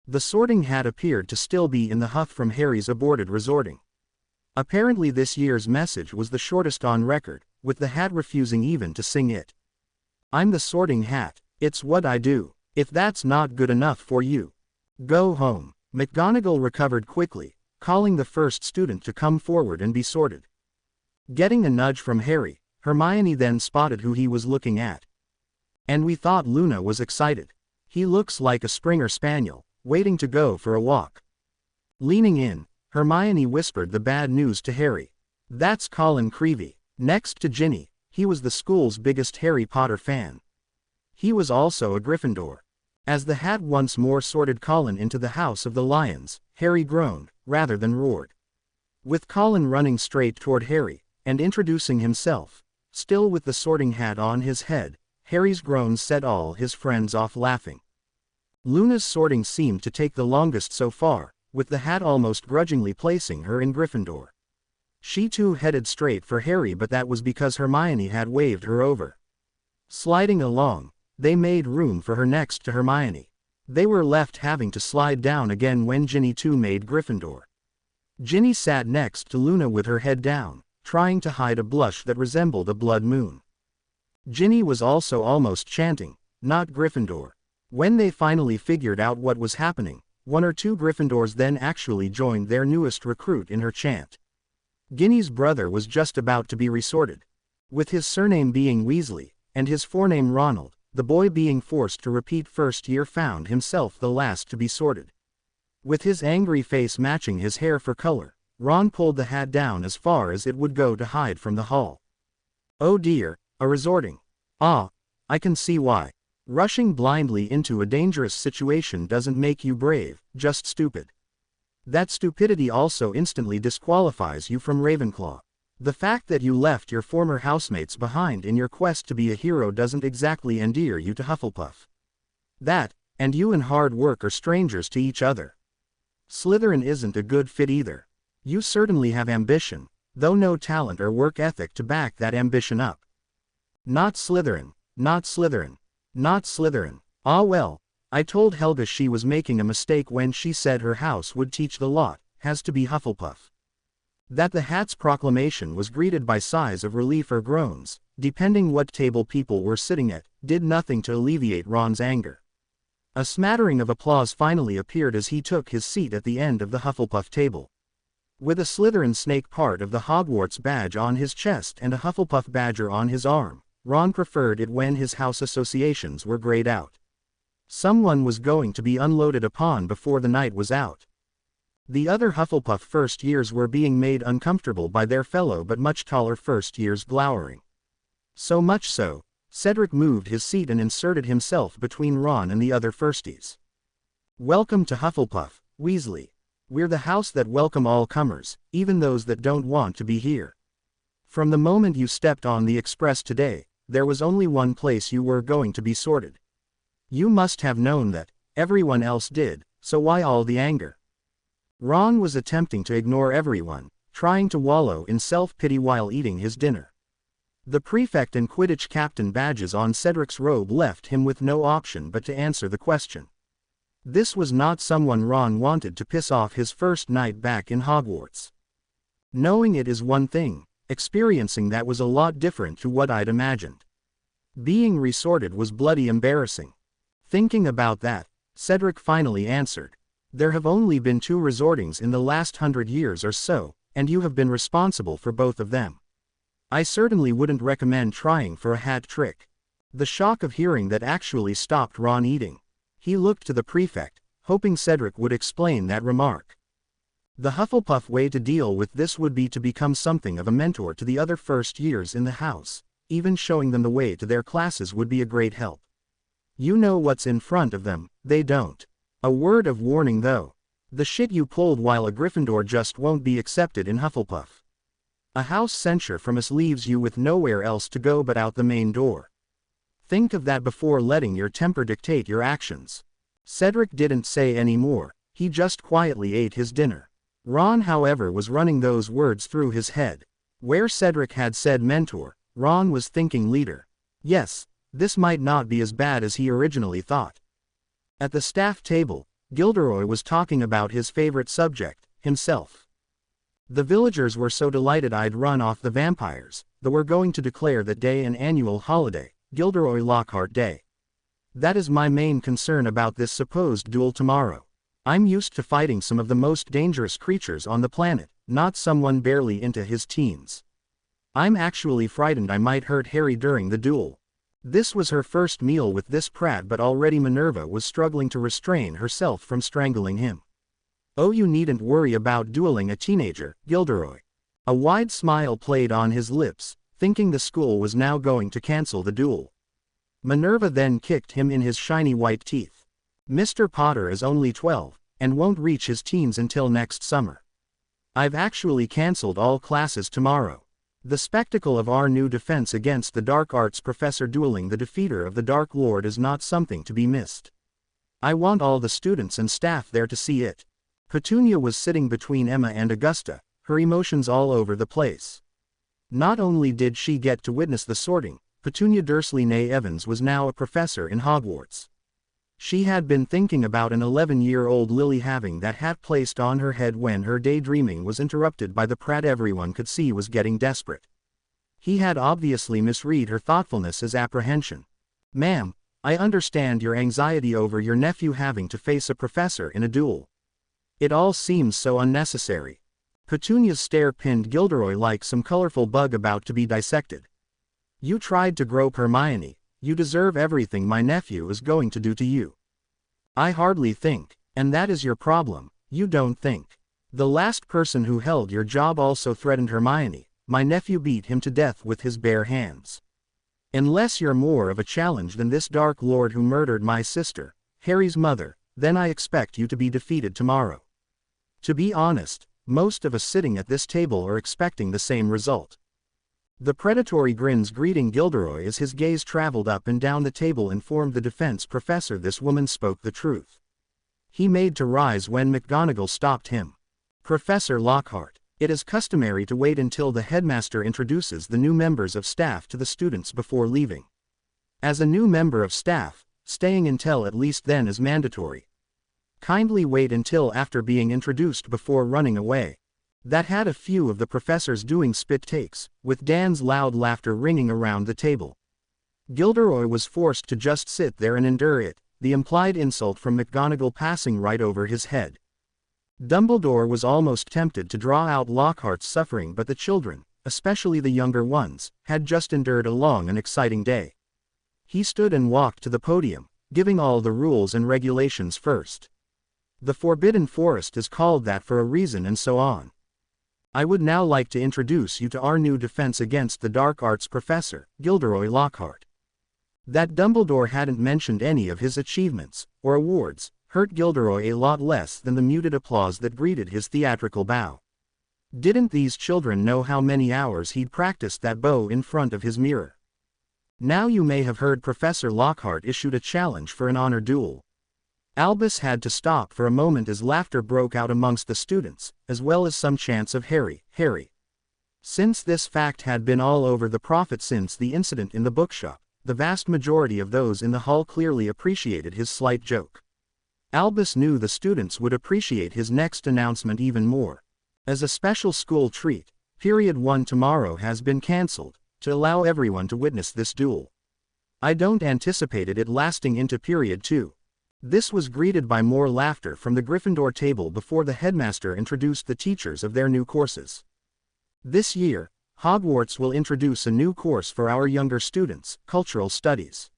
The Sorting Hat appeared to still be in the huff from Harry's aborted resorting. Apparently this year's message was the shortest on record, with the hat refusing even to sing it. "I'm the Sorting Hat, it's what I do. If that's not good enough for you, go home." McGonagall recovered quickly, calling the first student to come forward and be sorted. Getting a nudge from Harry, Hermione then spotted who he was looking at. "And we thought Luna was excited. He looks like a Springer Spaniel, waiting to go for a walk." Leaning in, Hermione whispered the bad news to Harry. "That's Colin Creevey." Next to Ginny, he was the school's biggest Harry Potter fan. He was also a Gryffindor. As the hat once more sorted Colin into the House of the Lions, Harry groaned, rather than roared. With Colin running straight toward Harry, and introducing himself, still with the sorting hat on his head, Harry's groans set all his friends off laughing. Luna's sorting seemed to take the longest so far, with the hat almost grudgingly placing her in Gryffindor. She too headed straight for Harry, but that was because Hermione had waved her over. Sliding along, they made room for her next to Hermione. They were left having to slide down again when Ginny too made Gryffindor. Ginny sat next to Luna with her head down, trying to hide a blush that resembled a blood moon. Ginny was also almost chanting, "Not Gryffindor." When they finally figured out what was happening, one or two Gryffindors then actually joined their newest recruit in her chant. Ginny's brother was just about to be resorted. With his surname being Weasley, and his forename Ronald, the boy being forced to repeat first year found himself the last to be sorted. With his angry face matching his hair for color, Ron pulled the hat down as far as it would go to hide from the hall. Oh dear, a resorting. Ah, I can see why. Rushing blindly into a dangerous situation doesn't make you brave, just stupid. That stupidity also instantly disqualifies you from Ravenclaw. The fact that you left your former housemates behind in your quest to be a hero doesn't exactly endear you to Hufflepuff. That, and you and hard work are strangers to each other. Slytherin isn't a good fit either. You certainly have ambition, though no talent or work ethic to back that ambition up. Not Slytherin, not Slytherin, not Slytherin. Ah well, I told Helga she was making a mistake when she said her house would teach the lot, has to be Hufflepuff. That the hat's proclamation was greeted by sighs of relief or groans, depending what table people were sitting at, did nothing to alleviate Ron's anger. A smattering of applause finally appeared as he took his seat at the end of the Hufflepuff table. With a Slytherin snake part of the Hogwarts badge on his chest and a Hufflepuff badger on his arm, Ron preferred it when his house associations were grayed out. Someone was going to be unloaded upon before the night was out. The other Hufflepuff first years were being made uncomfortable by their fellow but much taller first years glowering. So much so, Cedric moved his seat and inserted himself between Ron and the other firsties. Welcome to Hufflepuff, Weasley. We're the house that welcome all comers, even those that don't want to be here. From the moment you stepped on the express today, there was only one place you were going to be sorted. You must have known that, everyone else did, so why all the anger? Ron was attempting to ignore everyone, trying to wallow in self-pity while eating his dinner. The prefect and Quidditch captain badges on Cedric's robe left him with no option but to answer the question. This was not someone Ron wanted to piss off his first night back in Hogwarts. Knowing it is one thing, experiencing that was a lot different to what I'd imagined. Being resorted was bloody embarrassing. Thinking about that, Cedric finally answered. There have only been 2 resortings in the last 100 years or so, and you have been responsible for both of them. I certainly wouldn't recommend trying for a hat trick. The shock of hearing that actually stopped Ron eating. He looked to the prefect, hoping Cedric would explain that remark. The Hufflepuff way to deal with this would be to become something of a mentor to the other first years in the house. Even showing them the way to their classes would be a great help. You know what's in front of them, they don't. A word of warning though. The shit you pulled while a Gryffindor just won't be accepted in Hufflepuff. A house censure from us leaves you with nowhere else to go but out the main door. Think of that before letting your temper dictate your actions. Cedric didn't say any more, he just quietly ate his dinner. Ron however was running those words through his head. Where Cedric had said mentor, Ron was thinking leader. Yes, this might not be as bad as he originally thought. At the staff table, Gilderoy was talking about his favorite subject, himself. The villagers were so delighted I'd run off the vampires, though we're going to declare that day an annual holiday, Gilderoy Lockhart Day. That is my main concern about this supposed duel tomorrow. I'm used to fighting some of the most dangerous creatures on the planet, not someone barely into his teens. I'm actually frightened I might hurt Harry during the duel. This was her first meal with this prat, but already Minerva was struggling to restrain herself from strangling him. Oh, you needn't worry about dueling a teenager, Gilderoy. A wide smile played on his lips, thinking the school was now going to cancel the duel. Minerva then kicked him in his shiny white teeth. Mr. Potter is only 12, and won't reach his teens until next summer. I've actually cancelled all classes tomorrow. The spectacle of our new defense against the dark arts professor dueling the defeater of the Dark Lord is not something to be missed. I want all the students and staff there to see it. Petunia was sitting between Emma and Augusta, her emotions all over the place. Not only did she get to witness the sorting, Petunia Dursley née Evans was now a professor in Hogwarts. She had been thinking about an 11-year-old Lily having that hat placed on her head when her daydreaming was interrupted by the Pratt everyone could see was getting desperate. He had obviously misread her thoughtfulness as apprehension. "Ma'am, I understand your anxiety over your nephew having to face a professor in a duel. It all seems so unnecessary." Petunia's stare pinned Gilderoy like some colorful bug about to be dissected. "You tried to grope Hermione. You deserve everything my nephew is going to do to you." "I hardly think, and that is your problem, you don't think. The last person who held your job also threatened Hermione. My nephew beat him to death with his bare hands. Unless you're more of a challenge than this Dark Lord who murdered my sister, Harry's mother, then I expect you to be defeated tomorrow." To be honest, most of us sitting at this table are expecting the same result. The predatory grins greeting Gilderoy as his gaze traveled up and down the table informed the defense professor this woman spoke the truth. He made to rise when McGonagall stopped him. "Professor Lockhart, it is customary to wait until the headmaster introduces the new members of staff to the students before leaving. As a new member of staff, staying until at least then is mandatory. Kindly wait until after being introduced before running away." That had a few of the professors doing spit takes, with Dan's loud laughter ringing around the table. Gilderoy was forced to just sit there and endure it, the implied insult from McGonagall passing right over his head. Dumbledore was almost tempted to draw out Lockhart's suffering, but the children, especially the younger ones, had just endured a long and exciting day. He stood and walked to the podium, giving all the rules and regulations first. "The Forbidden Forest is called that for a reason," and so on. "I would now like to introduce you to our new defense against the dark arts professor, Gilderoy Lockhart." That Dumbledore hadn't mentioned any of his achievements, or awards, hurt Gilderoy a lot less than the muted applause that greeted his theatrical bow. Didn't these children know how many hours he'd practiced that bow in front of his mirror? Now you may have heard Professor Lockhart issued a challenge for an honor duel. Albus had to stop for a moment as laughter broke out amongst the students, as well as some chants of "Harry, Harry." Since this fact had been all over the prophet since the incident in the bookshop, the vast majority of those in the hall clearly appreciated his slight joke. Albus knew the students would appreciate his next announcement even more. As a special school treat, Period 1 tomorrow has been cancelled, to allow everyone to witness this duel. I don't anticipate it lasting into Period 2. This was greeted by more laughter from the Gryffindor table before the headmaster introduced the teachers of their new courses. This year, Hogwarts will introduce a new course for our younger students, Cultural Studies.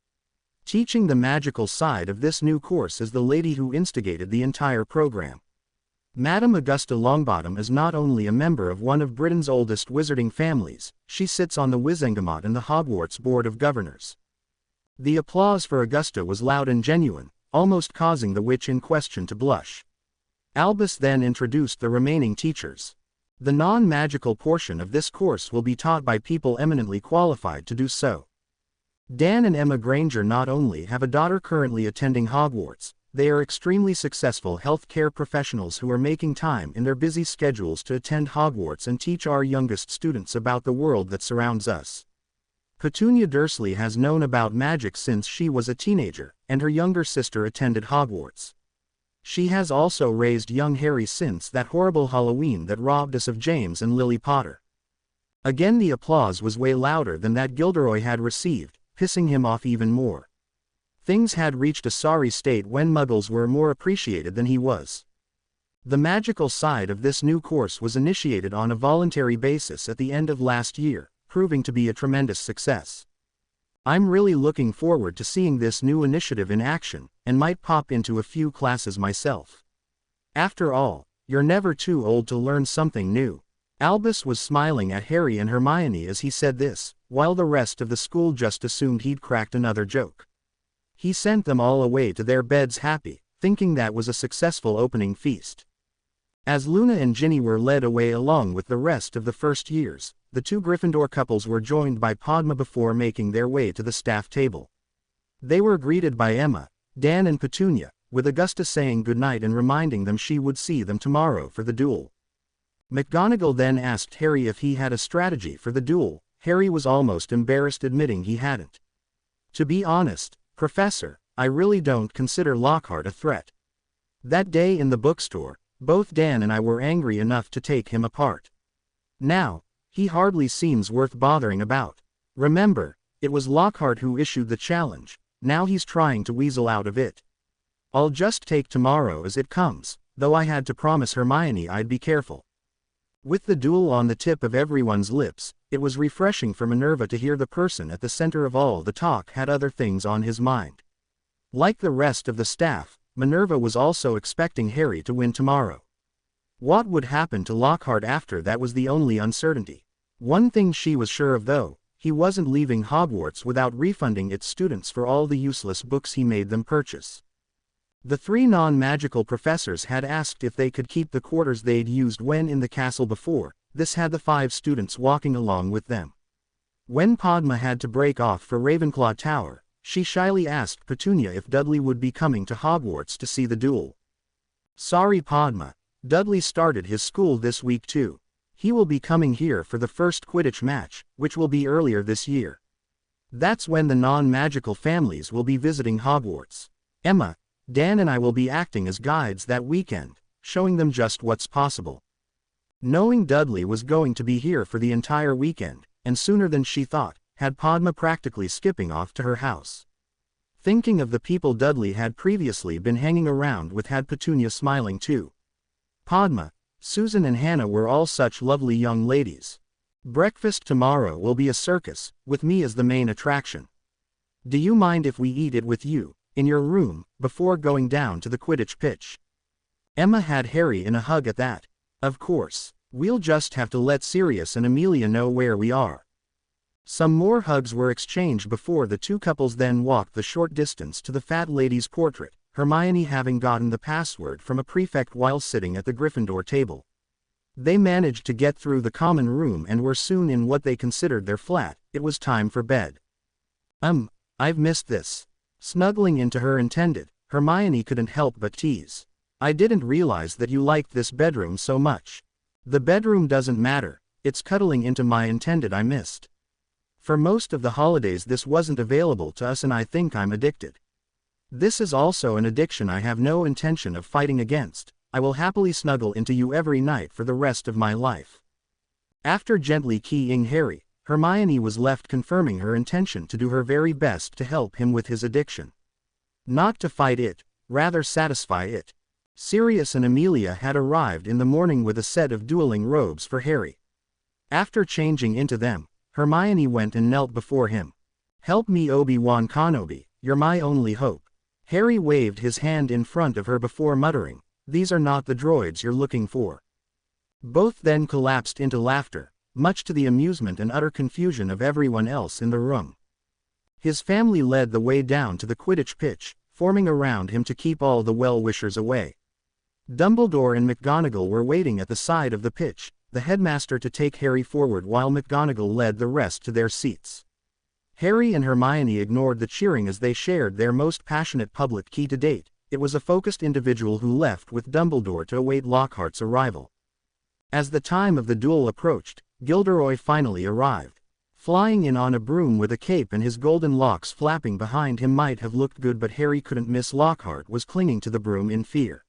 Teaching the magical side of this new course is the lady who instigated the entire program. Madame Augusta Longbottom is not only a member of one of Britain's oldest wizarding families, she sits on the Wizengamot and the Hogwarts Board of Governors. The applause for Augusta was loud and genuine, almost causing the witch in question to blush. Albus then introduced the remaining teachers. The non-magical portion of this course will be taught by people eminently qualified to do so. Dan and Emma Granger not only have a daughter currently attending Hogwarts, they are extremely successful healthcare professionals who are making time in their busy schedules to attend Hogwarts and teach our youngest students about the world that surrounds us. Petunia Dursley has known about magic since she was a teenager, and her younger sister attended Hogwarts. She has also raised young Harry since that horrible Halloween that robbed us of James and Lily Potter. Again the applause was way louder than that Gilderoy had received, pissing him off even more. Things had reached a sorry state when Muggles were more appreciated than he was. The magical side of this new course was initiated on a voluntary basis at the end of last year, proving to be a tremendous success. I'm really looking forward to seeing this new initiative in action, and might pop into a few classes myself. After all, you're never too old to learn something new. Albus was smiling at Harry and Hermione as he said this, while the rest of the school just assumed he'd cracked another joke. He sent them all away to their beds happy, thinking that was a successful opening feast. As Luna and Ginny were led away along with the rest of the first years, the two Gryffindor couples were joined by Padma before making their way to the staff table. They were greeted by Emma, Dan and Petunia, with Augusta saying goodnight and reminding them she would see them tomorrow for the duel. McGonagall then asked Harry if he had a strategy for the duel. Harry was almost embarrassed admitting he hadn't. To be honest, Professor, I really don't consider Lockhart a threat. That day in the bookstore, both Dan and I were angry enough to take him apart. Now, he hardly seems worth bothering about. Remember, it was Lockhart who issued the challenge, now he's trying to weasel out of it. I'll just take tomorrow as it comes, though I had to promise Hermione I'd be careful. With the duel on the tip of everyone's lips, it was refreshing for Minerva to hear the person at the center of all the talk had other things on his mind. Like the rest of the staff, Minerva was also expecting Harry to win tomorrow. What would happen to Lockhart after that was the only uncertainty. One thing she was sure of though, he wasn't leaving Hogwarts without refunding its students for all the useless books he made them purchase. The three non-magical professors had asked if they could keep the quarters they'd used when in the castle before. This had the 5 students walking along with them. When Padma had to break off for Ravenclaw Tower, she shyly asked Petunia if Dudley would be coming to Hogwarts to see the duel. Sorry Padma, Dudley started his school this week too. He will be coming here for the first Quidditch match, which will be earlier this year. That's when the non-magical families will be visiting Hogwarts. Emma, Dan and I will be acting as guides that weekend, showing them just what's possible. Knowing Dudley was going to be here for the entire weekend, and sooner than she thought, had Padma practically skipping off to her house. Thinking of the people Dudley had previously been hanging around with had Petunia smiling too. Padma, Susan and Hannah were all such lovely young ladies. Breakfast tomorrow will be a circus, with me as the main attraction. Do you mind if we eat it with you, in your room, before going down to the Quidditch pitch? Emma had Harry in a hug at that. Of course, we'll just have to let Sirius and Amelia know where we are. Some more hugs were exchanged before the two couples then walked the short distance to the fat lady's portrait, Hermione having gotten the password from a prefect while sitting at the Gryffindor table. They managed to get through the common room and were soon in what they considered their flat. It was time for bed. I've missed this. Snuggling into her intended, Hermione couldn't help but tease. I didn't realize that you liked this bedroom so much. The bedroom doesn't matter, it's cuddling into my intended I missed. For most of the holidays this wasn't available to us and I think I'm addicted. This is also an addiction I have no intention of fighting against. I will happily snuggle into you every night for the rest of my life. After gently keying Harry, Hermione was left confirming her intention to do her very best to help him with his addiction. Not to fight it, rather satisfy it. Sirius and Amelia had arrived in the morning with a set of dueling robes for Harry. After changing into them, Hermione went and knelt before him. Help me Obi-Wan Kenobi, you're my only hope. Harry waved his hand in front of her before muttering, these are not the droids you're looking for. Both then collapsed into laughter, much to the amusement and utter confusion of everyone else in the room. His family led the way down to the Quidditch pitch, forming around him to keep all the well-wishers away. Dumbledore and McGonagall were waiting at the side of the pitch, the headmaster to take Harry forward while McGonagall led the rest to their seats. Harry and Hermione ignored the cheering as they shared their most passionate public key to date. It was a focused individual who left with Dumbledore to await Lockhart's arrival. As the time of the duel approached, Gilderoy finally arrived. Flying in on a broom with a cape and his golden locks flapping behind him might have looked good, but Harry couldn't miss Lockhart was clinging to the broom in fear.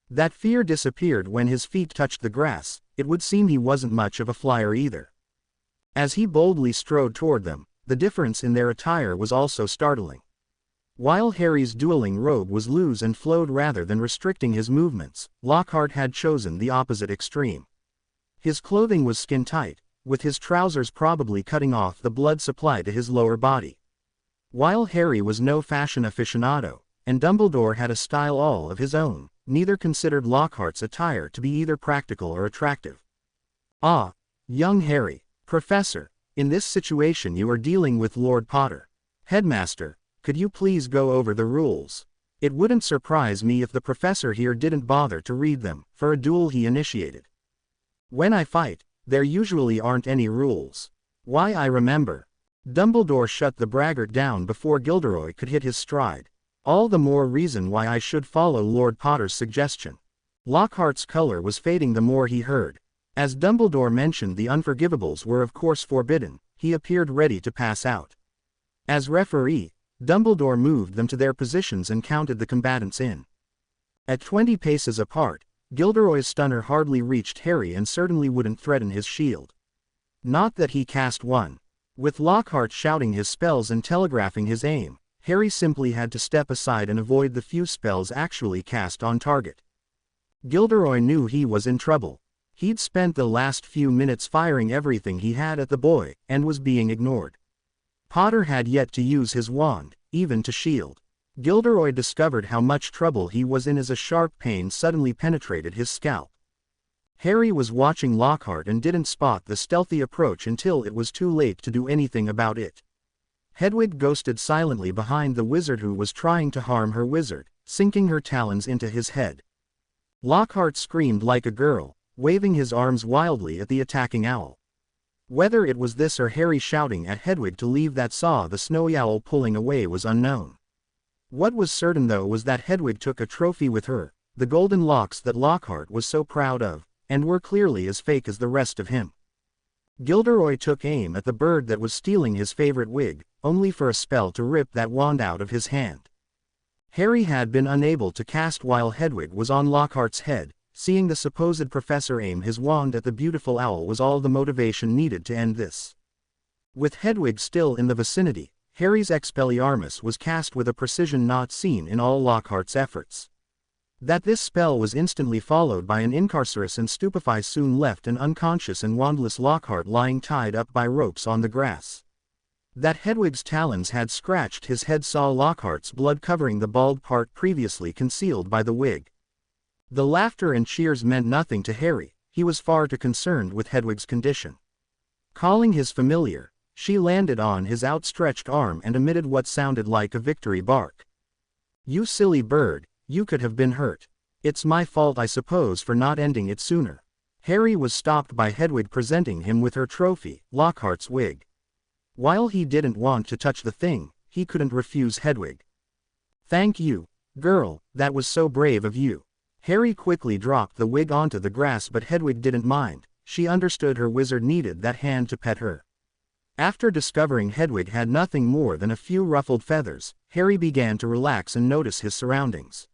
That fear disappeared when his feet touched the grass. It would seem he wasn't much of a flyer either. As he boldly strode toward them, the difference in their attire was also startling. While Harry's dueling robe was loose and flowed rather than restricting his movements, Lockhart had chosen the opposite extreme. His clothing was skin-tight, with his trousers probably cutting off the blood supply to his lower body. While Harry was no fashion aficionado, and Dumbledore had a style all of his own, neither considered Lockhart's attire to be either practical or attractive. Ah, young Harry, Professor, in this situation you are dealing with Lord Potter. Headmaster, Could you please go over the rules? It wouldn't surprise me if the professor here didn't bother to read them, for a duel he initiated. When I fight, there usually aren't any rules. Why, I remember. Dumbledore shut the braggart down before Gilderoy could hit his stride. All the more reason why I should follow Lord Potter's suggestion. Lockhart's color was fading the more he heard. As Dumbledore mentioned, the unforgivables were of course forbidden. He appeared ready to pass out. As referee, Dumbledore moved them to their positions and counted the combatants in. At 20 paces apart, Gilderoy's stunner hardly reached Harry and certainly wouldn't threaten his shield. Not that he cast one. With Lockhart shouting his spells and telegraphing his aim, Harry simply had to step aside and avoid the few spells actually cast on target. Gilderoy knew he was in trouble. He'd spent the last few minutes firing everything he had at the boy, and was being ignored. Potter had yet to use his wand, even to shield. Gilderoy discovered how much trouble he was in as a sharp pain suddenly penetrated his scalp. Harry was watching Lockhart and didn't spot the stealthy approach until it was too late to do anything about it. Hedwig ghosted silently behind the wizard who was trying to harm her wizard, sinking her talons into his head. Lockhart screamed like a girl, waving his arms wildly at the attacking owl. Whether it was this or Harry shouting at Hedwig to leave that saw the snowy owl pulling away was unknown. What was certain though was that Hedwig took a trophy with her, the golden locks that Lockhart was so proud of, and were clearly as fake as the rest of him. Gilderoy took aim at the bird that was stealing his favorite wig, only for a spell to rip that wand out of his hand. Harry had been unable to cast while Hedwig was on Lockhart's head. Seeing the supposed professor aim his wand at the beautiful owl was all the motivation needed to end this. With Hedwig still in the vicinity, Harry's Expelliarmus was cast with a precision not seen in all Lockhart's efforts. That this spell was instantly followed by an Incarcerus and Stupefy soon left an unconscious and wandless Lockhart lying tied up by ropes on the grass. That Hedwig's talons had scratched his head saw Lockhart's blood covering the bald part previously concealed by the wig. The laughter and cheers meant nothing to Harry, he was far too concerned with Hedwig's condition. Calling his familiar, she landed on his outstretched arm and emitted what sounded like a victory bark. "You silly bird, you could have been hurt. It's my fault I suppose for not ending it sooner." Harry was stopped by Hedwig presenting him with her trophy, Lockhart's wig. While he didn't want to touch the thing, he couldn't refuse Hedwig. "Thank you, girl, that was so brave of you." Harry quickly dropped the wig onto the grass, but Hedwig didn't mind. She understood her wizard needed that hand to pet her. After discovering Hedwig had nothing more than a few ruffled feathers, Harry began to relax and notice his surroundings.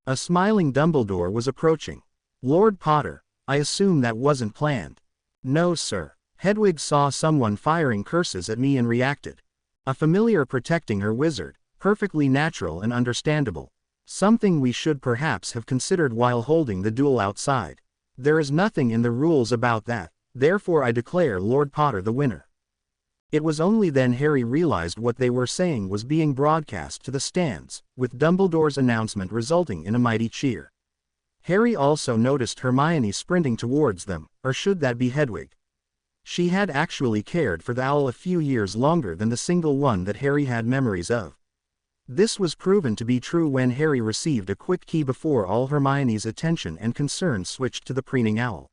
A smiling Dumbledore was approaching. "Lord Potter, I assume that wasn't planned." "No, sir." Hedwig saw someone firing curses at me and reacted. A familiar protecting her wizard, perfectly natural and understandable. Something we should perhaps have considered while holding the duel outside. There is nothing in the rules about that, therefore I declare Lord Potter the winner. It was only then Harry realized what they were saying was being broadcast to the stands, with Dumbledore's announcement resulting in a mighty cheer. Harry also noticed Hermione sprinting towards them, or should that be Hedwig? She had actually cared for the owl a few years longer than the single one that Harry had memories of. This was proven to be true when Harry received a quick key before all Hermione's attention and concern switched to the preening owl.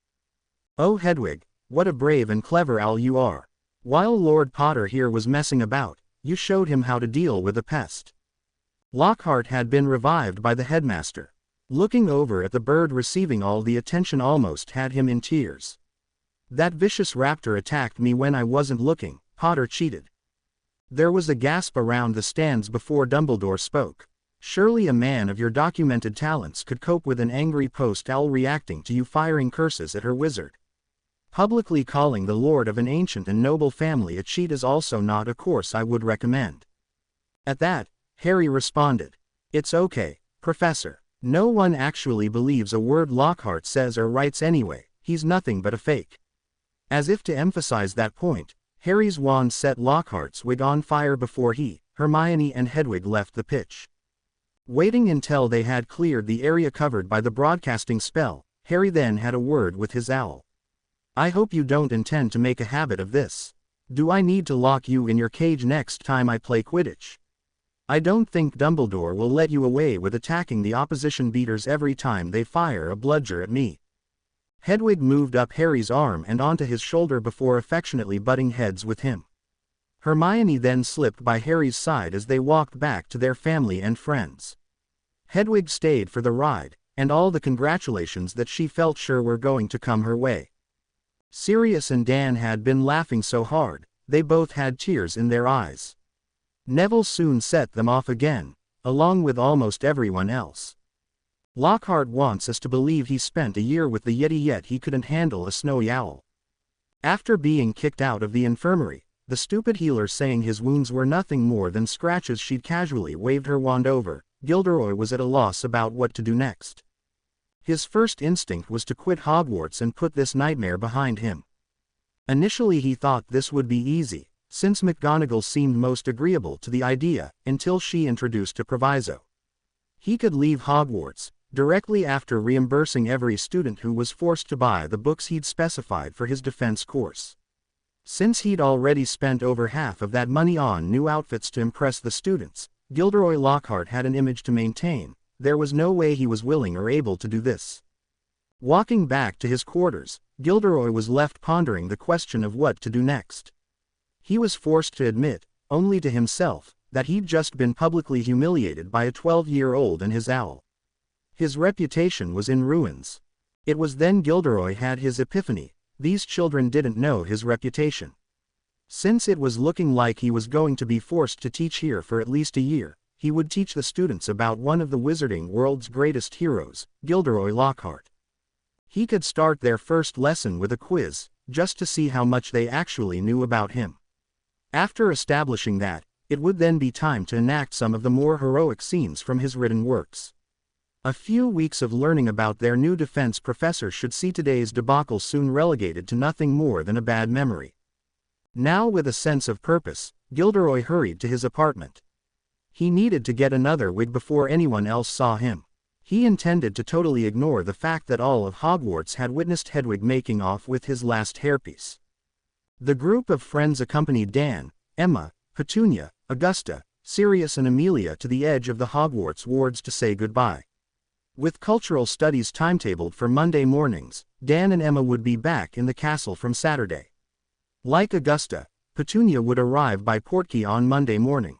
"Oh Hedwig, what a brave and clever owl you are. While Lord Potter here was messing about, you showed him how to deal with a pest." Lockhart had been revived by the headmaster. Looking over at the bird receiving all the attention almost had him in tears. "That vicious raptor attacked me when I wasn't looking, Potter cheated." There was a gasp around the stands before Dumbledore spoke. "Surely a man of your documented talents could cope with an angry post-owl reacting to you firing curses at her wizard. Publicly calling the lord of an ancient and noble family a cheat is also not a course I would recommend." At that, Harry responded, "It's okay, Professor. No one actually believes a word Lockhart says or writes anyway, he's nothing but a fake." As if to emphasize that point, Harry's wand set Lockhart's wig on fire before he, Hermione and Hedwig left the pitch. Waiting until they had cleared the area covered by the broadcasting spell, Harry then had a word with his owl. "I hope you don't intend to make a habit of this. Do I need to lock you in your cage next time I play Quidditch?" I don't think Dumbledore will let you away with attacking the opposition beaters every time they fire a bludger at me." Hedwig moved up Harry's arm and onto his shoulder before affectionately butting heads with him. Hermione then slipped by Harry's side as they walked back to their family and friends. Hedwig stayed for the ride, and all the congratulations that she felt sure were going to come her way. Sirius and Dan had been laughing so hard, they both had tears in their eyes. Neville soon set them off again, along with almost everyone else. "Lockhart wants us to believe he spent a year with the Yeti yet he couldn't handle a snowy owl." After being kicked out of the infirmary, the stupid healer saying his wounds were nothing more than scratches she'd casually waved her wand over, Gilderoy was at a loss about what to do next. His first instinct was to quit Hogwarts and put this nightmare behind him. Initially he thought this would be easy, since McGonagall seemed most agreeable to the idea, until she introduced a proviso. He could leave Hogwarts, directly after reimbursing every student who was forced to buy the books he'd specified for his defense course. Since he'd already spent over half of that money on new outfits to impress the students, Gilderoy Lockhart had an image to maintain. There was no way he was willing or able to do this. Walking back to his quarters, Gilderoy was left pondering the question of what to do next. He was forced to admit, only to himself, that he'd just been publicly humiliated by a 12-year-old and his owl. His reputation was in ruins. It was then Gilderoy had his epiphany: these children didn't know his reputation. Since it was looking like he was going to be forced to teach here for at least a year, he would teach the students about one of the wizarding world's greatest heroes, Gilderoy Lockhart. He could start their first lesson with a quiz, just to see how much they actually knew about him. After establishing that, it would then be time to enact some of the more heroic scenes from his written works. A few weeks of learning about their new defense professor should see today's debacle soon relegated to nothing more than a bad memory. Now with a sense of purpose, Gilderoy hurried to his apartment. He needed to get another wig before anyone else saw him. He intended to totally ignore the fact that all of Hogwarts had witnessed Hedwig making off with his last hairpiece. The group of friends accompanied Dan, Emma, Petunia, Augusta, Sirius and Amelia to the edge of the Hogwarts wards to say goodbye. With cultural studies timetabled for Monday mornings, Dan and Emma would be back in the castle from Saturday. Like Augusta, Petunia would arrive by portkey on Monday morning.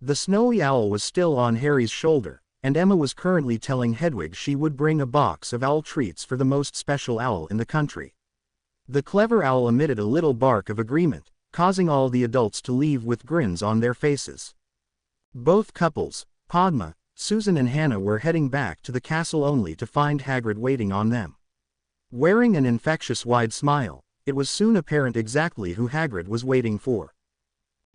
The snowy owl was still on Harry's shoulder, and Emma was currently telling Hedwig she would bring a box of owl treats for the most special owl in the country. The clever owl emitted a little bark of agreement, causing all the adults to leave with grins on their faces. Both couples, Padma, Susan and Hannah, were heading back to the castle only to find Hagrid waiting on them. Wearing an infectious wide smile, it was soon apparent exactly who Hagrid was waiting for.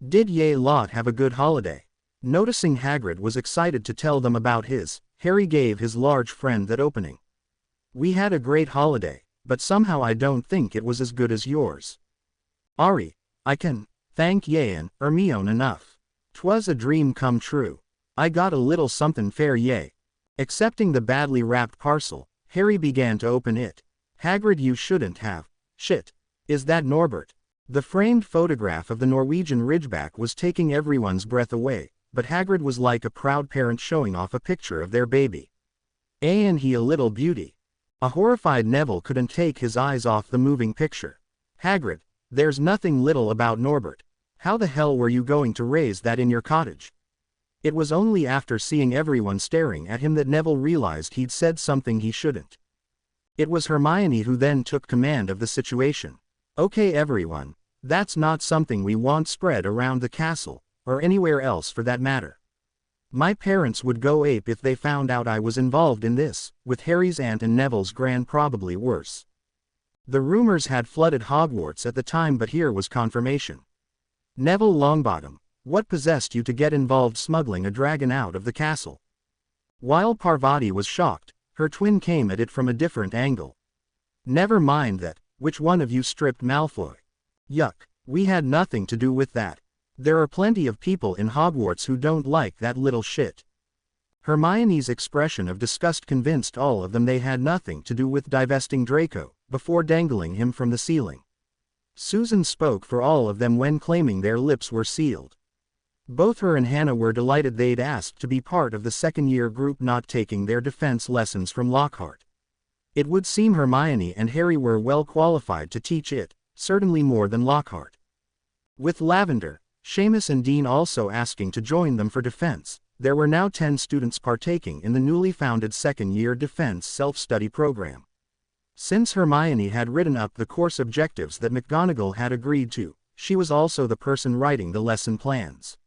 "Did ye lot have a good holiday?" Noticing Hagrid was excited to tell them about his, Harry gave his large friend that opening. "We had a great holiday, but somehow I don't think it was as good as yours." "Ari, I can thank ye and Hermione enough. 'Twas a dream come true. I got a little something fair ye." Accepting the badly wrapped parcel, Harry began to open it. "Hagrid, you shouldn't have. Shit. Is that Norbert?" The framed photograph of the Norwegian Ridgeback was taking everyone's breath away, but Hagrid was like a proud parent showing off a picture of their baby. "And he a little beauty." A horrified Neville couldn't take his eyes off the moving picture. "Hagrid, there's nothing little about Norbert. How the hell were you going to raise that in your cottage?" It was only after seeing everyone staring at him that Neville realized he'd said something he shouldn't. It was Hermione who then took command of the situation. "Okay everyone, that's not something we want spread around the castle, or anywhere else for that matter. My parents would go ape if they found out I was involved in this, with Harry's aunt and Neville's gran probably worse." The rumors had flooded Hogwarts at the time, but here was confirmation. "Neville Longbottom, what possessed you to get involved smuggling a dragon out of the castle?" While Parvati was shocked, her twin came at it from a different angle. "Never mind that. Which one of you stripped Malfoy?" "Yuck, we had nothing to do with that. There are plenty of people in Hogwarts who don't like that little shit." Hermione's expression of disgust convinced all of them they had nothing to do with divesting Draco, before dangling him from the ceiling. Susan spoke for all of them when claiming their lips were sealed. Both her and Hannah were delighted they'd asked to be part of the second-year group not taking their defense lessons from Lockhart. It would seem Hermione and Harry were well qualified to teach it, certainly more than Lockhart. With Lavender, Seamus and Dean also asking to join them for defense, there were now 10 students partaking in the newly founded second-year defense self-study program. Since Hermione had written up the course objectives that McGonagall had agreed to, she was also the person writing the lesson plans.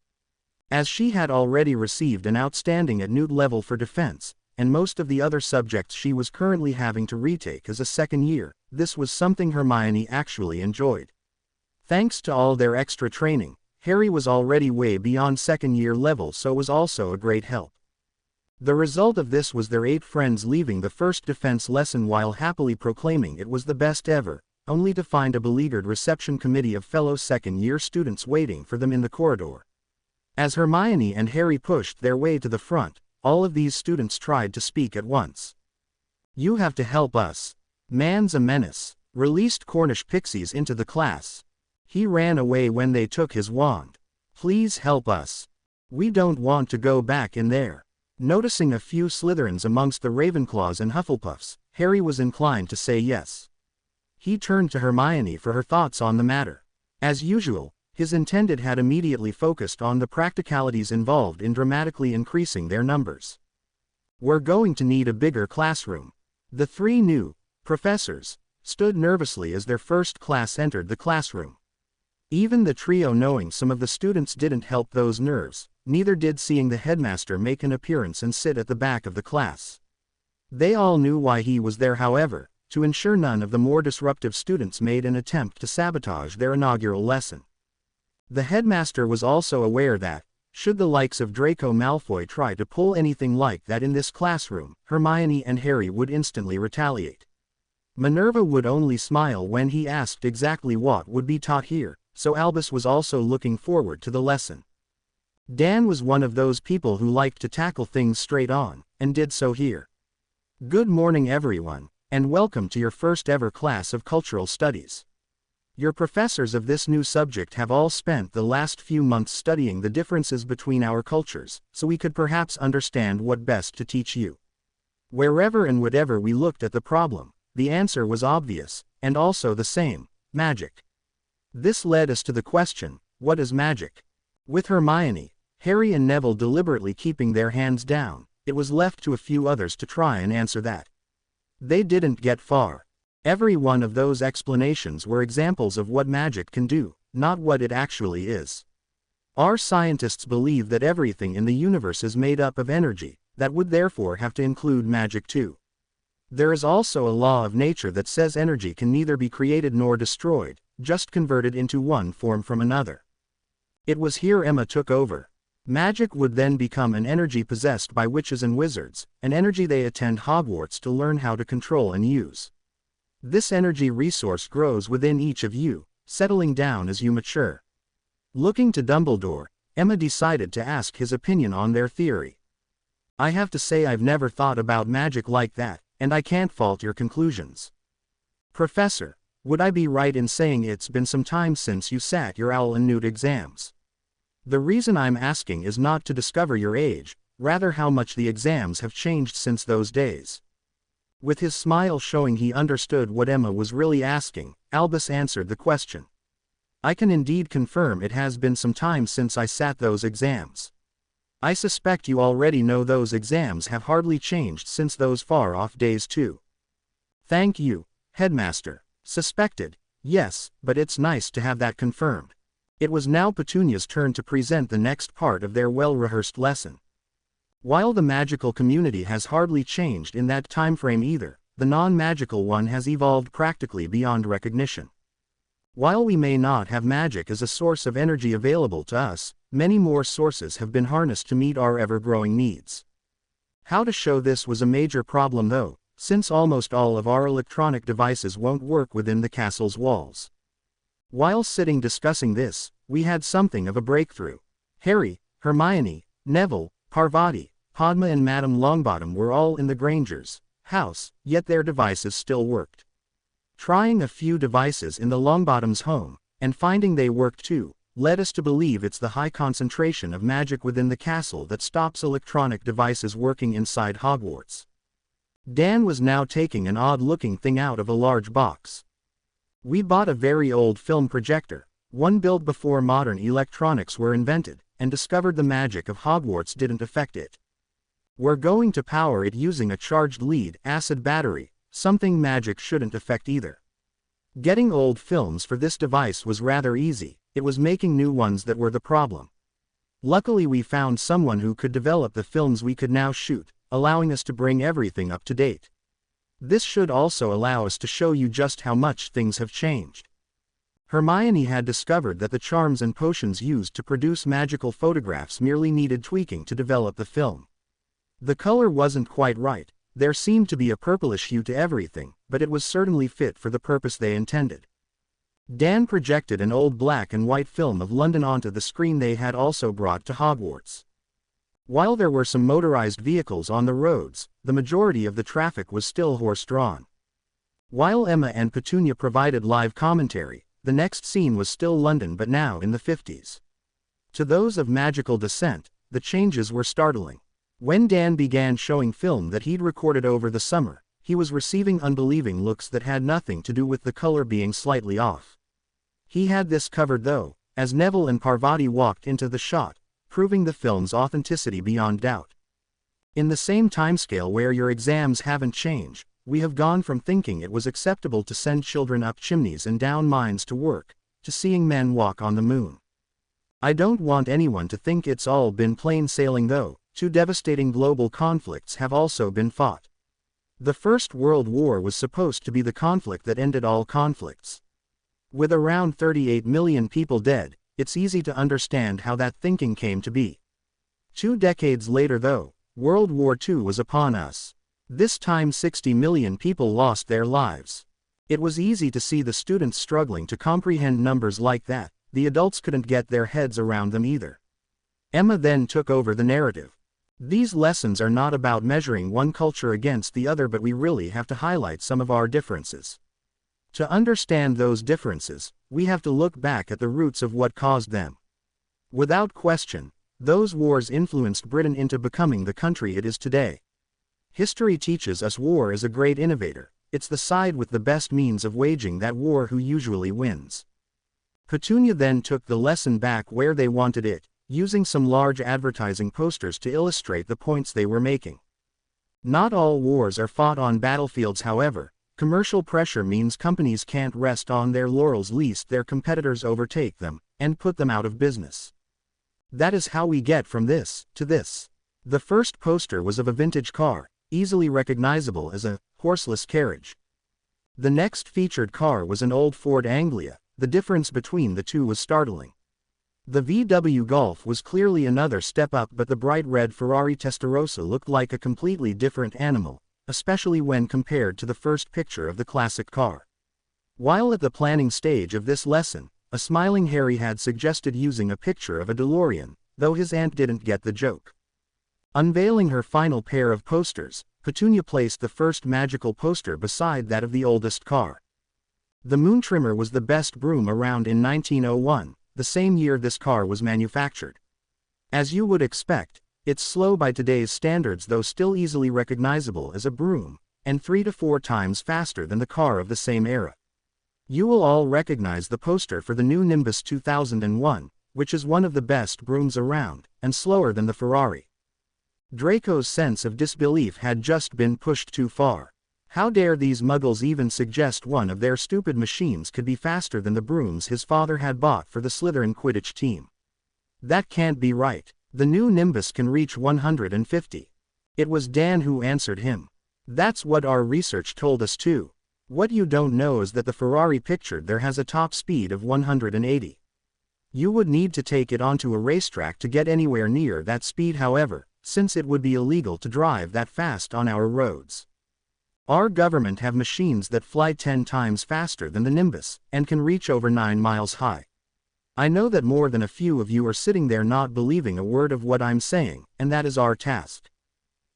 As she had already received an outstanding at Newt level for defense, and most of the other subjects she was currently having to retake as a second year, this was something Hermione actually enjoyed. Thanks to all their extra training, Harry was already way beyond second-year level, so was also a great help. The result of this was their 8 friends leaving the first defense lesson while happily proclaiming it was the best ever, only to find a beleaguered reception committee of fellow second-year students waiting for them in the corridor. As Hermione and Harry pushed their way to the front, all of these students tried to speak at once. "You have to help us. Man's a menace," released Cornish pixies into the class. "He ran away when they took his wand. Please help us. We don't want to go back in there." Noticing a few Slytherins amongst the Ravenclaws and Hufflepuffs, Harry was inclined to say yes. He turned to Hermione for her thoughts on the matter. As usual, his intended had immediately focused on the practicalities involved in dramatically increasing their numbers. "We're going to need a bigger classroom." The 3 new professors stood nervously as their first class entered the classroom. Even the trio knowing some of the students didn't help those nerves, neither did seeing the headmaster make an appearance and sit at the back of the class. They all knew why he was there, however, to ensure none of the more disruptive students made an attempt to sabotage their inaugural lesson. The headmaster was also aware that, should the likes of Draco Malfoy try to pull anything like that in this classroom, Hermione and Harry would instantly retaliate. Minerva would only smile when he asked exactly what would be taught here, so Albus was also looking forward to the lesson. Dan was one of those people who liked to tackle things straight on, and did so here. "Good morning everyone, and welcome to your first ever class of Cultural Studies. Your professors of this new subject have all spent the last few months studying the differences between our cultures, so we could perhaps understand what best to teach you." Wherever and whatever we looked at the problem, the answer was obvious, and also the same: magic. This led us to the question, what is magic? With Hermione, Harry and Neville deliberately keeping their hands down, it was left to a few others to try and answer that. They didn't get far. Every one of those explanations were examples of what magic can do, not what it actually is. Our scientists believe that everything in the universe is made up of energy, that would therefore have to include magic too. There is also a law of nature that says energy can neither be created nor destroyed, just converted into one form from another. It was here Emma took over. Magic would then become an energy possessed by witches and wizards, an energy they attend Hogwarts to learn how to control and use. This energy resource grows within each of you, settling down as you mature. Looking to Dumbledore, Emma decided to ask his opinion on their theory. "I have to say I've never thought about magic like that, and I can't fault your conclusions. Professor, would I be right in saying it's been some time since you sat your Owl and Newt exams? The reason I'm asking is not to discover your age, rather how much the exams have changed since those days." With his smile showing he understood what Emma was really asking, Albus answered the question. "I can indeed confirm it has been some time since I sat those exams. I suspect you already know those exams have hardly changed since those far-off days too." "Thank you, Headmaster. Suspected, yes, but it's nice to have that confirmed." It was now Petunia's turn to present the next part of their well-rehearsed lesson. While the magical community has hardly changed in that time frame either, the non-magical one has evolved practically beyond recognition. While we may not have magic as a source of energy available to us, many more sources have been harnessed to meet our ever-growing needs. How to show this was a major problem though, since almost all of our electronic devices won't work within the castle's walls. While sitting discussing this, we had something of a breakthrough. Harry, Hermione, Neville, Parvati, Padma and Madame Longbottom were all in the Grangers' house, yet their devices still worked. Trying a few devices in the Longbottoms' home, and finding they worked too, led us to believe it's the high concentration of magic within the castle that stops electronic devices working inside Hogwarts. Dan was now taking an odd-looking thing out of a large box. We bought a very old film projector, one built before modern electronics were invented, and discovered the magic of Hogwarts didn't affect it. We're going to power it using a charged lead-acid battery, something magic shouldn't affect either. Getting old films for this device was rather easy, it was making new ones that were the problem. Luckily we found someone who could develop the films we could now shoot, allowing us to bring everything up to date. This should also allow us to show you just how much things have changed. Hermione had discovered that the charms and potions used to produce magical photographs merely needed tweaking to develop the film. The color wasn't quite right, there seemed to be a purplish hue to everything, but it was certainly fit for the purpose they intended. Dan projected an old black and white film of London onto the screen they had also brought to Hogwarts. While there were some motorized vehicles on the roads, the majority of the traffic was still horse-drawn. While Emma and Petunia provided live commentary, the next scene was still London but now in the 50s. To those of magical descent, the changes were startling. When Dan began showing film that he'd recorded over the summer, he was receiving unbelieving looks that had nothing to do with the color being slightly off. He had this covered though, as Neville and Parvati walked into the shot, proving the film's authenticity beyond doubt. In the same timescale where your exams haven't changed, we have gone from thinking it was acceptable to send children up chimneys and down mines to work, to seeing men walk on the moon. I don't want anyone to think it's all been plain sailing though, 2 devastating global conflicts have also been fought. The First World War was supposed to be the conflict that ended all conflicts. With around 38 million people dead, it's easy to understand how that thinking came to be. 2 decades later though, World War II was upon us. This time 60 million people lost their lives. It was easy to see the students struggling to comprehend numbers like that, the adults couldn't get their heads around them either. Emma then took over the narrative. These lessons are not about measuring one culture against the other, but we really have to highlight some of our differences. To understand those differences, we have to look back at the roots of what caused them. Without question, those wars influenced Britain into becoming the country it is today. History teaches us war is a great innovator, it's the side with the best means of waging that war who usually wins. Petunia then took the lesson back where they wanted it, using some large advertising posters to illustrate the points they were making. Not all wars are fought on battlefields, however. Commercial pressure means companies can't rest on their laurels lest their competitors overtake them, and put them out of business. That is how we get from this, to this. The first poster was of a vintage car, easily recognizable as a horseless carriage. The next featured car was an old Ford Anglia, the difference between the two was startling. The VW Golf was clearly another step up, but the bright red Ferrari Testarossa looked like a completely different animal, especially when compared to the first picture of the classic car. While at the planning stage of this lesson, a smiling Harry had suggested using a picture of a DeLorean, though his aunt didn't get the joke. Unveiling her final pair of posters, Petunia placed the first magical poster beside that of the oldest car. The Moon Trimmer was the best broom around in 1901, the same year this car was manufactured. As you would expect, it's slow by today's standards though still easily recognizable as a broom, and 3 to 4 times faster than the car of the same era. You will all recognize the poster for the new Nimbus 2001, which is one of the best brooms around, and slower than the Ferrari. Draco's sense of disbelief had just been pushed too far. How dare these muggles even suggest one of their stupid machines could be faster than the brooms his father had bought for the Slytherin Quidditch team? That can't be right. The new Nimbus can reach 150. It was Dan who answered him. That's what our research told us too. What you don't know is that the Ferrari pictured there has a top speed of 180. You would need to take it onto a racetrack to get anywhere near that speed, however, since it would be illegal to drive that fast on our roads. Our government have machines that fly 10 times faster than the Nimbus, and can reach over 9 miles high. I know that more than a few of you are sitting there not believing a word of what I'm saying, and that is our task.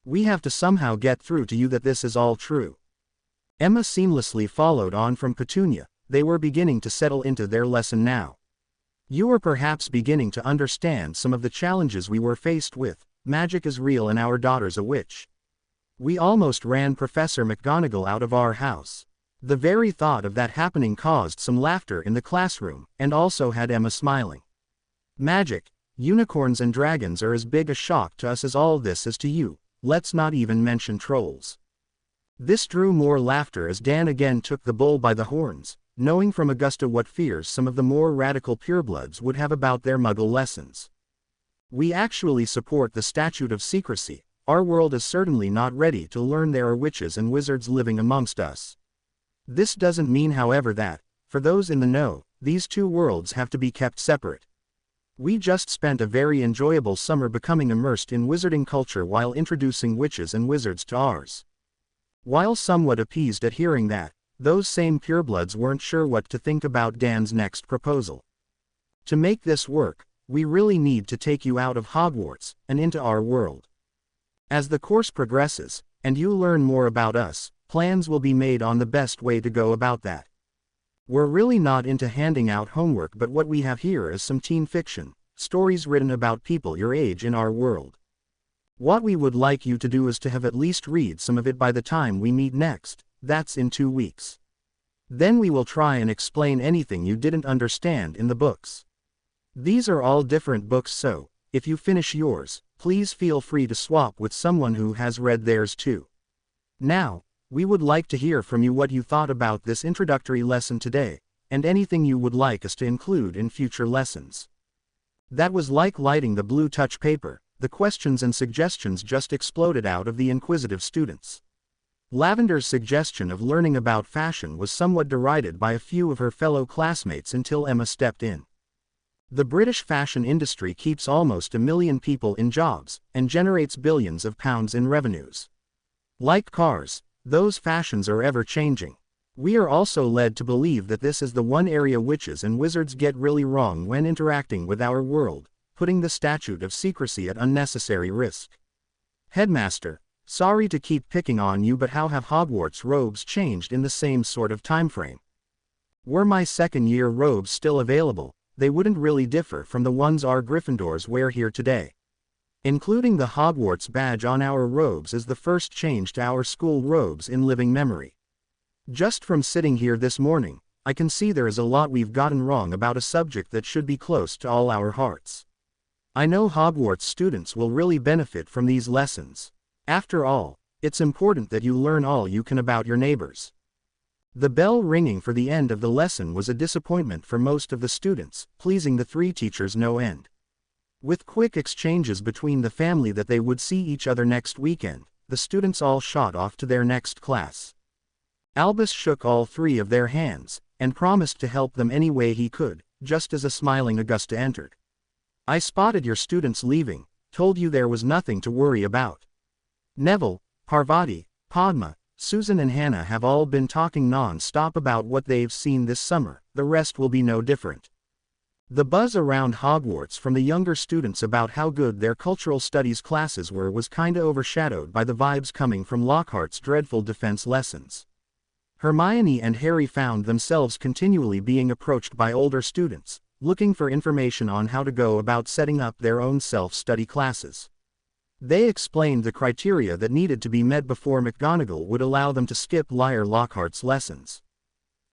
We have to somehow get through to you that this is all true. Emma seamlessly followed on from Petunia, they were beginning to settle into their lesson now. You are perhaps beginning to understand some of the challenges we were faced with. Magic is real and our daughter's a witch. We almost ran Professor McGonagall out of our house. The very thought of that happening caused some laughter in the classroom, and also had Emma smiling. Magic, unicorns and dragons are as big a shock to us as all this is to you, let's not even mention trolls. This drew more laughter as Dan again took the bull by the horns, knowing from Augusta what fears some of the more radical purebloods would have about their muggle lessons. We actually support the statute of secrecy. Our world is certainly not ready to learn there are witches and wizards living amongst us. This doesn't mean, however, that, for those in the know, these two worlds have to be kept separate. We just spent a very enjoyable summer becoming immersed in wizarding culture while introducing witches and wizards to ours. While somewhat appeased at hearing that, those same purebloods weren't sure what to think about Dan's next proposal. To make this work, we really need to take you out of Hogwarts, and into our world. As the course progresses, and you learn more about us, plans will be made on the best way to go about that. We're really not into handing out homework, but what we have here is some teen fiction, stories written about people your age in our world. What we would like you to do is to have at least read some of it by the time we meet next, that's in 2 weeks. Then we will try and explain anything you didn't understand in the books. These are all different books, so, if you finish yours, please feel free to swap with someone who has read theirs too. Now, we would like to hear from you what you thought about this introductory lesson today, and anything you would like us to include in future lessons. That was like lighting the blue touch paper. The questions and suggestions just exploded out of the inquisitive students. Lavender's suggestion of learning about fashion was somewhat derided by a few of her fellow classmates until Emma stepped in. The British fashion industry keeps almost 1 million people in jobs, and generates billions of pounds in revenues. Like cars, those fashions are ever-changing. We are also led to believe that this is the one area witches and wizards get really wrong when interacting with our world, putting the statute of secrecy at unnecessary risk. Headmaster, sorry to keep picking on you, but how have Hogwarts robes changed in the same sort of timeframe? Were my second-year robes still available, they wouldn't really differ from the ones our Gryffindors wear here today. Including the Hogwarts badge on our robes is the first change to our school robes in living memory. Just from sitting here this morning, I can see there is a lot we've gotten wrong about a subject that should be close to all our hearts. I know Hogwarts students will really benefit from these lessons. After all, it's important that you learn all you can about your neighbors. The bell ringing for the end of the lesson was a disappointment for most of the students, pleasing the 3 teachers no end. With quick exchanges between the family that they would see each other next weekend, the students all shot off to their next class. Albus shook all 3 of their hands, and promised to help them any way he could, just as a smiling Augusta entered. I spotted your students leaving, told you there was nothing to worry about. Neville, Parvati, Padma, Susan and Hannah have all been talking non-stop about what they've seen this summer, the rest will be no different. The buzz around Hogwarts from the younger students about how good their cultural studies classes were was kinda overshadowed by the vibes coming from Lockhart's dreadful defense lessons. Hermione and Harry found themselves continually being approached by older students, looking for information on how to go about setting up their own self-study classes. They explained the criteria that needed to be met before McGonagall would allow them to skip Liar Lockhart's lessons.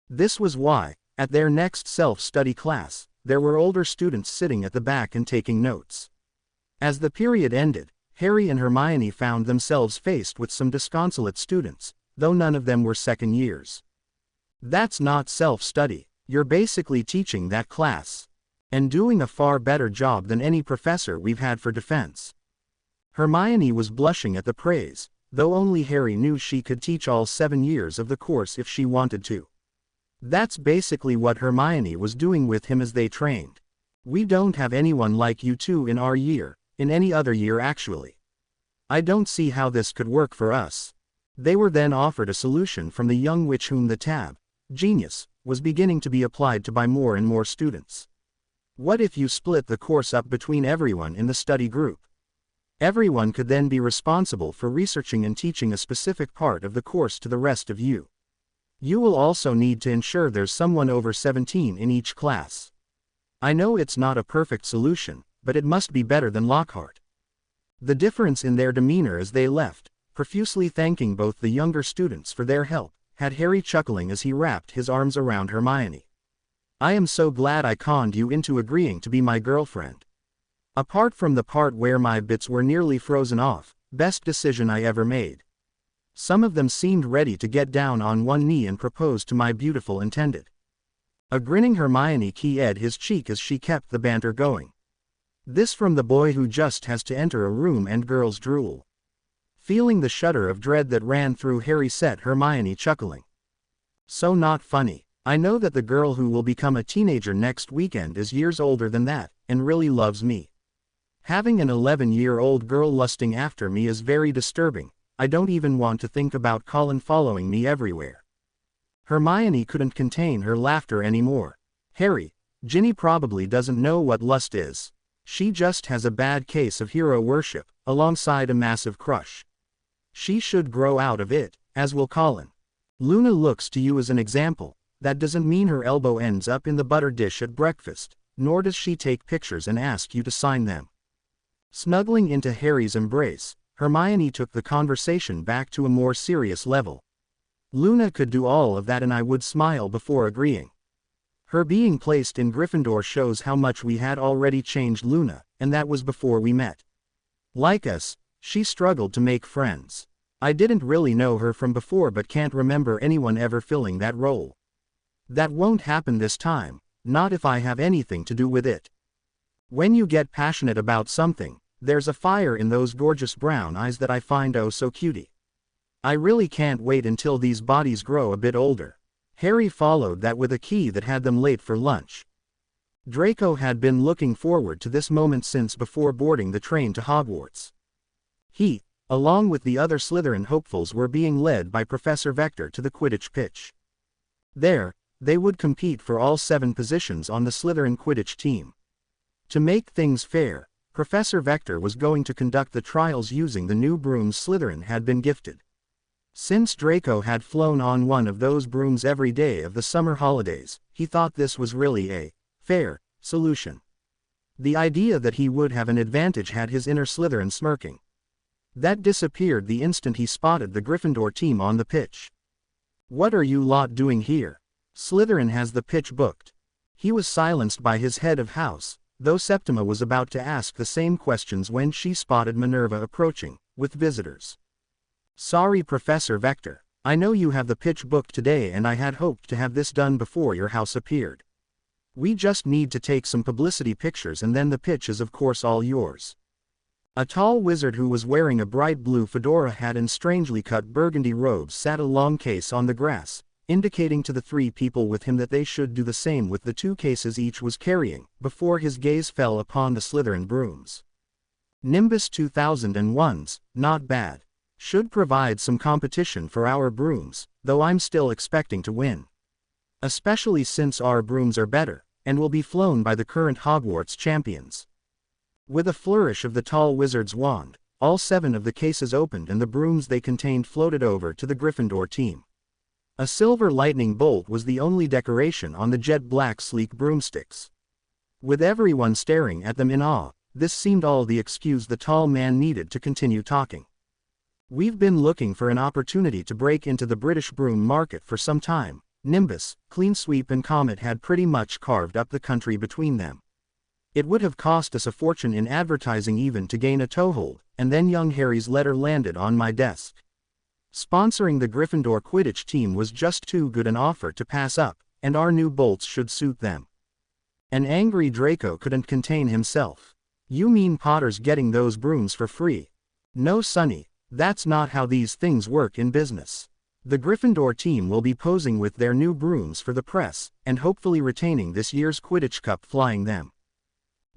This was why, at their next self-study class, there were older students sitting at the back and taking notes. As the period ended, Harry and Hermione found themselves faced with some disconsolate students, though none of them were second years. That's not self-study. You're basically teaching that class. And doing a far better job than any professor we've had for defense. Hermione was blushing at the praise, though only Harry knew she could teach all 7 years of the course if she wanted to. That's basically what Hermione was doing with him as they trained. We don't have anyone like you two in our year, in any other year actually. I don't see how this could work for us. They were then offered a solution from the young witch whom the tab, genius, was beginning to be applied to by more and more students. What if you split the course up between everyone in the study group? Everyone could then be responsible for researching and teaching a specific part of the course to the rest of you. You will also need to ensure there's someone over 17 in each class. I know it's not a perfect solution, but it must be better than Lockhart." The difference in their demeanor as they left, profusely thanking both the younger students for their help, had Harry chuckling as he wrapped his arms around Hermione. "I am so glad I conned you into agreeing to be my girlfriend. Apart from the part where my bits were nearly frozen off, best decision I ever made." Some of them seemed ready to get down on one knee and propose to my beautiful intended. A grinning Hermione keyed his cheek as she kept the banter going. This from the boy who just has to enter a room and girls drool. Feeling the shudder of dread that ran through Harry set Hermione chuckling. "So not funny. I know that the girl who will become a teenager next weekend is years older than that, and really loves me. Having an 11-year-old girl lusting after me is very disturbing. I don't even want to think about Colin following me everywhere." Hermione couldn't contain her laughter anymore. "Harry, Ginny probably doesn't know what lust is. She just has a bad case of hero worship, alongside a massive crush. She should grow out of it, as will Colin. Luna looks to you as an example. That doesn't mean her elbow ends up in the butter dish at breakfast, nor does she take pictures and ask you to sign them." Snuggling into Harry's embrace, Hermione took the conversation back to a more serious level. "Luna could do all of that and I would smile before agreeing. Her being placed in Gryffindor shows how much we had already changed Luna, and that was before we met. Like us, she struggled to make friends. I didn't really know her from before but can't remember anyone ever filling that role. That won't happen this time, not if I have anything to do with it. When you get passionate about something, there's a fire in those gorgeous brown eyes that I find oh so cutie. I really can't wait until these bodies grow a bit older." Harry followed that with a key that had them late for lunch. Draco had been looking forward to this moment since before boarding the train to Hogwarts. He, along with the other Slytherin hopefuls, were being led by Professor Vector to the Quidditch pitch. There, they would compete for all 7 positions on the Slytherin Quidditch team. To make things fair, Professor Vector was going to conduct the trials using the new brooms Slytherin had been gifted. Since Draco had flown on one of those brooms every day of the summer holidays, he thought this was really a fair solution. The idea that he would have an advantage had his inner Slytherin smirking. That disappeared the instant he spotted the Gryffindor team on the pitch. "What are you lot doing here? Slytherin has the pitch booked." He was silenced by his head of house, though Septima was about to ask the same questions when she spotted Minerva approaching, with visitors. "Sorry Professor Vector, I know you have the pitch booked today and I had hoped to have this done before your house appeared. We just need to take some publicity pictures and then the pitch is of course all yours." A tall wizard who was wearing a bright blue fedora hat and strangely cut burgundy robes sat a long case on the grass, indicating to the 3 people with him that they should do the same with the 2 cases each was carrying, before his gaze fell upon the Slytherin brooms. "Nimbus 2001s, not bad. Should provide some competition for our brooms, though I'm still expecting to win. Especially since our brooms are better, and will be flown by the current Hogwarts champions." With a flourish of the tall wizard's wand, all 7 of the cases opened and the brooms they contained floated over to the Gryffindor team. A silver lightning bolt was the only decoration on the jet-black sleek broomsticks. With everyone staring at them in awe, this seemed all the excuse the tall man needed to continue talking. "We've been looking for an opportunity to break into the British broom market for some time. Nimbus, Clean Sweep and Comet had pretty much carved up the country between them. It would have cost us a fortune in advertising even to gain a toehold, and then young Harry's letter landed on my desk. Sponsoring the Gryffindor Quidditch team was just too good an offer to pass up, and our new bolts should suit them." An angry Draco couldn't contain himself. "You mean Potter's getting those brooms for free?" "No Sonny, that's not how these things work in business. The Gryffindor team will be posing with their new brooms for the press, and hopefully retaining this year's Quidditch Cup flying them."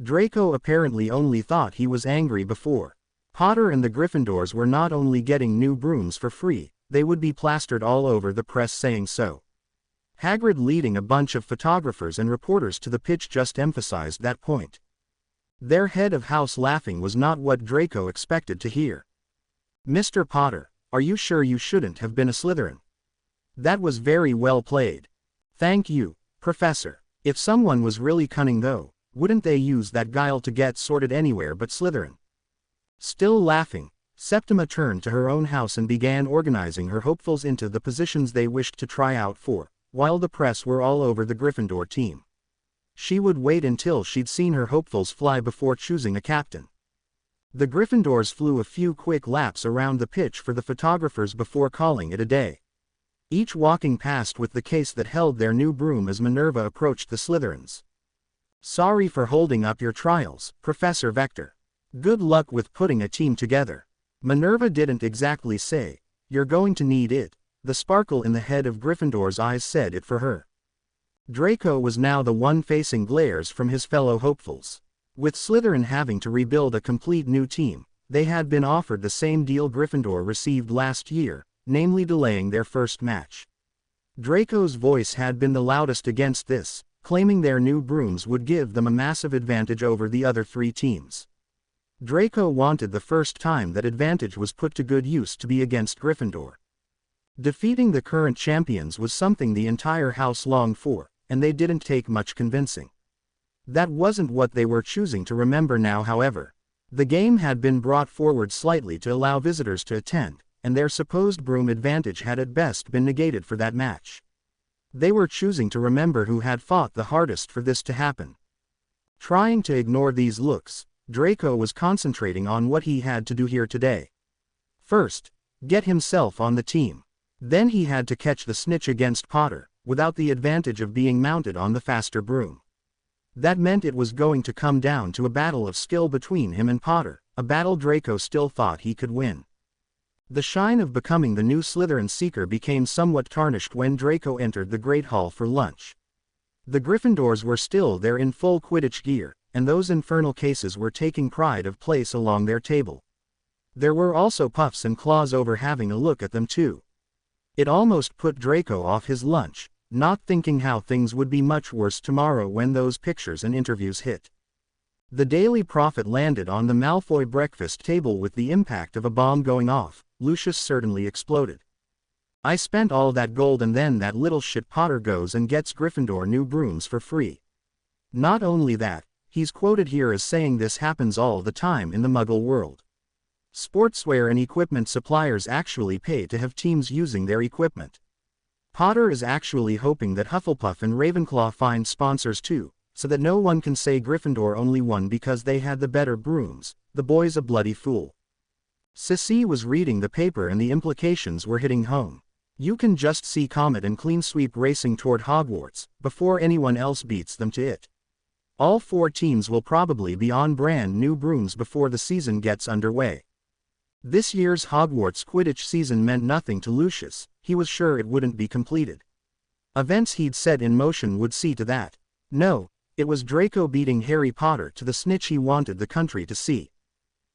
Draco apparently only thought he was angry before. Potter and the Gryffindors were not only getting new brooms for free, they would be plastered all over the press saying so. Hagrid leading a bunch of photographers and reporters to the pitch just emphasized that point. Their head of house laughing was not what Draco expected to hear. "Mr. Potter, are you sure you shouldn't have been a Slytherin? That was very well played." "Thank you, Professor. If someone was really cunning though, wouldn't they use that guile to get sorted anywhere but Slytherin? Still laughing, Septima turned to her own house and began organizing her hopefuls into the positions they wished to try out for, while the press were all over the Gryffindor team. She would wait until she'd seen her hopefuls fly before choosing a captain. The Gryffindors flew a few quick laps around the pitch for the photographers before calling it a day. Each walking past with the case that held their new broom as Minerva approached the Slytherins. "Sorry for holding up your trials, Professor Vector. Good luck with putting a team together." Minerva didn't exactly say, "You're going to need it." The sparkle in the head of Gryffindor's eyes said it for her. Draco was now the one facing glares from his fellow hopefuls. With Slytherin having to rebuild a complete new team, they had been offered the same deal Gryffindor received last year, namely delaying their first match. Draco's voice had been the loudest against this, claiming their new brooms would give them a massive advantage over the other three teams. Draco wanted the first time that advantage was put to good use to be against Gryffindor. Defeating the current champions was something the entire house longed for, and they didn't take much convincing. That wasn't what they were choosing to remember now, however. The game had been brought forward slightly to allow visitors to attend, and their supposed broom advantage had at best been negated for that match. They were choosing to remember who had fought the hardest for this to happen. Trying to ignore these looks, Draco was concentrating on what he had to do here today. First, get himself on the team. Then he had to catch the snitch against Potter, without the advantage of being mounted on the faster broom. That meant it was going to come down to a battle of skill between him and Potter, a battle Draco still thought he could win. The shine of becoming the new Slytherin Seeker became somewhat tarnished when Draco entered the Great Hall for lunch. The Gryffindors were still there in full Quidditch gear, and those infernal cases were taking pride of place along their table. There were also Puffs and Claws over having a look at them too. It almost put Draco off his lunch, not thinking how things would be much worse tomorrow when those pictures and interviews hit. The Daily Prophet landed on the Malfoy breakfast table with the impact of a bomb going off. Lucius certainly exploded. "I spent all that gold and then that little shit Potter goes and gets Gryffindor new brooms for free." Not only that, he's quoted here as saying this happens all the time in the Muggle world. Sportswear and equipment suppliers actually pay to have teams using their equipment. Potter is actually hoping that Hufflepuff and Ravenclaw find sponsors too, so that no one can say Gryffindor only won because they had the better brooms. The boy's a bloody fool. Sissy was reading the paper and the implications were hitting home. You can just see Comet and Clean Sweep racing toward Hogwarts, before anyone else beats them to it. All four teams will probably be on brand new brooms before the season gets underway. This year's Hogwarts Quidditch season meant nothing to Lucius. He was sure it wouldn't be completed. Events he'd set in motion would see to that. No, it was Draco beating Harry Potter to the snitch he wanted the country to see.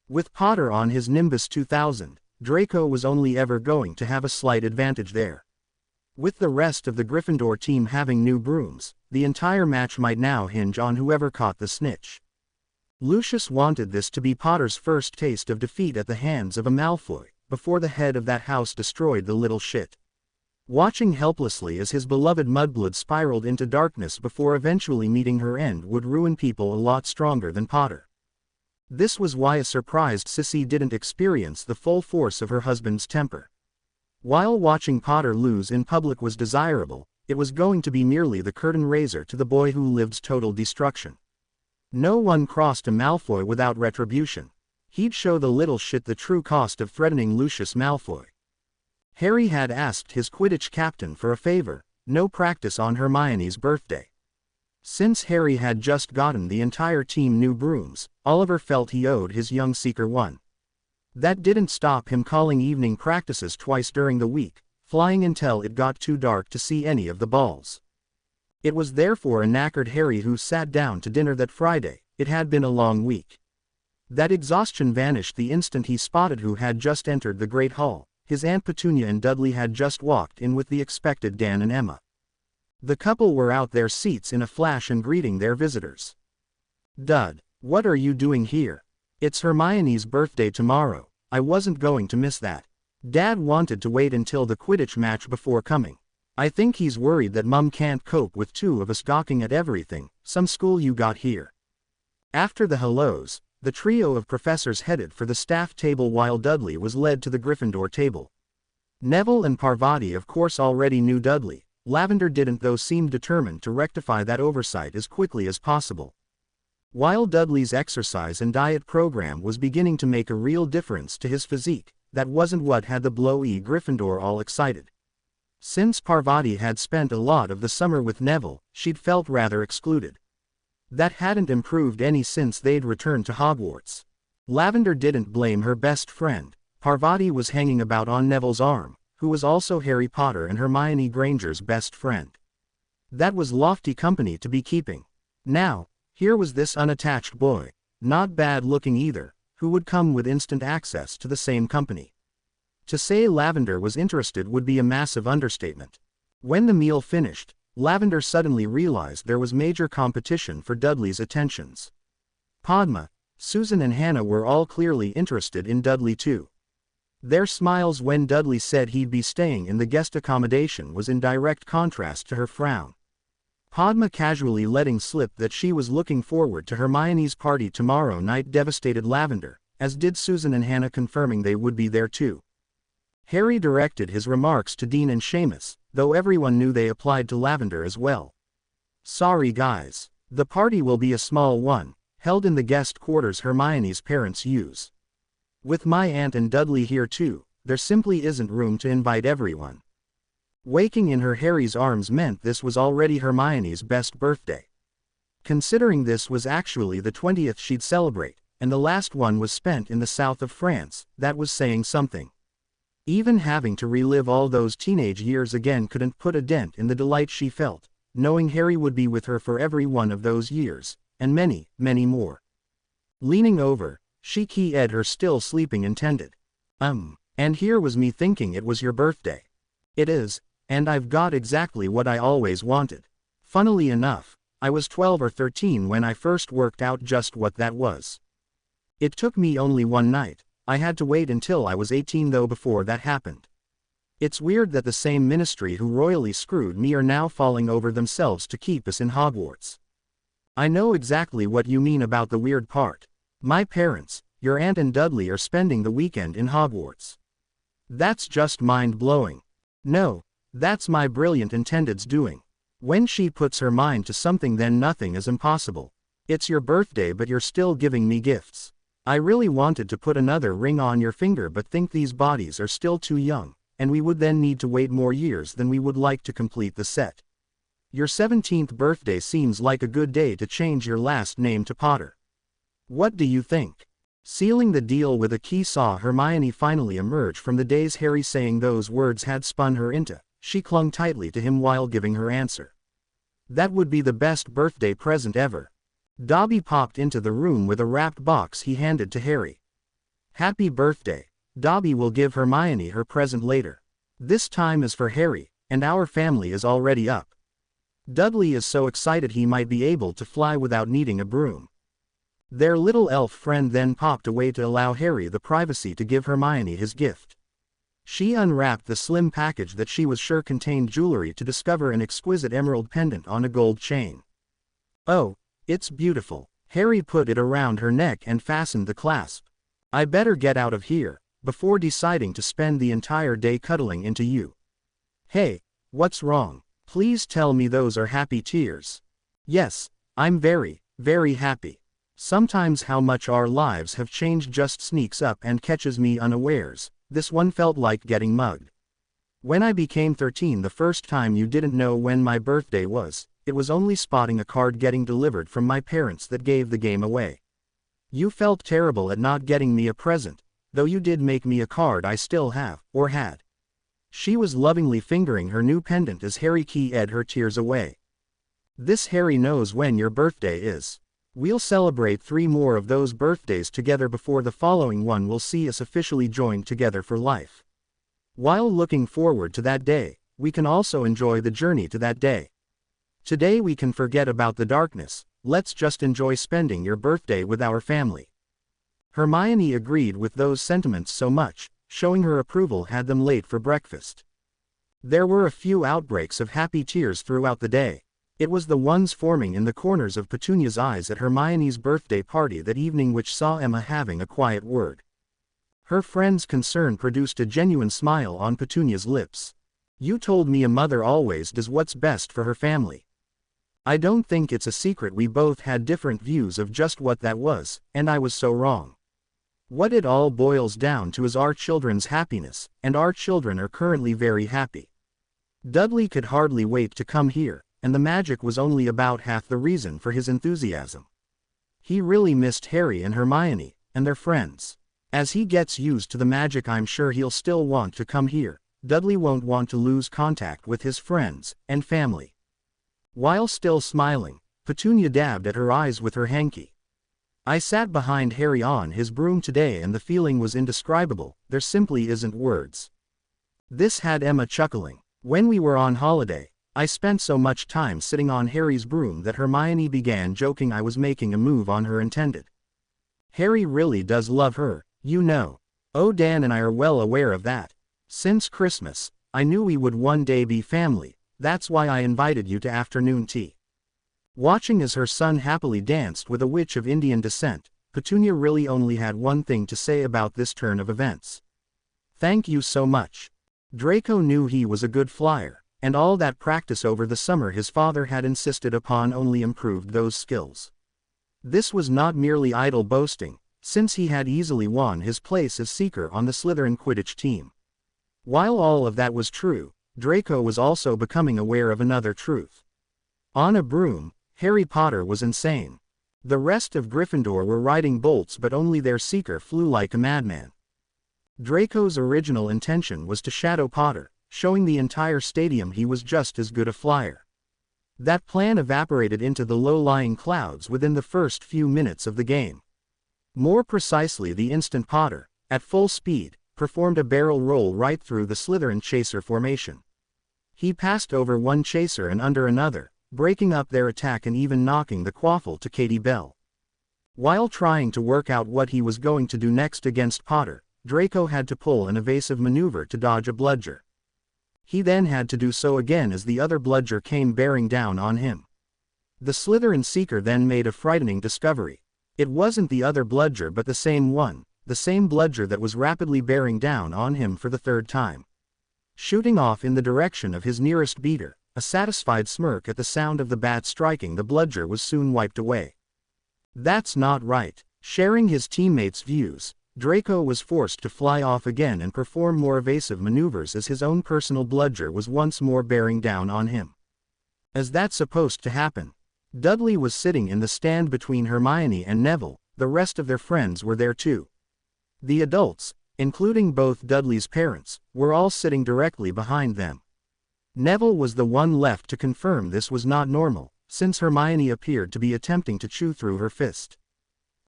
With Potter on his Nimbus 2000, Draco was only ever going to have a slight advantage there. With the rest of the Gryffindor team having new brooms, the entire match might now hinge on whoever caught the snitch. Lucius wanted this to be Potter's first taste of defeat at the hands of a Malfoy, before the head of that house destroyed the little shit. Watching helplessly as his beloved Mudblood spiraled into darkness before eventually meeting her end would ruin people a lot stronger than Potter. This was why a surprised Sissy didn't experience the full force of her husband's temper. While watching Potter lose in public was desirable, it was going to be merely the curtain raiser to the boy who lived's total destruction. No one crossed a Malfoy without retribution. He'd show the little shit the true cost of threatening Lucius Malfoy. Harry had asked his Quidditch captain for a favor: no practice on Hermione's birthday. Since Harry had just gotten the entire team new brooms, Oliver felt he owed his young seeker one. That didn't stop him calling evening practices twice during the week, flying until it got too dark to see any of the balls. It was therefore a knackered Harry who sat down to dinner that Friday. It had been a long week. That exhaustion vanished the instant he spotted who had just entered the Great Hall. His Aunt Petunia and Dudley had just walked in with the expected Dan and Emma. The couple were out their seats in a flash and greeting their visitors. "Dud, what are you doing here? It's Hermione's birthday tomorrow. I wasn't going to miss that. Dad wanted to wait until the Quidditch match before coming." I think he's worried that Mum can't cope with two of us gawking at everything. Some school you got here." After the hellos, the trio of professors headed for the staff table while Dudley was led to the Gryffindor table. Neville and Parvati of course already knew Dudley. Lavender didn't, though seemed determined to rectify that oversight as quickly as possible. While Dudley's exercise and diet program was beginning to make a real difference to his physique, that wasn't what had the blowy Gryffindor all excited. Since Parvati had spent a lot of the summer with Neville, she'd felt rather excluded. That hadn't improved any since they'd returned to Hogwarts. Lavender didn't blame her best friend. Parvati was hanging about on Neville's arm, who was also Harry Potter and Hermione Granger's best friend. That was lofty company to be keeping. Now, here was this unattached boy, not bad looking either, who would come with instant access to the same company. To say Lavender was interested would be a massive understatement. When the meal finished, Lavender suddenly realized there was major competition for Dudley's attentions. Padma, Susan and Hannah were all clearly interested in Dudley too. Their smiles when Dudley said he'd be staying in the guest accommodation was in direct contrast to her frown. Padma casually letting slip that she was looking forward to Hermione's party tomorrow night devastated Lavender, as did Susan and Hannah confirming they would be there too. Harry directed his remarks to Dean and Seamus, though everyone knew they applied to Lavender as well. "Sorry guys. The party will be a small one, held in the guest quarters Hermione's parents use. With my aunt and Dudley here too, there simply isn't room to invite everyone." Waking in her Harry's arms meant this was already Hermione's best birthday. Considering this was actually the 20th she'd celebrate, and the last one was spent in the south of France, that was saying something. Even having to relive all those teenage years again couldn't put a dent in the delight she felt, knowing Harry would be with her for every one of those years, and many, many more. Leaning over, she keyed her still sleeping intended. And here was me thinking it was your birthday." "It is, and I've got exactly what I always wanted. Funnily enough, I was 12 or 13 when I first worked out just what that was. It took me only one night. I had to wait until I was 18 though before that happened. It's weird that the same ministry who royally screwed me are now falling over themselves to keep us in Hogwarts." "I know exactly what you mean about the weird part. My parents, your aunt and Dudley are spending the weekend in Hogwarts. That's just mind-blowing. No, that's my brilliant intended's doing. When she puts her mind to something then nothing is impossible. It's your birthday but you're still giving me gifts. I really wanted to put another ring on your finger but think these bodies are still too young, and we would then need to wait more years than we would like to complete the set. Your 17th birthday seems like a good day to change your last name to Potter. What do you think?" Sealing the deal with a key saw Hermione finally emerged from the daze Harry saying those words had spun her into. She clung tightly to him while giving her answer. "That would be the best birthday present ever." Dobby popped into the room with a wrapped box he handed to Harry. "Happy birthday." Dobby will give Hermione her present later. This time is for Harry, and our family is already up. Dudley is so excited he might be able to fly without needing a broom. Their little elf friend then popped away to allow Harry the privacy to give Hermione his gift. She unwrapped the slim package that she was sure contained jewelry to discover an exquisite emerald pendant on a gold chain. "Oh, it's beautiful." Harry put it around her neck and fastened the clasp. "I better get out of here, before deciding to spend the entire day cuddling into you." "Hey, what's wrong? Please tell me those are happy tears." "Yes, I'm very, very happy. Sometimes how much our lives have changed just sneaks up and catches me unawares. This one felt like getting mugged. When I became 13 the first time you didn't know when my birthday was, it was only spotting a card getting delivered from my parents that gave the game away. You felt terrible at not getting me a present, though you did make me a card I still have, or had." She was lovingly fingering her new pendant as Harry keyed her tears away. "This Harry knows when your birthday is. We'll celebrate 3 more of those birthdays together before the following one will see us officially joined together for life. While looking forward to that day, we can also enjoy the journey to that day. Today we can forget about the darkness, let's just enjoy spending your birthday with our family." Hermione agreed with those sentiments so much, showing her approval had them late for breakfast. There were a few outbreaks of happy tears throughout the day. It was the ones forming in the corners of Petunia's eyes at Hermione's birthday party that evening which saw Emma having a quiet word. Her friend's concern produced a genuine smile on Petunia's lips. "You told me a mother always does what's best for her family. I don't think it's a secret we both had different views of just what that was, and I was so wrong. What it all boils down to is our children's happiness, and our children are currently very happy." Dudley could hardly wait to come here, and the magic was only about half the reason for his enthusiasm. He really missed Harry and Hermione, and their friends. As he gets used to the magic, I'm sure he'll still want to come here. Dudley won't want to lose contact with his friends and family. While still smiling, Petunia dabbed at her eyes with her hanky. "I sat behind Harry on his broom today and the feeling was indescribable, there simply isn't words." This had Emma chuckling. "When we were on holiday, I spent so much time sitting on Harry's broom that Hermione began joking I was making a move on her intended. Harry really does love her, you know. Oh, Dan and I are well aware of that. Since Christmas, I knew we would one day be family, that's why I invited you to afternoon tea." Watching as her son happily danced with a witch of Indian descent, Petunia really only had one thing to say about this turn of events. "Thank you so much." Draco knew he was a good flyer, and all that practice over the summer his father had insisted upon only improved those skills. This was not merely idle boasting, since he had easily won his place as seeker on the Slytherin Quidditch team. While all of that was true, Draco was also becoming aware of another truth. On a broom, Harry Potter was insane. The rest of Gryffindor were riding bolts, but only their seeker flew like a madman. Draco's original intention was to shadow Potter, showing the entire stadium he was just as good a flyer. That plan evaporated into the low-lying clouds within the first few minutes of the game. More precisely, the instant Potter, at full speed, performed a barrel roll right through the Slytherin chaser formation. He passed over one chaser and under another, breaking up their attack and even knocking the quaffle to Katie Bell. While trying to work out what he was going to do next against Potter, Draco had to pull an evasive maneuver to dodge a bludger. He then had to do so again as the other bludger came bearing down on him. The Slytherin seeker then made a frightening discovery. It wasn't the other bludger but the same one, the same bludger that was rapidly bearing down on him for the third time. Shooting off in the direction of his nearest beater, a satisfied smirk at the sound of the bat striking the bludger was soon wiped away. "That's not right." Sharing his teammates' views, Draco was forced to fly off again and perform more evasive maneuvers as his own personal bludger was once more bearing down on him. As that's supposed to happen. Dudley was sitting in the stand between Hermione and Neville, the rest of their friends were there too. The adults, including both Dudley's parents, were all sitting directly behind them. Neville was the one left to confirm this was not normal, since Hermione appeared to be attempting to chew through her fist.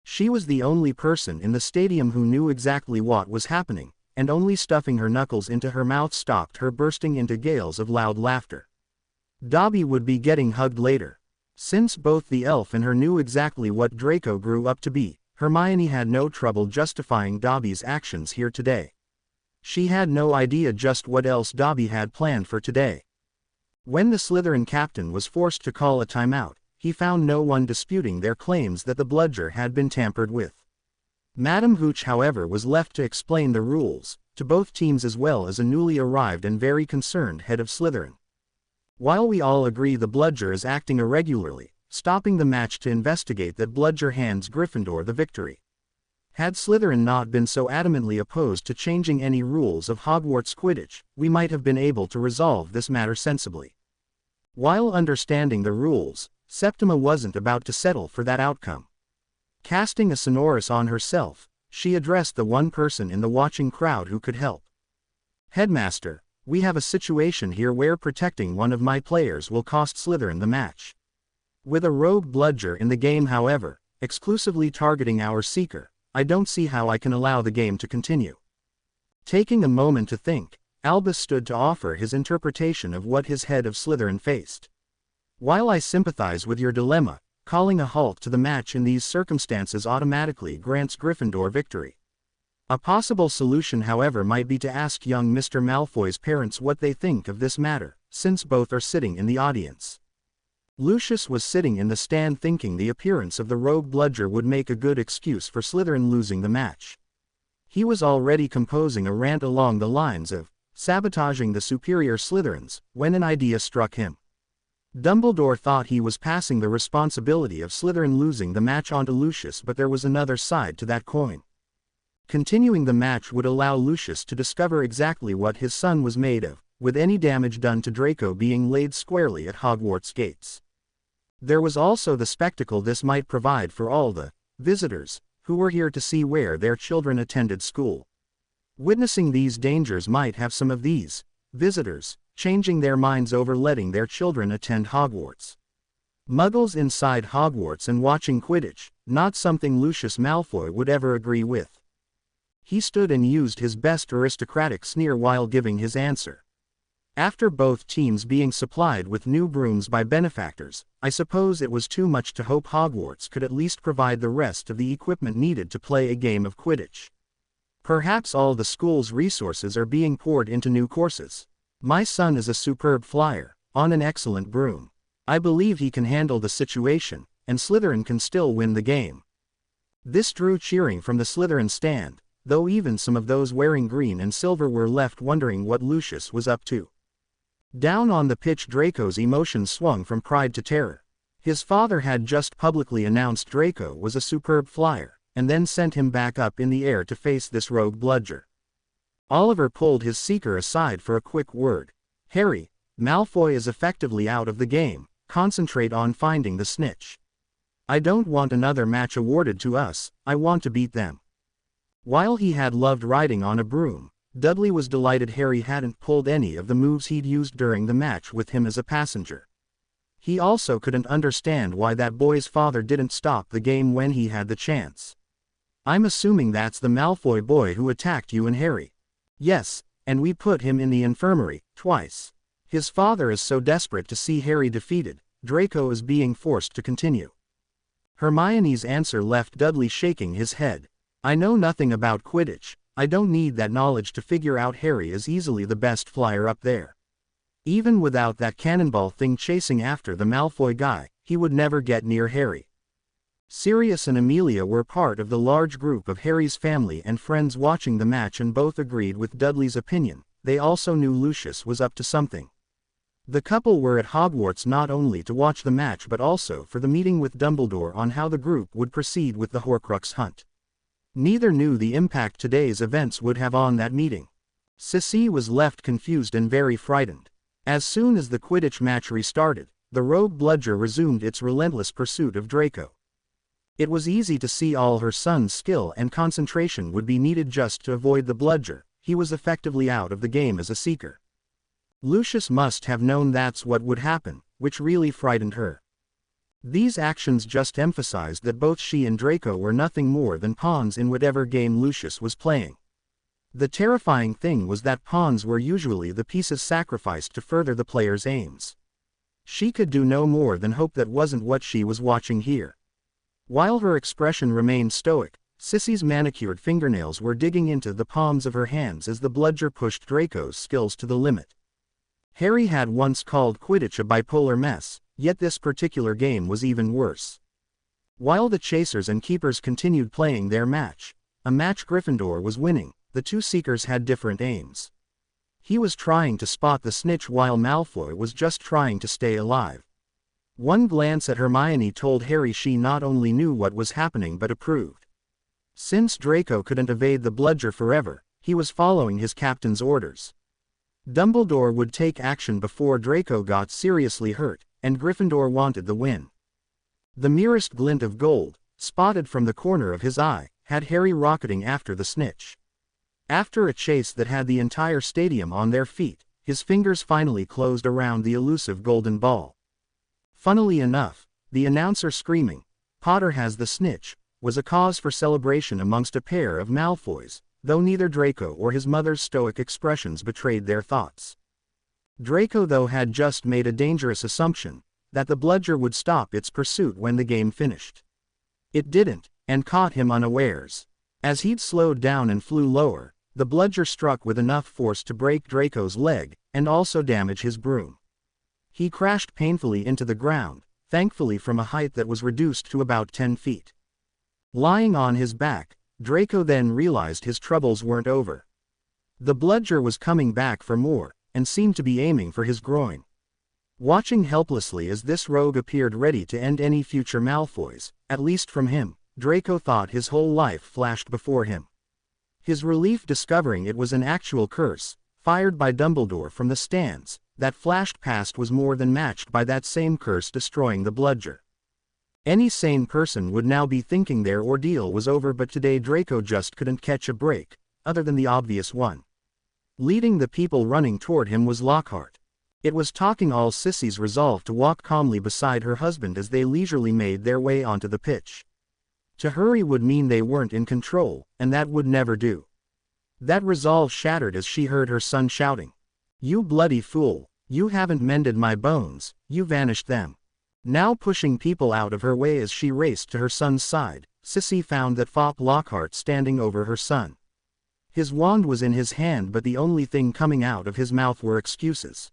She was the only person in the stadium who knew exactly what was happening, and only stuffing her knuckles into her mouth stopped her bursting into gales of loud laughter. Dobby would be getting hugged later. Since both the elf and her knew exactly what Draco grew up to be, Hermione had no trouble justifying Dobby's actions here today. She had no idea just what else Dobby had planned for today. When the Slytherin captain was forced to call a timeout, he found no one disputing their claims that the bludger had been tampered with. Madame Hooch, however, was left to explain the rules, to both teams as well as a newly arrived and very concerned head of Slytherin. While we all agree the bludger is acting irregularly, stopping the match to investigate that bludger hands Gryffindor the victory. Had Slytherin not been so adamantly opposed to changing any rules of Hogwarts Quidditch, we might have been able to resolve this matter sensibly. While understanding the rules, Septima wasn't about to settle for that outcome. Casting a sonorous on herself, she addressed the one person in the watching crowd who could help. "Headmaster, we have a situation here where protecting one of my players will cost Slytherin the match. With a rogue bludger in the game, however, exclusively targeting our seeker, I don't see how I can allow the game to continue." Taking a moment to think, Albus stood to offer his interpretation of what his head of Slytherin faced. "While I sympathize with your dilemma, calling a halt to the match in these circumstances automatically grants Gryffindor victory. A possible solution, however, might be to ask young Mr. Malfoy's parents what they think of this matter, since both are sitting in the audience. Lucius was sitting in the stand thinking the appearance of the rogue bludger would make a good excuse for Slytherin losing the match. He was already composing a rant along the lines of sabotaging the superior Slytherins, when an idea struck him. Dumbledore thought he was passing the responsibility of Slytherin losing the match onto Lucius, but there was another side to that coin. Continuing the match would allow Lucius to discover exactly what his son was made of, with any damage done to Draco being laid squarely at Hogwarts gates. There was also the spectacle this might provide for all the visitors who were here to see where their children attended school. Witnessing these dangers might have some of these visitors changing their minds over letting their children attend Hogwarts. Muggles inside Hogwarts and watching Quidditch, not something Lucius Malfoy would ever agree with. He stood and used his best aristocratic sneer while giving his answer. After both teams being supplied with new brooms by benefactors, I suppose it was too much to hope Hogwarts could at least provide the rest of the equipment needed to play a game of Quidditch. Perhaps all the school's resources are being poured into new courses. My son is a superb flyer, on an excellent broom. I believe he can handle the situation, and Slytherin can still win the game. This drew cheering from the Slytherin stand, though even some of those wearing green and silver were left wondering what Lucius was up to. Down on the pitch, Draco's emotions swung from pride to terror. His father had just publicly announced Draco was a superb flyer, and then sent him back up in the air to face this rogue bludger. Oliver pulled his seeker aside for a quick word. "Harry, Malfoy is effectively out of the game. Concentrate on finding the snitch. I don't want another match awarded to us, I want to beat them." While he had loved riding on a broom, Dudley was delighted Harry hadn't pulled any of the moves he'd used during the match with him as a passenger. He also couldn't understand why that boy's father didn't stop the game when he had the chance. "I'm assuming that's the Malfoy boy who attacked you and Harry." "Yes, and we put him in the infirmary, twice." His father is so desperate to see Harry defeated, Draco is being forced to continue. Hermione's answer left Dudley shaking his head. "I know nothing about Quidditch. I don't need that knowledge to figure out Harry is easily the best flyer up there. Even without that cannonball thing chasing after the Malfoy guy, he would never get near Harry." Sirius and Amelia were part of the large group of Harry's family and friends watching the match and both agreed with Dudley's opinion. They also knew Lucius was up to something. The couple were at Hogwarts not only to watch the match but also for the meeting with Dumbledore on how the group would proceed with the Horcrux hunt. Neither knew the impact today's events would have on that meeting. Sissy was left confused and very frightened. As soon as the Quidditch match restarted, the rogue bludger resumed its relentless pursuit of Draco. It was easy to see all her son's skill and concentration would be needed just to avoid the bludger. He was effectively out of the game as a seeker. Lucius must have known that's what would happen, which really frightened her. These actions just emphasized that both she and Draco were nothing more than pawns in whatever game Lucius was playing. The terrifying thing was that pawns were usually the pieces sacrificed to further the player's aims. She could do no more than hope that wasn't what she was watching here. While her expression remained stoic, Sissy's manicured fingernails were digging into the palms of her hands as the bludger pushed Draco's skills to the limit. Harry had once called Quidditch a bipolar mess, yet this particular game was even worse. While the chasers and keepers continued playing their match, a match Gryffindor was winning. The two seekers had different aims. He was trying to spot the snitch while Malfoy was just trying to stay alive. One glance at Hermione told Harry she not only knew what was happening but approved. Since Draco couldn't evade the bludger forever, he was following his captain's orders. Dumbledore would take action before Draco got seriously hurt, and Gryffindor wanted the win. The merest glint of gold, spotted from the corner of his eye, had Harry rocketing after the snitch. After a chase that had the entire stadium on their feet, his fingers finally closed around the elusive golden ball. Funnily enough, the announcer screaming, "Potter has the snitch," was a cause for celebration amongst a pair of Malfoys, though neither Draco or his mother's stoic expressions betrayed their thoughts. Draco though had just made a dangerous assumption, that the bludger would stop its pursuit when the game finished. It didn't, and caught him unawares. As he'd slowed down and flew lower, the bludger struck with enough force to break Draco's leg, and also damage his broom. He crashed painfully into the ground, thankfully from a height that was reduced to about 10 feet. Lying on his back, Draco then realized his troubles weren't over. The bludger was coming back for more, and seemed to be aiming for his groin. Watching helplessly as this rogue appeared ready to end any future Malfoys, at least from him, Draco thought his whole life flashed before him. His relief discovering it was an actual curse, fired by Dumbledore from the stands, that flashed past was more than matched by that same curse destroying the bludger. Any sane person would now be thinking their ordeal was over, but today Draco just couldn't catch a break, other than the obvious one. Leading the people running toward him was Lockhart. It was talking all Sissy's resolve to walk calmly beside her husband as they leisurely made their way onto the pitch. To hurry would mean they weren't in control, and that would never do. That resolve shattered as she heard her son shouting, "You bloody fool, you haven't mended my bones, you vanished them." Now pushing people out of her way as she raced to her son's side, Sissy found that fop Lockhart standing over her son. His wand was in his hand, but the only thing coming out of his mouth were excuses.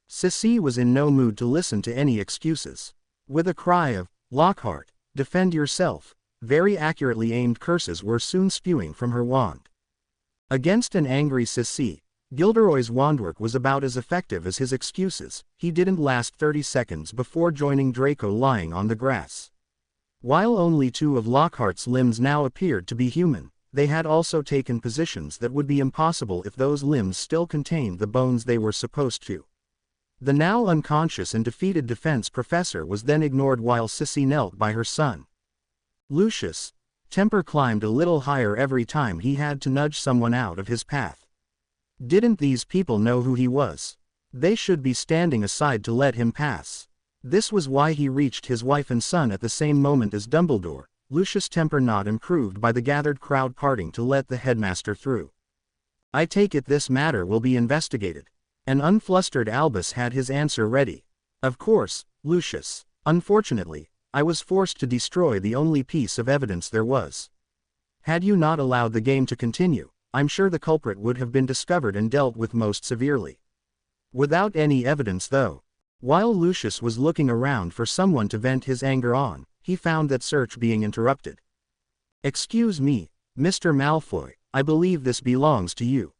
Sissy was in no mood to listen to any excuses. With a cry of, "Lockhart, defend yourself," very accurately aimed curses were soon spewing from her wand. Against an angry Sissy, Gilderoy's wandwork was about as effective as his excuses. He didn't last 30 seconds before joining Draco lying on the grass. While only 2 of Lockhart's limbs now appeared to be human, they had also taken positions that would be impossible if those limbs still contained the bones they were supposed to. The now unconscious and defeated defense professor was then ignored while Sissy knelt by her son. Lucius' temper climbed a little higher every time he had to nudge someone out of his path. Didn't these people know who he was? They should be standing aside to let him pass. This was why he reached his wife and son at the same moment as Dumbledore, Lucius' temper not improved by the gathered crowd parting to let the headmaster through. "I take it this matter will be investigated." An unflustered Albus had his answer ready. "Of course, Lucius. Unfortunately, I was forced to destroy the only piece of evidence there was. Had you not allowed the game to continue, I'm sure the culprit would have been discovered and dealt with most severely. Without any evidence though." While Lucius was looking around for someone to vent his anger on, he found that search being interrupted. "Excuse me, Mr. Malfoy, I believe this belongs to you."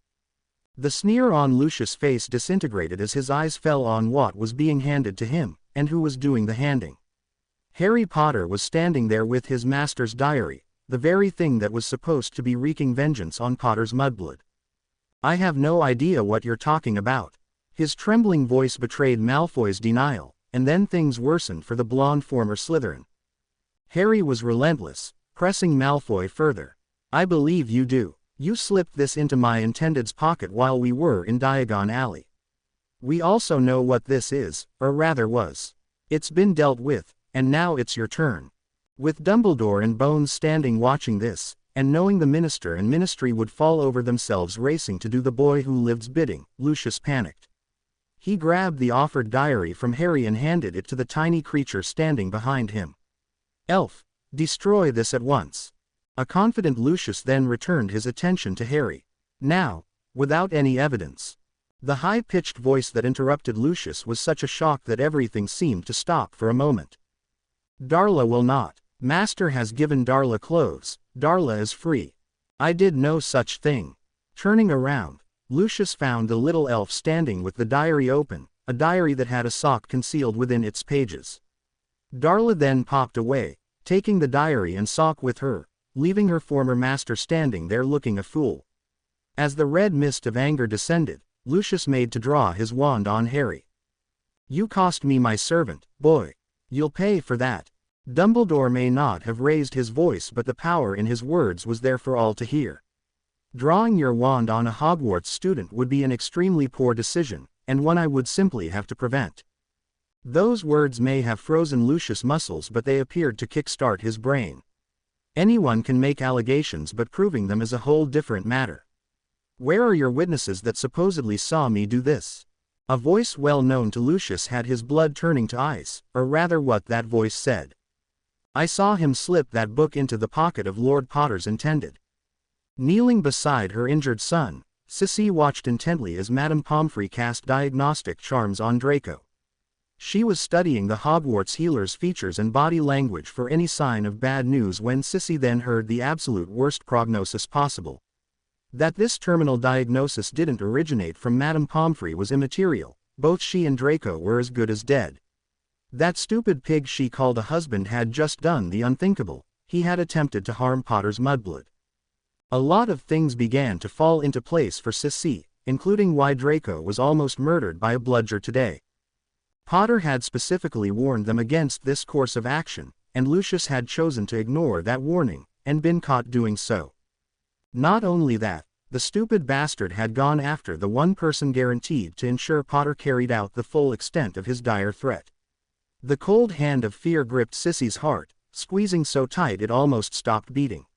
The sneer on Lucius' face disintegrated as his eyes fell on what was being handed to him, and who was doing the handing. Harry Potter was standing there with his master's diary, the very thing that was supposed to be wreaking vengeance on Potter's mudblood. "I have no idea what you're talking about." His trembling voice betrayed Malfoy's denial, and then things worsened for the blonde former Slytherin. Harry was relentless, pressing Malfoy further. "I believe you do. You slipped this into my intended's pocket while we were in Diagon Alley. We also know what this is, or rather was. It's been dealt with, and now it's your turn." With Dumbledore and Bones standing watching this, and knowing the minister and ministry would fall over themselves racing to do the boy who lived's bidding, Lucius panicked. He grabbed the offered diary from Harry and handed it to the tiny creature standing behind him. "Elf, destroy this at once." A confident Lucius then returned his attention to Harry. "Now, without any evidence." The high-pitched voice that interrupted Lucius was such a shock that everything seemed to stop for a moment. "Darla will not. Master has given Darla clothes. Darla is free." "I did no such thing." Turning around, Lucius found the little elf standing with the diary open, a diary that had a sock concealed within its pages. Darla then popped away, taking the diary and sock with her, leaving her former master standing there looking a fool. As the red mist of anger descended, Lucius made to draw his wand on Harry. "You cost me my servant, boy. You'll pay for that." Dumbledore may not have raised his voice, but the power in his words was there for all to hear. Drawing your wand on a Hogwarts student would be an extremely poor decision, and one I would simply have to prevent. Those words may have frozen Lucius' muscles, but they appeared to kickstart his brain. Anyone can make allegations, but proving them is a whole different matter. "Where are your witnesses that supposedly saw me do this?" A voice well known to Lucius had his blood turning to ice, or rather what that voice said. "I saw him slip that book into the pocket of Lord Potter's intended." Kneeling beside her injured son, Sissy watched intently as Madame Pomfrey cast diagnostic charms on Draco. She was studying the Hogwarts healer's features and body language for any sign of bad news when Sissy then heard the absolute worst prognosis possible. That this terminal diagnosis didn't originate from Madame Pomfrey was immaterial. Both she and Draco were as good as dead. That stupid pig she called a husband had just done the unthinkable. He had attempted to harm Potter's mudblood. A lot of things began to fall into place for Sissy, including why Draco was almost murdered by a bludger today. Potter had specifically warned them against this course of action, and Lucius had chosen to ignore that warning, and been caught doing so. Not only that, the stupid bastard had gone after the one person guaranteed to ensure Potter carried out the full extent of his dire threat. The cold hand of fear gripped Sissy's heart, squeezing so tight it almost stopped beating.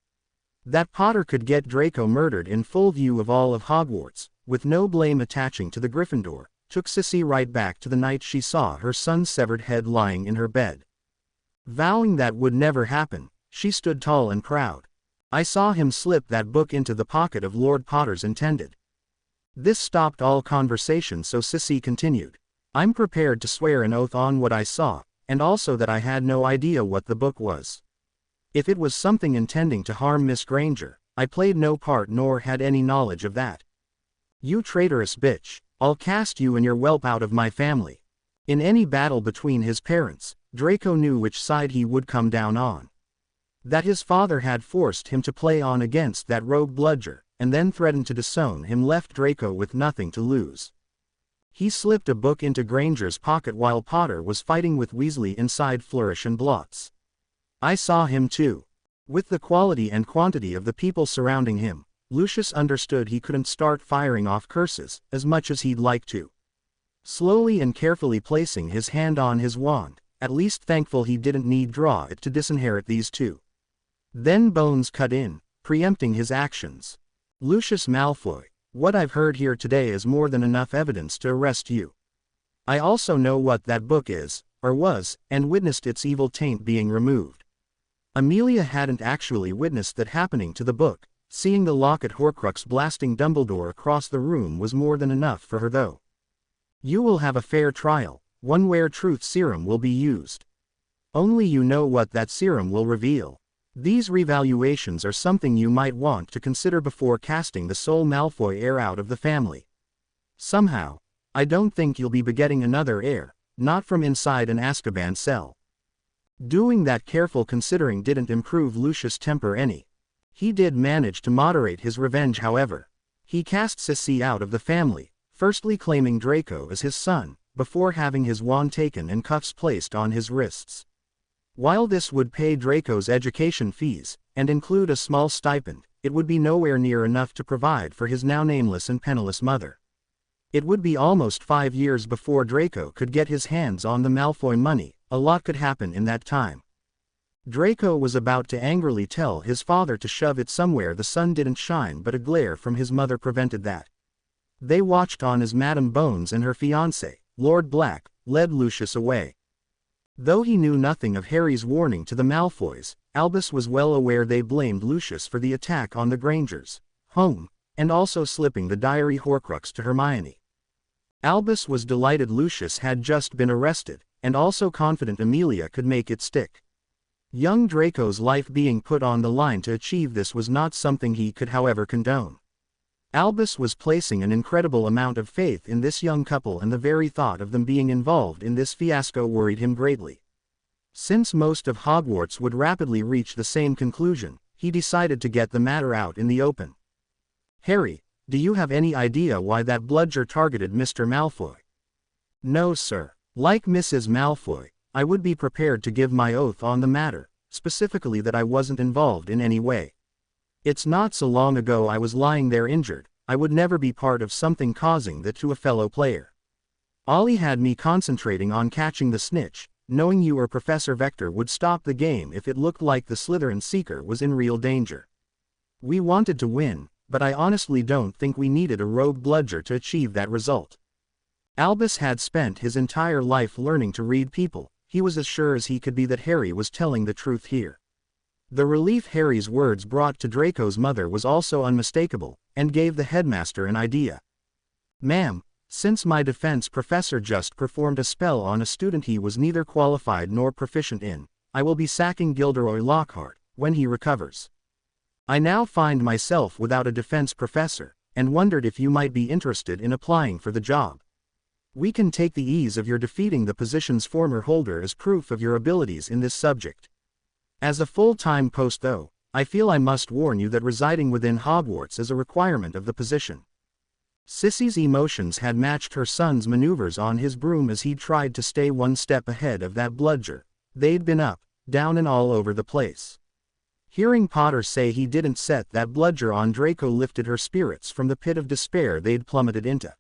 That Potter could get Draco murdered in full view of all of Hogwarts, with no blame attaching to the Gryffindor, took Sissy right back to the night she saw her son's severed head lying in her bed. Vowing that would never happen, she stood tall and proud. I saw him slip that book into the pocket of Lord Potter's intended. This stopped all conversation, so Sissy continued. I'm prepared to swear an oath on what I saw, and also that I had no idea what the book was. If it was something intending to harm Miss Granger, I played no part nor had any knowledge of that. You traitorous bitch, I'll cast you and your whelp out of my family. In any battle between his parents, Draco knew which side he would come down on. That his father had forced him to play on against that rogue bludger, and then threatened to disown him left Draco with nothing to lose. He slipped a book into Granger's pocket while Potter was fighting with Weasley inside Flourish and Blots. I saw him too. With the quality and quantity of the people surrounding him, Lucius understood he couldn't start firing off curses, as much as he'd like to. Slowly and carefully placing his hand on his wand, at least thankful he didn't need draw it to disinherit these two. Then Bones cut in, preempting his actions. Lucius Malfoy, what I've heard here today is more than enough evidence to arrest you. I also know what that book is, or was, and witnessed its evil taint being removed. Amelia hadn't actually witnessed that happening to the book. Seeing the locket Horcrux blasting Dumbledore across the room was more than enough for her though. You will have a fair trial, one where truth serum will be used. Only you know what that serum will reveal. These revaluations are something you might want to consider before casting the sole Malfoy heir out of the family. Somehow, I don't think you'll be begetting another heir, not from inside an Azkaban cell. Doing that careful considering didn't improve Lucius' temper any. He did manage to moderate his revenge however. He cast Sissy out of the family, firstly claiming Draco as his son, before having his wand taken and cuffs placed on his wrists. While this would pay Draco's education fees, and include a small stipend, it would be nowhere near enough to provide for his now nameless and penniless mother. It would be almost 5 years before Draco could get his hands on the Malfoy money. A lot could happen in that time. Draco was about to angrily tell his father to shove it somewhere the sun didn't shine, but a glare from his mother prevented that. They watched on as Madame Bones and her fiancé, Lord Black, led Lucius away. Though he knew nothing of Harry's warning to the Malfoys, Albus was well aware they blamed Lucius for the attack on the Grangers' home, and also slipping the diary Horcrux to Hermione. Albus was delighted Lucius had just been arrested, and also confident Amelia could make it stick. Young Draco's life being put on the line to achieve this was not something he could however condone. Albus was placing an incredible amount of faith in this young couple, and the very thought of them being involved in this fiasco worried him greatly. Since most of Hogwarts would rapidly reach the same conclusion, he decided to get the matter out in the open. Harry, do you have any idea why that bludger targeted Mr. Malfoy? No, sir. Like Mrs. Malfoy, I would be prepared to give my oath on the matter, specifically that I wasn't involved in any way. It's not so long ago I was lying there injured. I would never be part of something causing that to a fellow player. Ollie had me concentrating on catching the snitch, knowing you or Professor Vector would stop the game if it looked like the Slytherin Seeker was in real danger. We wanted to win, but I honestly don't think we needed a rogue bludger to achieve that result. Albus had spent his entire life learning to read people. He was as sure as he could be that Harry was telling the truth here. The relief Harry's words brought to Draco's mother was also unmistakable, and gave the headmaster an idea. "Ma'am, since my defense professor just performed a spell on a student he was neither qualified nor proficient in, I will be sacking Gilderoy Lockhart when he recovers. I now find myself without a defense professor, and wondered if you might be interested in applying for the job. We can take the ease of your defeating the position's former holder as proof of your abilities in this subject. As a full-time post though, I feel I must warn you that residing within Hogwarts is a requirement of the position." Sissy's emotions had matched her son's maneuvers on his broom as he tried to stay one step ahead of that bludger. They'd been up, down and all over the place. Hearing Potter say he didn't set that bludger on Draco lifted her spirits from the pit of despair they'd plummeted into.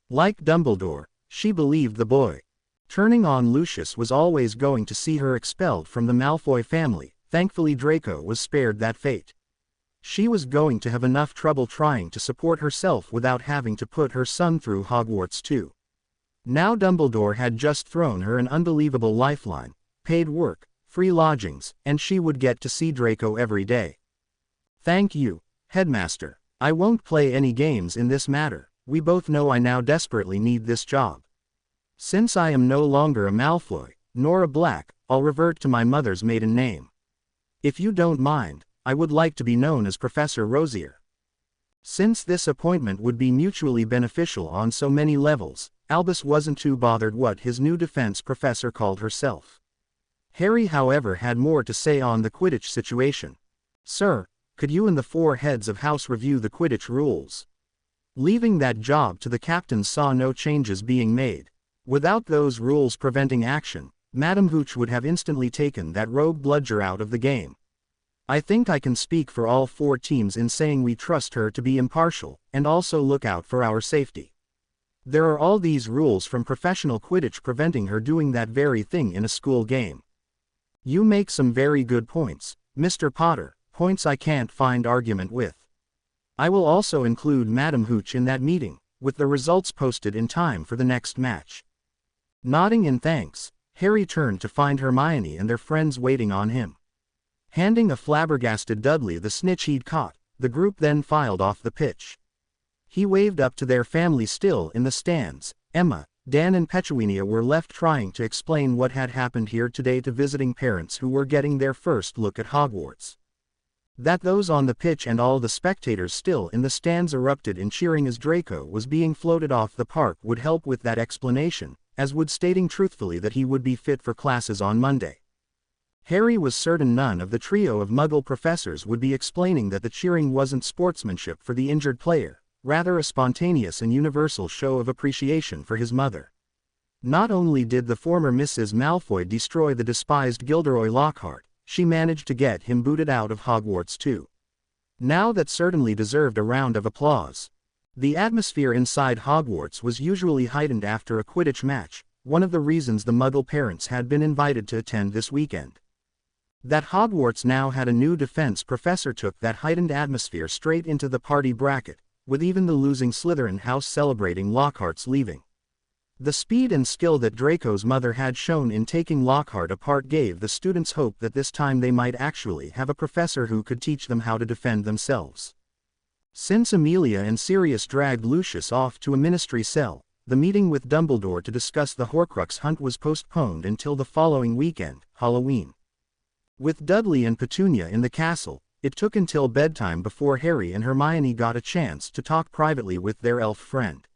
Like Dumbledore, she believed the boy. Turning on Lucius was always going to see her expelled from the Malfoy family. Thankfully Draco was spared that fate. She was going to have enough trouble trying to support herself without having to put her son through Hogwarts too. Now Dumbledore had just thrown her an unbelievable lifeline, paid work, free lodgings, and she would get to see Draco every day. "Thank you, Headmaster. I won't play any games in this matter. We both know I now desperately need this job. Since I am no longer a Malfoy, nor a Black, I'll revert to my mother's maiden name. If you don't mind, I would like to be known as Professor Rosier." Since this appointment would be mutually beneficial on so many levels, Albus wasn't too bothered what his new defense professor called herself. Harry however had more to say on the Quidditch situation. "Sir, could you and the 4 heads of house review the Quidditch rules?" Leaving that job to the captains saw no changes being made. Without those rules preventing action, Madame Hooch would have instantly taken that rogue bludger out of the game. "I think I can speak for all 4 teams in saying we trust her to be impartial, and also look out for our safety. There are all these rules from professional Quidditch preventing her doing that very thing in a school game." "You make some very good points, Mr. Potter, points I can't find argument with. I will also include Madame Hooch in that meeting, with the results posted in time for the next match." Nodding in thanks, Harry turned to find Hermione and their friends waiting on him. Handing a flabbergasted Dudley the snitch he'd caught, the group then filed off the pitch. He waved up to their family still in the stands. Emma, Dan and Petunia were left trying to explain what had happened here today to visiting parents who were getting their first look at Hogwarts. That those on the pitch and all the spectators still in the stands erupted in cheering as Draco was being floated off the park would help with that explanation, as would stating truthfully that he would be fit for classes on Monday. Harry was certain none of the trio of Muggle professors would be explaining that the cheering wasn't sportsmanship for the injured player, rather a spontaneous and universal show of appreciation for his mother. Not only did the former Mrs. Malfoy destroy the despised Gilderoy Lockhart, she managed to get him booted out of Hogwarts too. Now that certainly deserved a round of applause. The atmosphere inside Hogwarts was usually heightened after a Quidditch match, one of the reasons the Muggle parents had been invited to attend this weekend. That Hogwarts now had a new defense professor took that heightened atmosphere straight into the party bracket, with even the losing Slytherin house celebrating Lockhart's leaving. The speed and skill that Draco's mother had shown in taking Lockhart apart gave the students hope that this time they might actually have a professor who could teach them how to defend themselves. Since Amelia and Sirius dragged Lucius off to a ministry cell, the meeting with Dumbledore to discuss the Horcrux hunt was postponed until the following weekend, Halloween. With Dudley and Petunia in the castle, it took until bedtime before Harry and Hermione got a chance to talk privately with their elf friend.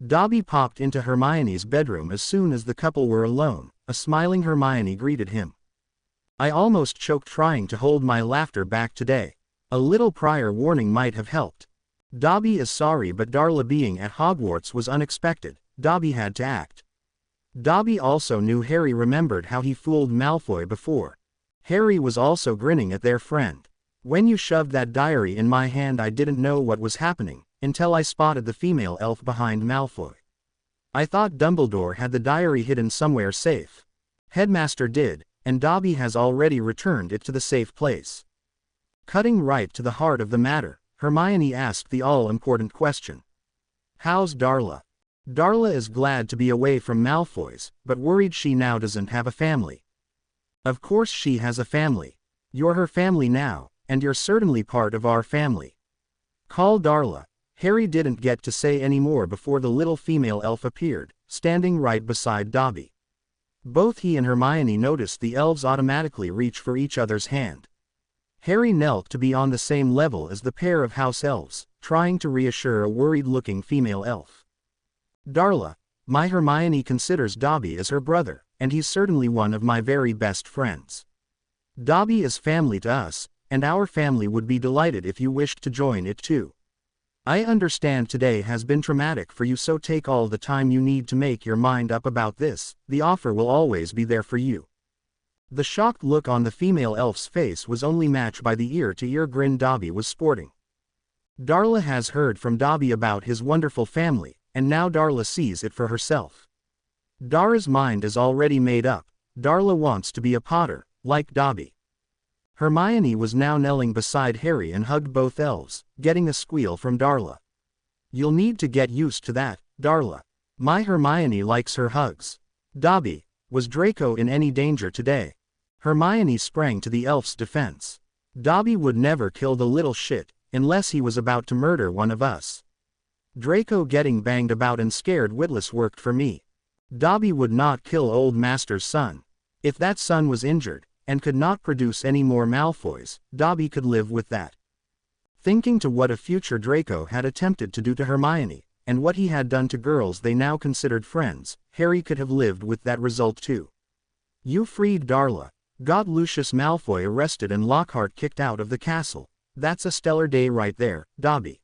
Dobby popped into Hermione's bedroom as soon as the couple were alone. A smiling Hermione greeted him. "I almost choked trying to hold my laughter back today. A little prior warning might have helped. Dobby is sorry, but Darla being at Hogwarts was unexpected. Dobby had to act." Dobby also knew Harry remembered how he fooled Malfoy before. Harry was also grinning at their friend. "When you shoved that diary in my hand I didn't know what was happening, until I spotted the female elf behind Malfoy. I thought Dumbledore had the diary hidden somewhere safe. Headmaster did, and Dobby has already returned it to the safe place." Cutting right to the heart of the matter, Hermione asked the all-important question. "How's Darla?" "Darla is glad to be away from Malfoy's, but worried she now doesn't have a family." "Of course she has a family. You're her family now, and you're certainly part of our family. Call Darla. Harry didn't get to say any more before the little female elf appeared, standing right beside Dobby. Both he and Hermione noticed the elves automatically reach for each other's hand. Harry knelt to be on the same level as the pair of house elves, trying to reassure a worried-looking female elf. Darla, my Hermione considers Dobby as her brother, and he's certainly one of my very best friends. Dobby is family to us, and our family would be delighted if you wished to join it too. I understand today has been traumatic for you, so take all the time you need to make your mind up about this. The offer will always be there for you. The shocked look on the female elf's face was only matched by the ear-to-ear grin Dobby was sporting. Darla has heard from Dobby about his wonderful family, and now Darla sees it for herself. Dara's mind is already made up. Darla wants to be a Potter, like Dobby. Hermione was now kneeling beside Harry and hugged both elves, getting a squeal from Darla. You'll need to get used to that, Darla. My Hermione likes her hugs. Dobby, was Draco in any danger today? Hermione sprang to the elf's defense. Dobby would never kill the little shit, unless he was about to murder one of us. Draco getting banged about and scared witless worked for me. Dobby would not kill old master's son. If that son was injured, and could not produce any more Malfoys, Dobby could live with that. Thinking to what a future Draco had attempted to do to Hermione, and what he had done to girls they now considered friends, Harry could have lived with that result too. You freed Darla, got Lucius Malfoy arrested and Lockhart kicked out of the castle. That's a stellar day right there, Dobby.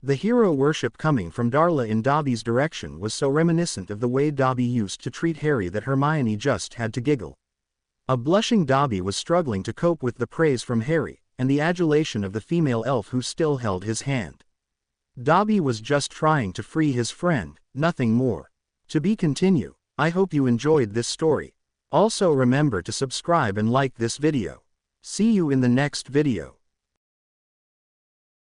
The hero worship coming from Darla in Dobby's direction was so reminiscent of the way Dobby used to treat Harry that Hermione just had to giggle. A blushing Dobby was struggling to cope with the praise from Harry, and the adulation of the female elf who still held his hand. Dobby was just trying to free his friend, nothing more. To be continued. I hope you enjoyed this story. Also remember to subscribe and like this video. See you in the next video.